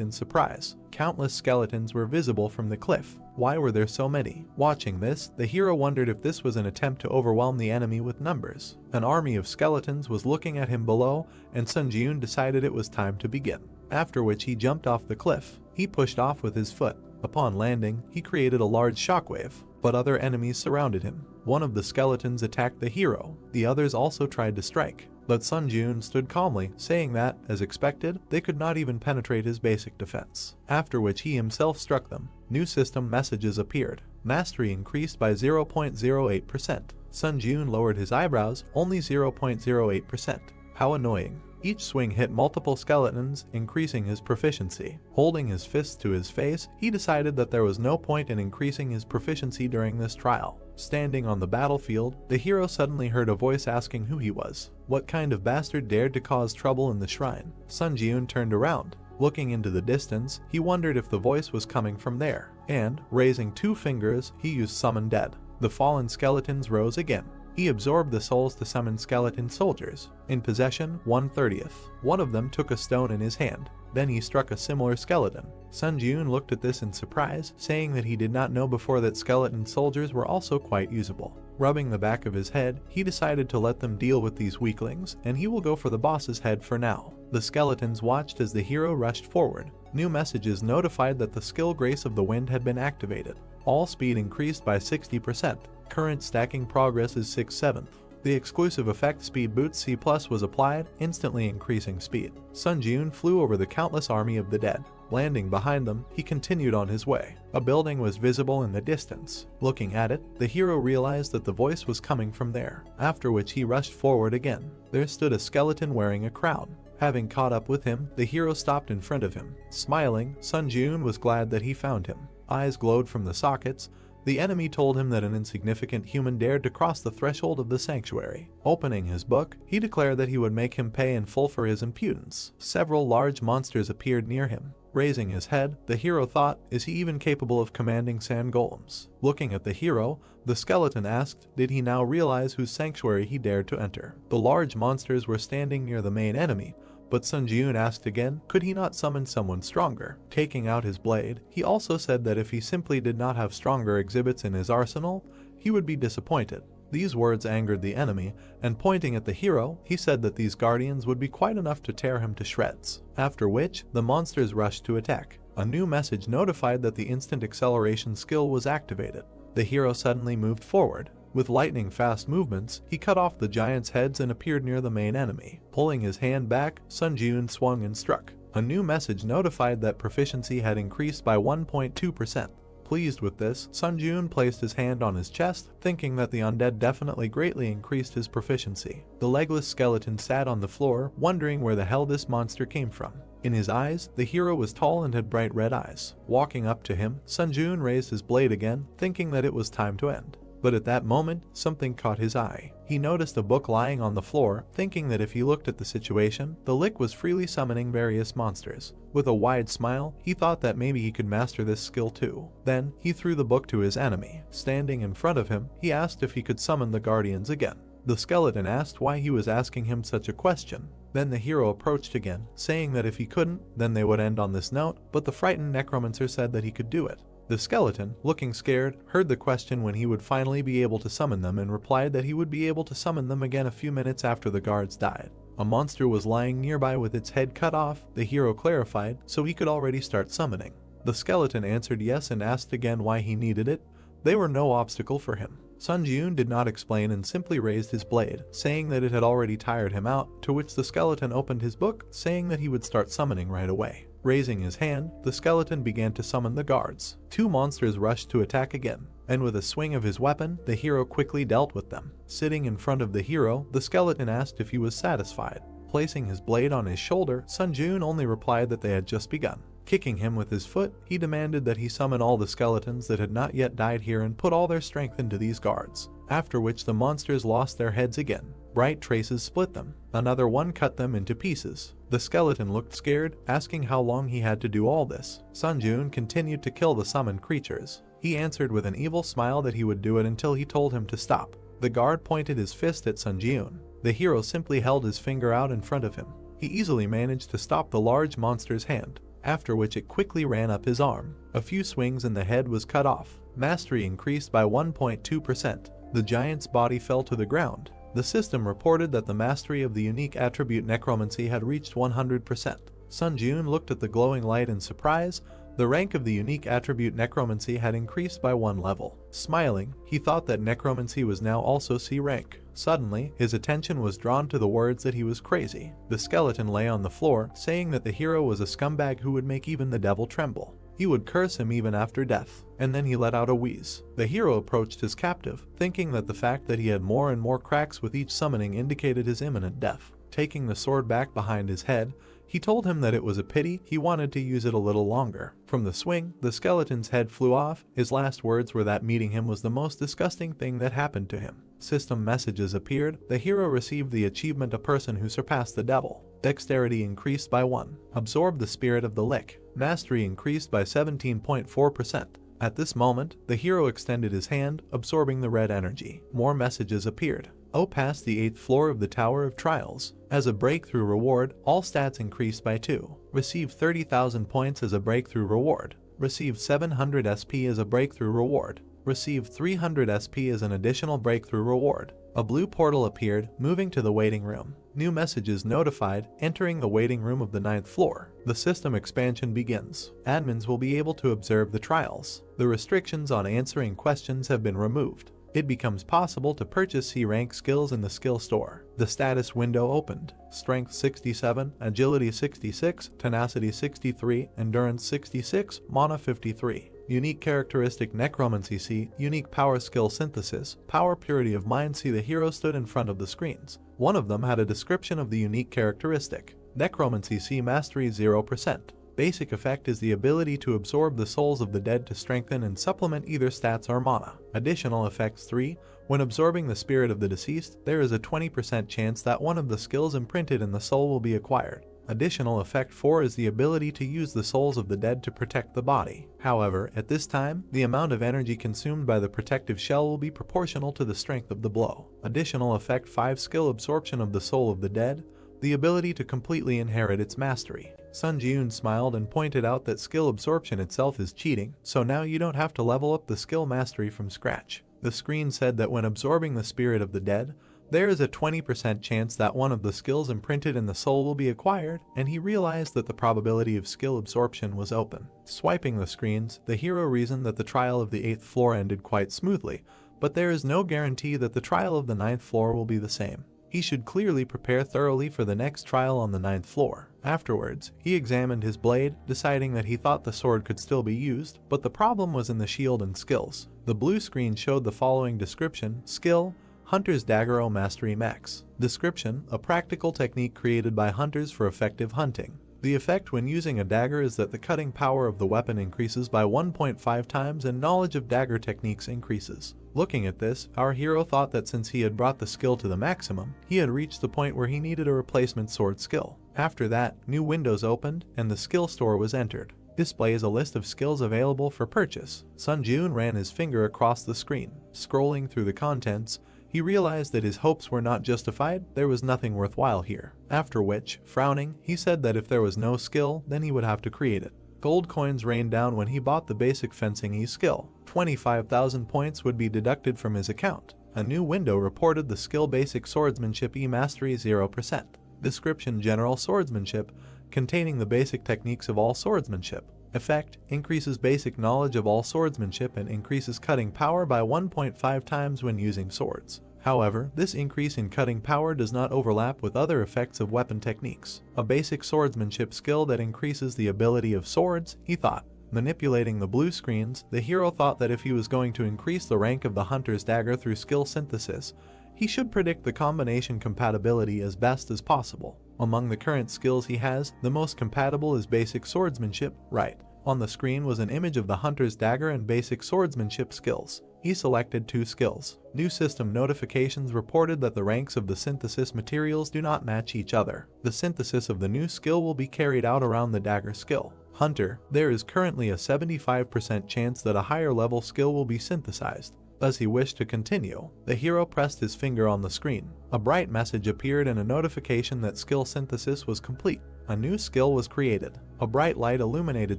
in surprise. Countless skeletons were visible from the cliff. Why were there so many? Watching this, the hero wondered if this was an attempt to overwhelm the enemy with numbers. An army of skeletons was looking at him below, and Sun Jun decided it was time to begin. After which he jumped off the cliff. He pushed off with his foot. Upon landing, he created a large shockwave, but other enemies surrounded him. One of the skeletons attacked the hero. The others also tried to strike, but Sun Jun stood calmly, saying that, as expected, they could not even penetrate his basic defense. After which he struck them. New system messages appeared. Mastery increased by 0.08%. Sun Jun lowered his eyebrows, only 0.08%. How annoying. Each swing hit multiple skeletons, increasing his proficiency. Holding his fists to his face, he decided that there was no point in increasing his proficiency during this trial. Standing on the battlefield, the hero suddenly heard a voice asking who he was. What kind of bastard dared to cause trouble in the shrine? Sun Jun turned around. Looking into the distance, he wondered if the voice was coming from there, and, raising 2 fingers, he used Summon Dead. The fallen skeletons rose again. He absorbed the souls to summon skeleton soldiers. In possession, 1/30. One of them took a stone in his hand. Then he struck a similar skeleton. Sun Jun looked at this in surprise, saying that he did not know before that skeleton soldiers were also quite usable. Rubbing the back of his head, he decided to let them deal with these weaklings, and he will go for the boss's head for now. The skeletons watched as the hero rushed forward. New messages notified that the skill Grace of the Wind had been activated. All speed increased by 60%. Current stacking progress is 6/7. The exclusive effect Speed Boost C+ was applied, instantly increasing speed. Sun Jun flew over the countless army of the dead. Landing behind them, he continued on his way. A building was visible in the distance. Looking at it, the hero realized that the voice was coming from there, after which he rushed forward again. There stood a skeleton wearing a crown. Having caught up with him, the hero stopped in front of him. Smiling, Sun Jun was glad that he found him. Eyes glowed from the sockets. The enemy told him that an insignificant human dared to cross the threshold of the sanctuary. Opening his book, he declared that he would make him pay in full for his impudence. Several large monsters appeared near him. Raising his head, the hero thought, is he even capable of commanding sand golems? Looking at the hero, the skeleton asked, did he now realize whose sanctuary he dared to enter? The large monsters were standing near the main enemy, but Sun Jun asked again, could he not summon someone stronger? Taking out his blade, he also said that if he simply did not have stronger exhibits in his arsenal, he would be disappointed. These words angered the enemy, and pointing at the hero, he said that these guardians would be quite enough to tear him to shreds. After which, the monsters rushed to attack. A new message notified that the instant acceleration skill was activated. The hero suddenly moved forward. With lightning-fast movements, he cut off the giants' heads and appeared near the main enemy. Pulling his hand back, Sun Jun swung and struck. A new message notified that proficiency had increased by 1.2%. Pleased with this, Sun Jun placed his hand on his chest, thinking that the undead definitely greatly increased his proficiency. The legless skeleton sat on the floor, wondering where the hell this monster came from. In his eyes, the hero was tall and had bright red eyes. Walking up to him, Sun Jun raised his blade again, thinking that it was time to end. But at that moment, something caught his eye. He noticed a book lying on the floor, thinking that if he looked at the situation, the Lick was freely summoning various monsters. With a wide smile, he thought that maybe he could master this skill too. Then, he threw the book to his enemy. Standing in front of him, he asked if he could summon the guardians again. The skeleton asked why he was asking him such a question. Then the hero approached again, saying that if he couldn't, then they would end on this note, but the frightened Necromancer said that he could do it. The skeleton, looking scared, heard the question when he would finally be able to summon them and replied that he would be able to summon them again a few minutes after the guards died. A monster was lying nearby with its head cut off, the hero clarified, so he could already start summoning. The skeleton answered yes and asked again why he needed it. They were no obstacle for him. Sun Jun did not explain and simply raised his blade, saying that it had already tired him out, to which the skeleton opened his book, saying that he would start summoning right away. Raising his hand, the skeleton began to summon the guards. Two monsters rushed to attack again, and with a swing of his weapon, the hero quickly dealt with them. Sitting in front of the hero, the skeleton asked if he was satisfied. Placing his blade on his shoulder, Sun Jun only replied that they had just begun. Kicking him with his foot, he demanded that he summon all the skeletons that had not yet died here and put all their strength into these guards, after which the monsters lost their heads again. Bright traces split them. Another one cut them into pieces. The skeleton looked scared, asking how long he had to do all this. Sun Jun continued to kill the summoned creatures. He answered with an evil smile that he would do it until he told him to stop. The guard pointed his fist at Sun Jun. The hero simply held his finger out in front of him. He easily managed to stop the large monster's hand, after which it quickly ran up his arm. A few swings and the head was cut off. Mastery increased by 1.2%. The giant's body fell to the ground. The system reported that the mastery of the unique attribute Necromancy had reached 100%. Sun Jun looked at the glowing light in surprise. The rank of the unique attribute Necromancy had increased by 1 level. Smiling, he thought that Necromancy was now also C rank. Suddenly, his attention was drawn to the words that he was crazy. The skeleton lay on the floor, saying that the hero was a scumbag who would make even the devil tremble. He would curse him even after death, and then he let out a wheeze. The hero approached his captive, thinking that the fact that he had more and more cracks with each summoning indicated his imminent death. Taking the sword back behind his head, he told him that it was a pity he wanted to use it a little longer. From the swing, the skeleton's head flew off. His last words were that meeting him was the most disgusting thing that happened to him. System messages appeared. The hero received the achievement A Person Who Surpassed the Devil. Dexterity increased by 1. Absorbed the Spirit of the Lick. Mastery increased by 17.4%. At this moment, the hero extended his hand, absorbing the red energy. More messages appeared. Passed the 8th floor of the Tower of Trials. As a breakthrough reward, all stats increased by 2. Receive 30,000 points as a breakthrough reward. Receive 700 SP as a breakthrough reward. Receive 300 SP as an additional breakthrough reward. A blue portal appeared, moving to the waiting room. New messages notified, entering the waiting room of the 9th floor. The system expansion begins. Admins will be able to observe the trials. The restrictions on answering questions have been removed. It becomes possible to purchase C-rank skills in the skill store. The status window opened. Strength 67, Agility 66, Tenacity 63, Endurance 66, Mana 53. Unique characteristic Necromancy C, unique power skill synthesis, power purity of mind. See, the hero stood in front of the screens. One of them had a description of the unique characteristic. Necromancy C mastery 0%. Basic effect is the ability to absorb the souls of the dead to strengthen and supplement either stats or mana. Additional effects 3. When absorbing the spirit of the deceased, there is a 20% chance that one of the skills imprinted in the soul will be acquired. Additional effect 4 is the ability to use the souls of the dead to protect the body. However, at this time, the amount of energy consumed by the protective shell will be proportional to the strength of the blow. Additional effect 5 skill absorption of the soul of the dead, the ability to completely inherit its mastery. Sun Jun smiled and pointed out that skill absorption itself is cheating, so now you don't have to level up the skill mastery from scratch. The screen said that when absorbing the spirit of the dead, there is a 20% chance that one of the skills imprinted in the soul will be acquired, and he realized that the probability of skill absorption was open. Swiping the screens, the hero reasoned that the trial of the 8th floor ended quite smoothly, but there is no guarantee that the trial of the 9th floor will be the same. He should clearly prepare thoroughly for the next trial on the 9th floor. Afterwards, he examined his blade, deciding that he thought the sword could still be used, but the problem was in the shield and skills. The blue screen showed the following description: Skill, Hunter's Dagger O Mastery Max. Description: a practical technique created by hunters for effective hunting. The effect when using a dagger is that the cutting power of the weapon increases by 1.5 times and knowledge of dagger techniques increases. Looking at this, our hero thought that since he had brought the skill to the maximum, he had reached the point where he needed a replacement sword skill. After that, new windows opened and the skill store was entered. Displays a list of skills available for purchase. Sun Jun ran his finger across the screen. Scrolling through the contents, he realized that his hopes were not justified. There was nothing worthwhile here. After which, frowning, he said that if there was no skill, then he would have to create it. Gold coins rained down when he bought the basic fencing E skill. 25,000 points would be deducted from his account. A new window reported the skill Basic Swordsmanship E Mastery 0%. Description: General Swordsmanship, containing the basic techniques of all swordsmanship. Effect: increases basic knowledge of all swordsmanship and increases cutting power by 1.5 times when using swords. However, this increase in cutting power does not overlap with other effects of weapon techniques. A basic swordsmanship skill that increases the ability of swords, he thought. Manipulating the blue screens, the hero thought that if he was going to increase the rank of the hunter's dagger through skill synthesis, he should predict the combination compatibility as best as possible. Among the current skills he has, the most compatible is basic swordsmanship, right? On the screen was an image of the hunter's dagger and basic swordsmanship skills. He selected 2 skills. New system notifications reported that the ranks of the synthesis materials do not match each other. The synthesis of the new skill will be carried out around the dagger skill. Hunter, there is currently a 75% chance that a higher level skill will be synthesized. As he wished to continue, the hero pressed his finger on the screen. A bright message appeared and a notification that skill synthesis was complete. A new skill was created. A bright light illuminated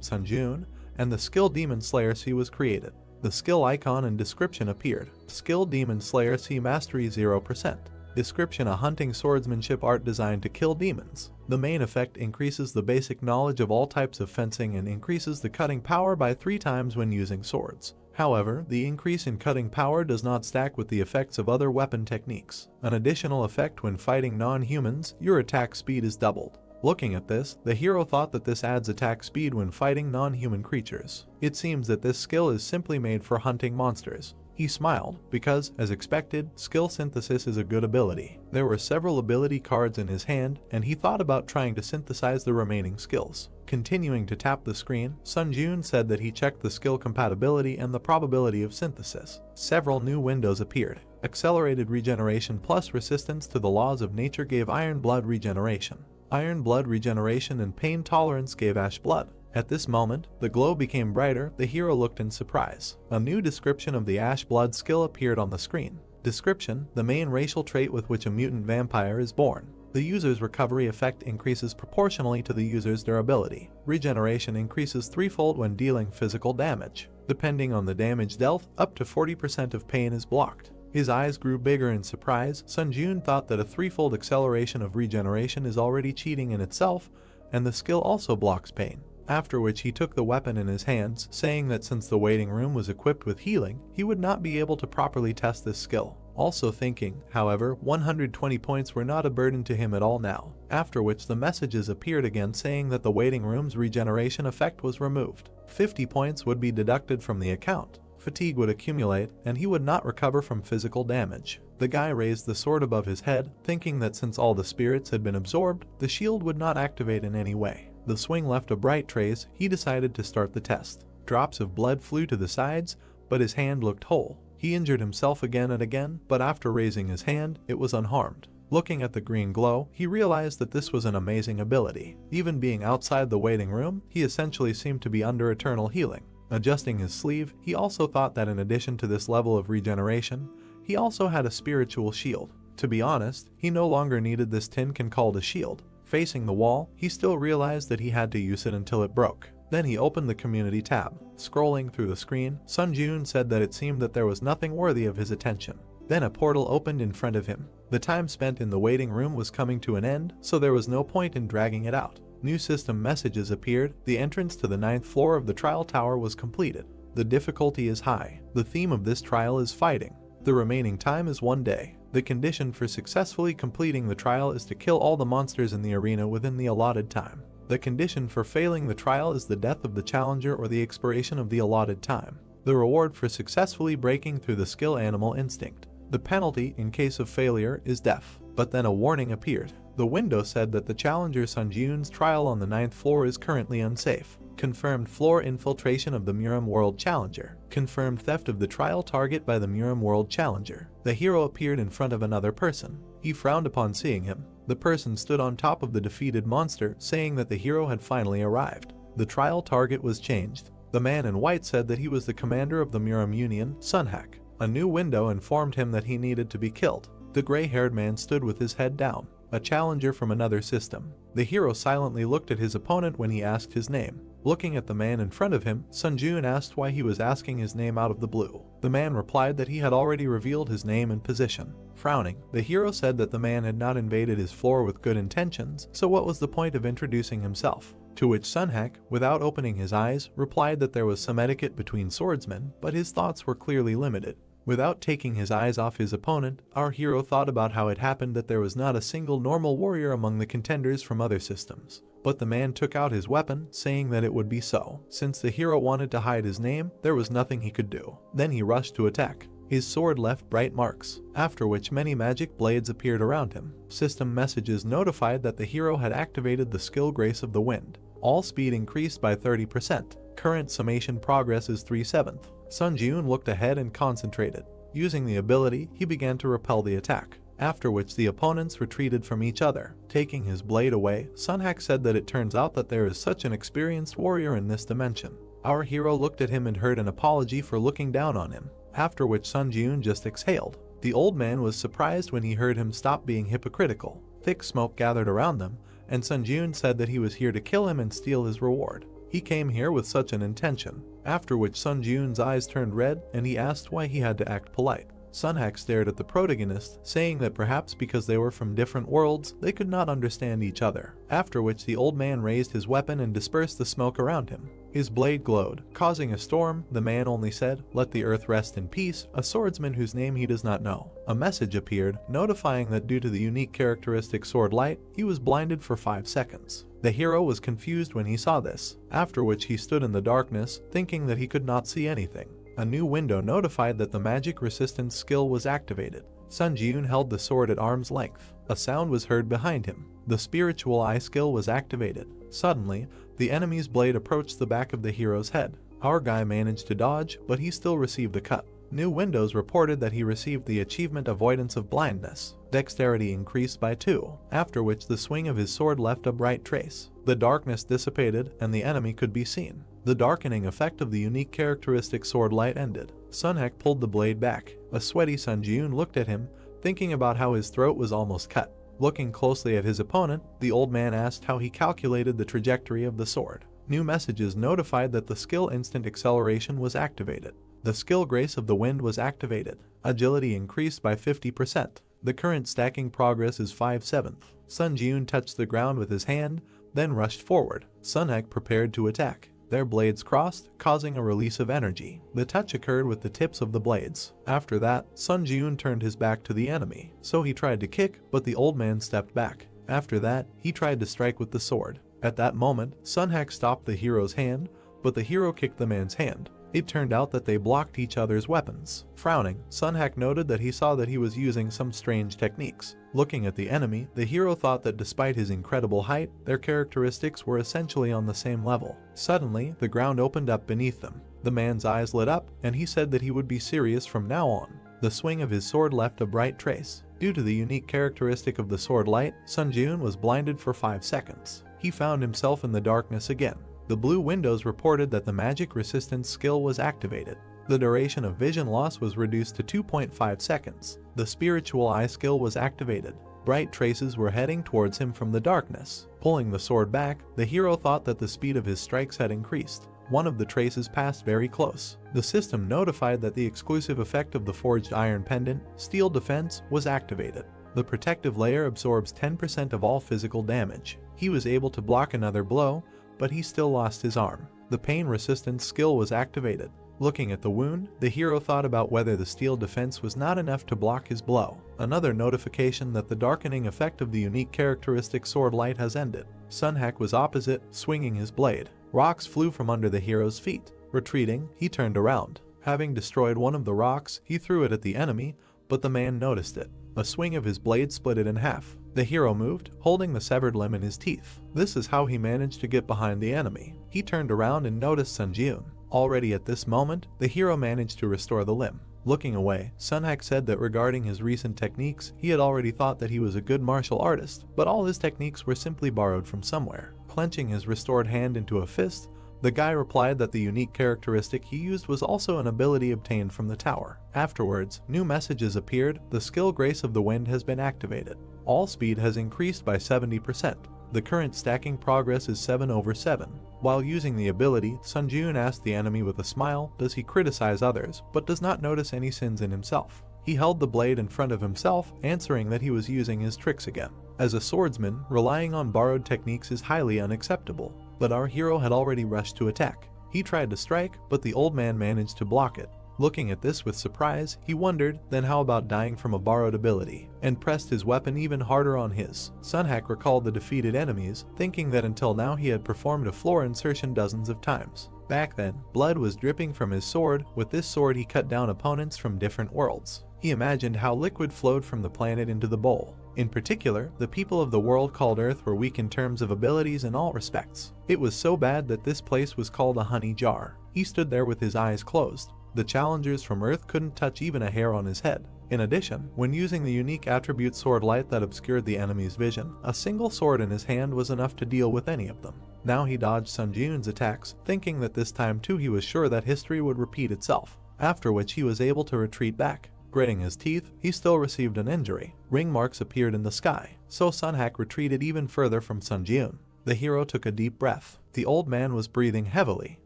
Sunjun, and the skill Demon Slayer C was created. The skill icon and description appeared. Skill Demon Slayer C Mastery 0%. Description: a hunting swordsmanship art designed to kill demons. The main effect increases the basic knowledge of all types of fencing and increases the cutting power by 3 times when using swords. However, the increase in cutting power does not stack with the effects of other weapon techniques. An additional effect: when fighting non-humans, your attack speed is doubled. Looking at this, the hero thought that this adds attack speed when fighting non-human creatures. It seems that this skill is simply made for hunting monsters. He smiled, because, as expected, skill synthesis is a good ability. There were several ability cards in his hand, and he thought about trying to synthesize the remaining skills. Continuing to tap the screen, Sunjun said that he checked the skill compatibility and the probability of synthesis. Several new windows appeared. Accelerated regeneration plus resistance to the laws of nature gave Iron Blood regeneration. Iron Blood regeneration and pain tolerance gave Ash Blood. At this moment, the glow became brighter. The hero looked in surprise. A new description of the Ash Blood skill appeared on the screen. Description: the main racial trait with which a mutant vampire is born. The user's recovery effect increases proportionally to the user's durability. Regeneration increases threefold when dealing physical damage. Depending on the damage dealt, up to 40% of pain is blocked. His eyes grew bigger in surprise. Sunjun thought that a threefold acceleration of regeneration is already cheating in itself, and the skill also blocks pain. After which he took the weapon in his hands, saying that since the waiting room was equipped with healing, he would not be able to properly test this skill. Also thinking, however, 120 points were not a burden to him at all now. After which the messages appeared again saying that the waiting room's regeneration effect was removed. 50 points would be deducted from the account. Fatigue would accumulate, and he would not recover from physical damage. The guy raised the sword above his head, thinking that since all the spirits had been absorbed, the shield would not activate in any way. The swing left a bright trace. He decided to start the test. Drops of blood flew to the sides, but his hand looked whole. He injured himself again and again, but after raising his hand, it was unharmed. Looking at the green glow, he realized that this was an amazing ability. Even being outside the waiting room, he essentially seemed to be under eternal healing. Adjusting his sleeve, he also thought that in addition to this level of regeneration, he also had a spiritual shield. To be honest, he no longer needed this tin can called a shield. Facing the wall, he still realized that he had to use it until it broke. Then he opened the community tab. Scrolling through the screen, Sunjun said that it seemed that there was nothing worthy of his attention. Then a portal opened in front of him. The time spent in the waiting room was coming to an end, so there was no point in dragging it out. New system messages appeared. The entrance to the 9th floor of the trial tower was completed. The difficulty is high. The theme of this trial is fighting. The remaining time is 1 day. The condition for successfully completing the trial is to kill all the monsters in the arena within the allotted time. The condition for failing the trial is the death of the challenger or the expiration of the allotted time. The reward for successfully breaking through the skill Animal Instinct. The penalty in case of failure is death. But then a warning appeared. The window said that the challenger Sunjun's trial on the 9th floor is currently unsafe. Confirmed floor infiltration of the Muram World Challenger. Confirmed theft of the trial target by the Muram World Challenger. The hero appeared in front of another person. He frowned upon seeing him. The person stood on top of the defeated monster, saying that the hero had finally arrived. The trial target was changed. The man in white said that he was the commander of the Muram Union, Sunhak. A new window informed him that he needed to be killed. The gray-haired man stood with his head down. A challenger from another system. The hero silently looked at his opponent when he asked his name. Looking at the man in front of him, Sunjun asked why he was asking his name out of the blue. The man replied that he had already revealed his name and position. Frowning, the hero said that the man had not invaded his floor with good intentions, so what was the point of introducing himself? To which Sunhak, without opening his eyes, replied that there was some etiquette between swordsmen, but his thoughts were clearly limited. Without taking his eyes off his opponent, our hero thought about how it happened that there was not a single normal warrior among the contenders from other systems. But the man took out his weapon, saying that it would be so. Since the hero wanted to hide his name, there was nothing he could do. Then he rushed to attack. His sword left bright marks, after which many magic blades appeared around him. System messages notified that the hero had activated the skill Grace of the Wind. All speed increased by 30%. Current summation progress is 3/7. Sun Jiun looked ahead and concentrated. Using the ability, he began to repel the attack, after which the opponents retreated from each other. Taking his blade away, Sunhak said that it turns out that there is such an experienced warrior in this dimension. Our hero looked at him and heard an apology for looking down on him, after which Sun Jiun just exhaled. The old man was surprised when he heard him stop being hypocritical. Thick smoke gathered around them, and Sun Jiun said that he was here to kill him and steal his reward. He came here with such an intention, after which Sun Jiun's eyes turned red and he asked why he had to act polite. Sunhak stared at the protagonist, saying that perhaps because they were from different worlds, they could not understand each other, after which the old man raised his weapon and dispersed the smoke around him. His blade glowed, causing a storm. The man only said, "Let the earth rest in peace," a swordsman whose name he does not know. A message appeared, notifying that due to the unique characteristic sword light, he was blinded for 5 seconds. The hero was confused when he saw this, after which he stood in the darkness, thinking that he could not see anything. A new window notified that the magic resistance skill was activated. Sun Jiun held the sword at arm's length. A sound was heard behind him. The spiritual eye skill was activated. Suddenly, the enemy's blade approached the back of the hero's head. Our guy managed to dodge, but he still received a cut. New windows reported that he received the achievement Avoidance of Blindness. Dexterity increased by 2, after which the swing of his sword left a bright trace. The darkness dissipated and the enemy could be seen. The darkening effect of the unique characteristic sword light ended. Sunhak pulled the blade back. A sweaty Sun Jiun looked at him, thinking about how his throat was almost cut. Looking closely at his opponent, the old man asked how he calculated the trajectory of the sword. New messages notified that the skill Instant Acceleration was activated. The skill Grace of the Wind was activated. Agility increased by 50%. The current stacking progress is 5/7. Sun Jiun touched the ground with his hand, then rushed forward. Sunhak prepared to attack. Their blades crossed, causing a release of energy. The touch occurred with the tips of the blades. After that, Sun Jiun turned his back to the enemy, so he tried to kick, but the old man stepped back. After that, he tried to strike with the sword. At that moment, Sunhak stopped the hero's hand, but the hero kicked the man's hand. It turned out that they blocked each other's weapons. Frowning, Sunhak noted that he saw that he was using some strange techniques. Looking at the enemy, the hero thought that despite his incredible height, their characteristics were essentially on the same level. Suddenly, the ground opened up beneath them. The man's eyes lit up, and he said that he would be serious from now on. The swing of his sword left a bright trace. Due to the unique characteristic of the sword light, Sun Jiun was blinded for 5 seconds. He found himself in the darkness again. The blue windows reported that the magic resistance skill was activated. The duration of vision loss was reduced to 2.5 seconds. The spiritual eye skill was activated. Bright traces were heading towards him from the darkness. Pulling the sword back, the hero thought that the speed of his strikes had increased. One of the traces passed very close. The system notified that the exclusive effect of the forged iron pendant, Steel Defense, was activated. The protective layer absorbs 10% of all physical damage. He was able to block another blow, but he still lost his arm. The pain resistance skill was activated. Looking at the wound, the hero thought about whether the steel defense was not enough to block his blow. Another notification that the darkening effect of the unique characteristic sword light has ended. Sunhak was opposite, swinging his blade. Rocks flew from under the hero's feet. Retreating, he turned around. Having destroyed one of the rocks, he threw it at the enemy, but the man noticed it. A swing of his blade split it in half. The hero moved, holding the severed limb in his teeth. This is how he managed to get behind the enemy. He turned around and noticed Sun Jiun. Already at this moment, the hero managed to restore the limb. Looking away, Sunhak said that regarding his recent techniques, he had already thought that he was a good martial artist, but all his techniques were simply borrowed from somewhere. Clenching his restored hand into a fist, the guy replied that the unique characteristic he used was also an ability obtained from the tower. Afterwards, new messages appeared. The skill Grace of the Wind has been activated. All speed has increased by 70%. The current stacking progress is 7/7. While using the ability, Sun Jiun asked the enemy with a smile, does he criticize others, but does not notice any sins in himself. He held the blade in front of himself, answering that he was using his tricks again. As a swordsman, relying on borrowed techniques is highly unacceptable, but our hero had already rushed to attack. He tried to strike, but the old man managed to block it. Looking at this with surprise, he wondered, then how about dying from a borrowed ability, and pressed his weapon even harder on his. Sunhack recalled the defeated enemies, thinking that until now he had performed a floor insertion dozens of times. Back then, blood was dripping from his sword. With this sword he cut down opponents from different worlds. He imagined how liquid flowed from the planet into the bowl. In particular, the people of the world called Earth were weak in terms of abilities in all respects. It was so bad that this place was called a honey jar. He stood there with his eyes closed. The challengers from Earth couldn't touch even a hair on his head. In addition, when using the unique attribute sword light that obscured the enemy's vision, a single sword in his hand was enough to deal with any of them. Now he dodged Sun Jiun's attacks, thinking that this time too he was sure that history would repeat itself, after which he was able to retreat back. Gritting his teeth, he still received an injury. Ring marks appeared in the sky, so Sunhack retreated even further from Sun Jiun. The hero took a deep breath. The old man was breathing heavily.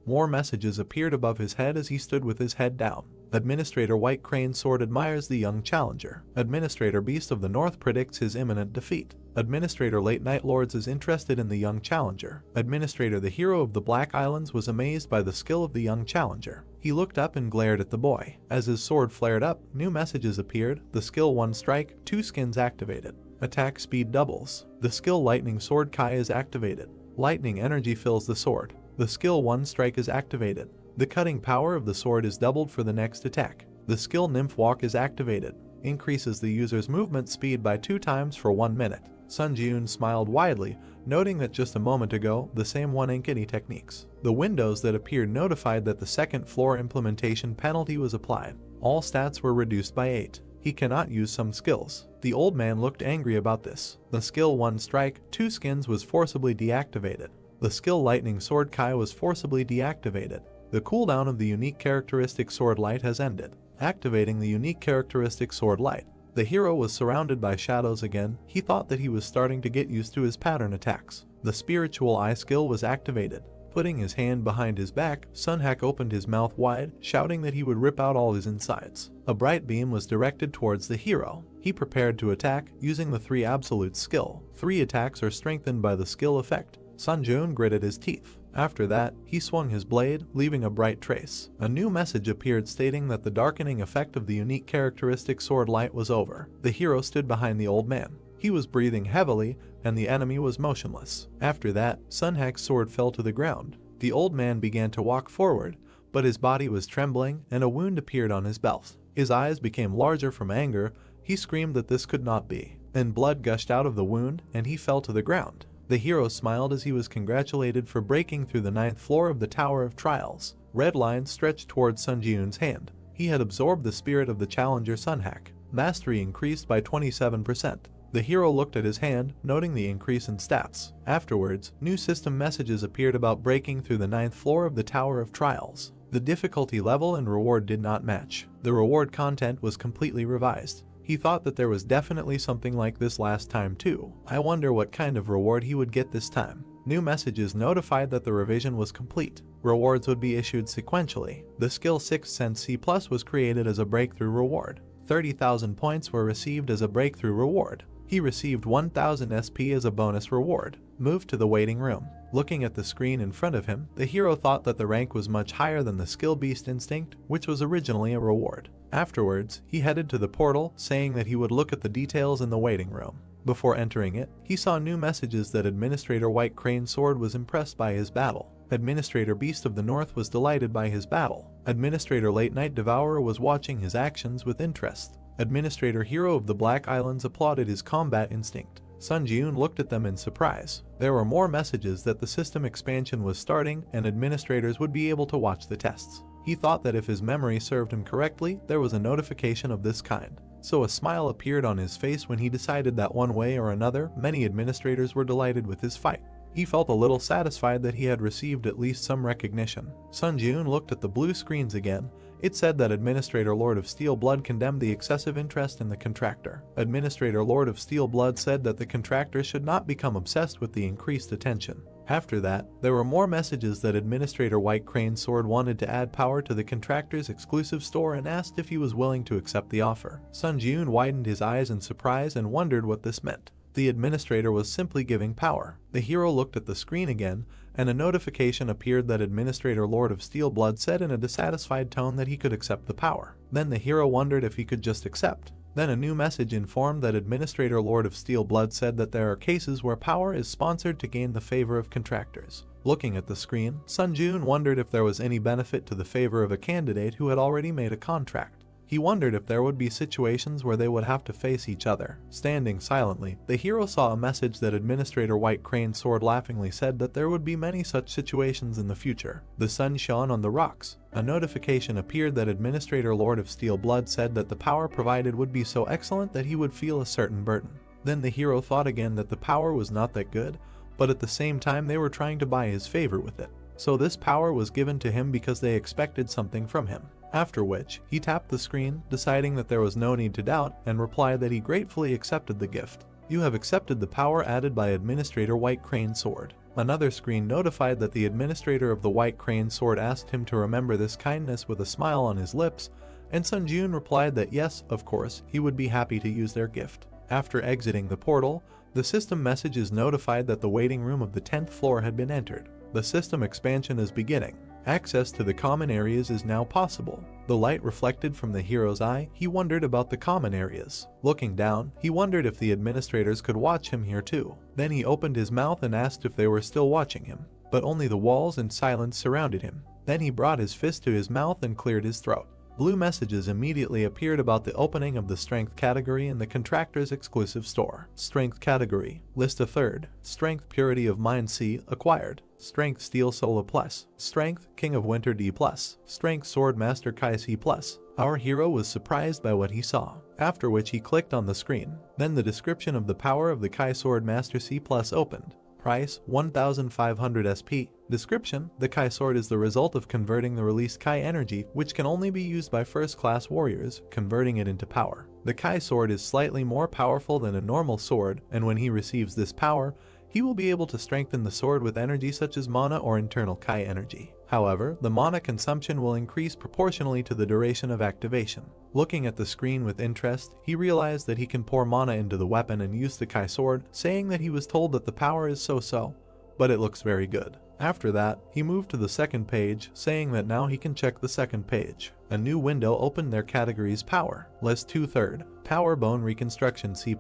More messages appeared above his head as he stood with his head down. Administrator White Crane Sword admires the young challenger. Administrator Beast of the North predicts his imminent defeat. Administrator Late Night Lords is interested in the young challenger. Administrator the Hero of the Black Islands was amazed by the skill of the young challenger. He looked up and glared at the boy. As his sword flared up, new messages appeared. The skill 1 strike, 2 skins activated. Attack speed doubles. The skill Lightning Sword Kai is activated. Lightning energy fills the sword. The skill 1 strike is activated. The cutting power of the sword is doubled for the next attack. The skill Nymph Walk is activated. Increases the user's movement speed by 2 times for 1 minute. Sun Jiun smiled widely, noting that just a moment ago, the same one-inkity techniques. The windows that appeared notified that the second floor implementation penalty was applied. All stats were reduced by 8. He cannot use some skills. The old man looked angry about this. The skill 1 strike, 2 skins was forcibly deactivated. The skill Lightning Sword Kai was forcibly deactivated. The cooldown of the unique characteristic Sword Light has ended. Activating the unique characteristic Sword Light. The hero was surrounded by shadows again. He thought that he was starting to get used to his pattern attacks. The spiritual eye skill was activated. Putting his hand behind his back, Sunhack opened his mouth wide, shouting that he would rip out all his insides. A bright beam was directed towards the hero. He prepared to attack, using the 3 absolute skill. 3 attacks are strengthened by the skill effect. Sun Jiun gritted his teeth. After that, he swung his blade, leaving a bright trace. A new message appeared stating that the darkening effect of the unique characteristic sword light was over. The hero stood behind the old man. He was breathing heavily, and the enemy was motionless. After that, Sunhack's sword fell to the ground. The old man began to walk forward, but his body was trembling, and a wound appeared on his belt. His eyes became larger from anger. He screamed that this could not be. Then blood gushed out of the wound, and he fell to the ground. The hero smiled as he was congratulated for breaking through the 9th floor of the Tower of Trials. Red lines stretched towards Sun Jiun's hand. He had absorbed the spirit of the challenger Sunhack. Mastery increased by 27%. The hero looked at his hand, noting the increase in stats. Afterwards, new system messages appeared about breaking through the 9th floor of the Tower of Trials. The difficulty level and reward did not match. The reward content was completely revised. He thought that there was definitely something like this last time too. I wonder what kind of reward he would get this time. New messages notified that the revision was complete. Rewards would be issued sequentially. The skill 6th Sense C+ was created as a breakthrough reward. 30,000 points were received as a breakthrough reward. He received 1,000 SP as a bonus reward. Moved to the waiting room. Looking at the screen in front of him, the hero thought that the rank was much higher than the skill Beast Instinct, which was originally a reward. Afterwards, he headed to the portal, saying that he would look at the details in the waiting room. Before entering it, he saw new messages that Administrator White Crane Sword was impressed by his battle. Administrator Beast of the North was delighted by his battle. Administrator Late Night Devourer was watching his actions with interest. Administrator Hero of the Black Islands applauded his combat instinct. Sun Jiun looked at them in surprise. There were more messages that the system expansion was starting and administrators would be able to watch the tests. He thought that if his memory served him correctly, there was a notification of this kind. So a smile appeared on his face when he decided that one way or another, many administrators were delighted with his fight. He felt a little satisfied that he had received at least some recognition. Sun Jiun looked at the blue screens again. It said that Administrator Lord of Steel Blood condemned the excessive interest in the contractor. Administrator Lord of Steel Blood said that the contractor should not become obsessed with the increased attention. After that, there were more messages that Administrator White Crane Sword wanted to add power to the contractor's exclusive store and asked if he was willing to accept the offer. Sun Jiun widened his eyes in surprise and wondered what this meant. The administrator was simply giving power. The hero looked at the screen again, and a notification appeared that Administrator Lord of Steelblood said in a dissatisfied tone that he could accept the power. Then the hero wondered if he could just accept. Then a new message informed that Administrator Lord of Steelblood said that there are cases where power is sponsored to gain the favor of contractors. Looking at the screen, Sun Jun wondered if there was any benefit to the favor of a candidate who had already made a contract. He wondered if there would be situations where they would have to face each other. Standing silently, the hero saw a message that Administrator White Crane Sword laughingly said that there would be many such situations in the future. The sun shone on the rocks. A notification appeared that Administrator Lord of Steelblood said that the power provided would be so excellent that he would feel a certain burden. Then the hero thought again that the power was not that good, but at the same time they were trying to buy his favor with it. So this power was given to him because they expected something from him. After which, he tapped the screen, deciding that there was no need to doubt, and replied that he gratefully accepted the gift. You have accepted the power added by Administrator White Crane Sword. Another screen notified that the administrator of the White Crane Sword asked him to remember this kindness with a smile on his lips, and Sun Jun replied that yes, of course, he would be happy to use their gift. After exiting the portal, the system message is notified that the waiting room of the 10th floor had been entered. The system expansion is beginning. Access to the common areas is now possible. The light reflected from the hero's eye, he wondered about the common areas. Looking down, he wondered if the administrators could watch him here too. Then he opened his mouth and asked if they were still watching him, but only the walls and silence surrounded him. Then he brought his fist to his mouth and cleared his throat. Blue messages immediately appeared about the opening of the Strength category in the Contractor's exclusive store. Strength category, list a third. Strength Purity of Mind C, acquired. Strength Steel Sola Plus. Strength King of Winter D Plus. Strength Sword Master Kai C Plus. Our hero was surprised by what he saw, after which he clicked on the screen. Then the description of the power of the Kai Sword Master C Plus opened. Price 1500 SP. Description: the Kai Sword is the result of converting the released Kai energy, which can only be used by first-class warriors, converting it into power. The Kai Sword is slightly more powerful than a normal sword, and when he receives this power, he will be able to strengthen the sword with energy such as mana or internal Kai energy. However, the mana consumption will increase proportionally to the duration of activation. Looking at the screen with interest, he realized that he can pour mana into the weapon and use the Kai Sword, saying that he was told that the power is so-so, but it looks very good. After that, he moved to the second page, saying that now he can check the second page. A new window opened their categories power. List 2/3. Power Bone Reconstruction C+.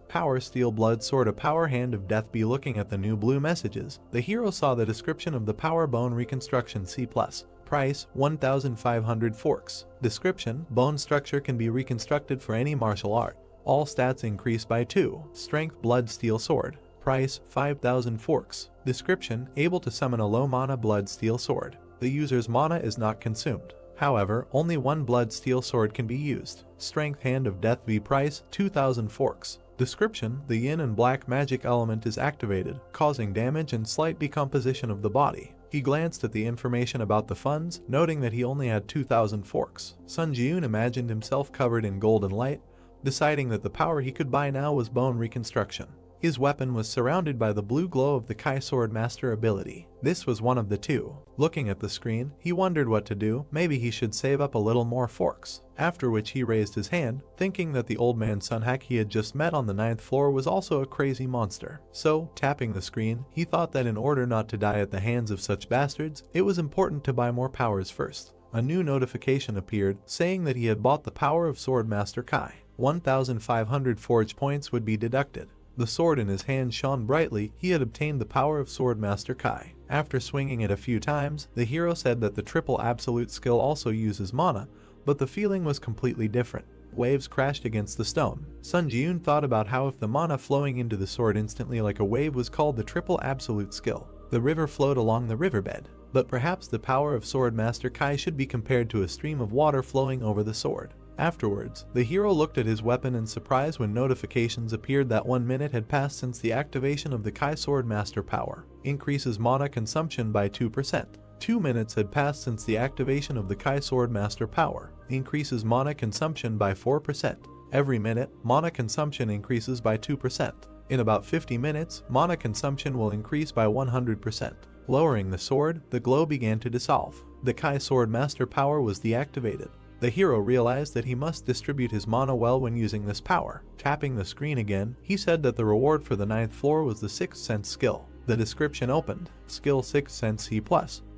Power Steel Blood Sword A Power Hand of Death B. Looking at the new blue messages, the hero saw the description of the Power Bone Reconstruction C+. Price 1500 forks. Description: bone structure can be reconstructed for any martial art. All stats increase by 2. Strength Blood Steel Sword. Price 5000 forks. Description: able to summon a low mana blood steel sword. The user's mana is not consumed. However, only one blood steel sword can be used. Strength Hand of Death V. Price 2000 forks. Description: the yin and black magic element is activated, causing damage and slight decomposition of the body. He glanced at the information about the funds, noting that he only had 2000 forks. Sun Jun imagined himself covered in golden light, deciding that the power he could buy now was bone reconstruction. His weapon was surrounded by the blue glow of the Kai Sword Master ability. This was one of the two. Looking at the screen, he wondered what to do. Maybe he should save up a little more forks. After which he raised his hand, thinking that the old man Sunhack he had just met on the 9th floor was also a crazy monster. So, tapping the screen, he thought that in order not to die at the hands of such bastards, it was important to buy more powers first. A new notification appeared, saying that he had bought the power of Sword Master Kai. 1500 forge points would be deducted. The sword in his hand shone brightly. He had obtained the power of Sword Master Kai. After swinging it a few times, the hero said that the triple absolute skill also uses mana, but the feeling was completely different. Waves crashed against the stone. Sun Jun thought about how if the mana flowing into the sword instantly like a wave was called the triple absolute skill. The river flowed along the riverbed, but perhaps the power of Sword Master Kai should be compared to a stream of water flowing over the sword. Afterwards, the hero looked at his weapon in surprise when notifications appeared that 1 minute had passed since the activation of the Kai Sword Master power. Increases mana consumption by 2%. 2 minutes had passed since the activation of the Kai Sword Master power. Increases mana consumption by 4%. Every minute, mana consumption increases by 2%. In about 50 minutes, mana consumption will increase by 100%. Lowering the sword, the glow began to dissolve. The Kai Sword Master power was deactivated. The hero realized that he must distribute his mana well when using this power. Tapping the screen again, he said that the reward for the 9th floor was the 6th sense skill. The description opened. Skill 6th sense C+.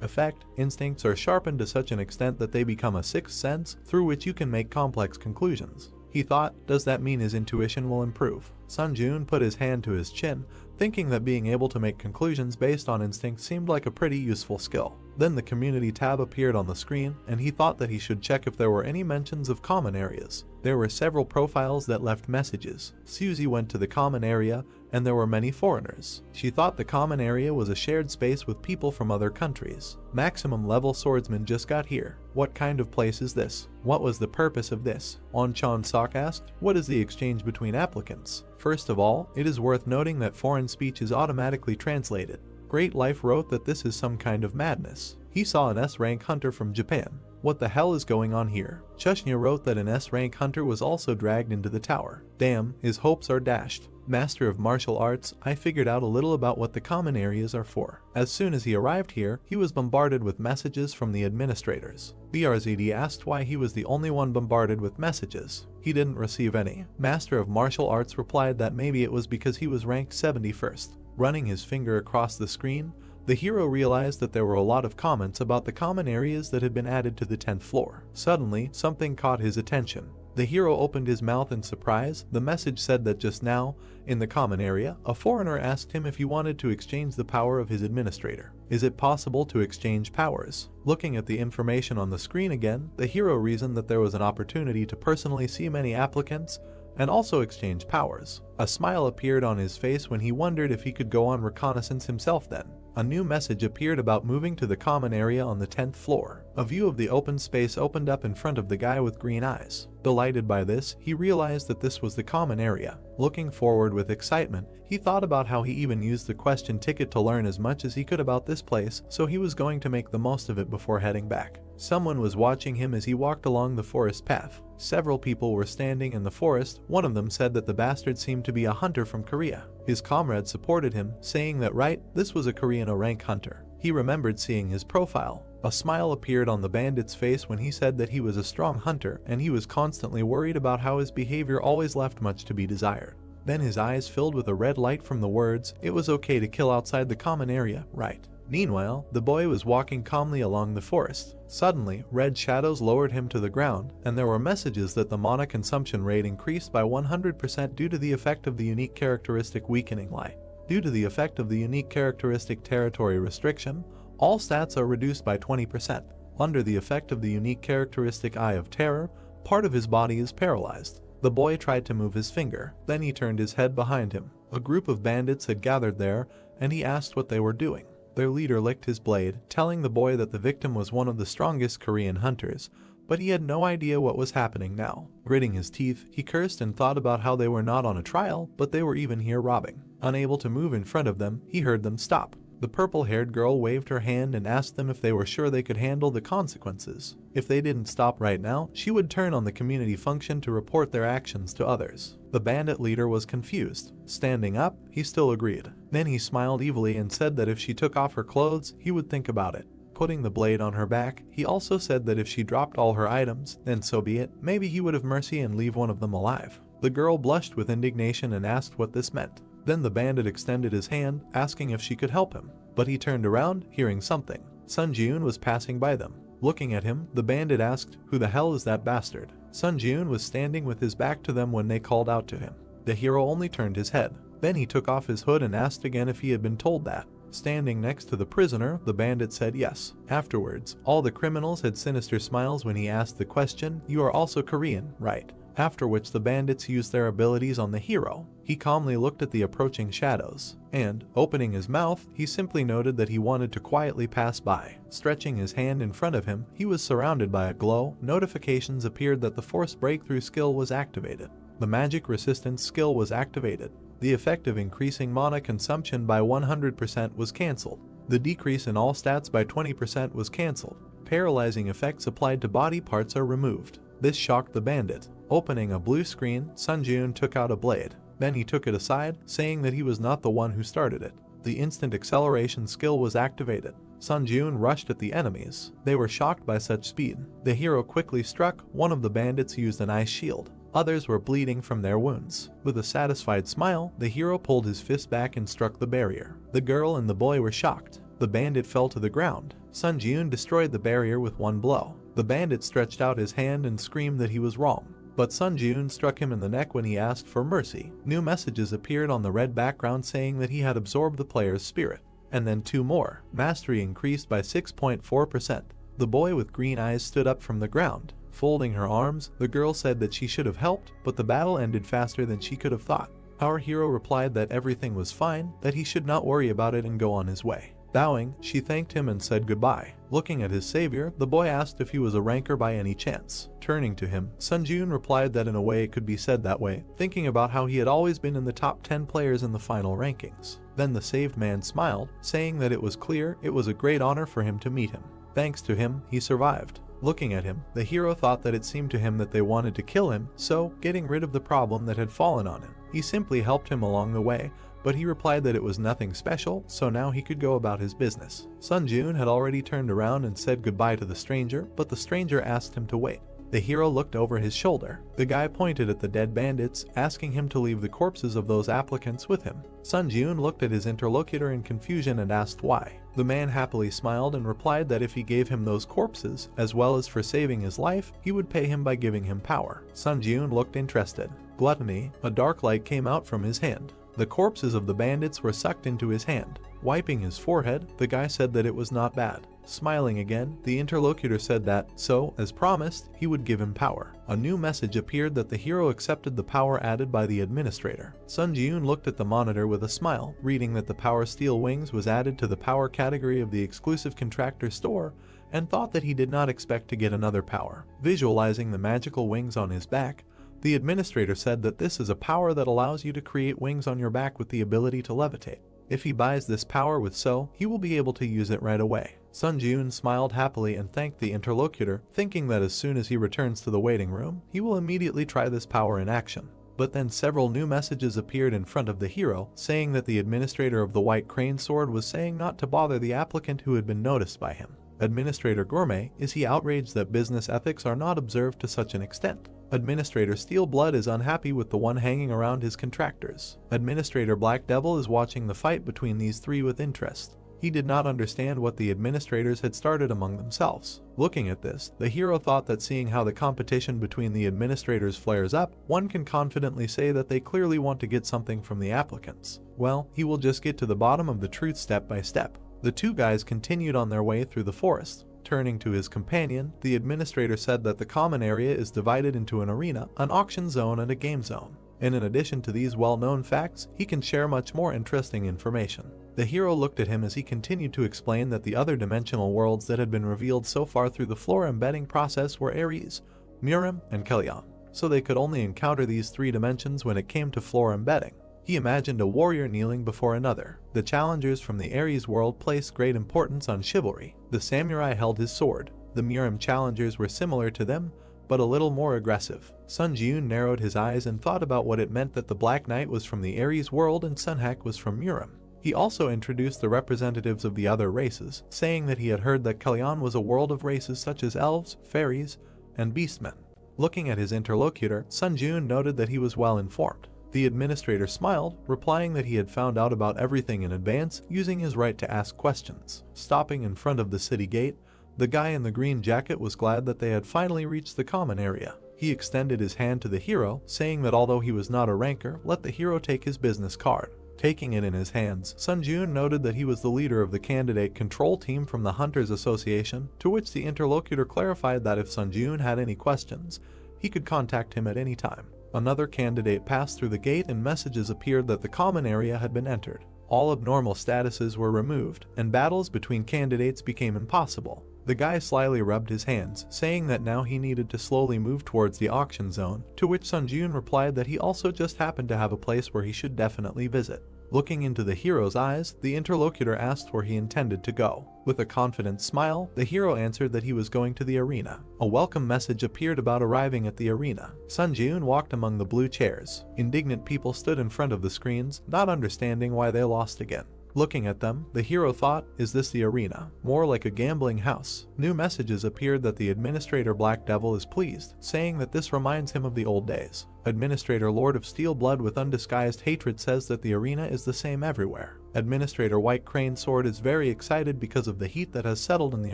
Effect, instincts are sharpened to such an extent that they become a 6th sense through which you can make complex conclusions. He thought, does that mean his intuition will improve? Sunjun put his hand to his chin, thinking that being able to make conclusions based on instinct seemed like a pretty useful skill. Then the community tab appeared on the screen, and he thought that he should check if there were any mentions of common areas. There were several profiles that left messages. Susie went to the common area, and there were many foreigners. She thought the common area was a shared space with people from other countries. Maximum level swordsman just got here. What kind of place is this? What was the purpose of this? On Chan Sok asked, what is the exchange between applicants? First of all, it is worth noting that foreign speech is automatically translated. Great Life wrote that this is some kind of madness. He saw an S-rank hunter from Japan. What the hell is going on here? Chushnya wrote that an S-rank hunter was also dragged into the tower. Damn, his hopes are dashed. Master of martial arts, I figured out a little about what the common areas are for. As soon as he arrived here, he was bombarded with messages from the administrators. BRZD asked why he was the only one bombarded with messages. He didn't receive any. Master of martial arts replied that maybe it was because he was ranked 71st. Running his finger across the screen, the hero realized that there were a lot of comments about the common areas that had been added to the 10th floor. Suddenly, something caught his attention. The hero opened his mouth in surprise. The message said that just now, in the common area, a foreigner asked him if he wanted to exchange the power of his administrator. Is it possible to exchange powers? Looking at the information on the screen again, the hero reasoned that there was an opportunity to personally see many applicants and also exchange powers. A smile appeared on his face when he wondered if he could go on reconnaissance himself then. A new message appeared about moving to the common area on the 10th floor. A view of the open space opened up in front of the guy with green eyes. Delighted by this, he realized that this was the common area. Looking forward with excitement, he thought about how he even used the question ticket to learn as much as he could about this place, so he was going to make the most of it before heading back. Someone was watching him as he walked along the forest path. Several people were standing in the forest. One of them said that the bastard seemed to be a hunter from Korea. His comrade supported him, saying that this was a Korean rank hunter. He remembered seeing his profile. A smile appeared on the bandit's face when he said that he was a strong hunter and he was constantly worried about how his behavior always left much to be desired. Then his eyes filled with a red light from the words, "It was okay to kill outside the common area, right?" Meanwhile, the boy was walking calmly along the forest. Suddenly, red shadows lowered him to the ground, and there were messages that the mana consumption rate increased by 100% due to the effect of the unique characteristic weakening light. Due to the effect of the unique characteristic territory restriction, all stats are reduced by 20%. Under the effect of the unique characteristic Eye of Terror, part of his body is paralyzed. The boy tried to move his finger, then he turned his head behind him. A group of bandits had gathered there, and he asked what they were doing. Their leader licked his blade, telling the boy that the victim was one of the strongest Korean hunters, but he had no idea what was happening now. Gritting his teeth, he cursed and thought about how they were not on a trial, but they were even here robbing. Unable to move in front of them, he heard them stop. The purple-haired girl waved her hand and asked them if they were sure they could handle the consequences. If they didn't stop right now, she would turn on the community function to report their actions to others. The bandit leader was confused. Standing up, he still agreed. Then he smiled evilly and said that if she took off her clothes, he would think about it. Putting the blade on her back, he also said that if she dropped all her items, then so be it, maybe he would have mercy and leave one of them alive. The girl blushed with indignation and asked what this meant. Then the bandit extended his hand, asking if she could help him. But he turned around, hearing something. Sun Jiun was passing by them. Looking at him, the bandit asked, "Who the hell is that bastard?" Sun Jiun was standing with his back to them when they called out to him. The hero only turned his head. Then he took off his hood and asked again if he had been told that. Standing next to the prisoner, the bandit said yes. Afterwards, all the criminals had sinister smiles when he asked the question, "You are also Korean, right?" After which the bandits used their abilities on the hero. He calmly looked at the approaching shadows, and, opening his mouth, he simply noted that he wanted to quietly pass by. Stretching his hand in front of him, he was surrounded by a glow. Notifications appeared that the force breakthrough skill was activated. The magic resistance skill was activated. The effect of increasing mana consumption by 100% was cancelled. The decrease in all stats by 20% was cancelled. Paralyzing effects applied to body parts are removed. This shocked the bandit. Opening a blue screen, Sun Jiun took out a blade. Then he took it aside, saying that he was not the one who started it. The instant acceleration skill was activated. Sun Jun rushed at the enemies. They were shocked by such speed. The hero quickly struck. One of the bandits used an ice shield. Others were bleeding from their wounds. With a satisfied smile, the hero pulled his fist back and struck the barrier. The girl and the boy were shocked. The bandit fell to the ground. Sun Jun destroyed the barrier with one blow. The bandit stretched out his hand and screamed that he was wrong. But Sun Jun struck him in the neck when he asked for mercy. New messages appeared on the red background saying that he had absorbed the player's spirit. And then 2 more. Mastery increased by 6.4%. The boy with green eyes stood up from the ground. Folding her arms, the girl said that she should have helped, but the battle ended faster than she could have thought. Our hero replied that everything was fine, that he should not worry about it and go on his way. Bowing, she thanked him and said goodbye. Looking at his savior, the boy asked if he was a ranker by any chance. Turning to him, Sun Jun replied that in a way it could be said that way, thinking about how he had always been in the top 10 players in the final rankings. Then the saved man smiled, saying that it was clear it was a great honor for him to meet him. Thanks to him, he survived. Looking at him, the hero thought that it seemed to him that they wanted to kill him, so, getting rid of the problem that had fallen on him, he simply helped him along the way, but he replied that it was nothing special, so now he could go about his business. Sun Jun had already turned around and said goodbye to the stranger, but the stranger asked him to wait. The hero looked over his shoulder. The guy pointed at the dead bandits, asking him to leave the corpses of those applicants with him. Sun Jun looked at his interlocutor in confusion and asked why. The man happily smiled and replied that if he gave him those corpses, as well as for saving his life, he would pay him by giving him power. Sun Jun looked interested. Gluttony, a dark light came out from his hand. The corpses of the bandits were sucked into his hand. Wiping his forehead, the guy said that it was not bad. Smiling again, the interlocutor said that, so, as promised, he would give him power. A new message appeared that the hero accepted the power added by the administrator. Sun Jun looked at the monitor with a smile, reading that the power steel wings was added to the power category of the exclusive contractor store, and thought that he did not expect to get another power. Visualizing the magical wings on his back, the administrator said that this is a power that allows you to create wings on your back with the ability to levitate. If he buys this power with So, he will be able to use it right away. Sun Jun smiled happily and thanked the interlocutor, thinking that as soon as he returns to the waiting room, he will immediately try this power in action. But then several new messages appeared in front of the hero, saying that the administrator of the White Crane Sword was saying not to bother the applicant who had been noticed by him. Administrator Gourmet, is he outraged that business ethics are not observed to such an extent? Administrator Steelblood is unhappy with the one hanging around his contractors. Administrator Black Devil is watching the fight between these three with interest. He did not understand what the administrators had started among themselves. Looking at this, the hero thought that seeing how the competition between the administrators flares up, one can confidently say that they clearly want to get something from the applicants. Well, he will just get to the bottom of the truth step by step. The two guys continued on their way through the forest. Turning to his companion, the administrator said that the common area is divided into an arena, an auction zone, and a game zone. And in addition to these well-known facts, he can share much more interesting information. The hero looked at him as he continued to explain that the other dimensional worlds that had been revealed so far through the floor embedding process were Ares, Murim, and Kellyan, so they could only encounter these 3 dimensions when it came to floor embedding. He imagined a warrior kneeling before another. The challengers from the Ares world placed great importance on chivalry. The samurai held his sword. The Murim challengers were similar to them, but a little more aggressive. Sun Jun narrowed his eyes and thought about what it meant that the Black Knight was from the Ares world and Sunhak was from Murim. He also introduced the representatives of the other races, saying that he had heard that Kellyan was a world of races such as elves, fairies, and beastmen. Looking at his interlocutor, Sun Jun noted that he was well informed. The administrator smiled, replying that he had found out about everything in advance, using his right to ask questions. Stopping in front of the city gate, the guy in the green jacket was glad that they had finally reached the common area. He extended his hand to the hero, saying that although he was not a ranker, let the hero take his business card. Taking it in his hands, Sun Jun noted that he was the leader of the candidate control team from the Hunters Association, to which the interlocutor clarified that if Sun Jun had any questions, he could contact him at any time. Another candidate passed through the gate and messages appeared that the common area had been entered. All abnormal statuses were removed, and battles between candidates became impossible. The guy slyly rubbed his hands, saying that now he needed to slowly move towards the auction zone, to which Sun Jun replied that he also just happened to have a place where he should definitely visit. Looking into the hero's eyes, the interlocutor asked where he intended to go. With a confident smile, the hero answered that he was going to the arena. A welcome message appeared about arriving at the arena. Sun Jun walked among the blue chairs. Indignant people stood in front of the screens, not understanding why they lost again. Looking at them, the hero thought, is this the arena? More like a gambling house. New messages appeared that the administrator Black Devil is pleased, saying that this reminds him of the old days. Administrator Lord of Steel Blood with undisguised hatred says that the arena is the same everywhere. Administrator White Crane Sword is very excited because of the heat that has settled in the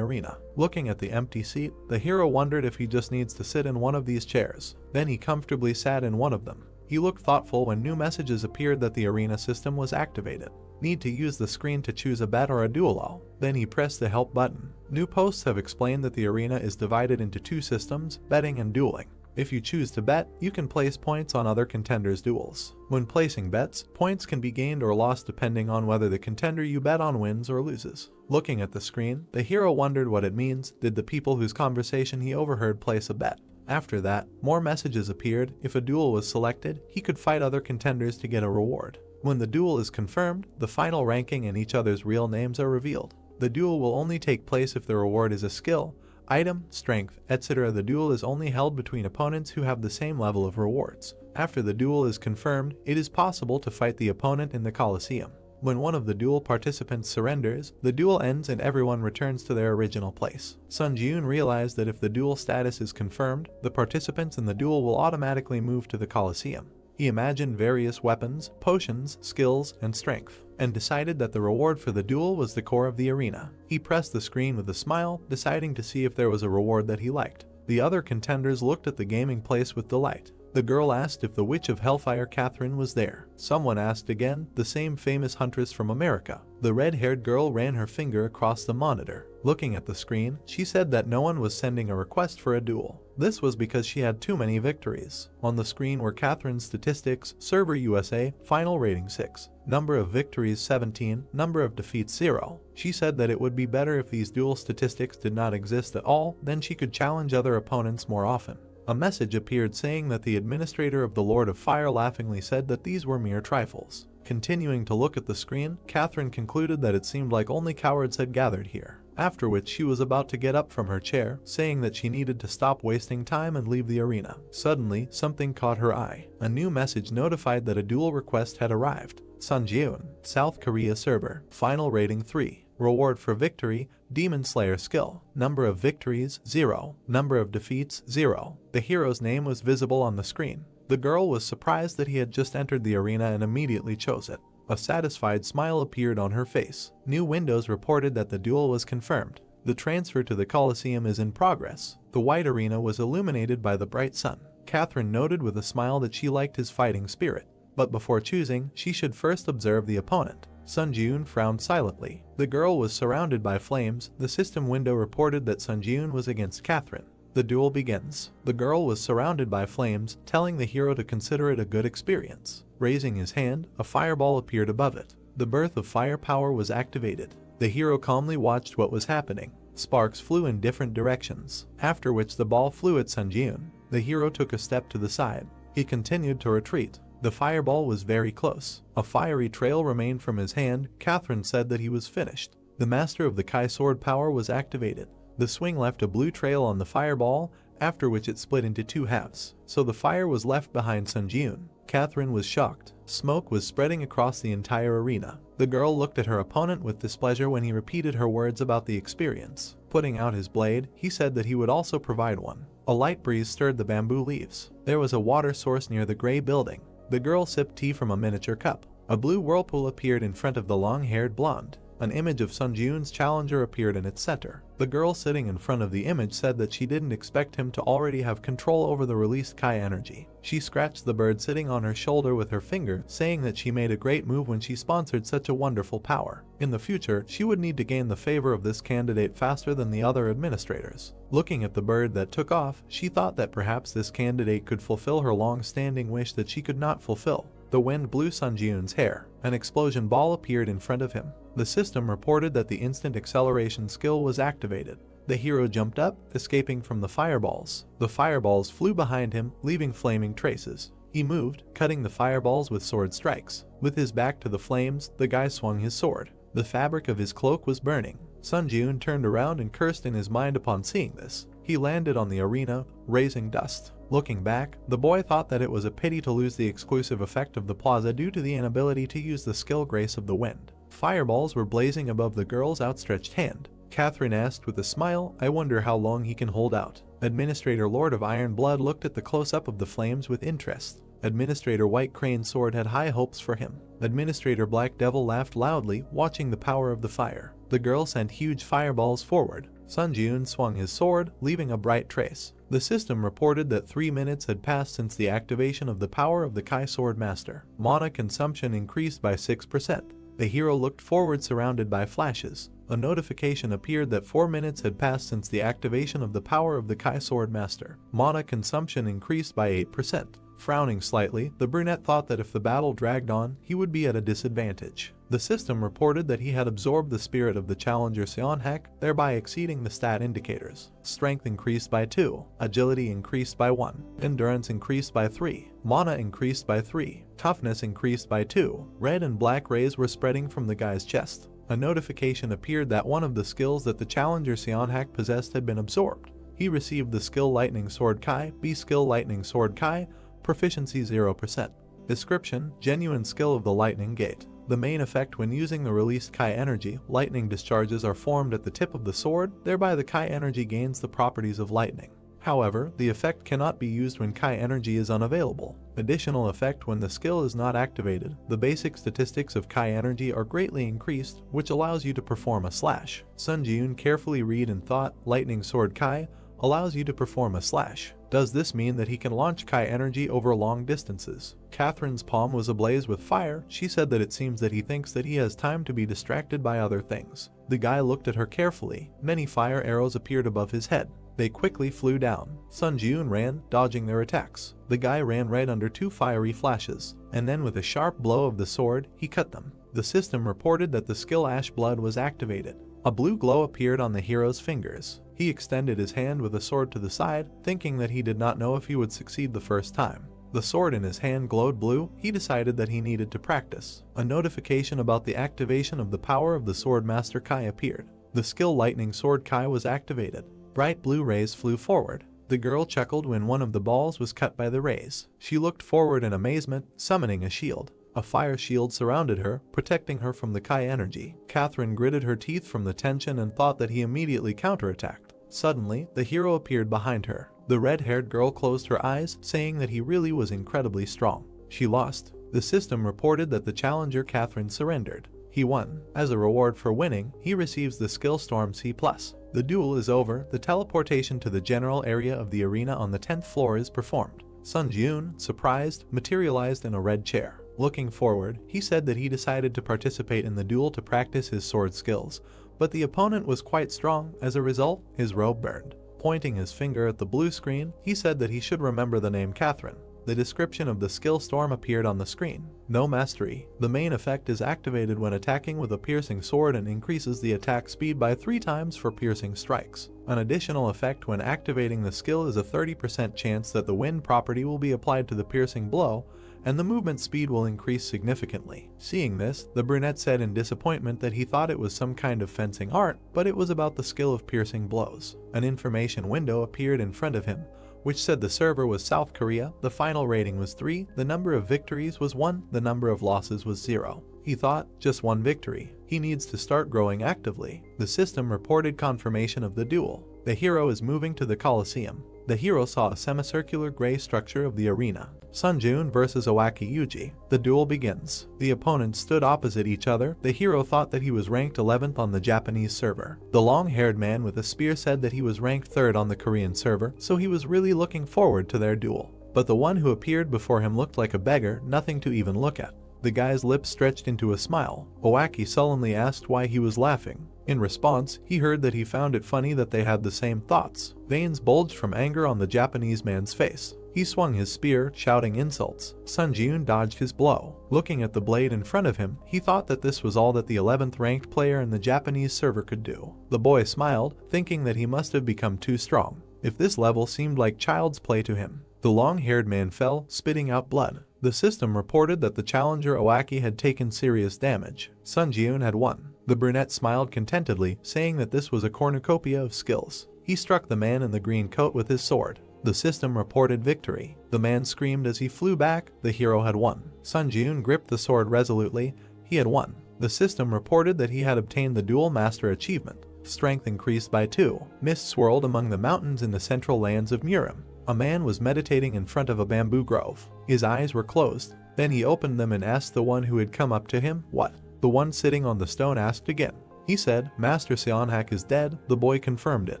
arena. Looking at the empty seat, the hero wondered if he just needs to sit in one of these chairs. Then he comfortably sat in one of them. He looked thoughtful when new messages appeared that the arena system was activated. Need to use the screen to choose a bet or a duel. Then he pressed the help button. New posts have explained that the arena is divided into two systems, betting and dueling. If you choose to bet, you can place points on other contenders' duels. When placing bets, points can be gained or lost depending on whether the contender you bet on wins or loses. Looking at the screen, the hero wondered what it means. Did the people whose conversation he overheard place a bet? After that, more messages appeared. If a duel was selected, he could fight other contenders to get a reward. When the duel is confirmed, the final ranking and each other's real names are revealed. The duel will only take place if the reward is a skill, item, strength, etc. The duel is only held between opponents who have the same level of rewards. After the duel is confirmed, it is possible to fight the opponent in the Colosseum. When one of the duel participants surrenders, the duel ends and everyone returns to their original place. Sun Jiun realized that if the duel status is confirmed, the participants in the duel will automatically move to the Colosseum. He imagined various weapons, potions, skills, and strength, and decided that the reward for the duel was the core of the arena. He pressed the screen with a smile, deciding to see if there was a reward that he liked. The other contenders looked at the gaming place with delight. The girl asked if the Witch of Hellfire Catherine was there. Someone asked again, the same famous huntress from America. The red-haired girl ran her finger across the monitor. Looking at the screen, she said that no one was sending a request for a duel. This was because she had too many victories. On the screen were Catherine's statistics: server USA, final rating 6, number of victories 17, number of defeats 0. She said that it would be better if these duel statistics did not exist at all, then she could challenge other opponents more often. A message appeared saying that the administrator of the Lord of Fire laughingly said that these were mere trifles. Continuing to look at the screen, Catherine concluded that it seemed like only cowards had gathered here. After which she was about to get up from her chair, saying that she needed to stop wasting time and leave the arena. Suddenly, something caught her eye. A new message notified that a duel request had arrived. Sunjeon, South Korea server, final rating 3. Reward for victory, Demon Slayer skill. Number of victories, 0. Number of defeats, 0. The hero's name was visible on the screen. The girl was surprised that he had just entered the arena and immediately chose it. A satisfied smile appeared on her face. New windows reported that the duel was confirmed. The transfer to the Colosseum is in progress. The white arena was illuminated by the bright sun. Catherine noted with a smile that she liked his fighting spirit. But before choosing, she should first observe the opponent. Sun Jiun frowned silently. The girl was surrounded by flames. The system window reported that Sun Jiun was against Catherine. The duel begins. The girl was surrounded by flames, telling the hero to consider it a good experience. Raising his hand, a fireball appeared above it. The birth of firepower was activated. The hero calmly watched what was happening. Sparks flew in different directions, after which the ball flew at Sun Jiun. The hero took a step to the side. He continued to retreat. The fireball was very close. A fiery trail remained from his hand. Catherine said that he was finished. The master of the Kai sword power was activated. The swing left a blue trail on the fireball, after which it split into two halves, so the fire was left behind Sun Jiun. Catherine was shocked. Smoke was spreading across the entire arena. The girl looked at her opponent with displeasure when he repeated her words about the experience. Putting out his blade, he said that he would also provide one. A light breeze stirred the bamboo leaves. There was a water source near the gray building. The girl sipped tea from a miniature cup. A blue whirlpool appeared in front of the long-haired blonde. An image of Sun Jiun's challenger appeared in its center. The girl sitting in front of the image said that she didn't expect him to already have control over the released Kai energy. She scratched the bird sitting on her shoulder with her finger, saying that she made a great move when she sponsored such a wonderful power. In the future, she would need to gain the favor of this candidate faster than the other administrators. Looking at the bird that took off, she thought that perhaps this candidate could fulfill her long-standing wish that she could not fulfill. The wind blew Sun Jiun's hair. An explosion ball appeared in front of him. The system reported that the instant acceleration skill was activated. The hero jumped up, escaping from the fireballs. The fireballs flew behind him, leaving flaming traces. He moved, cutting the fireballs with sword strikes. With his back to the flames, the guy swung his sword. The fabric of his cloak was burning. Sun Jiun turned around and cursed in his mind upon seeing this. He landed on the arena, raising dust. Looking back, the boy thought that it was a pity to lose the exclusive effect of the plaza due to the inability to use the skill Grace of the Wind. Fireballs were blazing above the girl's outstretched hand. Catherine asked with a smile, "I wonder how long he can hold out." Administrator Lord of Iron Blood looked at the close-up of the flames with interest. Administrator White Crane Sword had high hopes for him. Administrator Black Devil laughed loudly, watching the power of the fire. The girl sent huge fireballs forward. Sun Jun swung his sword, leaving a bright trace. The system reported that 3 minutes had passed since the activation of the power of the Kai Sword Master. Mana consumption increased by 6%. The hero looked forward, surrounded by flashes. A notification appeared that 4 minutes had passed since the activation of the power of the Kai Sword Master. Mana consumption increased by 8%. Frowning slightly, the brunette thought that if the battle dragged on, he would be at a disadvantage. The system reported that he had absorbed the spirit of the challenger Seonhak, thereby exceeding the stat indicators. Strength increased by 2, agility increased by 1, endurance increased by 3, mana increased by 3, toughness increased by 2. Red and black rays were spreading from the guy's chest. A notification appeared that one of the skills that the challenger Seonhak possessed had been absorbed. He received the skill Lightning Sword Kai, B skill Lightning Sword Kai, proficiency 0%. Description: genuine skill of the Lightning Gate. The main effect: when using the released Kai energy, lightning discharges are formed at the tip of the sword, thereby the Kai energy gains the properties of lightning. However, the effect cannot be used when Kai energy is unavailable. Additional effect: when the skill is not activated, the basic statistics of Kai energy are greatly increased, which allows you to perform a slash. Sun Jun carefully read and thought, Lightning Sword Kai allows you to perform a slash. Does this mean that he can launch Kai energy over long distances? Catherine's palm was ablaze with fire. She said that it seems that he thinks that he has time to be distracted by other things. The guy looked at her carefully. Many fire arrows appeared above his head. They quickly flew down. Sun Jun ran, dodging their attacks. The guy ran right under 2 fiery flashes, and then with a sharp blow of the sword, he cut them. The system reported that the skill Ash Blood was activated. A blue glow appeared on the hero's fingers. He extended his hand with the sword to the side, thinking that he did not know if he would succeed the first time. The sword in his hand glowed blue. He decided that he needed to practice. A notification about the activation of the power of the Sword Master Kai appeared. The skill Lightning Sword Kai was activated. Bright blue rays flew forward. The girl chuckled when one of the balls was cut by the rays. She looked forward in amazement, summoning a shield. A fire shield surrounded her, protecting her from the Kai energy. Catherine gritted her teeth from the tension and thought that he immediately counterattacked. Suddenly, the hero appeared behind her. The red-haired girl closed her eyes, saying that he really was incredibly strong. She lost. The system reported that the challenger Catherine surrendered. He won. As a reward for winning, he receives the skill Storm C+. The duel is over. The teleportation to the general area of the arena on the 10th floor is performed. Sun Jun, surprised, materialized in a red chair. Looking forward, he said that he decided to participate in the duel to practice his sword skills, but the opponent was quite strong. As a result, his robe burned. Pointing his finger at the blue screen, he said that he should remember the name Catherine. The description of the skill Storm appeared on the screen. No mastery. The main effect is activated when attacking with a piercing sword and increases the attack speed by 3 times for piercing strikes. An additional effect when activating the skill is a 30% chance that the wind property will be applied to the piercing blow, and the movement speed will increase significantly. Seeing this, the brunette said in disappointment that he thought it was some kind of fencing art, but it was about the skill of piercing blows. An information window appeared in front of him, which said the server was South Korea, the final rating was 3, the number of victories was 1, the number of losses was 0. He thought, just 1 victory. He needs to start growing actively. The system reported confirmation of the duel. The hero is moving to the Colosseum. The hero saw a semicircular gray structure of the arena. Sun Jun versus Owaki Yuji. The duel begins. The opponents stood opposite each other. The hero thought that he was ranked 11th on the Japanese server. The long-haired man with a spear said that he was ranked 3rd on the Korean server, so he was really looking forward to their duel. But the one who appeared before him looked like a beggar, nothing to even look at. The guy's lips stretched into a smile. Owaki sullenly asked why he was laughing. In response, he heard that he found it funny that they had the same thoughts. Veins bulged from anger on the Japanese man's face. He swung his spear, shouting insults. Sun Jun dodged his blow. Looking at the blade in front of him, he thought that this was all that the 11th ranked player in the Japanese server could do. The boy smiled, thinking that he must have become too strong. If this level seemed like child's play to him. The long-haired man fell, spitting out blood. The system reported that the challenger Owaki had taken serious damage. Sun Jun had won. The brunette smiled contentedly, saying that this was a cornucopia of skills. He struck the man in the green coat with his sword. The system reported victory. The man screamed as he flew back. The hero had won. Sun Jun gripped the sword resolutely. He had won. The system reported that he had obtained the Duel Master achievement. Strength increased by 2. Mist swirled among the mountains in the central lands of Murim. A man was meditating in front of a bamboo grove. His eyes were closed. Then he opened them and asked the one who had come up to him, "What?" The one sitting on the stone asked again. He said, "Master Seonhak is dead." The boy confirmed it.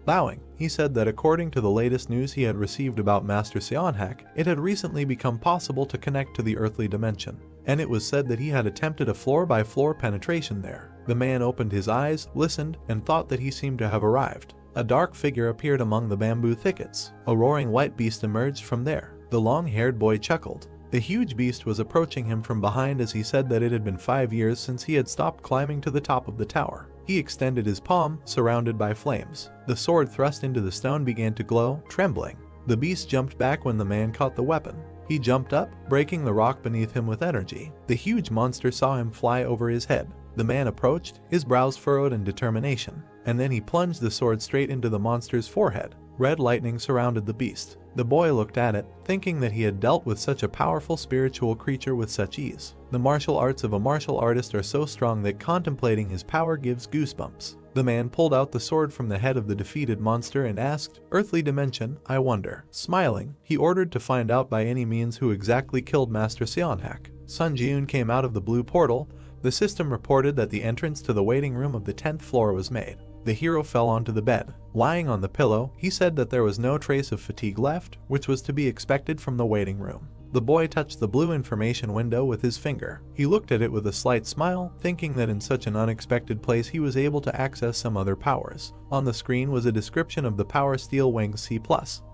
Bowing, he said that according to the latest news he had received about Master Seonhak, it had recently become possible to connect to the earthly dimension, and it was said that he had attempted a floor-by-floor penetration there. The man opened his eyes, listened, and thought that he seemed to have arrived. A dark figure appeared among the bamboo thickets. A roaring white beast emerged from there. The long-haired boy chuckled. The huge beast was approaching him from behind as he said that it had been 5 years since he had stopped climbing to the top of the tower. He extended his palm, surrounded by flames. The sword thrust into the stone began to glow, trembling. The beast jumped back when the man caught the weapon. He jumped up, breaking the rock beneath him with energy. The huge monster saw him fly over his head. The man approached, his brows furrowed in determination, and then he plunged the sword straight into the monster's forehead. Red lightning surrounded the beast. The boy looked at it, thinking that he had dealt with such a powerful spiritual creature with such ease. The martial arts of a martial artist are so strong that contemplating his power gives goosebumps. The man pulled out the sword from the head of the defeated monster and asked, "Earthly dimension, I wonder." Smiling, he ordered to find out by any means who exactly killed Master Seonhak. Sun Ji-eun came out of the blue portal. The system reported that the entrance to the waiting room of the 10th floor was made. The hero fell onto the bed. Lying on the pillow, he said that there was no trace of fatigue left, which was to be expected from the waiting room. The boy touched the blue information window with his finger. He looked at it with a slight smile, thinking that in such an unexpected place he was able to access some other powers. On the screen was a description of the power Steel Wings C+.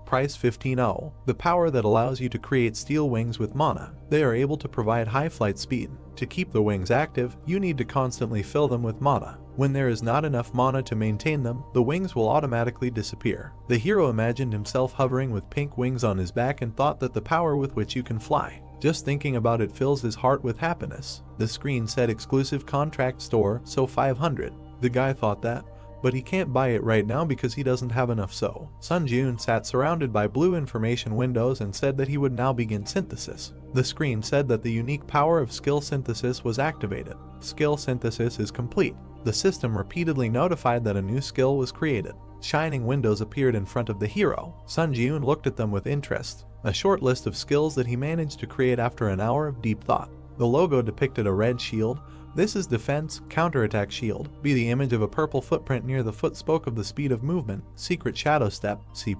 Price 15.0. The power that allows you to create steel wings with mana. They are able to provide high flight speed. To keep the wings active, you need to constantly fill them with mana. When there is not enough mana to maintain them, the wings will automatically disappear. The hero imagined himself hovering with pink wings on his back and thought that the power with which you can fly. Just thinking about it fills his heart with happiness. The screen said exclusive contract store, so 500. The guy thought that, but he can't buy it right now because he doesn't have enough. So Sun Ji-eun sat surrounded by blue information windows and said that he would now begin synthesis. The screen said that the unique power of skill synthesis was activated. Skill synthesis is complete. The system repeatedly notified that a new skill was created. Shining windows appeared in front of the hero. Sun Ji-eun looked at them with interest. A short list of skills that he managed to create after an hour of deep thought. The logo depicted a red shield. This is defense, counterattack shield. Be the image of a purple footprint near the foot spoke of the speed of movement. Secret shadow step, C+.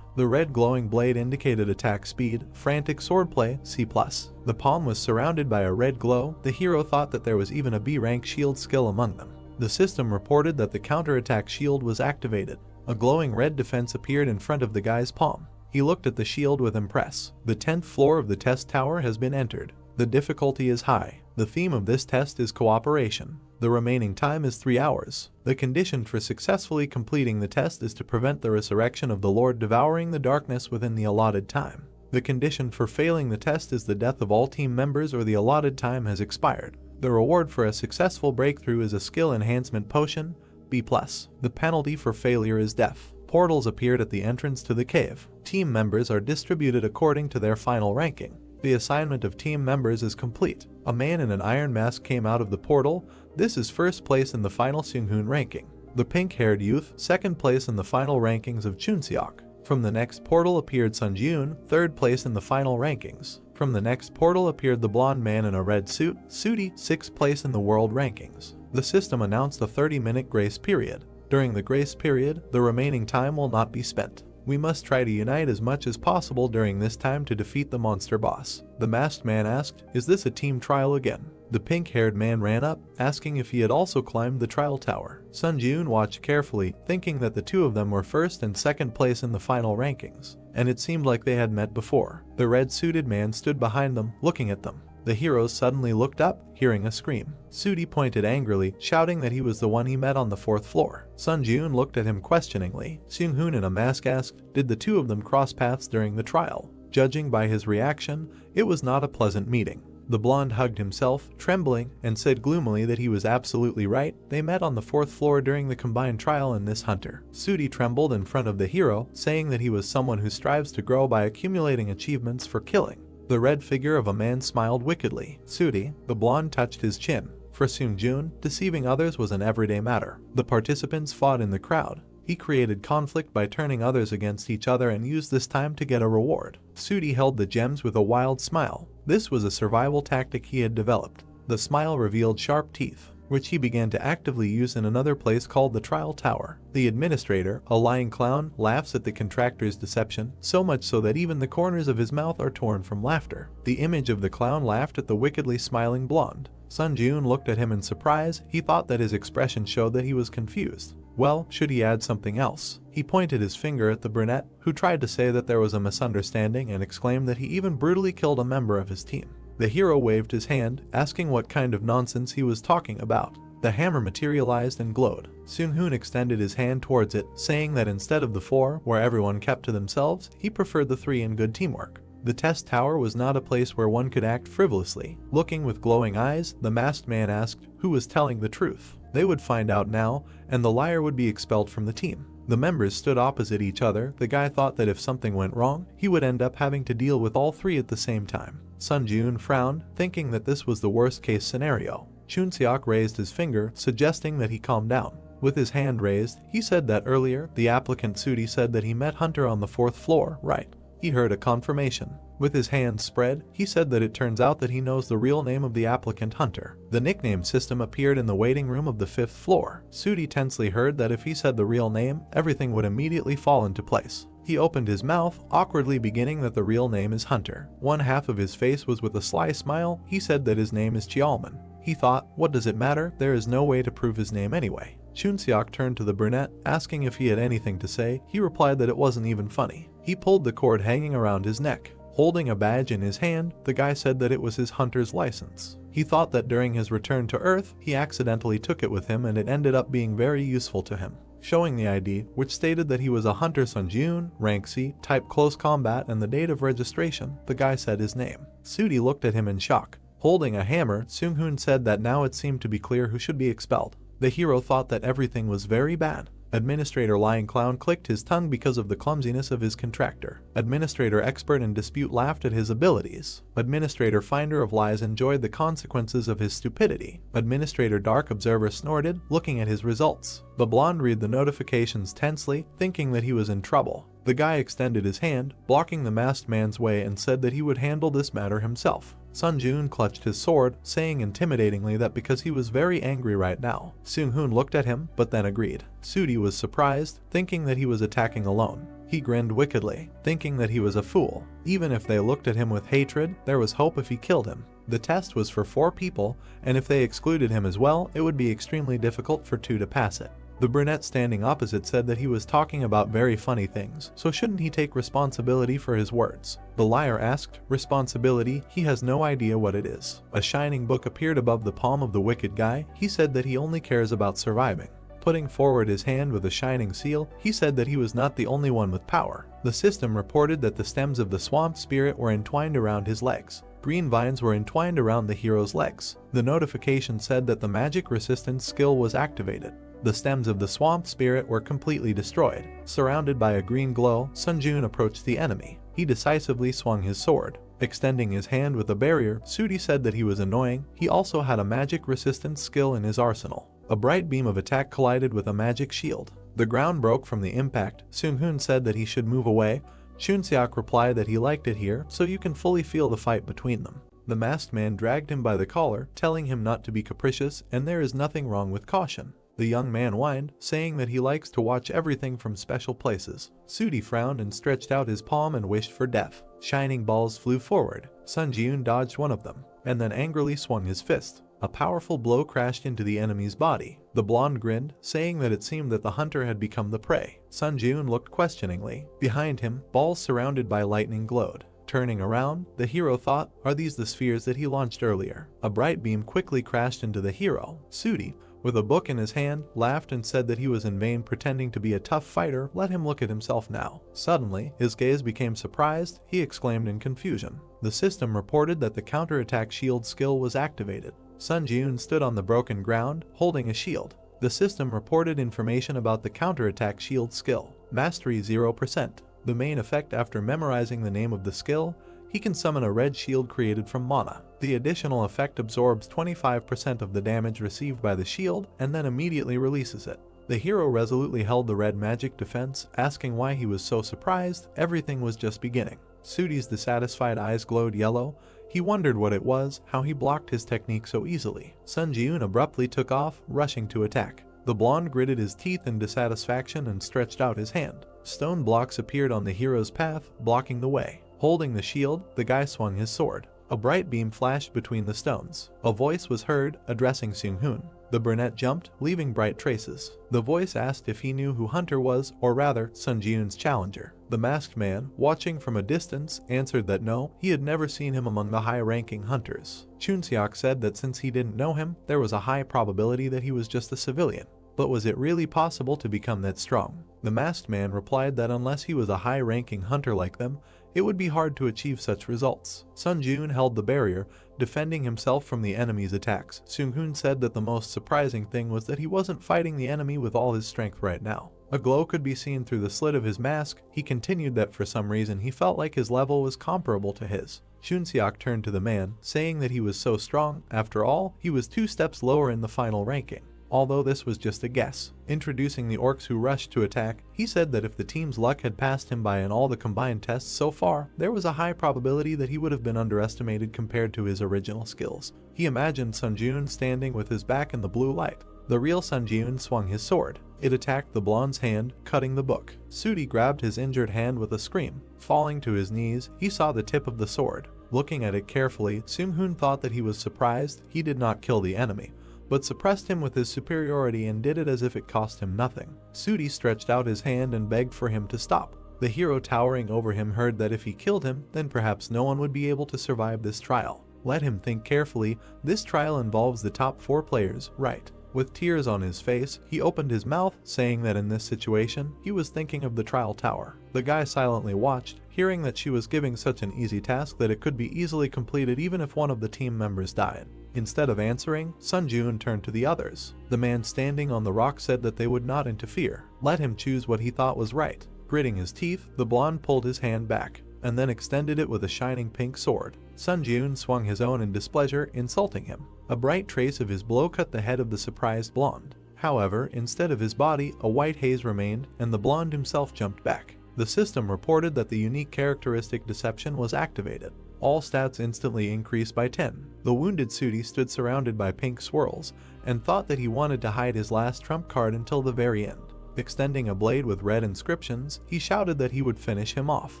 The red glowing blade indicated attack speed. Frantic swordplay, C+. The palm was surrounded by a red glow. The hero thought that there was even a B rank shield skill among them. The system reported that the counterattack shield was activated. A glowing red defense appeared in front of the guy's palm. He looked at the shield with impress. The 10th floor of the test tower has been entered. The difficulty is high. The theme of this test is cooperation. The remaining time is 3 hours. The condition for successfully completing the test is to prevent the resurrection of the Lord devouring the darkness within the allotted time. The condition for failing the test is the death of all team members or the allotted time has expired. The reward for a successful breakthrough is a skill enhancement potion, B+. The penalty for failure is death. Portals appeared at the entrance to the cave. Team members are distributed according to their final ranking. The assignment of team members is complete. A man in an iron mask came out of the portal. This is first place in the final Seunghoon ranking. The pink-haired youth, second place in the final rankings of Chunseok. From the next portal appeared Sun Ji-eun, third place in the final rankings. From the next portal appeared the blonde man in a red suit, Sooty, sixth place in the world rankings. The system announced a 30-minute grace period. During the grace period, the remaining time will not be spent. We must try to unite as much as possible during this time to defeat the monster boss. The masked man asked, "Is this a team trial again?" The pink-haired man ran up, asking if he had also climbed the trial tower. Sun Ji-eun watched carefully, thinking that the two of them were first and second place in the final rankings, and it seemed like they had met before. The red-suited man stood behind them, looking at them. The heroes suddenly looked up, hearing a scream. Sooty pointed angrily, shouting that he was the one he met on the 4th floor. Sun Ji-eun looked at him questioningly. Seunghoon in a mask asked, "Did the two of them cross paths during the trial?" Judging by his reaction, it was not a pleasant meeting. The blonde hugged himself, trembling, and said gloomily that he was absolutely right. They met on the 4th floor during the combined trial in this hunter. Sooty trembled in front of the hero, saying that he was someone who strives to grow by accumulating achievements for killing. The red figure of a man smiled wickedly. Sooty, the blonde touched his chin. For Seung-joon, deceiving others was an everyday matter. The participants fought in the crowd. He created conflict by turning others against each other and used this time to get a reward. Sudi held the gems with a wild smile. This was a survival tactic he had developed. The smile revealed sharp teeth, which he began to actively use in another place called the Trial Tower. The administrator, a lying clown, laughs at the contractor's deception, so much so that even the corners of his mouth are torn from laughter. The image of the clown laughed at the wickedly smiling blonde. Sun-joon looked at him in surprise. He thought that his expression showed that he was confused. Well, should he add something else? He pointed his finger at the brunette, who tried to say that there was a misunderstanding and exclaimed that he even brutally killed a member of his team. The hero waved his hand, asking what kind of nonsense he was talking about. The hammer materialized and glowed. Seung-hoon extended his hand towards it, saying that instead of the 4, where everyone kept to themselves, he preferred the 3 in good teamwork. The test tower was not a place where one could act frivolously. Looking with glowing eyes, the masked man asked who was telling the truth. They would find out now, and the liar would be expelled from the team. The members stood opposite each other. The guy thought that if something went wrong, he would end up having to deal with all 3 at the same time. Sun-joon frowned, thinking that this was the worst-case scenario. Chun-seok raised his finger, suggesting that he calm down. With his hand raised, he said that earlier, the applicant Sudi said that he met Hunter on the 4th floor, right? He heard a confirmation. With his hands spread, he said that it turns out that he knows the real name of the applicant Hunter. The nickname system appeared in the waiting room of the 5th floor. Sudi tensely heard that if he said the real name, everything would immediately fall into place. He opened his mouth, awkwardly beginning that the real name is Hunter. One half of his face was with a sly smile. He said that his name is Cheolman. He thought, what does it matter? There is no way to prove his name anyway. Chun-seok turned to the brunette, asking if he had anything to say. He replied that it wasn't even funny. He pulled the cord hanging around his neck. Holding a badge in his hand, the guy said that it was his hunter's license. He thought that during his return to Earth, he accidentally took it with him and it ended up being very useful to him. Showing the ID, which stated that he was a Hunter Sun-joon, rank C, type close combat, and the date of registration, the guy said his name. Sudi looked at him in shock. Holding a hammer, Seung-hoon said that now it seemed to be clear who should be expelled. The hero thought that everything was very bad. Administrator Lying Clown clicked his tongue because of the clumsiness of his contractor. Administrator Expert in Dispute laughed at his abilities. Administrator Finder of Lies enjoyed the consequences of his stupidity. Administrator Dark Observer snorted, looking at his results. The blonde read the notifications tensely, thinking that he was in trouble. The guy extended his hand, blocking the masked man's way, and said that he would handle this matter himself. Sun-joon clutched his sword, saying intimidatingly that because he was very angry right now. Seung-hoon looked at him, but then agreed. Sudi was surprised, thinking that he was attacking alone. He grinned wickedly, thinking that he was a fool. Even if they looked at him with hatred, there was hope if he killed him. The test was for 4 people, and if they excluded him as well, it would be extremely difficult for 2 to pass it. The brunette standing opposite said that he was talking about very funny things, so shouldn't he take responsibility for his words? The liar asked, responsibility? He has no idea what it is. A shining book appeared above the palm of the wicked guy. He said that he only cares about surviving. Putting forward his hand with a shining seal, he said that he was not the only one with power. The system reported that the stems of the swamp spirit were entwined around his legs. Green vines were entwined around the hero's legs. The notification said that the magic resistance skill was activated. The stems of the swamp spirit were completely destroyed. Surrounded by a green glow, Sun-joon approached the enemy. He decisively swung his sword. Extending his hand with a barrier, Sudi said that he was annoying. He also had a magic resistance skill in his arsenal. A bright beam of attack collided with a magic shield. The ground broke from the impact. Seung-hoon said that he should move away. Chun-seok replied that he liked it here, so you can fully feel the fight between them. The masked man dragged him by the collar, telling him not to be capricious, and there is nothing wrong with caution. The young man whined, saying that he likes to watch everything from special places. Sudi frowned and stretched out his palm and wished for death. Shining balls flew forward. Sun-joon dodged one of them, and then angrily swung his fist. A powerful blow crashed into the enemy's body. The blonde grinned, saying that it seemed that the hunter had become the prey. Sun-joon looked questioningly. Behind him, balls surrounded by lightning glowed. Turning around, the hero thought, are these the spheres that he launched earlier? A bright beam quickly crashed into the hero. Sudi, with a book in his hand, laughed and said that he was in vain pretending to be a tough fighter. Let him look at himself now. Suddenly, his gaze became surprised. He exclaimed in confusion. The system reported that the counterattack shield skill was activated. Sun-joon stood on the broken ground, holding a shield. The system reported information about the counterattack shield skill. Mastery 0%. The main effect after memorizing the name of the skill, he can summon a red shield created from mana. The additional effect absorbs 25% of the damage received by the shield and then immediately releases it. The hero resolutely held the red magic defense, asking why he was so surprised. Everything was just beginning. Sudi's dissatisfied eyes glowed yellow. He wondered what it was, how he blocked his technique so easily. Sun Ji-eun abruptly took off, rushing to attack. The blonde gritted his teeth in dissatisfaction and stretched out his hand. Stone blocks appeared on the hero's path, blocking the way. Holding the shield, the guy swung his sword. A bright beam flashed between the stones. A voice was heard, addressing Seung-hoon. The brunette jumped, leaving bright traces. The voice asked if he knew who Hunter was, or rather, Sun Ji-eun's challenger. The masked man, watching from a distance, answered that no, he had never seen him among the high-ranking hunters. Chun-seok said that since he didn't know him, there was a high probability that he was just a civilian. But was it really possible to become that strong? The masked man replied that unless he was a high-ranking hunter like them, it would be hard to achieve such results. Sun Ji-eun held the barrier, defending himself from the enemy's attacks. Seung-hoon said that the most surprising thing was that he wasn't fighting the enemy with all his strength right now. A glow could be seen through the slit of his mask. He continued that for some reason he felt like his level was comparable to his. Chun-seok turned to the man, saying that he was so strong. After all, he was 2 steps lower in the final ranking. Although this was just a guess. Introducing the orcs who rushed to attack, he said that if the team's luck had passed him by in all the combined tests so far, there was a high probability that he would have been underestimated compared to his original skills. He imagined Sun Ji-eun standing with his back in the blue light. The real Sun Ji-eun swung his sword. It attacked the blonde's hand, cutting the book. Sudi grabbed his injured hand with a scream. Falling to his knees, he saw the tip of the sword. Looking at it carefully, Seung-hoon thought that he was surprised. He did not kill the enemy, but suppressed him with his superiority and did it as if it cost him nothing. Sudi stretched out his hand and begged for him to stop. The hero towering over him heard that if he killed him, then perhaps no one would be able to survive this trial. Let him think carefully. This trial involves the top 4 players, right? With tears on his face, he opened his mouth, saying that in this situation, he was thinking of the trial tower. The guy silently watched, hearing that she was giving such an easy task that it could be easily completed even if one of the team members died. Instead of answering, Sun Ji-eun turned to the others. The man standing on the rock said that they would not interfere. Let him choose what he thought was right. Gritting his teeth, the blonde pulled his hand back, and then extended it with a shining pink sword. Sun Ji-eun swung his own in displeasure, insulting him. A bright trace of his blow cut the head of the surprised blonde. However, instead of his body, a white haze remained, and the blonde himself jumped back. The system reported that the unique characteristic deception was activated. All stats instantly increased by 10. The wounded Sudi stood surrounded by pink swirls, and thought that he wanted to hide his last trump card until the very end. Extending a blade with red inscriptions, he shouted that he would finish him off.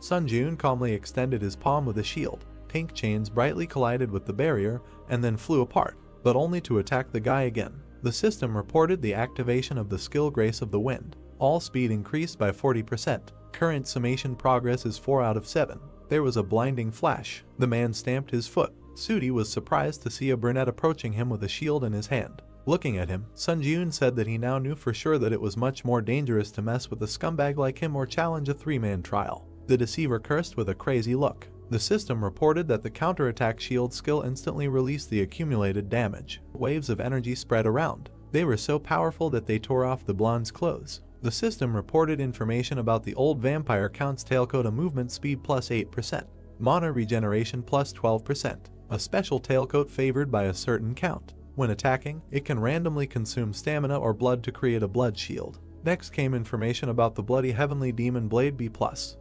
Sun Ji-eun calmly extended his palm with a shield. Pink chains brightly collided with the barrier, and then flew apart, but only to attack the guy again. The system reported the activation of the skill Grace of the Wind. All speed increased by 40%. Current summation progress is 4 out of 7. There was a blinding flash. The man stamped his foot. Sudi was surprised to see a brunette approaching him with a shield in his hand. Looking at him, Sun Ji-eun said that he now knew for sure that it was much more dangerous to mess with a scumbag like him or challenge a 3-man trial. The deceiver cursed with a crazy look. The system reported that the counterattack shield skill instantly released the accumulated damage. Waves of energy spread around. They were so powerful that they tore off the blonde's clothes. The system reported information about the old vampire count's tailcoat: a movement speed plus 8%, mana regeneration plus 12%, a special tailcoat favored by a certain count. When attacking, it can randomly consume stamina or blood to create a blood shield. Next came information about the bloody heavenly demon blade B+,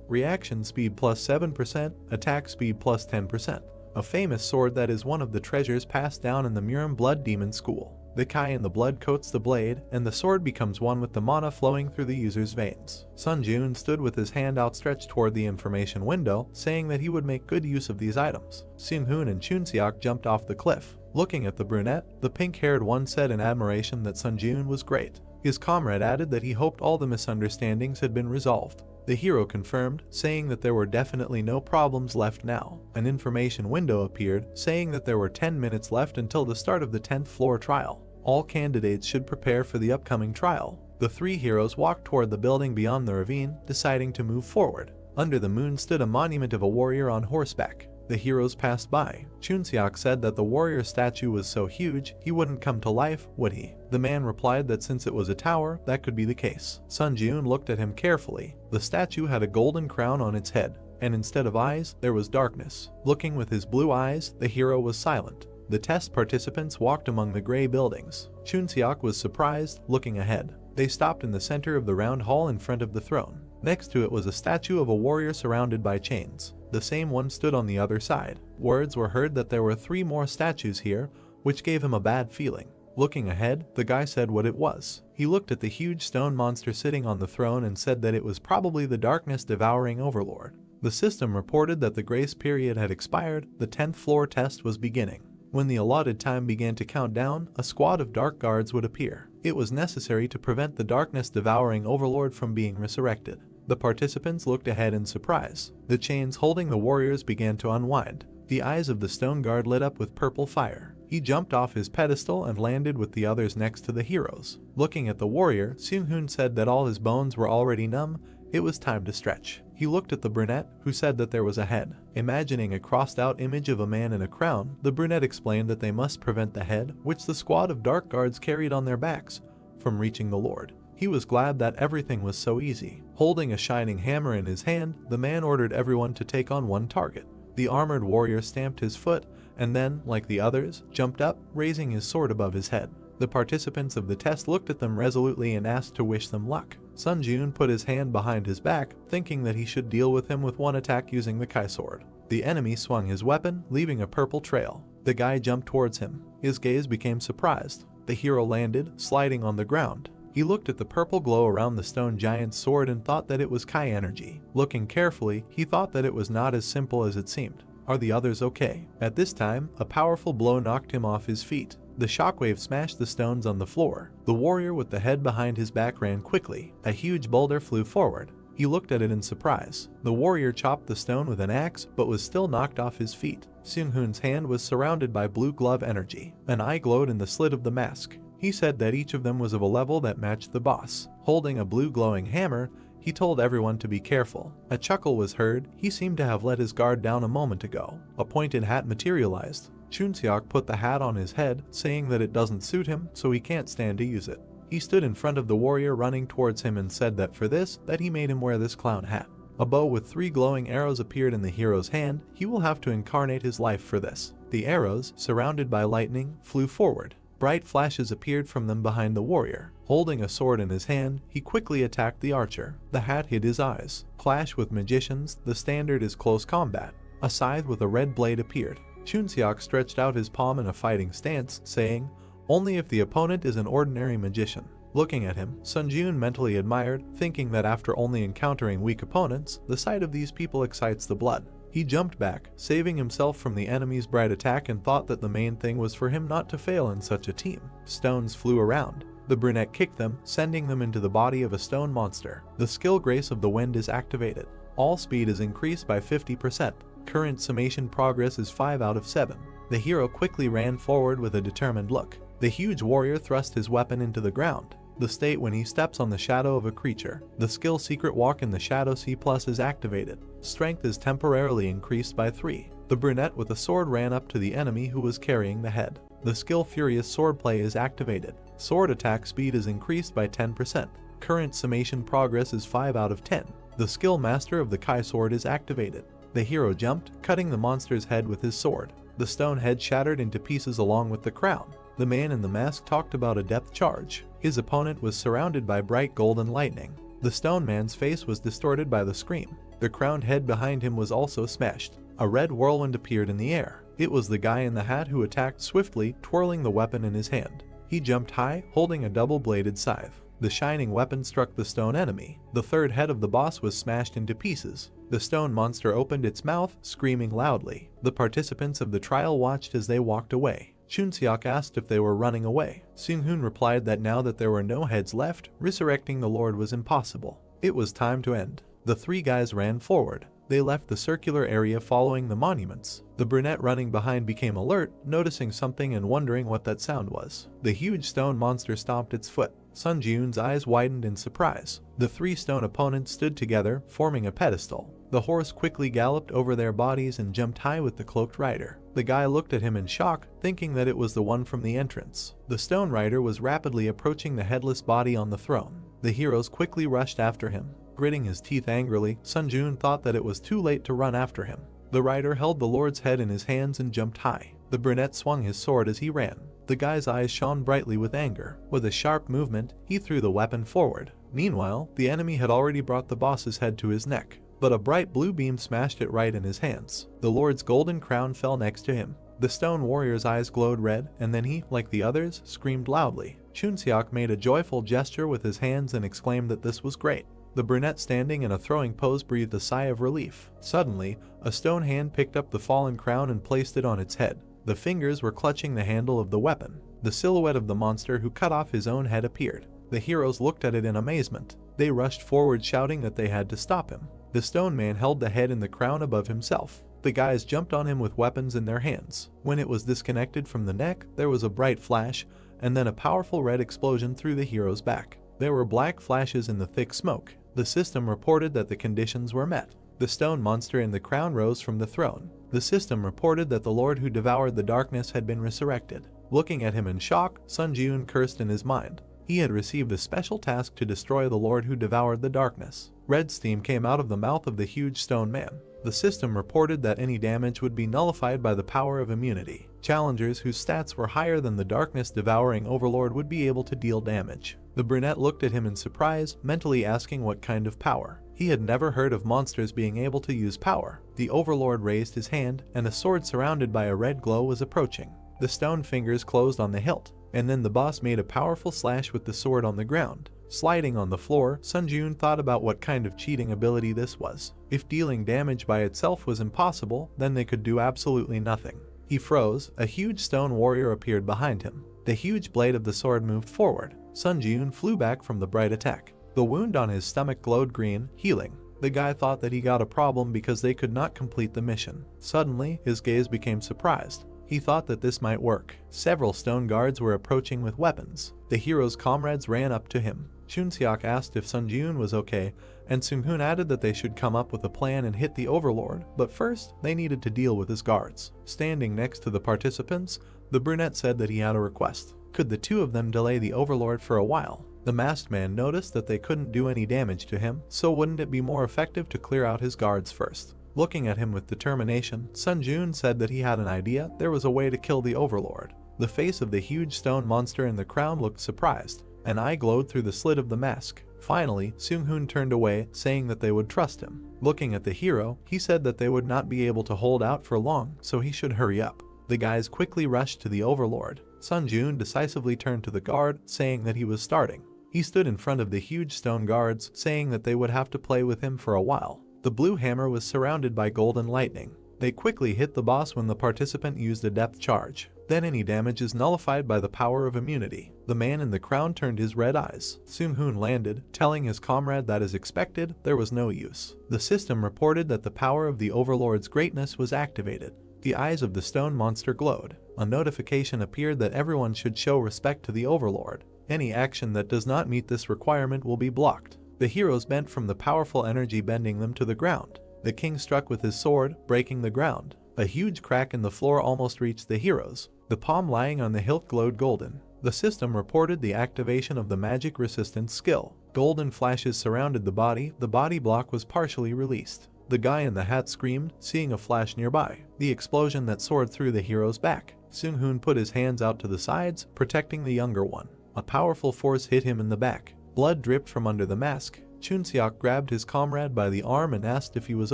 reaction speed plus 7%, attack speed plus 10%, a famous sword that is one of the treasures passed down in the Murim Blood Demon School. The Kai in the blood coats the blade, and the sword becomes one with the mana flowing through the user's veins. Sun Ji-eun stood with his hand outstretched toward the information window, saying that he would make good use of these items. Seung-hoon and Chun-seok jumped off the cliff. Looking at the brunette, the pink-haired one said in admiration that Sun Ji-eun was great. His comrade added that he hoped all the misunderstandings had been resolved. The hero confirmed, saying that there were definitely no problems left now. An information window appeared, saying that there were 10 minutes left until the start of the 10th floor trial. All candidates should prepare for the upcoming trial. The 3 heroes walked toward the building beyond the ravine, deciding to move forward. Under the moon stood a monument of a warrior on horseback. The heroes passed by. Chun-seok said that the warrior statue was so huge, he wouldn't come to life, would he? The man replied that since it was a tower, that could be the case. Sun Ji-eun looked at him carefully. The statue had a golden crown on its head. and instead of eyes, there was darkness. Looking with his blue eyes, the hero was silent. The test participants walked among the gray buildings. Chunseok was surprised, looking ahead. They stopped in the center of the round hall in front of the throne. Next to it was a statue of a warrior surrounded by chains. The same one stood on the other side. Words were heard that there were 3 more statues here, which gave him a bad feeling. Looking ahead, the guy said what it was. He looked at the huge stone monster sitting on the throne and said that it was probably the darkness-devouring overlord. The system reported that the grace period had expired. The 10th floor test was beginning. When the allotted time began to count down, a squad of dark guards would appear. It was necessary to prevent the darkness-devouring overlord from being resurrected. The participants looked ahead in surprise. The chains holding the warriors began to unwind. The eyes of the stone guard lit up with purple fire. He jumped off his pedestal and landed with the others next to the heroes. Looking at the warrior, Seung-hoon said that all his bones were already numb. It was time to stretch. He looked at the brunette, who said that there was a head. Imagining a crossed-out image of a man in a crown, the brunette explained that they must prevent the head, which the squad of dark guards carried on their backs, from reaching the lord. He was glad that everything was so easy. Holding a shining hammer in his hand, the man ordered everyone to take on one target. The armored warrior stamped his foot, and then, like the others, jumped up, raising his sword above his head. The participants of the test looked at them resolutely and asked to wish them luck. Sun Jun put his hand behind his back, thinking that he should deal with him with one attack using the Kai sword. The enemy swung his weapon, leaving a purple trail. The guy jumped towards him. His gaze became surprised. The hero landed, sliding on the ground. He looked at the purple glow around the stone giant's sword and thought that it was Kai energy. Looking carefully, he thought that it was not as simple as it seemed. Are the others okay? At this time, a powerful blow knocked him off his feet. The shockwave smashed the stones on the floor. The warrior with the head behind his back ran quickly. A huge boulder flew forward. He looked at it in surprise. The warrior chopped the stone with an axe, but was still knocked off his feet. Seung-hoon's hand was surrounded by blue glove energy. An eye glowed in the slit of the mask. He said that each of them was of a level that matched the boss. Holding a blue glowing hammer, he told everyone to be careful. A chuckle was heard. He seemed to have let his guard down a moment ago. A pointed hat materialized. Chunseok put the hat on his head, saying that it doesn't suit him, so he can't stand to use it. He stood in front of the warrior running towards him and said that for this, that he made him wear this clown hat. A bow with 3 glowing arrows appeared in the hero's hand. He will have to incarnate his life for this. The arrows, surrounded by lightning, flew forward. Bright flashes appeared from them behind the warrior. Holding a sword in his hand, he quickly attacked the archer. The hat hid his eyes. Clash with magicians, the standard is close combat. A scythe with a red blade appeared. Chunseok stretched out his palm in a fighting stance, saying, "Only if the opponent is an ordinary magician." Looking at him, Sun Jun mentally admired, thinking that after only encountering weak opponents, the sight of these people excites the blood. He jumped back, saving himself from the enemy's bright attack, and thought that the main thing was for him not to fail in such a team. Stones flew around. The brunette kicked them, sending them into the body of a stone monster. The skill Grace of the Wind is activated. All speed is increased by 50%. Current summation progress is 5 out of 7. The hero quickly ran forward with a determined look. The huge warrior thrust his weapon into the ground. The state when he steps on the shadow of a creature. The skill Secret Walk in the Shadow C+ is activated. Strength is temporarily increased by 3. The brunette with a sword ran up to the enemy who was carrying the head. The skill Furious Swordplay is activated. Sword attack speed is increased by 10%. Current summation progress is 5 out of 10. The skill Master of the Kai sword is activated. The hero jumped, cutting the monster's head with his sword. The stone head shattered into pieces along with the crown. The man in the mask talked about a depth charge. His opponent was surrounded by bright golden lightning. The stone man's face was distorted by the scream. The crowned head behind him was also smashed. A red whirlwind appeared in the air. It was the guy in the hat who attacked swiftly, twirling the weapon in his hand. He jumped high, holding a double-bladed scythe. The shining weapon struck the stone enemy. The third head of the boss was smashed into pieces. The stone monster opened its mouth, screaming loudly. The participants of the trial watched as they walked away. Chunseok asked if they were running away. Seung-hoon replied that now that there were no heads left, resurrecting the Lord was impossible. It was time to end. The 3 guys ran forward. They left the circular area following the monuments. The brunette running behind became alert, noticing something and wondering what that sound was. The huge stone monster stomped its foot. Sun Jun's eyes widened in surprise. The 3 stone opponents stood together, forming a pedestal. The horse quickly galloped over their bodies and jumped high with the cloaked rider. The guy looked at him in shock, thinking that it was the one from the entrance. The stone rider was rapidly approaching the headless body on the throne. The heroes quickly rushed after him. Gritting his teeth angrily, Sun Jun thought that it was too late to run after him. The rider held the Lord's head in his hands and jumped high. The brunette swung his sword as he ran. The guy's eyes shone brightly with anger. With a sharp movement, he threw the weapon forward. Meanwhile, the enemy had already brought the boss's head to his neck, but a bright blue beam smashed it right in his hands. The Lord's golden crown fell next to him. The stone warrior's eyes glowed red, and then he, like the others, screamed loudly. Chunseok made a joyful gesture with his hands and exclaimed that this was great. The brunette standing in a throwing pose breathed a sigh of relief. Suddenly, a stone hand picked up the fallen crown and placed it on its head. The fingers were clutching the handle of the weapon. The silhouette of the monster who cut off his own head appeared. The heroes looked at it in amazement. They rushed forward shouting that they had to stop him. The stone man held the head and the crown above himself. The guys jumped on him with weapons in their hands. When it was disconnected from the neck, there was a bright flash, and then a powerful red explosion through the hero's back. There were black flashes in the thick smoke. The system reported that the conditions were met. The stone monster in the crown rose from the throne. The system reported that the Lord who devoured the darkness had been resurrected. Looking at him in shock, Sun Jun cursed in his mind. He had received a special task to destroy the Lord who devoured the darkness. Red steam came out of the mouth of the huge stone man. The system reported that any damage would be nullified by the power of immunity. Challengers whose stats were higher than the darkness-devouring overlord would be able to deal damage. The brunette looked at him in surprise, mentally asking what kind of power. He had never heard of monsters being able to use power. The overlord raised his hand, and a sword surrounded by a red glow was approaching. The stone fingers closed on the hilt, and then the boss made a powerful slash with the sword on the ground. Sliding on the floor, Sun Jun thought about what kind of cheating ability this was. If dealing damage by itself was impossible, then they could do absolutely nothing. He froze. A huge stone warrior appeared behind him. The huge blade of the sword moved forward. Sun Jun flew back from the bright attack. The wound on his stomach glowed green, healing. The guy thought that he got a problem because they could not complete the mission. Suddenly, his gaze became surprised. He thought that this might work. Several stone guards were approaching with weapons. The hero's comrades ran up to him. Chunseok asked if Sun Jun was okay, and Seung-hoon added that they should come up with a plan and hit the overlord, but first, they needed to deal with his guards. Standing next to the participants, the brunette said that he had a request. Could the two of them delay the overlord for a while? The masked man noticed that they couldn't do any damage to him, so wouldn't it be more effective to clear out his guards first? Looking at him with determination, Sun Jun said that he had an idea. There was a way to kill the overlord. The face of the huge stone monster in the crown looked surprised. An eye glowed through the slit of the mask. Finally, Seung-hoon turned away, saying that they would trust him. Looking at the hero, he said that they would not be able to hold out for long, so he should hurry up. The guys quickly rushed to the overlord. Sun Jun decisively turned to the guard, saying that he was starting. He stood in front of the huge stone guards, saying that they would have to play with him for a while. The blue hammer was surrounded by golden lightning. They quickly hit the boss when the participant used a depth charge. Then any damage is nullified by the power of immunity. The man in the crown turned his red eyes. Seung-hoon landed, telling his comrade that as expected, there was no use. The system reported that the power of the overlord's greatness was activated. The eyes of the stone monster glowed. A notification appeared that everyone should show respect to the overlord. Any action that does not meet this requirement will be blocked. The heroes bent from the powerful energy bending them to the ground. The king struck with his sword, breaking the ground. A huge crack in the floor almost reached the heroes. The palm lying on the hilt glowed golden. The system reported the activation of the magic resistance skill. Golden flashes surrounded the body block was partially released. The guy in the hat screamed, seeing a flash nearby. The explosion that soared through the hero's back. Seung-hoon put his hands out to the sides, protecting the younger one. A powerful force hit him in the back. Blood dripped from under the mask. Chunseok grabbed his comrade by the arm and asked if he was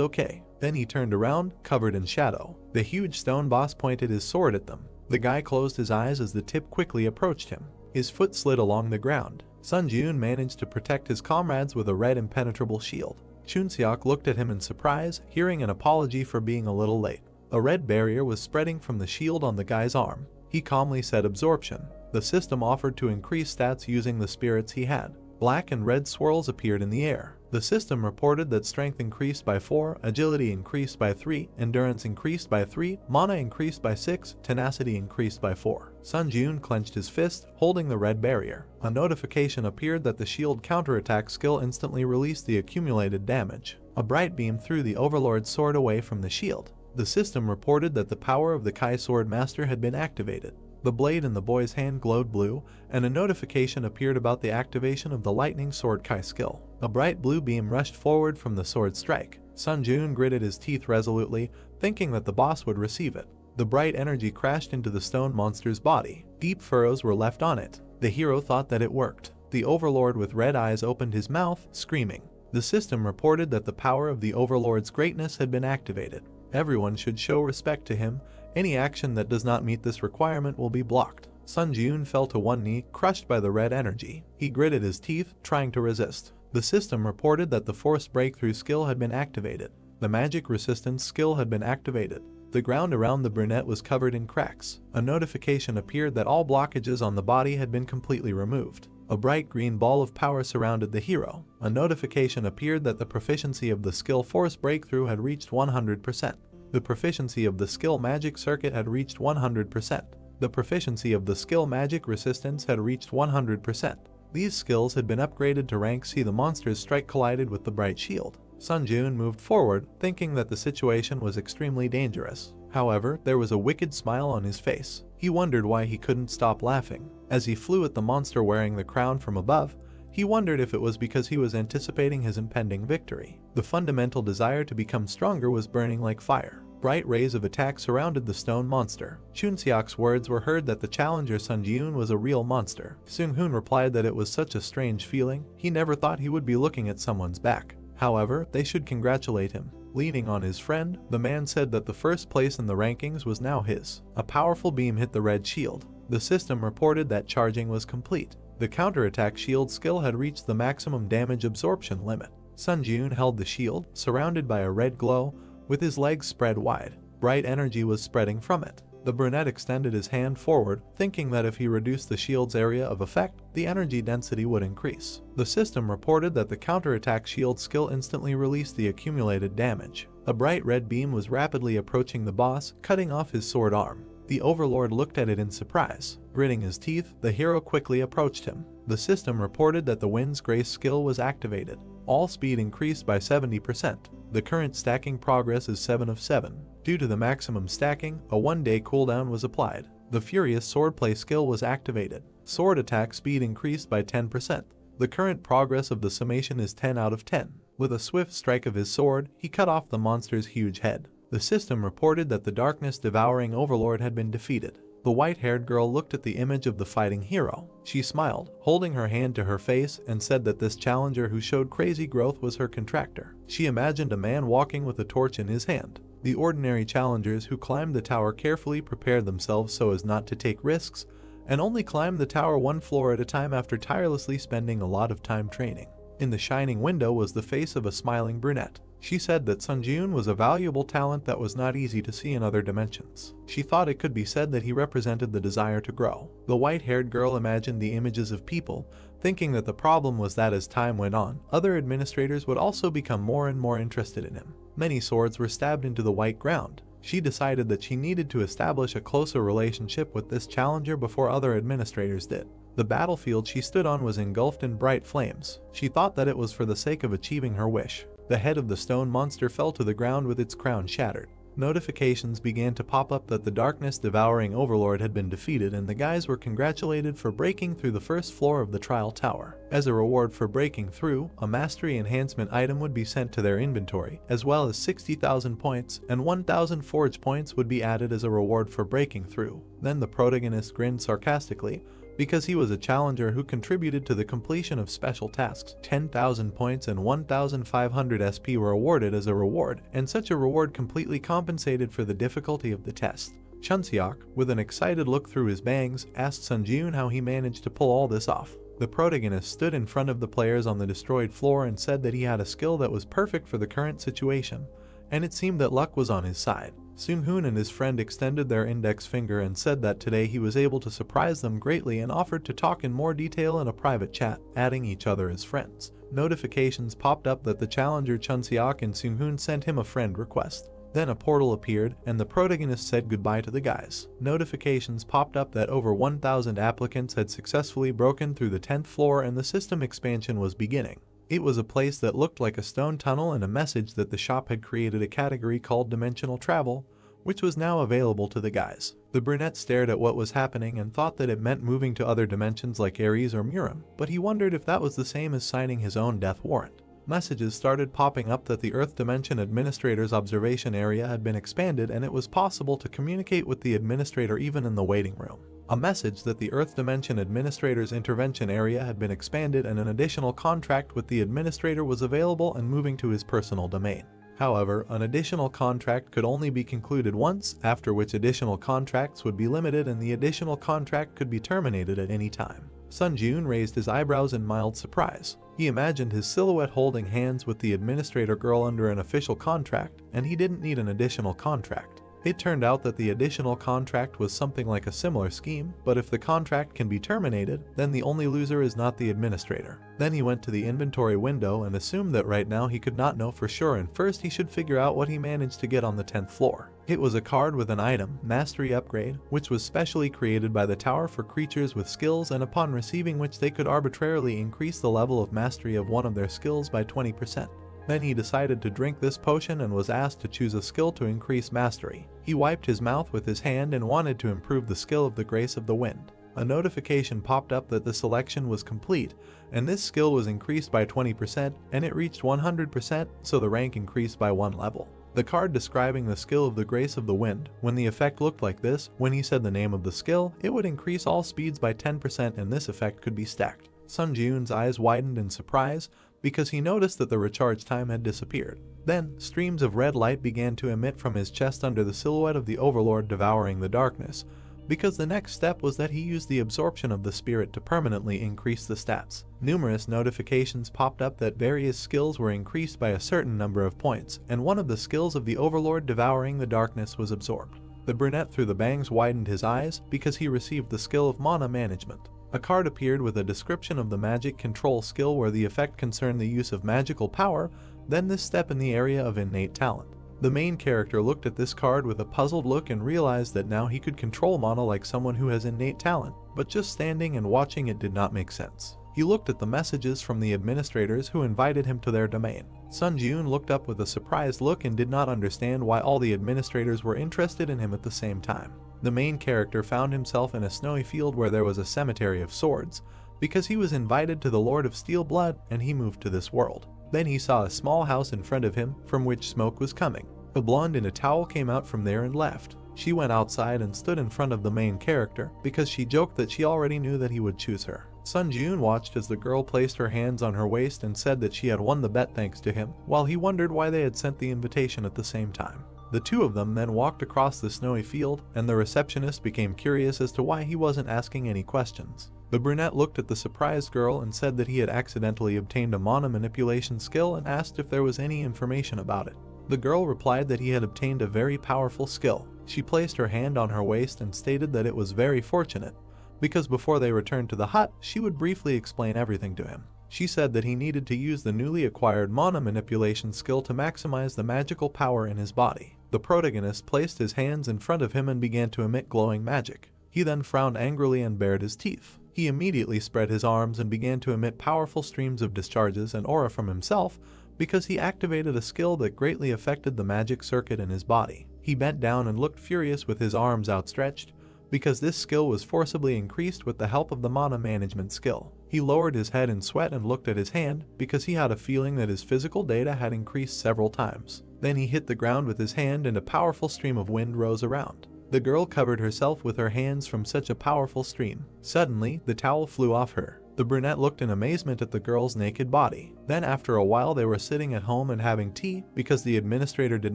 okay. Then he turned around, covered in shadow. The huge stone boss pointed his sword at them. The guy closed his eyes as the tip quickly approached him. His foot slid along the ground. Sun Jun managed to protect his comrades with a red impenetrable shield. Chunseok looked at him in surprise, hearing an apology for being a little late. A red barrier was spreading from the shield on the guy's arm. He calmly said absorption. The system offered to increase stats using the spirits he had. Black and red swirls appeared in the air. The system reported that strength increased by 4, agility increased by 3, endurance increased by 3, mana increased by 6, tenacity increased by 4. Sun Jun clenched his fist, holding the red barrier. A notification appeared that the shield counterattack skill instantly released the accumulated damage. A bright beam threw the overlord's sword away from the shield. The system reported that the power of the Kai Sword Master had been activated. The blade in the boy's hand glowed blue, and a notification appeared about the activation of the Lightning Sword Kai skill. A bright blue beam rushed forward from the sword strike. Sun Jun gritted his teeth resolutely, thinking that the boss would receive it. The bright energy crashed into the stone monster's body. Deep furrows were left on it. The hero thought that it worked. The overlord with red eyes opened his mouth, screaming. The system reported that the power of the overlord's greatness had been activated. Everyone should show respect to him. Any action that does not meet this requirement will be blocked. Sun Jun fell to one knee, crushed by the red energy. He gritted his teeth, trying to resist. The system reported that the force breakthrough skill had been activated. The magic resistance skill had been activated. The ground around the brunette was covered in cracks. A notification appeared that all blockages on the body had been completely removed. A bright green ball of power surrounded the hero. A notification appeared that the proficiency of the skill force breakthrough had reached 100%. The proficiency of the skill magic circuit had reached 100%. The proficiency of the skill magic resistance had reached 100%. These skills had been upgraded to rank C. The monster's strike collided with the bright shield. Sun Jun moved forward, thinking that the situation was extremely dangerous. However, there was a wicked smile on his face. He wondered why he couldn't stop laughing. As he flew at the monster wearing the crown from above, he wondered if it was because he was anticipating his impending victory. The fundamental desire to become stronger was burning like fire. Bright rays of attack surrounded the stone monster. Chunseok's words were heard that the challenger Sun Jun was a real monster. Seung-hoon replied that it was such a strange feeling. He never thought he would be looking at someone's back. However, they should congratulate him. Leaning on his friend, the man said that the first place in the rankings was now his. A powerful beam hit the red shield. The system reported that charging was complete. The counterattack shield skill had reached the maximum damage absorption limit. Sun Jun held the shield, surrounded by a red glow, with his legs spread wide. Bright energy was spreading from it. The brunette extended his hand forward, thinking that if he reduced the shield's area of effect, the energy density would increase. The system reported that the counterattack shield skill instantly released the accumulated damage. A bright red beam was rapidly approaching the boss, cutting off his sword arm. The overlord looked at it in surprise. Gritting his teeth, the hero quickly approached him. The system reported that the Wind's Grace skill was activated. All speed increased by 70%. The current stacking progress is 7 of 7. Due to the maximum stacking, a 1-day cooldown was applied. The Furious Swordplay skill was activated. Sword attack speed increased by 10%. The current progress of the summation is 10 out of 10. With a swift strike of his sword, he cut off the monster's huge head. The system reported that the darkness-devouring overlord had been defeated. The white-haired girl looked at the image of the fighting hero. She smiled, holding her hand to her face, and said that this challenger who showed crazy growth was her contractor. She imagined a man walking with a torch in his hand. The ordinary challengers who climbed the tower carefully prepared themselves so as not to take risks, and only climbed the tower one floor at a time after tirelessly spending a lot of time training. In the shining window was the face of a smiling brunette. She said that Sun Jun was a valuable talent that was not easy to see in other dimensions. She thought it could be said that he represented the desire to grow. The white-haired girl imagined the images of people, thinking that the problem was that as time went on, other administrators would also become more and more interested in him. Many swords were stabbed into the white ground. She decided that she needed to establish a closer relationship with this challenger before other administrators did. The battlefield she stood on was engulfed in bright flames. She thought that it was for the sake of achieving her wish. The head of the stone monster fell to the ground with its crown shattered. Notifications began to pop up that the darkness-devouring overlord had been defeated, and the guys were congratulated for breaking through the first floor of the trial tower. As a reward for breaking through, a mastery enhancement item would be sent to their inventory, as well as 60,000 points, and 1,000 forge points would be added as a reward for breaking through. Then the protagonist grinned sarcastically, because he was a challenger who contributed to the completion of special tasks. 10,000 points and 1,500 SP were awarded as a reward, and such a reward completely compensated for the difficulty of the test. Chunseok, with an excited look through his bangs, asked Sun Jun how he managed to pull all this off. The protagonist stood in front of the players on the destroyed floor and said that he had a skill that was perfect for the current situation, and it seemed that luck was on his side. Seung-hoon and his friend extended their index finger and said that today he was able to surprise them greatly and offered to talk in more detail in a private chat, adding each other as friends. Notifications popped up that the challenger Chunseok and Seung-hoon sent him a friend request. Then a portal appeared, and the protagonist said goodbye to the guys. Notifications popped up that over 1,000 applicants had successfully broken through the 10th floor and the system expansion was beginning. It was a place that looked like a stone tunnel, and a message that the shop had created a category called Dimensional Travel, which was now available to the guys. The brunette stared at what was happening and thought that it meant moving to other dimensions like Ares or Murim, but he wondered if that was the same as signing his own death warrant. Messages started popping up that the Earth Dimension Administrator's observation area had been expanded and it was possible to communicate with the administrator even in the waiting room. A message that the Earth Dimension Administrator's intervention area had been expanded and an additional contract with the administrator was available and moving to his personal domain. However, an additional contract could only be concluded once, after which additional contracts would be limited and the additional contract could be terminated at any time. Sun Jun raised his eyebrows in mild surprise. He imagined his silhouette holding hands with the administrator girl under an official contract, and he didn't need an additional contract. It turned out that the additional contract was something like a similar scheme, but if the contract can be terminated, then the only loser is not the administrator. Then he went to the inventory window and assumed that right now he could not know for sure and first he should figure out what he managed to get on the 10th floor. It was a card with an item, Mastery Upgrade, which was specially created by the tower for creatures with skills and upon receiving which they could arbitrarily increase the level of mastery of one of their skills by 20%. Then he decided to drink this potion and was asked to choose a skill to increase mastery. He wiped his mouth with his hand and wanted to improve the skill of the Grace of the Wind. A notification popped up that the selection was complete, and this skill was increased by 20% and it reached 100%, so the rank increased by 1 level. The card describing the skill of the Grace of the Wind, when the effect looked like this, when he said the name of the skill, it would increase all speeds by 10% and this effect could be stacked. Sun Jun's eyes widened in surprise, because he noticed that the recharge time had disappeared. Then, streams of red light began to emit from his chest under the silhouette of the Overlord devouring the darkness, because the next step was that he used the absorption of the spirit to permanently increase the stats. Numerous notifications popped up that various skills were increased by a certain number of points, and one of the skills of the Overlord devouring the darkness was absorbed. The brunette through the bangs widened his eyes because he received the skill of mana management. A card appeared with a description of the magic control skill where the effect concerned the use of magical power, then this step in the area of innate talent. The main character looked at this card with a puzzled look and realized that now he could control mana like someone who has innate talent, but just standing and watching it did not make sense. He looked at the messages from the administrators who invited him to their domain. Sun Jun looked up with a surprised look and did not understand why all the administrators were interested in him at the same time. The main character found himself in a snowy field where there was a cemetery of swords, because he was invited to the Lord of Steel Blood and he moved to this world. Then he saw a small house in front of him from which smoke was coming. A blonde in a towel came out from there and left. She went outside and stood in front of the main character because she joked that she already knew that he would choose her. Sun Jun watched as the girl placed her hands on her waist and said that she had won the bet thanks to him, while he wondered why they had sent the invitation at the same time. The two of them then walked across the snowy field, and the receptionist became curious as to why he wasn't asking any questions. The brunette looked at the surprised girl and said that he had accidentally obtained a mana manipulation skill and asked if there was any information about it. The girl replied that he had obtained a very powerful skill. She placed her hand on her waist and stated that it was very fortunate, because before they returned to the hut, she would briefly explain everything to him. She said that he needed to use the newly acquired mana manipulation skill to maximize the magical power in his body. The protagonist placed his hands in front of him and began to emit glowing magic. He then frowned angrily and bared his teeth. He immediately spread his arms and began to emit powerful streams of discharges and aura from himself because he activated a skill that greatly affected the magic circuit in his body. He bent down and looked furious with his arms outstretched because this skill was forcibly increased with the help of the mana management skill. He lowered his head in sweat and looked at his hand because he had a feeling that his physical data had increased several times. Then he hit the ground with his hand and a powerful stream of wind rose around. The girl covered herself with her hands from such a powerful stream. Suddenly, the towel flew off her. The brunette looked in amazement at the girl's naked body. Then after a while they were sitting at home and having tea because the administrator did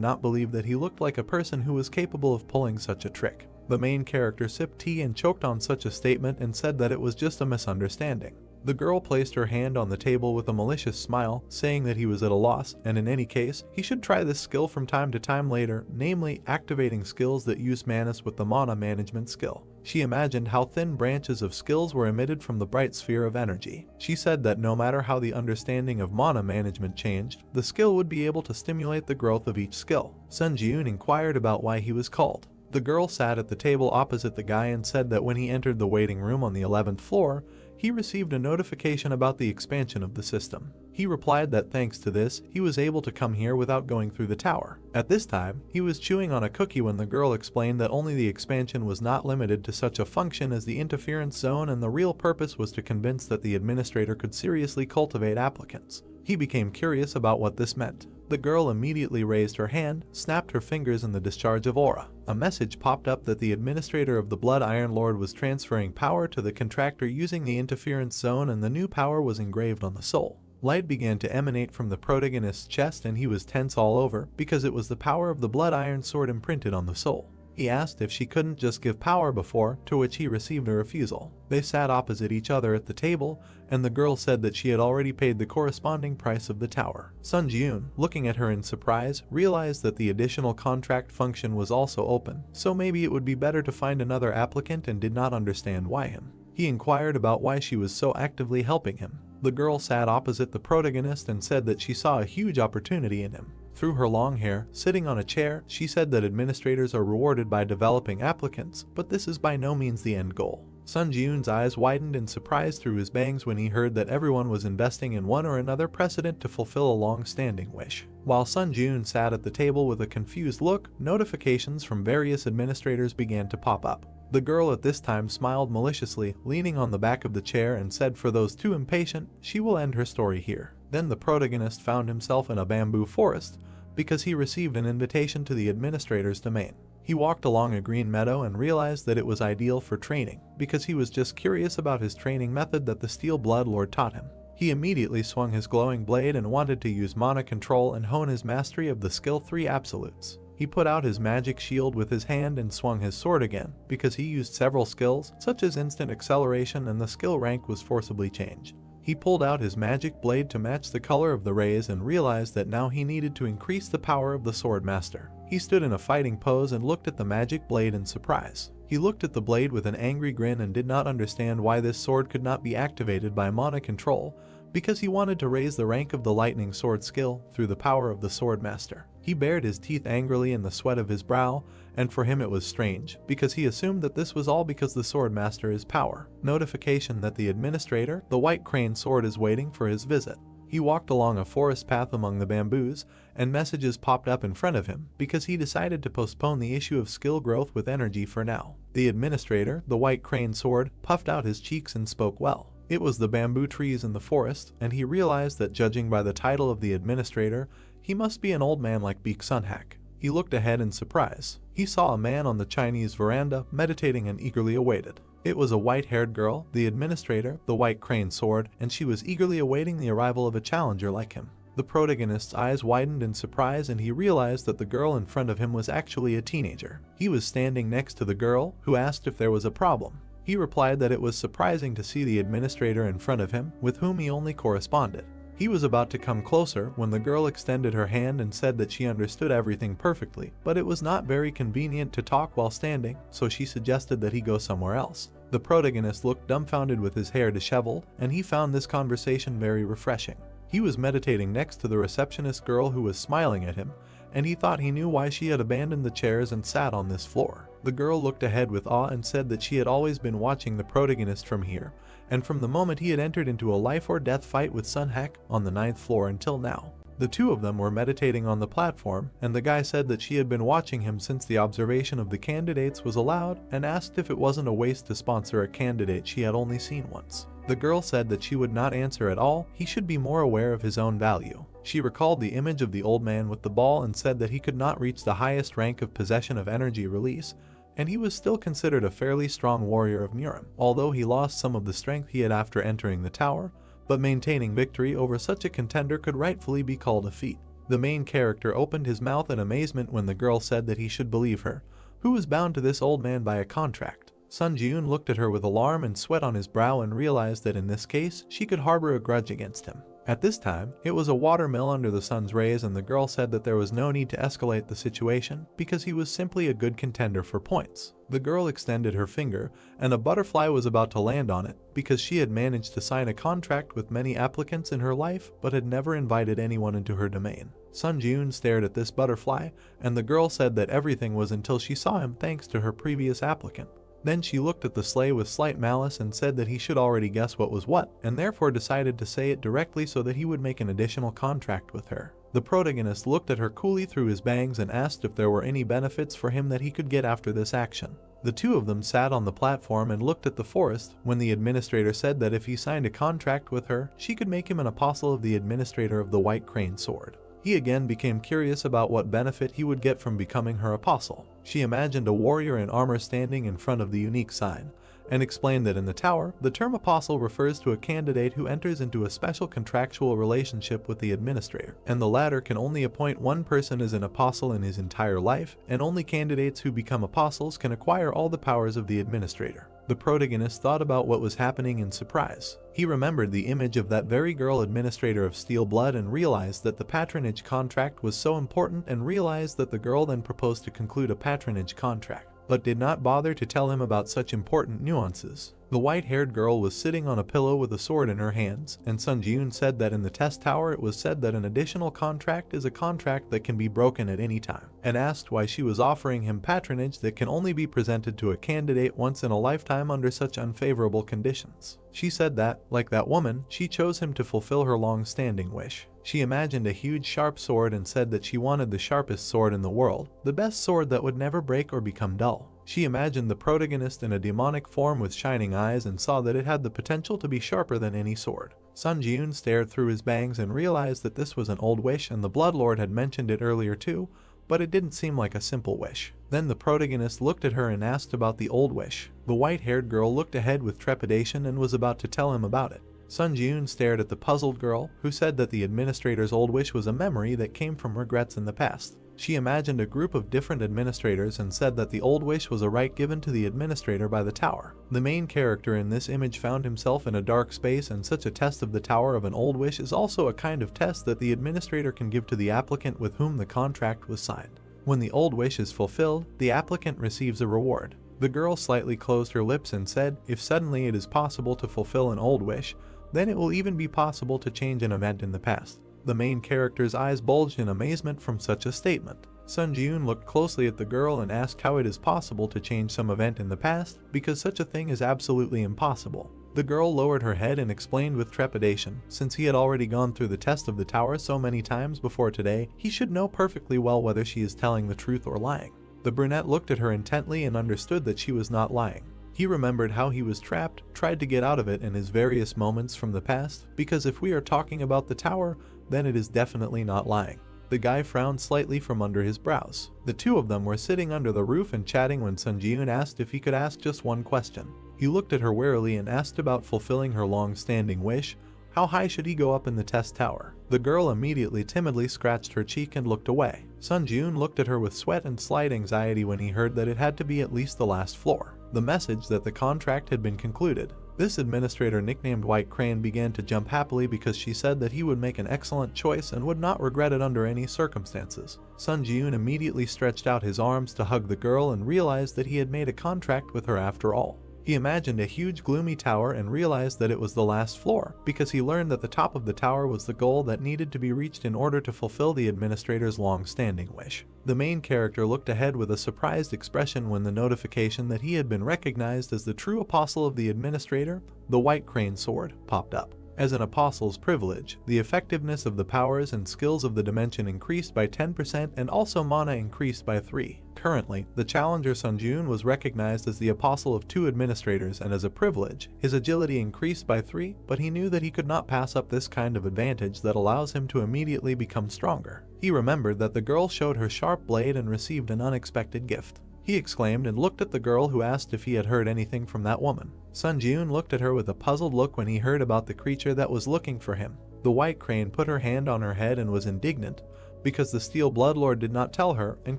not believe that he looked like a person who was capable of pulling such a trick. The main character sipped tea and choked on such a statement and said that it was just a misunderstanding. The girl placed her hand on the table with a malicious smile, saying that he was at a loss, and in any case, he should try this skill from time to time later, namely activating skills that use manas with the mana management skill. She imagined how thin branches of skills were emitted from the bright sphere of energy. She said that no matter how the understanding of mana management changed, the skill would be able to stimulate the growth of each skill. Sun Jun inquired about why he was called. The girl sat at the table opposite the guy and said that when he entered the waiting room on the 11th floor, he received a notification about the expansion of the system. He replied that thanks to this, he was able to come here without going through the tower. At this time, he was chewing on a cookie when the girl explained that only the expansion was not limited to such a function as the interference zone, and the real purpose was to convince that the administrator could seriously cultivate applicants. He became curious about what this meant. The girl immediately raised her hand, snapped her fingers in the discharge of aura. A message popped up that the administrator of the Blood Iron Lord was transferring power to the contractor using the interference zone, and the new power was engraved on the soul. Light began to emanate from the protagonist's chest, and he was tense all over because it was the power of the Blood Iron Sword imprinted on the soul. He asked if she couldn't just give power before, to which he received a refusal. They sat opposite each other at the table, and the girl said that she had already paid the corresponding price of the tower. Sun Jiun, looking at her in surprise, realized that the additional contract function was also open, so maybe it would be better to find another applicant, and did not understand why him. He inquired about why she was so actively helping him. The girl sat opposite the protagonist and said that she saw a huge opportunity in him. Through her long hair, sitting on a chair, she said that administrators are rewarded by developing applicants, but this is by no means the end goal. Sun Jiun's eyes widened in surprise through his bangs when he heard that everyone was investing in one or another precedent to fulfill a long-standing wish. While Sun Jiun sat at the table with a confused look, notifications from various administrators began to pop up. The girl at this time smiled maliciously, leaning on the back of the chair, and said for those too impatient, she will end her story here. Then the protagonist found himself in a bamboo forest because he received an invitation to the administrator's domain. He walked along a green meadow and realized that it was ideal for training because he was just curious about his training method that the Steel Blood Lord taught him. He immediately swung his glowing blade and wanted to use mana control and hone his mastery of the skill 3 absolutes. He put out his magic shield with his hand and swung his sword again because he used several skills such as instant acceleration, and the skill rank was forcibly changed. He pulled out his magic blade to match the color of the rays and realized that now he needed to increase the power of the sword master. He stood in a fighting pose and looked at the magic blade in surprise. He looked at the blade with an angry grin and did not understand why this sword could not be activated by mana control, because he wanted to raise the rank of the lightning sword skill through the power of the sword master. He bared his teeth angrily in the sweat of his brow, and for him it was strange, because he assumed that this was all because the sword master is power. Notification that the administrator, the White Crane Sword, is waiting for his visit. He walked along a forest path among the bamboos, and messages popped up in front of him because he decided to postpone the issue of skill growth with energy for now. The administrator, the White Crane Sword, puffed out his cheeks and spoke well. It was the bamboo trees in the forest, and he realized that judging by the title of the administrator, he must be an old man like Beek Sunhak. He looked ahead in surprise. He saw a man on the Chinese veranda, meditating and eagerly awaited. It was a white-haired girl, the administrator, the White Crane Sword, and she was eagerly awaiting the arrival of a challenger like him. The protagonist's eyes widened in surprise, and he realized that the girl in front of him was actually a teenager. He was standing next to the girl, who asked if there was a problem. He replied that it was surprising to see the administrator in front of him, with whom he only corresponded. He was about to come closer when the girl extended her hand and said that she understood everything perfectly, but it was not very convenient to talk while standing, so she suggested that he go somewhere else. The protagonist looked dumbfounded with his hair disheveled, and he found this conversation very refreshing. He was meditating next to the receptionist girl who was smiling at him, and he thought he knew why she had abandoned the chairs and sat on this floor. The girl looked ahead with awe and said that she had always been watching the protagonist from here, and from the moment he had entered into a life or death fight with Sunhak on the 9th floor until now. The two of them were meditating on the platform, and the guy said that she had been watching him since the observation of the candidates was allowed, and asked if it wasn't a waste to sponsor a candidate she had only seen once. The girl said that she would not answer at all, he should be more aware of his own value. She recalled the image of the old man with the ball and said that he could not reach the highest rank of possession of energy release, and he was still considered a fairly strong warrior of Murim, although he lost some of the strength he had after entering the tower, but maintaining victory over such a contender could rightfully be called a feat. The main character opened his mouth in amazement when the girl said that he should believe her, who was bound to this old man by a contract. Sun Jiun looked at her with alarm and sweat on his brow and realized that in this case, she could harbor a grudge against him. At this time, it was a watermill under the sun's rays, and the girl said that there was no need to escalate the situation because he was simply a good contender for points. The girl extended her finger, and a butterfly was about to land on it because she had managed to sign a contract with many applicants in her life but had never invited anyone into her domain. Sun Jiun stared at this butterfly, and the girl said that everything was until she saw him thanks to her previous applicant. Then she looked at the sleigh with slight malice and said that he should already guess what was what, and therefore decided to say it directly so that he would make an additional contract with her. The protagonist looked at her coolly through his bangs and asked if there were any benefits for him that he could get after this action. The two of them sat on the platform and looked at the forest when the administrator said that if he signed a contract with her, she could make him an apostle of the administrator of the White Crane Sword. He again became curious about what benefit he would get from becoming her apostle. She imagined a warrior in armor standing in front of the unique sign, and explained that in the tower, the term apostle refers to a candidate who enters into a special contractual relationship with the administrator, and the latter can only appoint one person as an apostle in his entire life, and only candidates who become apostles can acquire all the powers of the administrator. The protagonist thought about what was happening in surprise. He remembered the image of that very girl administrator of Steel Blood and realized that the patronage contract was so important, and realized that the girl then proposed to conclude a patronage contract, but did not bother to tell him about such important nuances. The white-haired girl was sitting on a pillow with a sword in her hands, and Sun Ji-yoon said that in the test tower it was said that an additional contract is a contract that can be broken at any time, and asked why she was offering him patronage that can only be presented to a candidate once in a lifetime under such unfavorable conditions. She said that, like that woman, she chose him to fulfill her long-standing wish. She imagined a huge sharp sword and said that she wanted the sharpest sword in the world, the best sword that would never break or become dull. She imagined the protagonist in a demonic form with shining eyes and saw that it had the potential to be sharper than any sword. Sun Ji-yoon stared through his bangs and realized that this was an old wish, and the Bloodlord had mentioned it earlier too, but it didn't seem like a simple wish. Then the protagonist looked at her and asked about the old wish. The white-haired girl looked ahead with trepidation and was about to tell him about it. Sun Ji-yoon stared at the puzzled girl, who said that the administrator's old wish was a memory that came from regrets in the past. She imagined a group of different administrators and said that the old wish was a right given to the administrator by the tower. The main character in this image found himself in a dark space, and such a test of the tower of an old wish is also a kind of test that the administrator can give to the applicant with whom the contract was signed. When the old wish is fulfilled, the applicant receives a reward. The girl slightly closed her lips and said, if suddenly it is possible to fulfill an old wish, then it will even be possible to change an event in the past. The main character's eyes bulged in amazement from such a statement. Sun Ji-yoon looked closely at the girl and asked how it is possible to change some event in the past, because such a thing is absolutely impossible. The girl lowered her head and explained with trepidation, since he had already gone through the test of the tower so many times before today, he should know perfectly well whether she is telling the truth or lying. The brunette looked at her intently and understood that she was not lying. He remembered how he was trapped, tried to get out of it in his various moments from the past, because if we are talking about the tower, then it is definitely not lying. The guy frowned slightly from under his brows. The two of them were sitting under the roof and chatting when Sun Ji-yoon asked if he could ask just one question. He looked at her warily and asked about fulfilling her long-standing wish. How high should he go up in the test tower? The girl immediately timidly scratched her cheek and looked away. Sun Ji-yoon looked at her with sweat and slight anxiety when he heard that it had to be at least the last floor. The message that the contract had been concluded. This administrator, nicknamed White Crane, began to jump happily because she said that he would make an excellent choice and would not regret it under any circumstances. Sun Ji-yoon immediately stretched out his arms to hug the girl and realized that he had made a contract with her after all. He imagined a huge gloomy tower and realized that it was the last floor, because he learned that the top of the tower was the goal that needed to be reached in order to fulfill the administrator's long-standing wish. The main character looked ahead with a surprised expression when the notification that he had been recognized as the true apostle of the administrator, the White Crane Sword, popped up. As an apostle's privilege, the effectiveness of the powers and skills of the dimension increased by 10% and also mana increased by 3. Currently, the challenger Sun Ji-yoon was recognized as the apostle of 2 administrators, and as a privilege, his agility increased by 3, but he knew that he could not pass up this kind of advantage that allows him to immediately become stronger. He remembered that the girl showed her sharp blade and received an unexpected gift. He exclaimed and looked at the girl, who asked if he had heard anything from that woman. Sun Ji-yoon looked at her with a puzzled look when he heard about the creature that was looking for him. The White Crane put her hand on her head and was indignant, because the Steel Bloodlord did not tell her and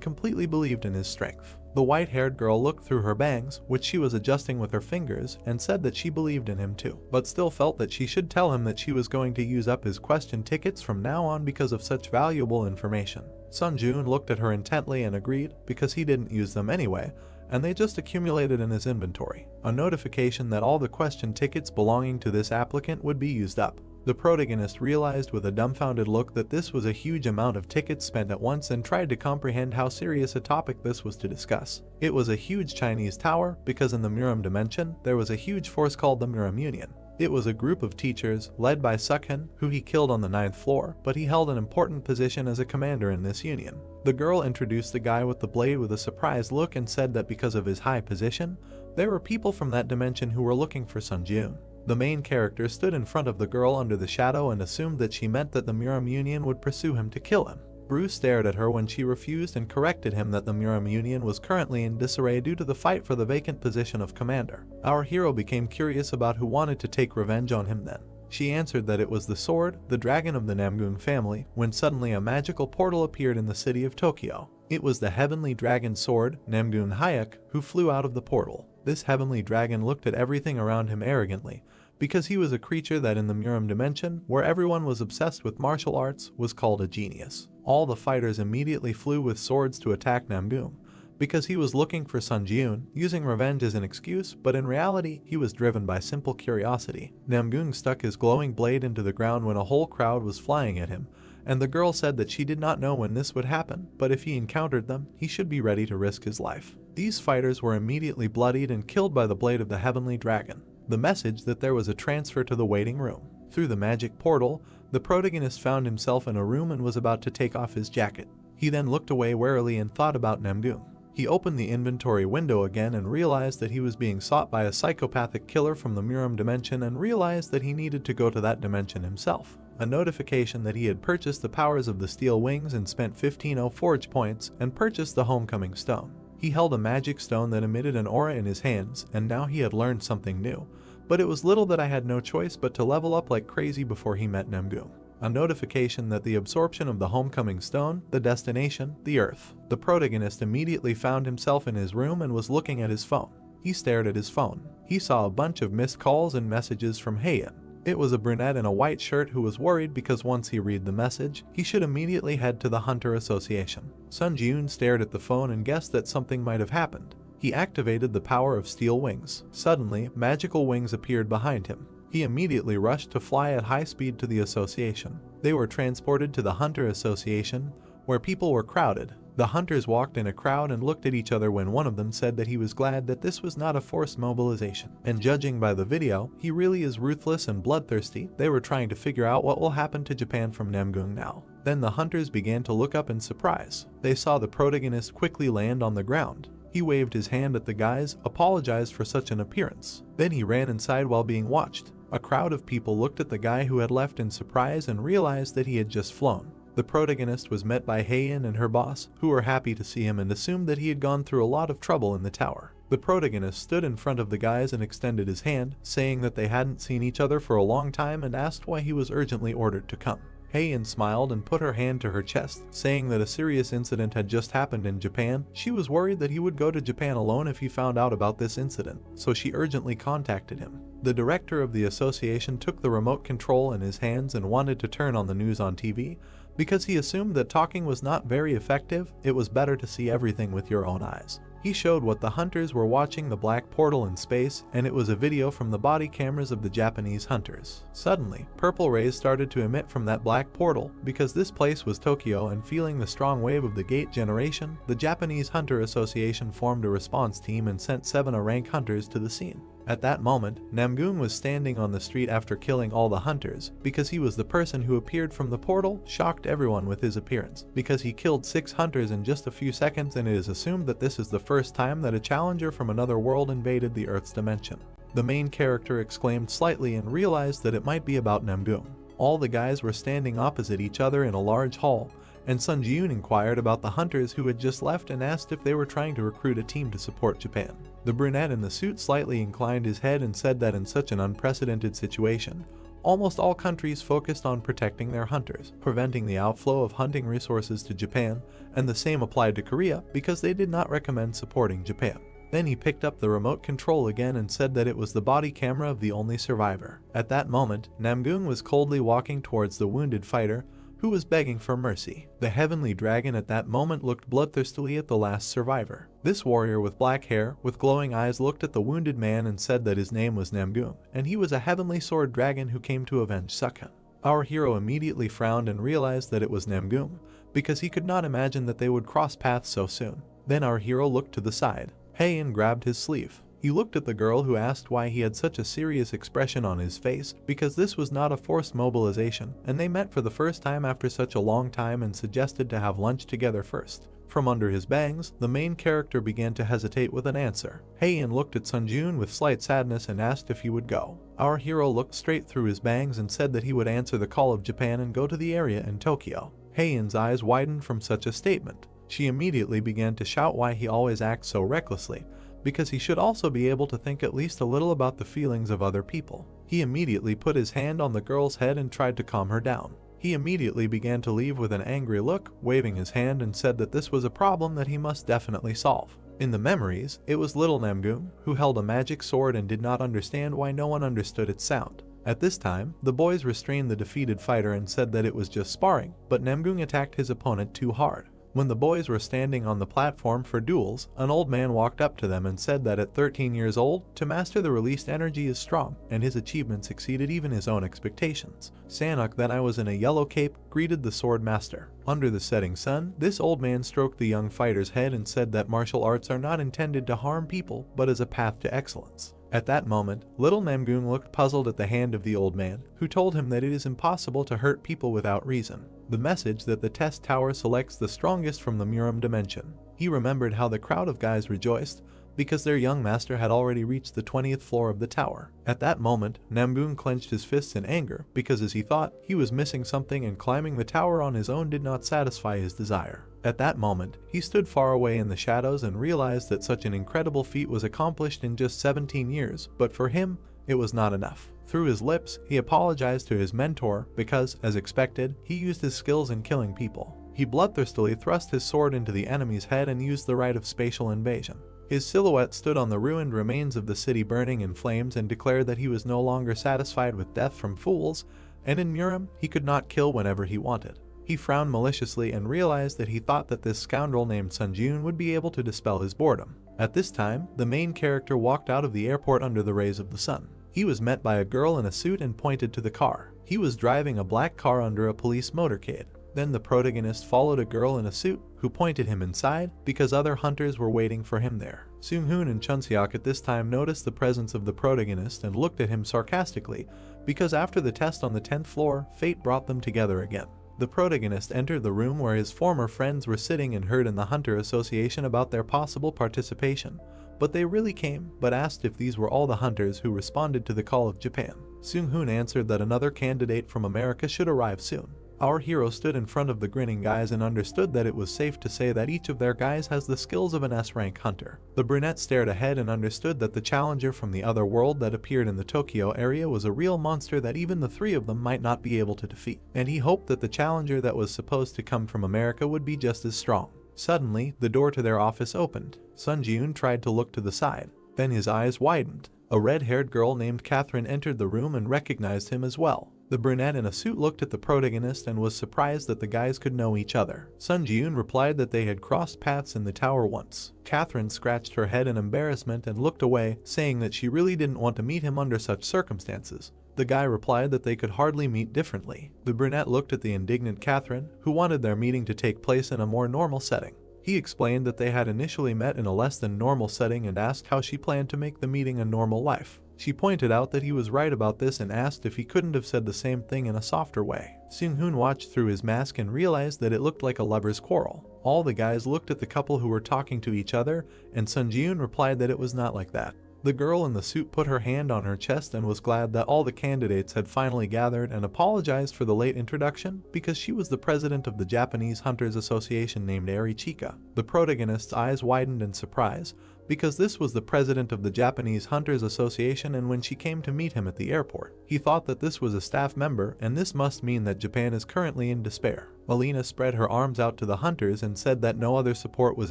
completely believed in his strength. The white-haired girl looked through her bangs, which she was adjusting with her fingers, and said that she believed in him too, but still felt that she should tell him that she was going to use up his question tickets from now on because of such valuable information. Sun Ji-yoon looked at her intently and agreed, because he didn't use them anyway, and they just accumulated in his inventory. A notification that all the question tickets belonging to this applicant would be used up. The protagonist realized with a dumbfounded look that this was a huge amount of tickets spent at once and tried to comprehend how serious a topic this was to discuss. It was a huge Chinese tower because in the Muram dimension there was a huge force called the Muram Union. It was a group of teachers led by Sukhan, who he killed on the 9th floor, but he held an important position as a commander in this union. The girl introduced the guy with the blade with a surprised look and said that because of his high position, there were people from that dimension who were looking for Sun Jun. The main character stood in front of the girl under the shadow and assumed that she meant that the Muram Union would pursue him to kill him. Bruce stared at her when she refused and corrected him that the Muram Union was currently in disarray due to the fight for the vacant position of commander. Our hero became curious about who wanted to take revenge on him then. She answered that it was the sword, the dragon of the Namgun family, when suddenly a magical portal appeared in the city of Tokyo. It was the heavenly dragon sword, Namgun Hayek, who flew out of the portal. This heavenly dragon looked at everything around him arrogantly, because he was a creature that in the Muram dimension, where everyone was obsessed with martial arts, was called a genius. All the fighters immediately flew with swords to attack Namgun, because he was looking for Sun Jun, using revenge as an excuse, but in reality, he was driven by simple curiosity. Namgun stuck his glowing blade into the ground when a whole crowd was flying at him, and the girl said that she did not know when this would happen, but if he encountered them, he should be ready to risk his life. These fighters were immediately bloodied and killed by the blade of the heavenly dragon. The message that there was a transfer to the waiting room. Through the magic portal, the protagonist found himself in a room and was about to take off his jacket. He then looked away warily and thought about Namgun. He opened the inventory window again and realized that he was being sought by a psychopathic killer from the Muram dimension and realized that he needed to go to that dimension himself. A notification that he had purchased the powers of the steel wings and spent 15 forge points and purchased the homecoming stone. He held a magic stone that emitted an aura in his hands, and now he had learned something new. But it was little that I had no choice but to level up like crazy before he met Namgun. A notification that the absorption of the homecoming stone, the destination, the earth. The protagonist immediately found himself in his room and was looking at his phone. He stared at his phone. He saw a bunch of missed calls and messages from Heian. It was a brunette in a white shirt who was worried because once he read the message, he should immediately head to the Hunter Association. Sun Jun stared at the phone and guessed that something might have happened. He activated the power of steel wings. Suddenly, magical wings appeared behind him. He immediately rushed to fly at high speed to the association. They were transported to the Hunter Association, where people were crowded. The hunters walked in a crowd and looked at each other when one of them said that he was glad that this was not a forced mobilization. And judging by the video, he really is ruthless and bloodthirsty. They were trying to figure out what will happen to Japan from Namgun now. Then the hunters began to look up in surprise. They saw the protagonist quickly land on the ground. He waved his hand at the guys, apologized for such an appearance. Then he ran inside while being watched. A crowd of people looked at the guy who had left in surprise and realized that he had just flown. The protagonist was met by Heian and her boss, who were happy to see him and assumed that he had gone through a lot of trouble in the tower. The protagonist stood in front of the guys and extended his hand, saying that they hadn't seen each other for a long time and asked why he was urgently ordered to come. Heian smiled and put her hand to her chest, saying that a serious incident had just happened in Japan. She was worried that he would go to Japan alone if he found out about this incident, so she urgently contacted him. The director of the association took the remote control in his hands and wanted to turn on the news on TV. Because he assumed that talking was not very effective, it was better to see everything with your own eyes. He showed what the hunters were watching, the black portal in space, and it was a video from the body cameras of the Japanese hunters. Suddenly, purple rays started to emit from that black portal. Because this place was Tokyo and feeling the strong wave of the gate generation, the Japanese Hunter Association formed a response team and sent 7 rank hunters to the scene. At that moment, Namgun was standing on the street after killing all the hunters. Because he was the person who appeared from the portal, shocked everyone with his appearance. Because he killed 6 hunters in just a few seconds, and it is assumed that this is the first time that a challenger from another world invaded the Earth's dimension. The main character exclaimed slightly and realized that it might be about Namgun. All the guys were standing opposite each other in a large hall, and Sun Jun inquired about the hunters who had just left and asked if they were trying to recruit a team to support Japan. The brunette in the suit slightly inclined his head and said that in such an unprecedented situation, almost all countries focused on protecting their hunters, preventing the outflow of hunting resources to Japan, and the same applied to Korea because they did not recommend supporting Japan. Then he picked up the remote control again and said that it was the body camera of the only survivor. At that moment, Namgun was coldly walking towards the wounded fighter, who was begging for mercy. The heavenly dragon at that moment looked bloodthirstily at the last survivor. This warrior with black hair, with glowing eyes, looked at the wounded man and said that his name was Namgoon, and he was a heavenly sword dragon who came to avenge Sukhan. Our hero immediately frowned and realized that it was Namgoon, because he could not imagine that they would cross paths so soon. Then our hero looked to the side. Heian grabbed his sleeve. He looked at the girl who asked why he had such a serious expression on his face, because this was not a forced mobilization, and they met for the first time after such a long time and suggested to have lunch together first. From under his bangs, the main character began to hesitate with an answer. Heian looked at Sunjun with slight sadness and asked if he would go. Our hero looked straight through his bangs and said that he would answer the call of Japan and go to the area in Tokyo. Heian's eyes widened from such a statement. She immediately began to shout why he always acts so recklessly, because he should also be able to think at least a little about the feelings of other people. He immediately put his hand on the girl's head and tried to calm her down. He immediately began to leave with an angry look, waving his hand, and said that this was a problem that he must definitely solve. In the memories, it was little Namgoon, who held a magic sword and did not understand why no one understood its sound. At this time, the boys restrained the defeated fighter and said that it was just sparring, but Namgoon attacked his opponent too hard. When the boys were standing on the platform for duels, an old man walked up to them and said that at 13 years old, to master the released energy is strong, and his achievements exceeded even his own expectations. Sanok, that I was in a yellow cape, greeted the sword master. Under the setting sun, this old man stroked the young fighter's head and said that martial arts are not intended to harm people, but as a path to excellence. At that moment, little Namgoon looked puzzled at the hand of the old man, who told him that it is impossible to hurt people without reason. The message that the test tower selects the strongest from the Muram dimension. He remembered how the crowd of guys rejoiced, because their young master had already reached the 20th floor of the tower. At that moment, Namgoon clenched his fists in anger, because as he thought, he was missing something and climbing the tower on his own did not satisfy his desire. At that moment, he stood far away in the shadows and realized that such an incredible feat was accomplished in just 17 years, but for him, it was not enough. Through his lips, he apologized to his mentor because, as expected, he used his skills in killing people. He bloodthirstily thrust his sword into the enemy's head and used the rite of spatial invasion. His silhouette stood on the ruined remains of the city burning in flames and declared that he was no longer satisfied with death from fools, and in Muram, he could not kill whenever he wanted. He frowned maliciously and realized that he thought that this scoundrel named Sunjun would be able to dispel his boredom. At this time, the main character walked out of the airport under the rays of the sun. He was met by a girl in a suit and pointed to the car. He was driving a black car under a police motorcade. Then the protagonist followed a girl in a suit who pointed him inside because other hunters were waiting for him there. Seung-hoon and Chunseok at this time noticed the presence of the protagonist and looked at him sarcastically because after the test on the 10th floor, fate brought them together again. The protagonist entered the room where his former friends were sitting and heard in the Hunter Association about their possible participation, but they really came, but asked if these were all the hunters who responded to the call of Japan. Seung-hoon answered that another candidate from America should arrive soon. Our hero stood in front of the grinning guys and understood that it was safe to say that each of their guys has the skills of an S-rank hunter. The brunette stared ahead and understood that the challenger from the other world that appeared in the Tokyo area was a real monster that even the three of them might not be able to defeat, and he hoped that the challenger that was supposed to come from America would be just as strong. Suddenly, the door to their office opened. Sun Ji-yoon tried to look to the side. Then his eyes widened. A red-haired girl named Catherine entered the room and recognized him as well. The brunette in a suit looked at the protagonist and was surprised that the guys could know each other. Sun Ji-yoon replied that they had crossed paths in the tower once. Catherine scratched her head in embarrassment and looked away, saying that she really didn't want to meet him under such circumstances. The guy replied that they could hardly meet differently. The brunette looked at the indignant Catherine, who wanted their meeting to take place in a more normal setting. He explained that they had initially met in a less than normal setting and asked how she planned to make the meeting a normal life. She pointed out that he was right about this and asked if he couldn't have said the same thing in a softer way. Seung-hoon watched through his mask and realized that it looked like a lover's quarrel. All the guys looked at the couple who were talking to each other, and Sun Ji-yoon replied that it was not like that. The girl in the suit put her hand on her chest and was glad that all the candidates had finally gathered and apologized for the late introduction because she was the president of the Japanese Hunters Association named Eri Chika. The protagonist's eyes widened in surprise because this was the president of the Japanese Hunters Association, and when she came to meet him at the airport, he thought that this was a staff member and this must mean that Japan is currently in despair. Melina spread her arms out to the hunters and said that no other support was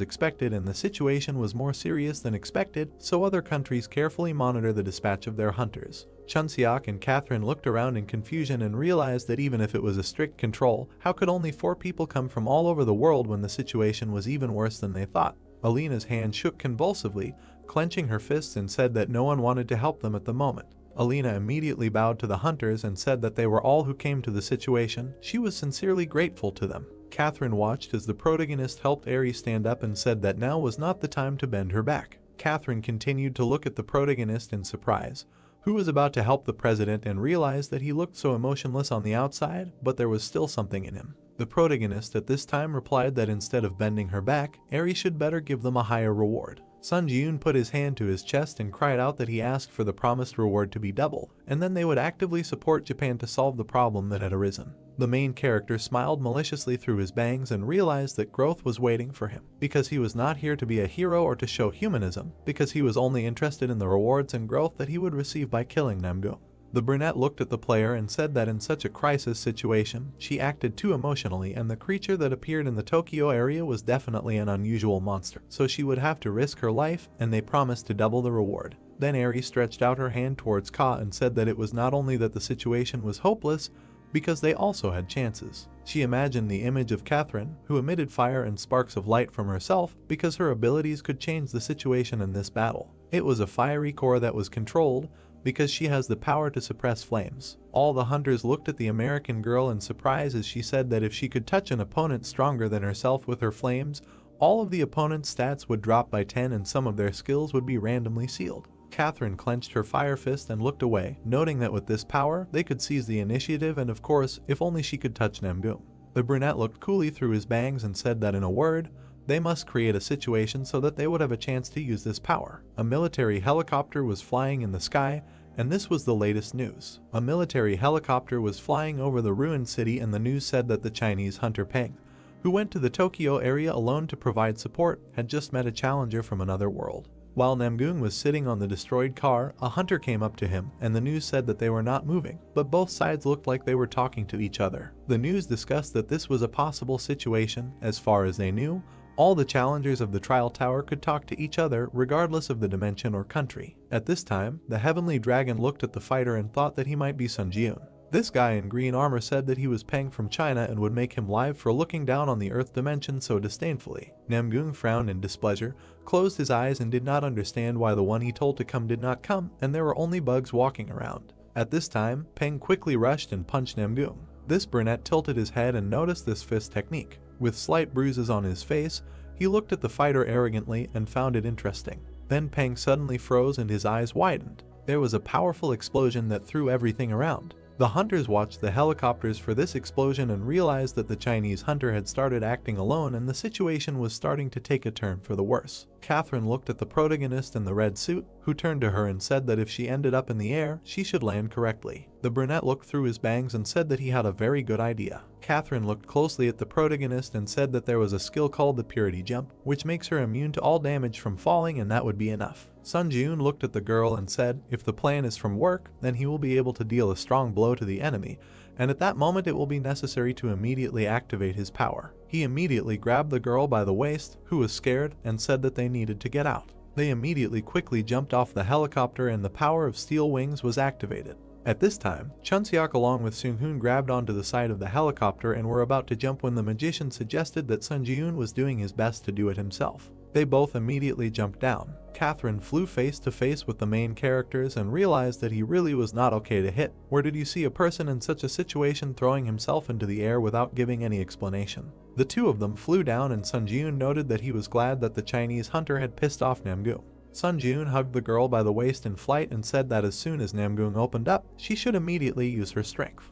expected and the situation was more serious than expected, so other countries carefully monitor the dispatch of their hunters. Chunseok and Catherine looked around in confusion and realized that even if it was a strict control, how could only 4 people come from all over the world when the situation was even worse than they thought? Alina's hand shook convulsively, clenching her fists, and said that no one wanted to help them at the moment. Alina immediately bowed to the hunters and said that they were all who came to the situation. She was sincerely grateful to them. Catherine watched as the protagonist helped Aerie stand up and said that now was not the time to bend her back. Catherine continued to look at the protagonist in surprise, who was about to help the president, and realized that he looked so emotionless on the outside, but there was still something in him. The protagonist at this time replied that instead of bending her back, Aerie should better give them a higher reward. Sun Ji-yoon put his hand to his chest and cried out that he asked for the promised reward to be double, and then they would actively support Japan to solve the problem that had arisen. The main character smiled maliciously through his bangs and realized that growth was waiting for him, because he was not here to be a hero or to show humanism, because he was only interested in the rewards and growth that he would receive by killing Namgung. The brunette looked at the player and said that in such a crisis situation, she acted too emotionally, and the creature that appeared in the Tokyo area was definitely an unusual monster, so she would have to risk her life, and they promised to double the reward. Then Aerie stretched out her hand towards Ka and said that it was not only that the situation was hopeless, because they also had chances. She imagined the image of Catherine, who emitted fire and sparks of light from herself because her abilities could change the situation in this battle. It was a fiery core that was controlled, because she has the power to suppress flames. All the hunters looked at the American girl in surprise as she said that if she could touch an opponent stronger than herself with her flames, all of the opponent's stats would drop by 10 and some of their skills would be randomly sealed. Catherine clenched her fire fist and looked away, noting that with this power, they could seize the initiative, and of course, if only she could touch Namgung. The brunette looked coolly through his bangs and said that in a word, they must create a situation so that they would have a chance to use this power. A military helicopter was flying in the sky, and this was the latest news. A military helicopter was flying over the ruined city, and the news said that the Chinese hunter Peng, who went to the Tokyo area alone to provide support, had just met a challenger from another world. While Namgung was sitting on the destroyed car, a hunter came up to him, and the news said that they were not moving, but both sides looked like they were talking to each other. The news discussed that this was a possible situation. As far as they knew, all the challengers of the trial tower could talk to each other regardless of the dimension or country. At this time, the heavenly dragon looked at the fighter and thought that he might be Sun Ji-yoon. This guy in green armor said that he was Peng from China and would make him live for looking down on the earth dimension so disdainfully. Namgung frowned in displeasure, closed his eyes, and did not understand why the one he told to come did not come, and there were only bugs walking around. At this time, Peng quickly rushed and punched Namgung. This brunette tilted his head and noticed this fist technique. With slight bruises on his face, he looked at the fighter arrogantly and found it interesting. Then Peng suddenly froze and his eyes widened. There was a powerful explosion that threw everything around. The hunters watched the helicopters for this explosion and realized that the Chinese hunter had started acting alone and the situation was starting to take a turn for the worse. Catherine looked at the protagonist in the red suit, who turned to her and said that if she ended up in the air, she should land correctly. The brunette looked through his bangs and said that he had a very good idea. Catherine looked closely at the protagonist and said that there was a skill called the Purity Jump, which makes her immune to all damage from falling, and that would be enough. Sun Ji-yoon looked at the girl and said, if the plan is from work, then he will be able to deal a strong blow to the enemy, and at that moment it will be necessary to immediately activate his power. He immediately grabbed the girl by the waist, who was scared, and said that they needed to get out. They immediately quickly jumped off the helicopter and the power of steel wings was activated. At this time, Chunseok along with Seung-hoon grabbed onto the side of the helicopter and were about to jump when the magician suggested that Sun Ji-yoon was doing his best to do it himself. They both immediately jumped down. Catherine flew face to face with the main characters and realized that he really was not okay to hit. Where did you see a person in such a situation throwing himself into the air without giving any explanation? The two of them flew down, and Sun Ji-yoon noted that he was glad that the Chinese hunter had pissed off Namgung. Sun Ji-yoon hugged the girl by the waist in flight and said that as soon as Namgung opened up, she should immediately use her strength.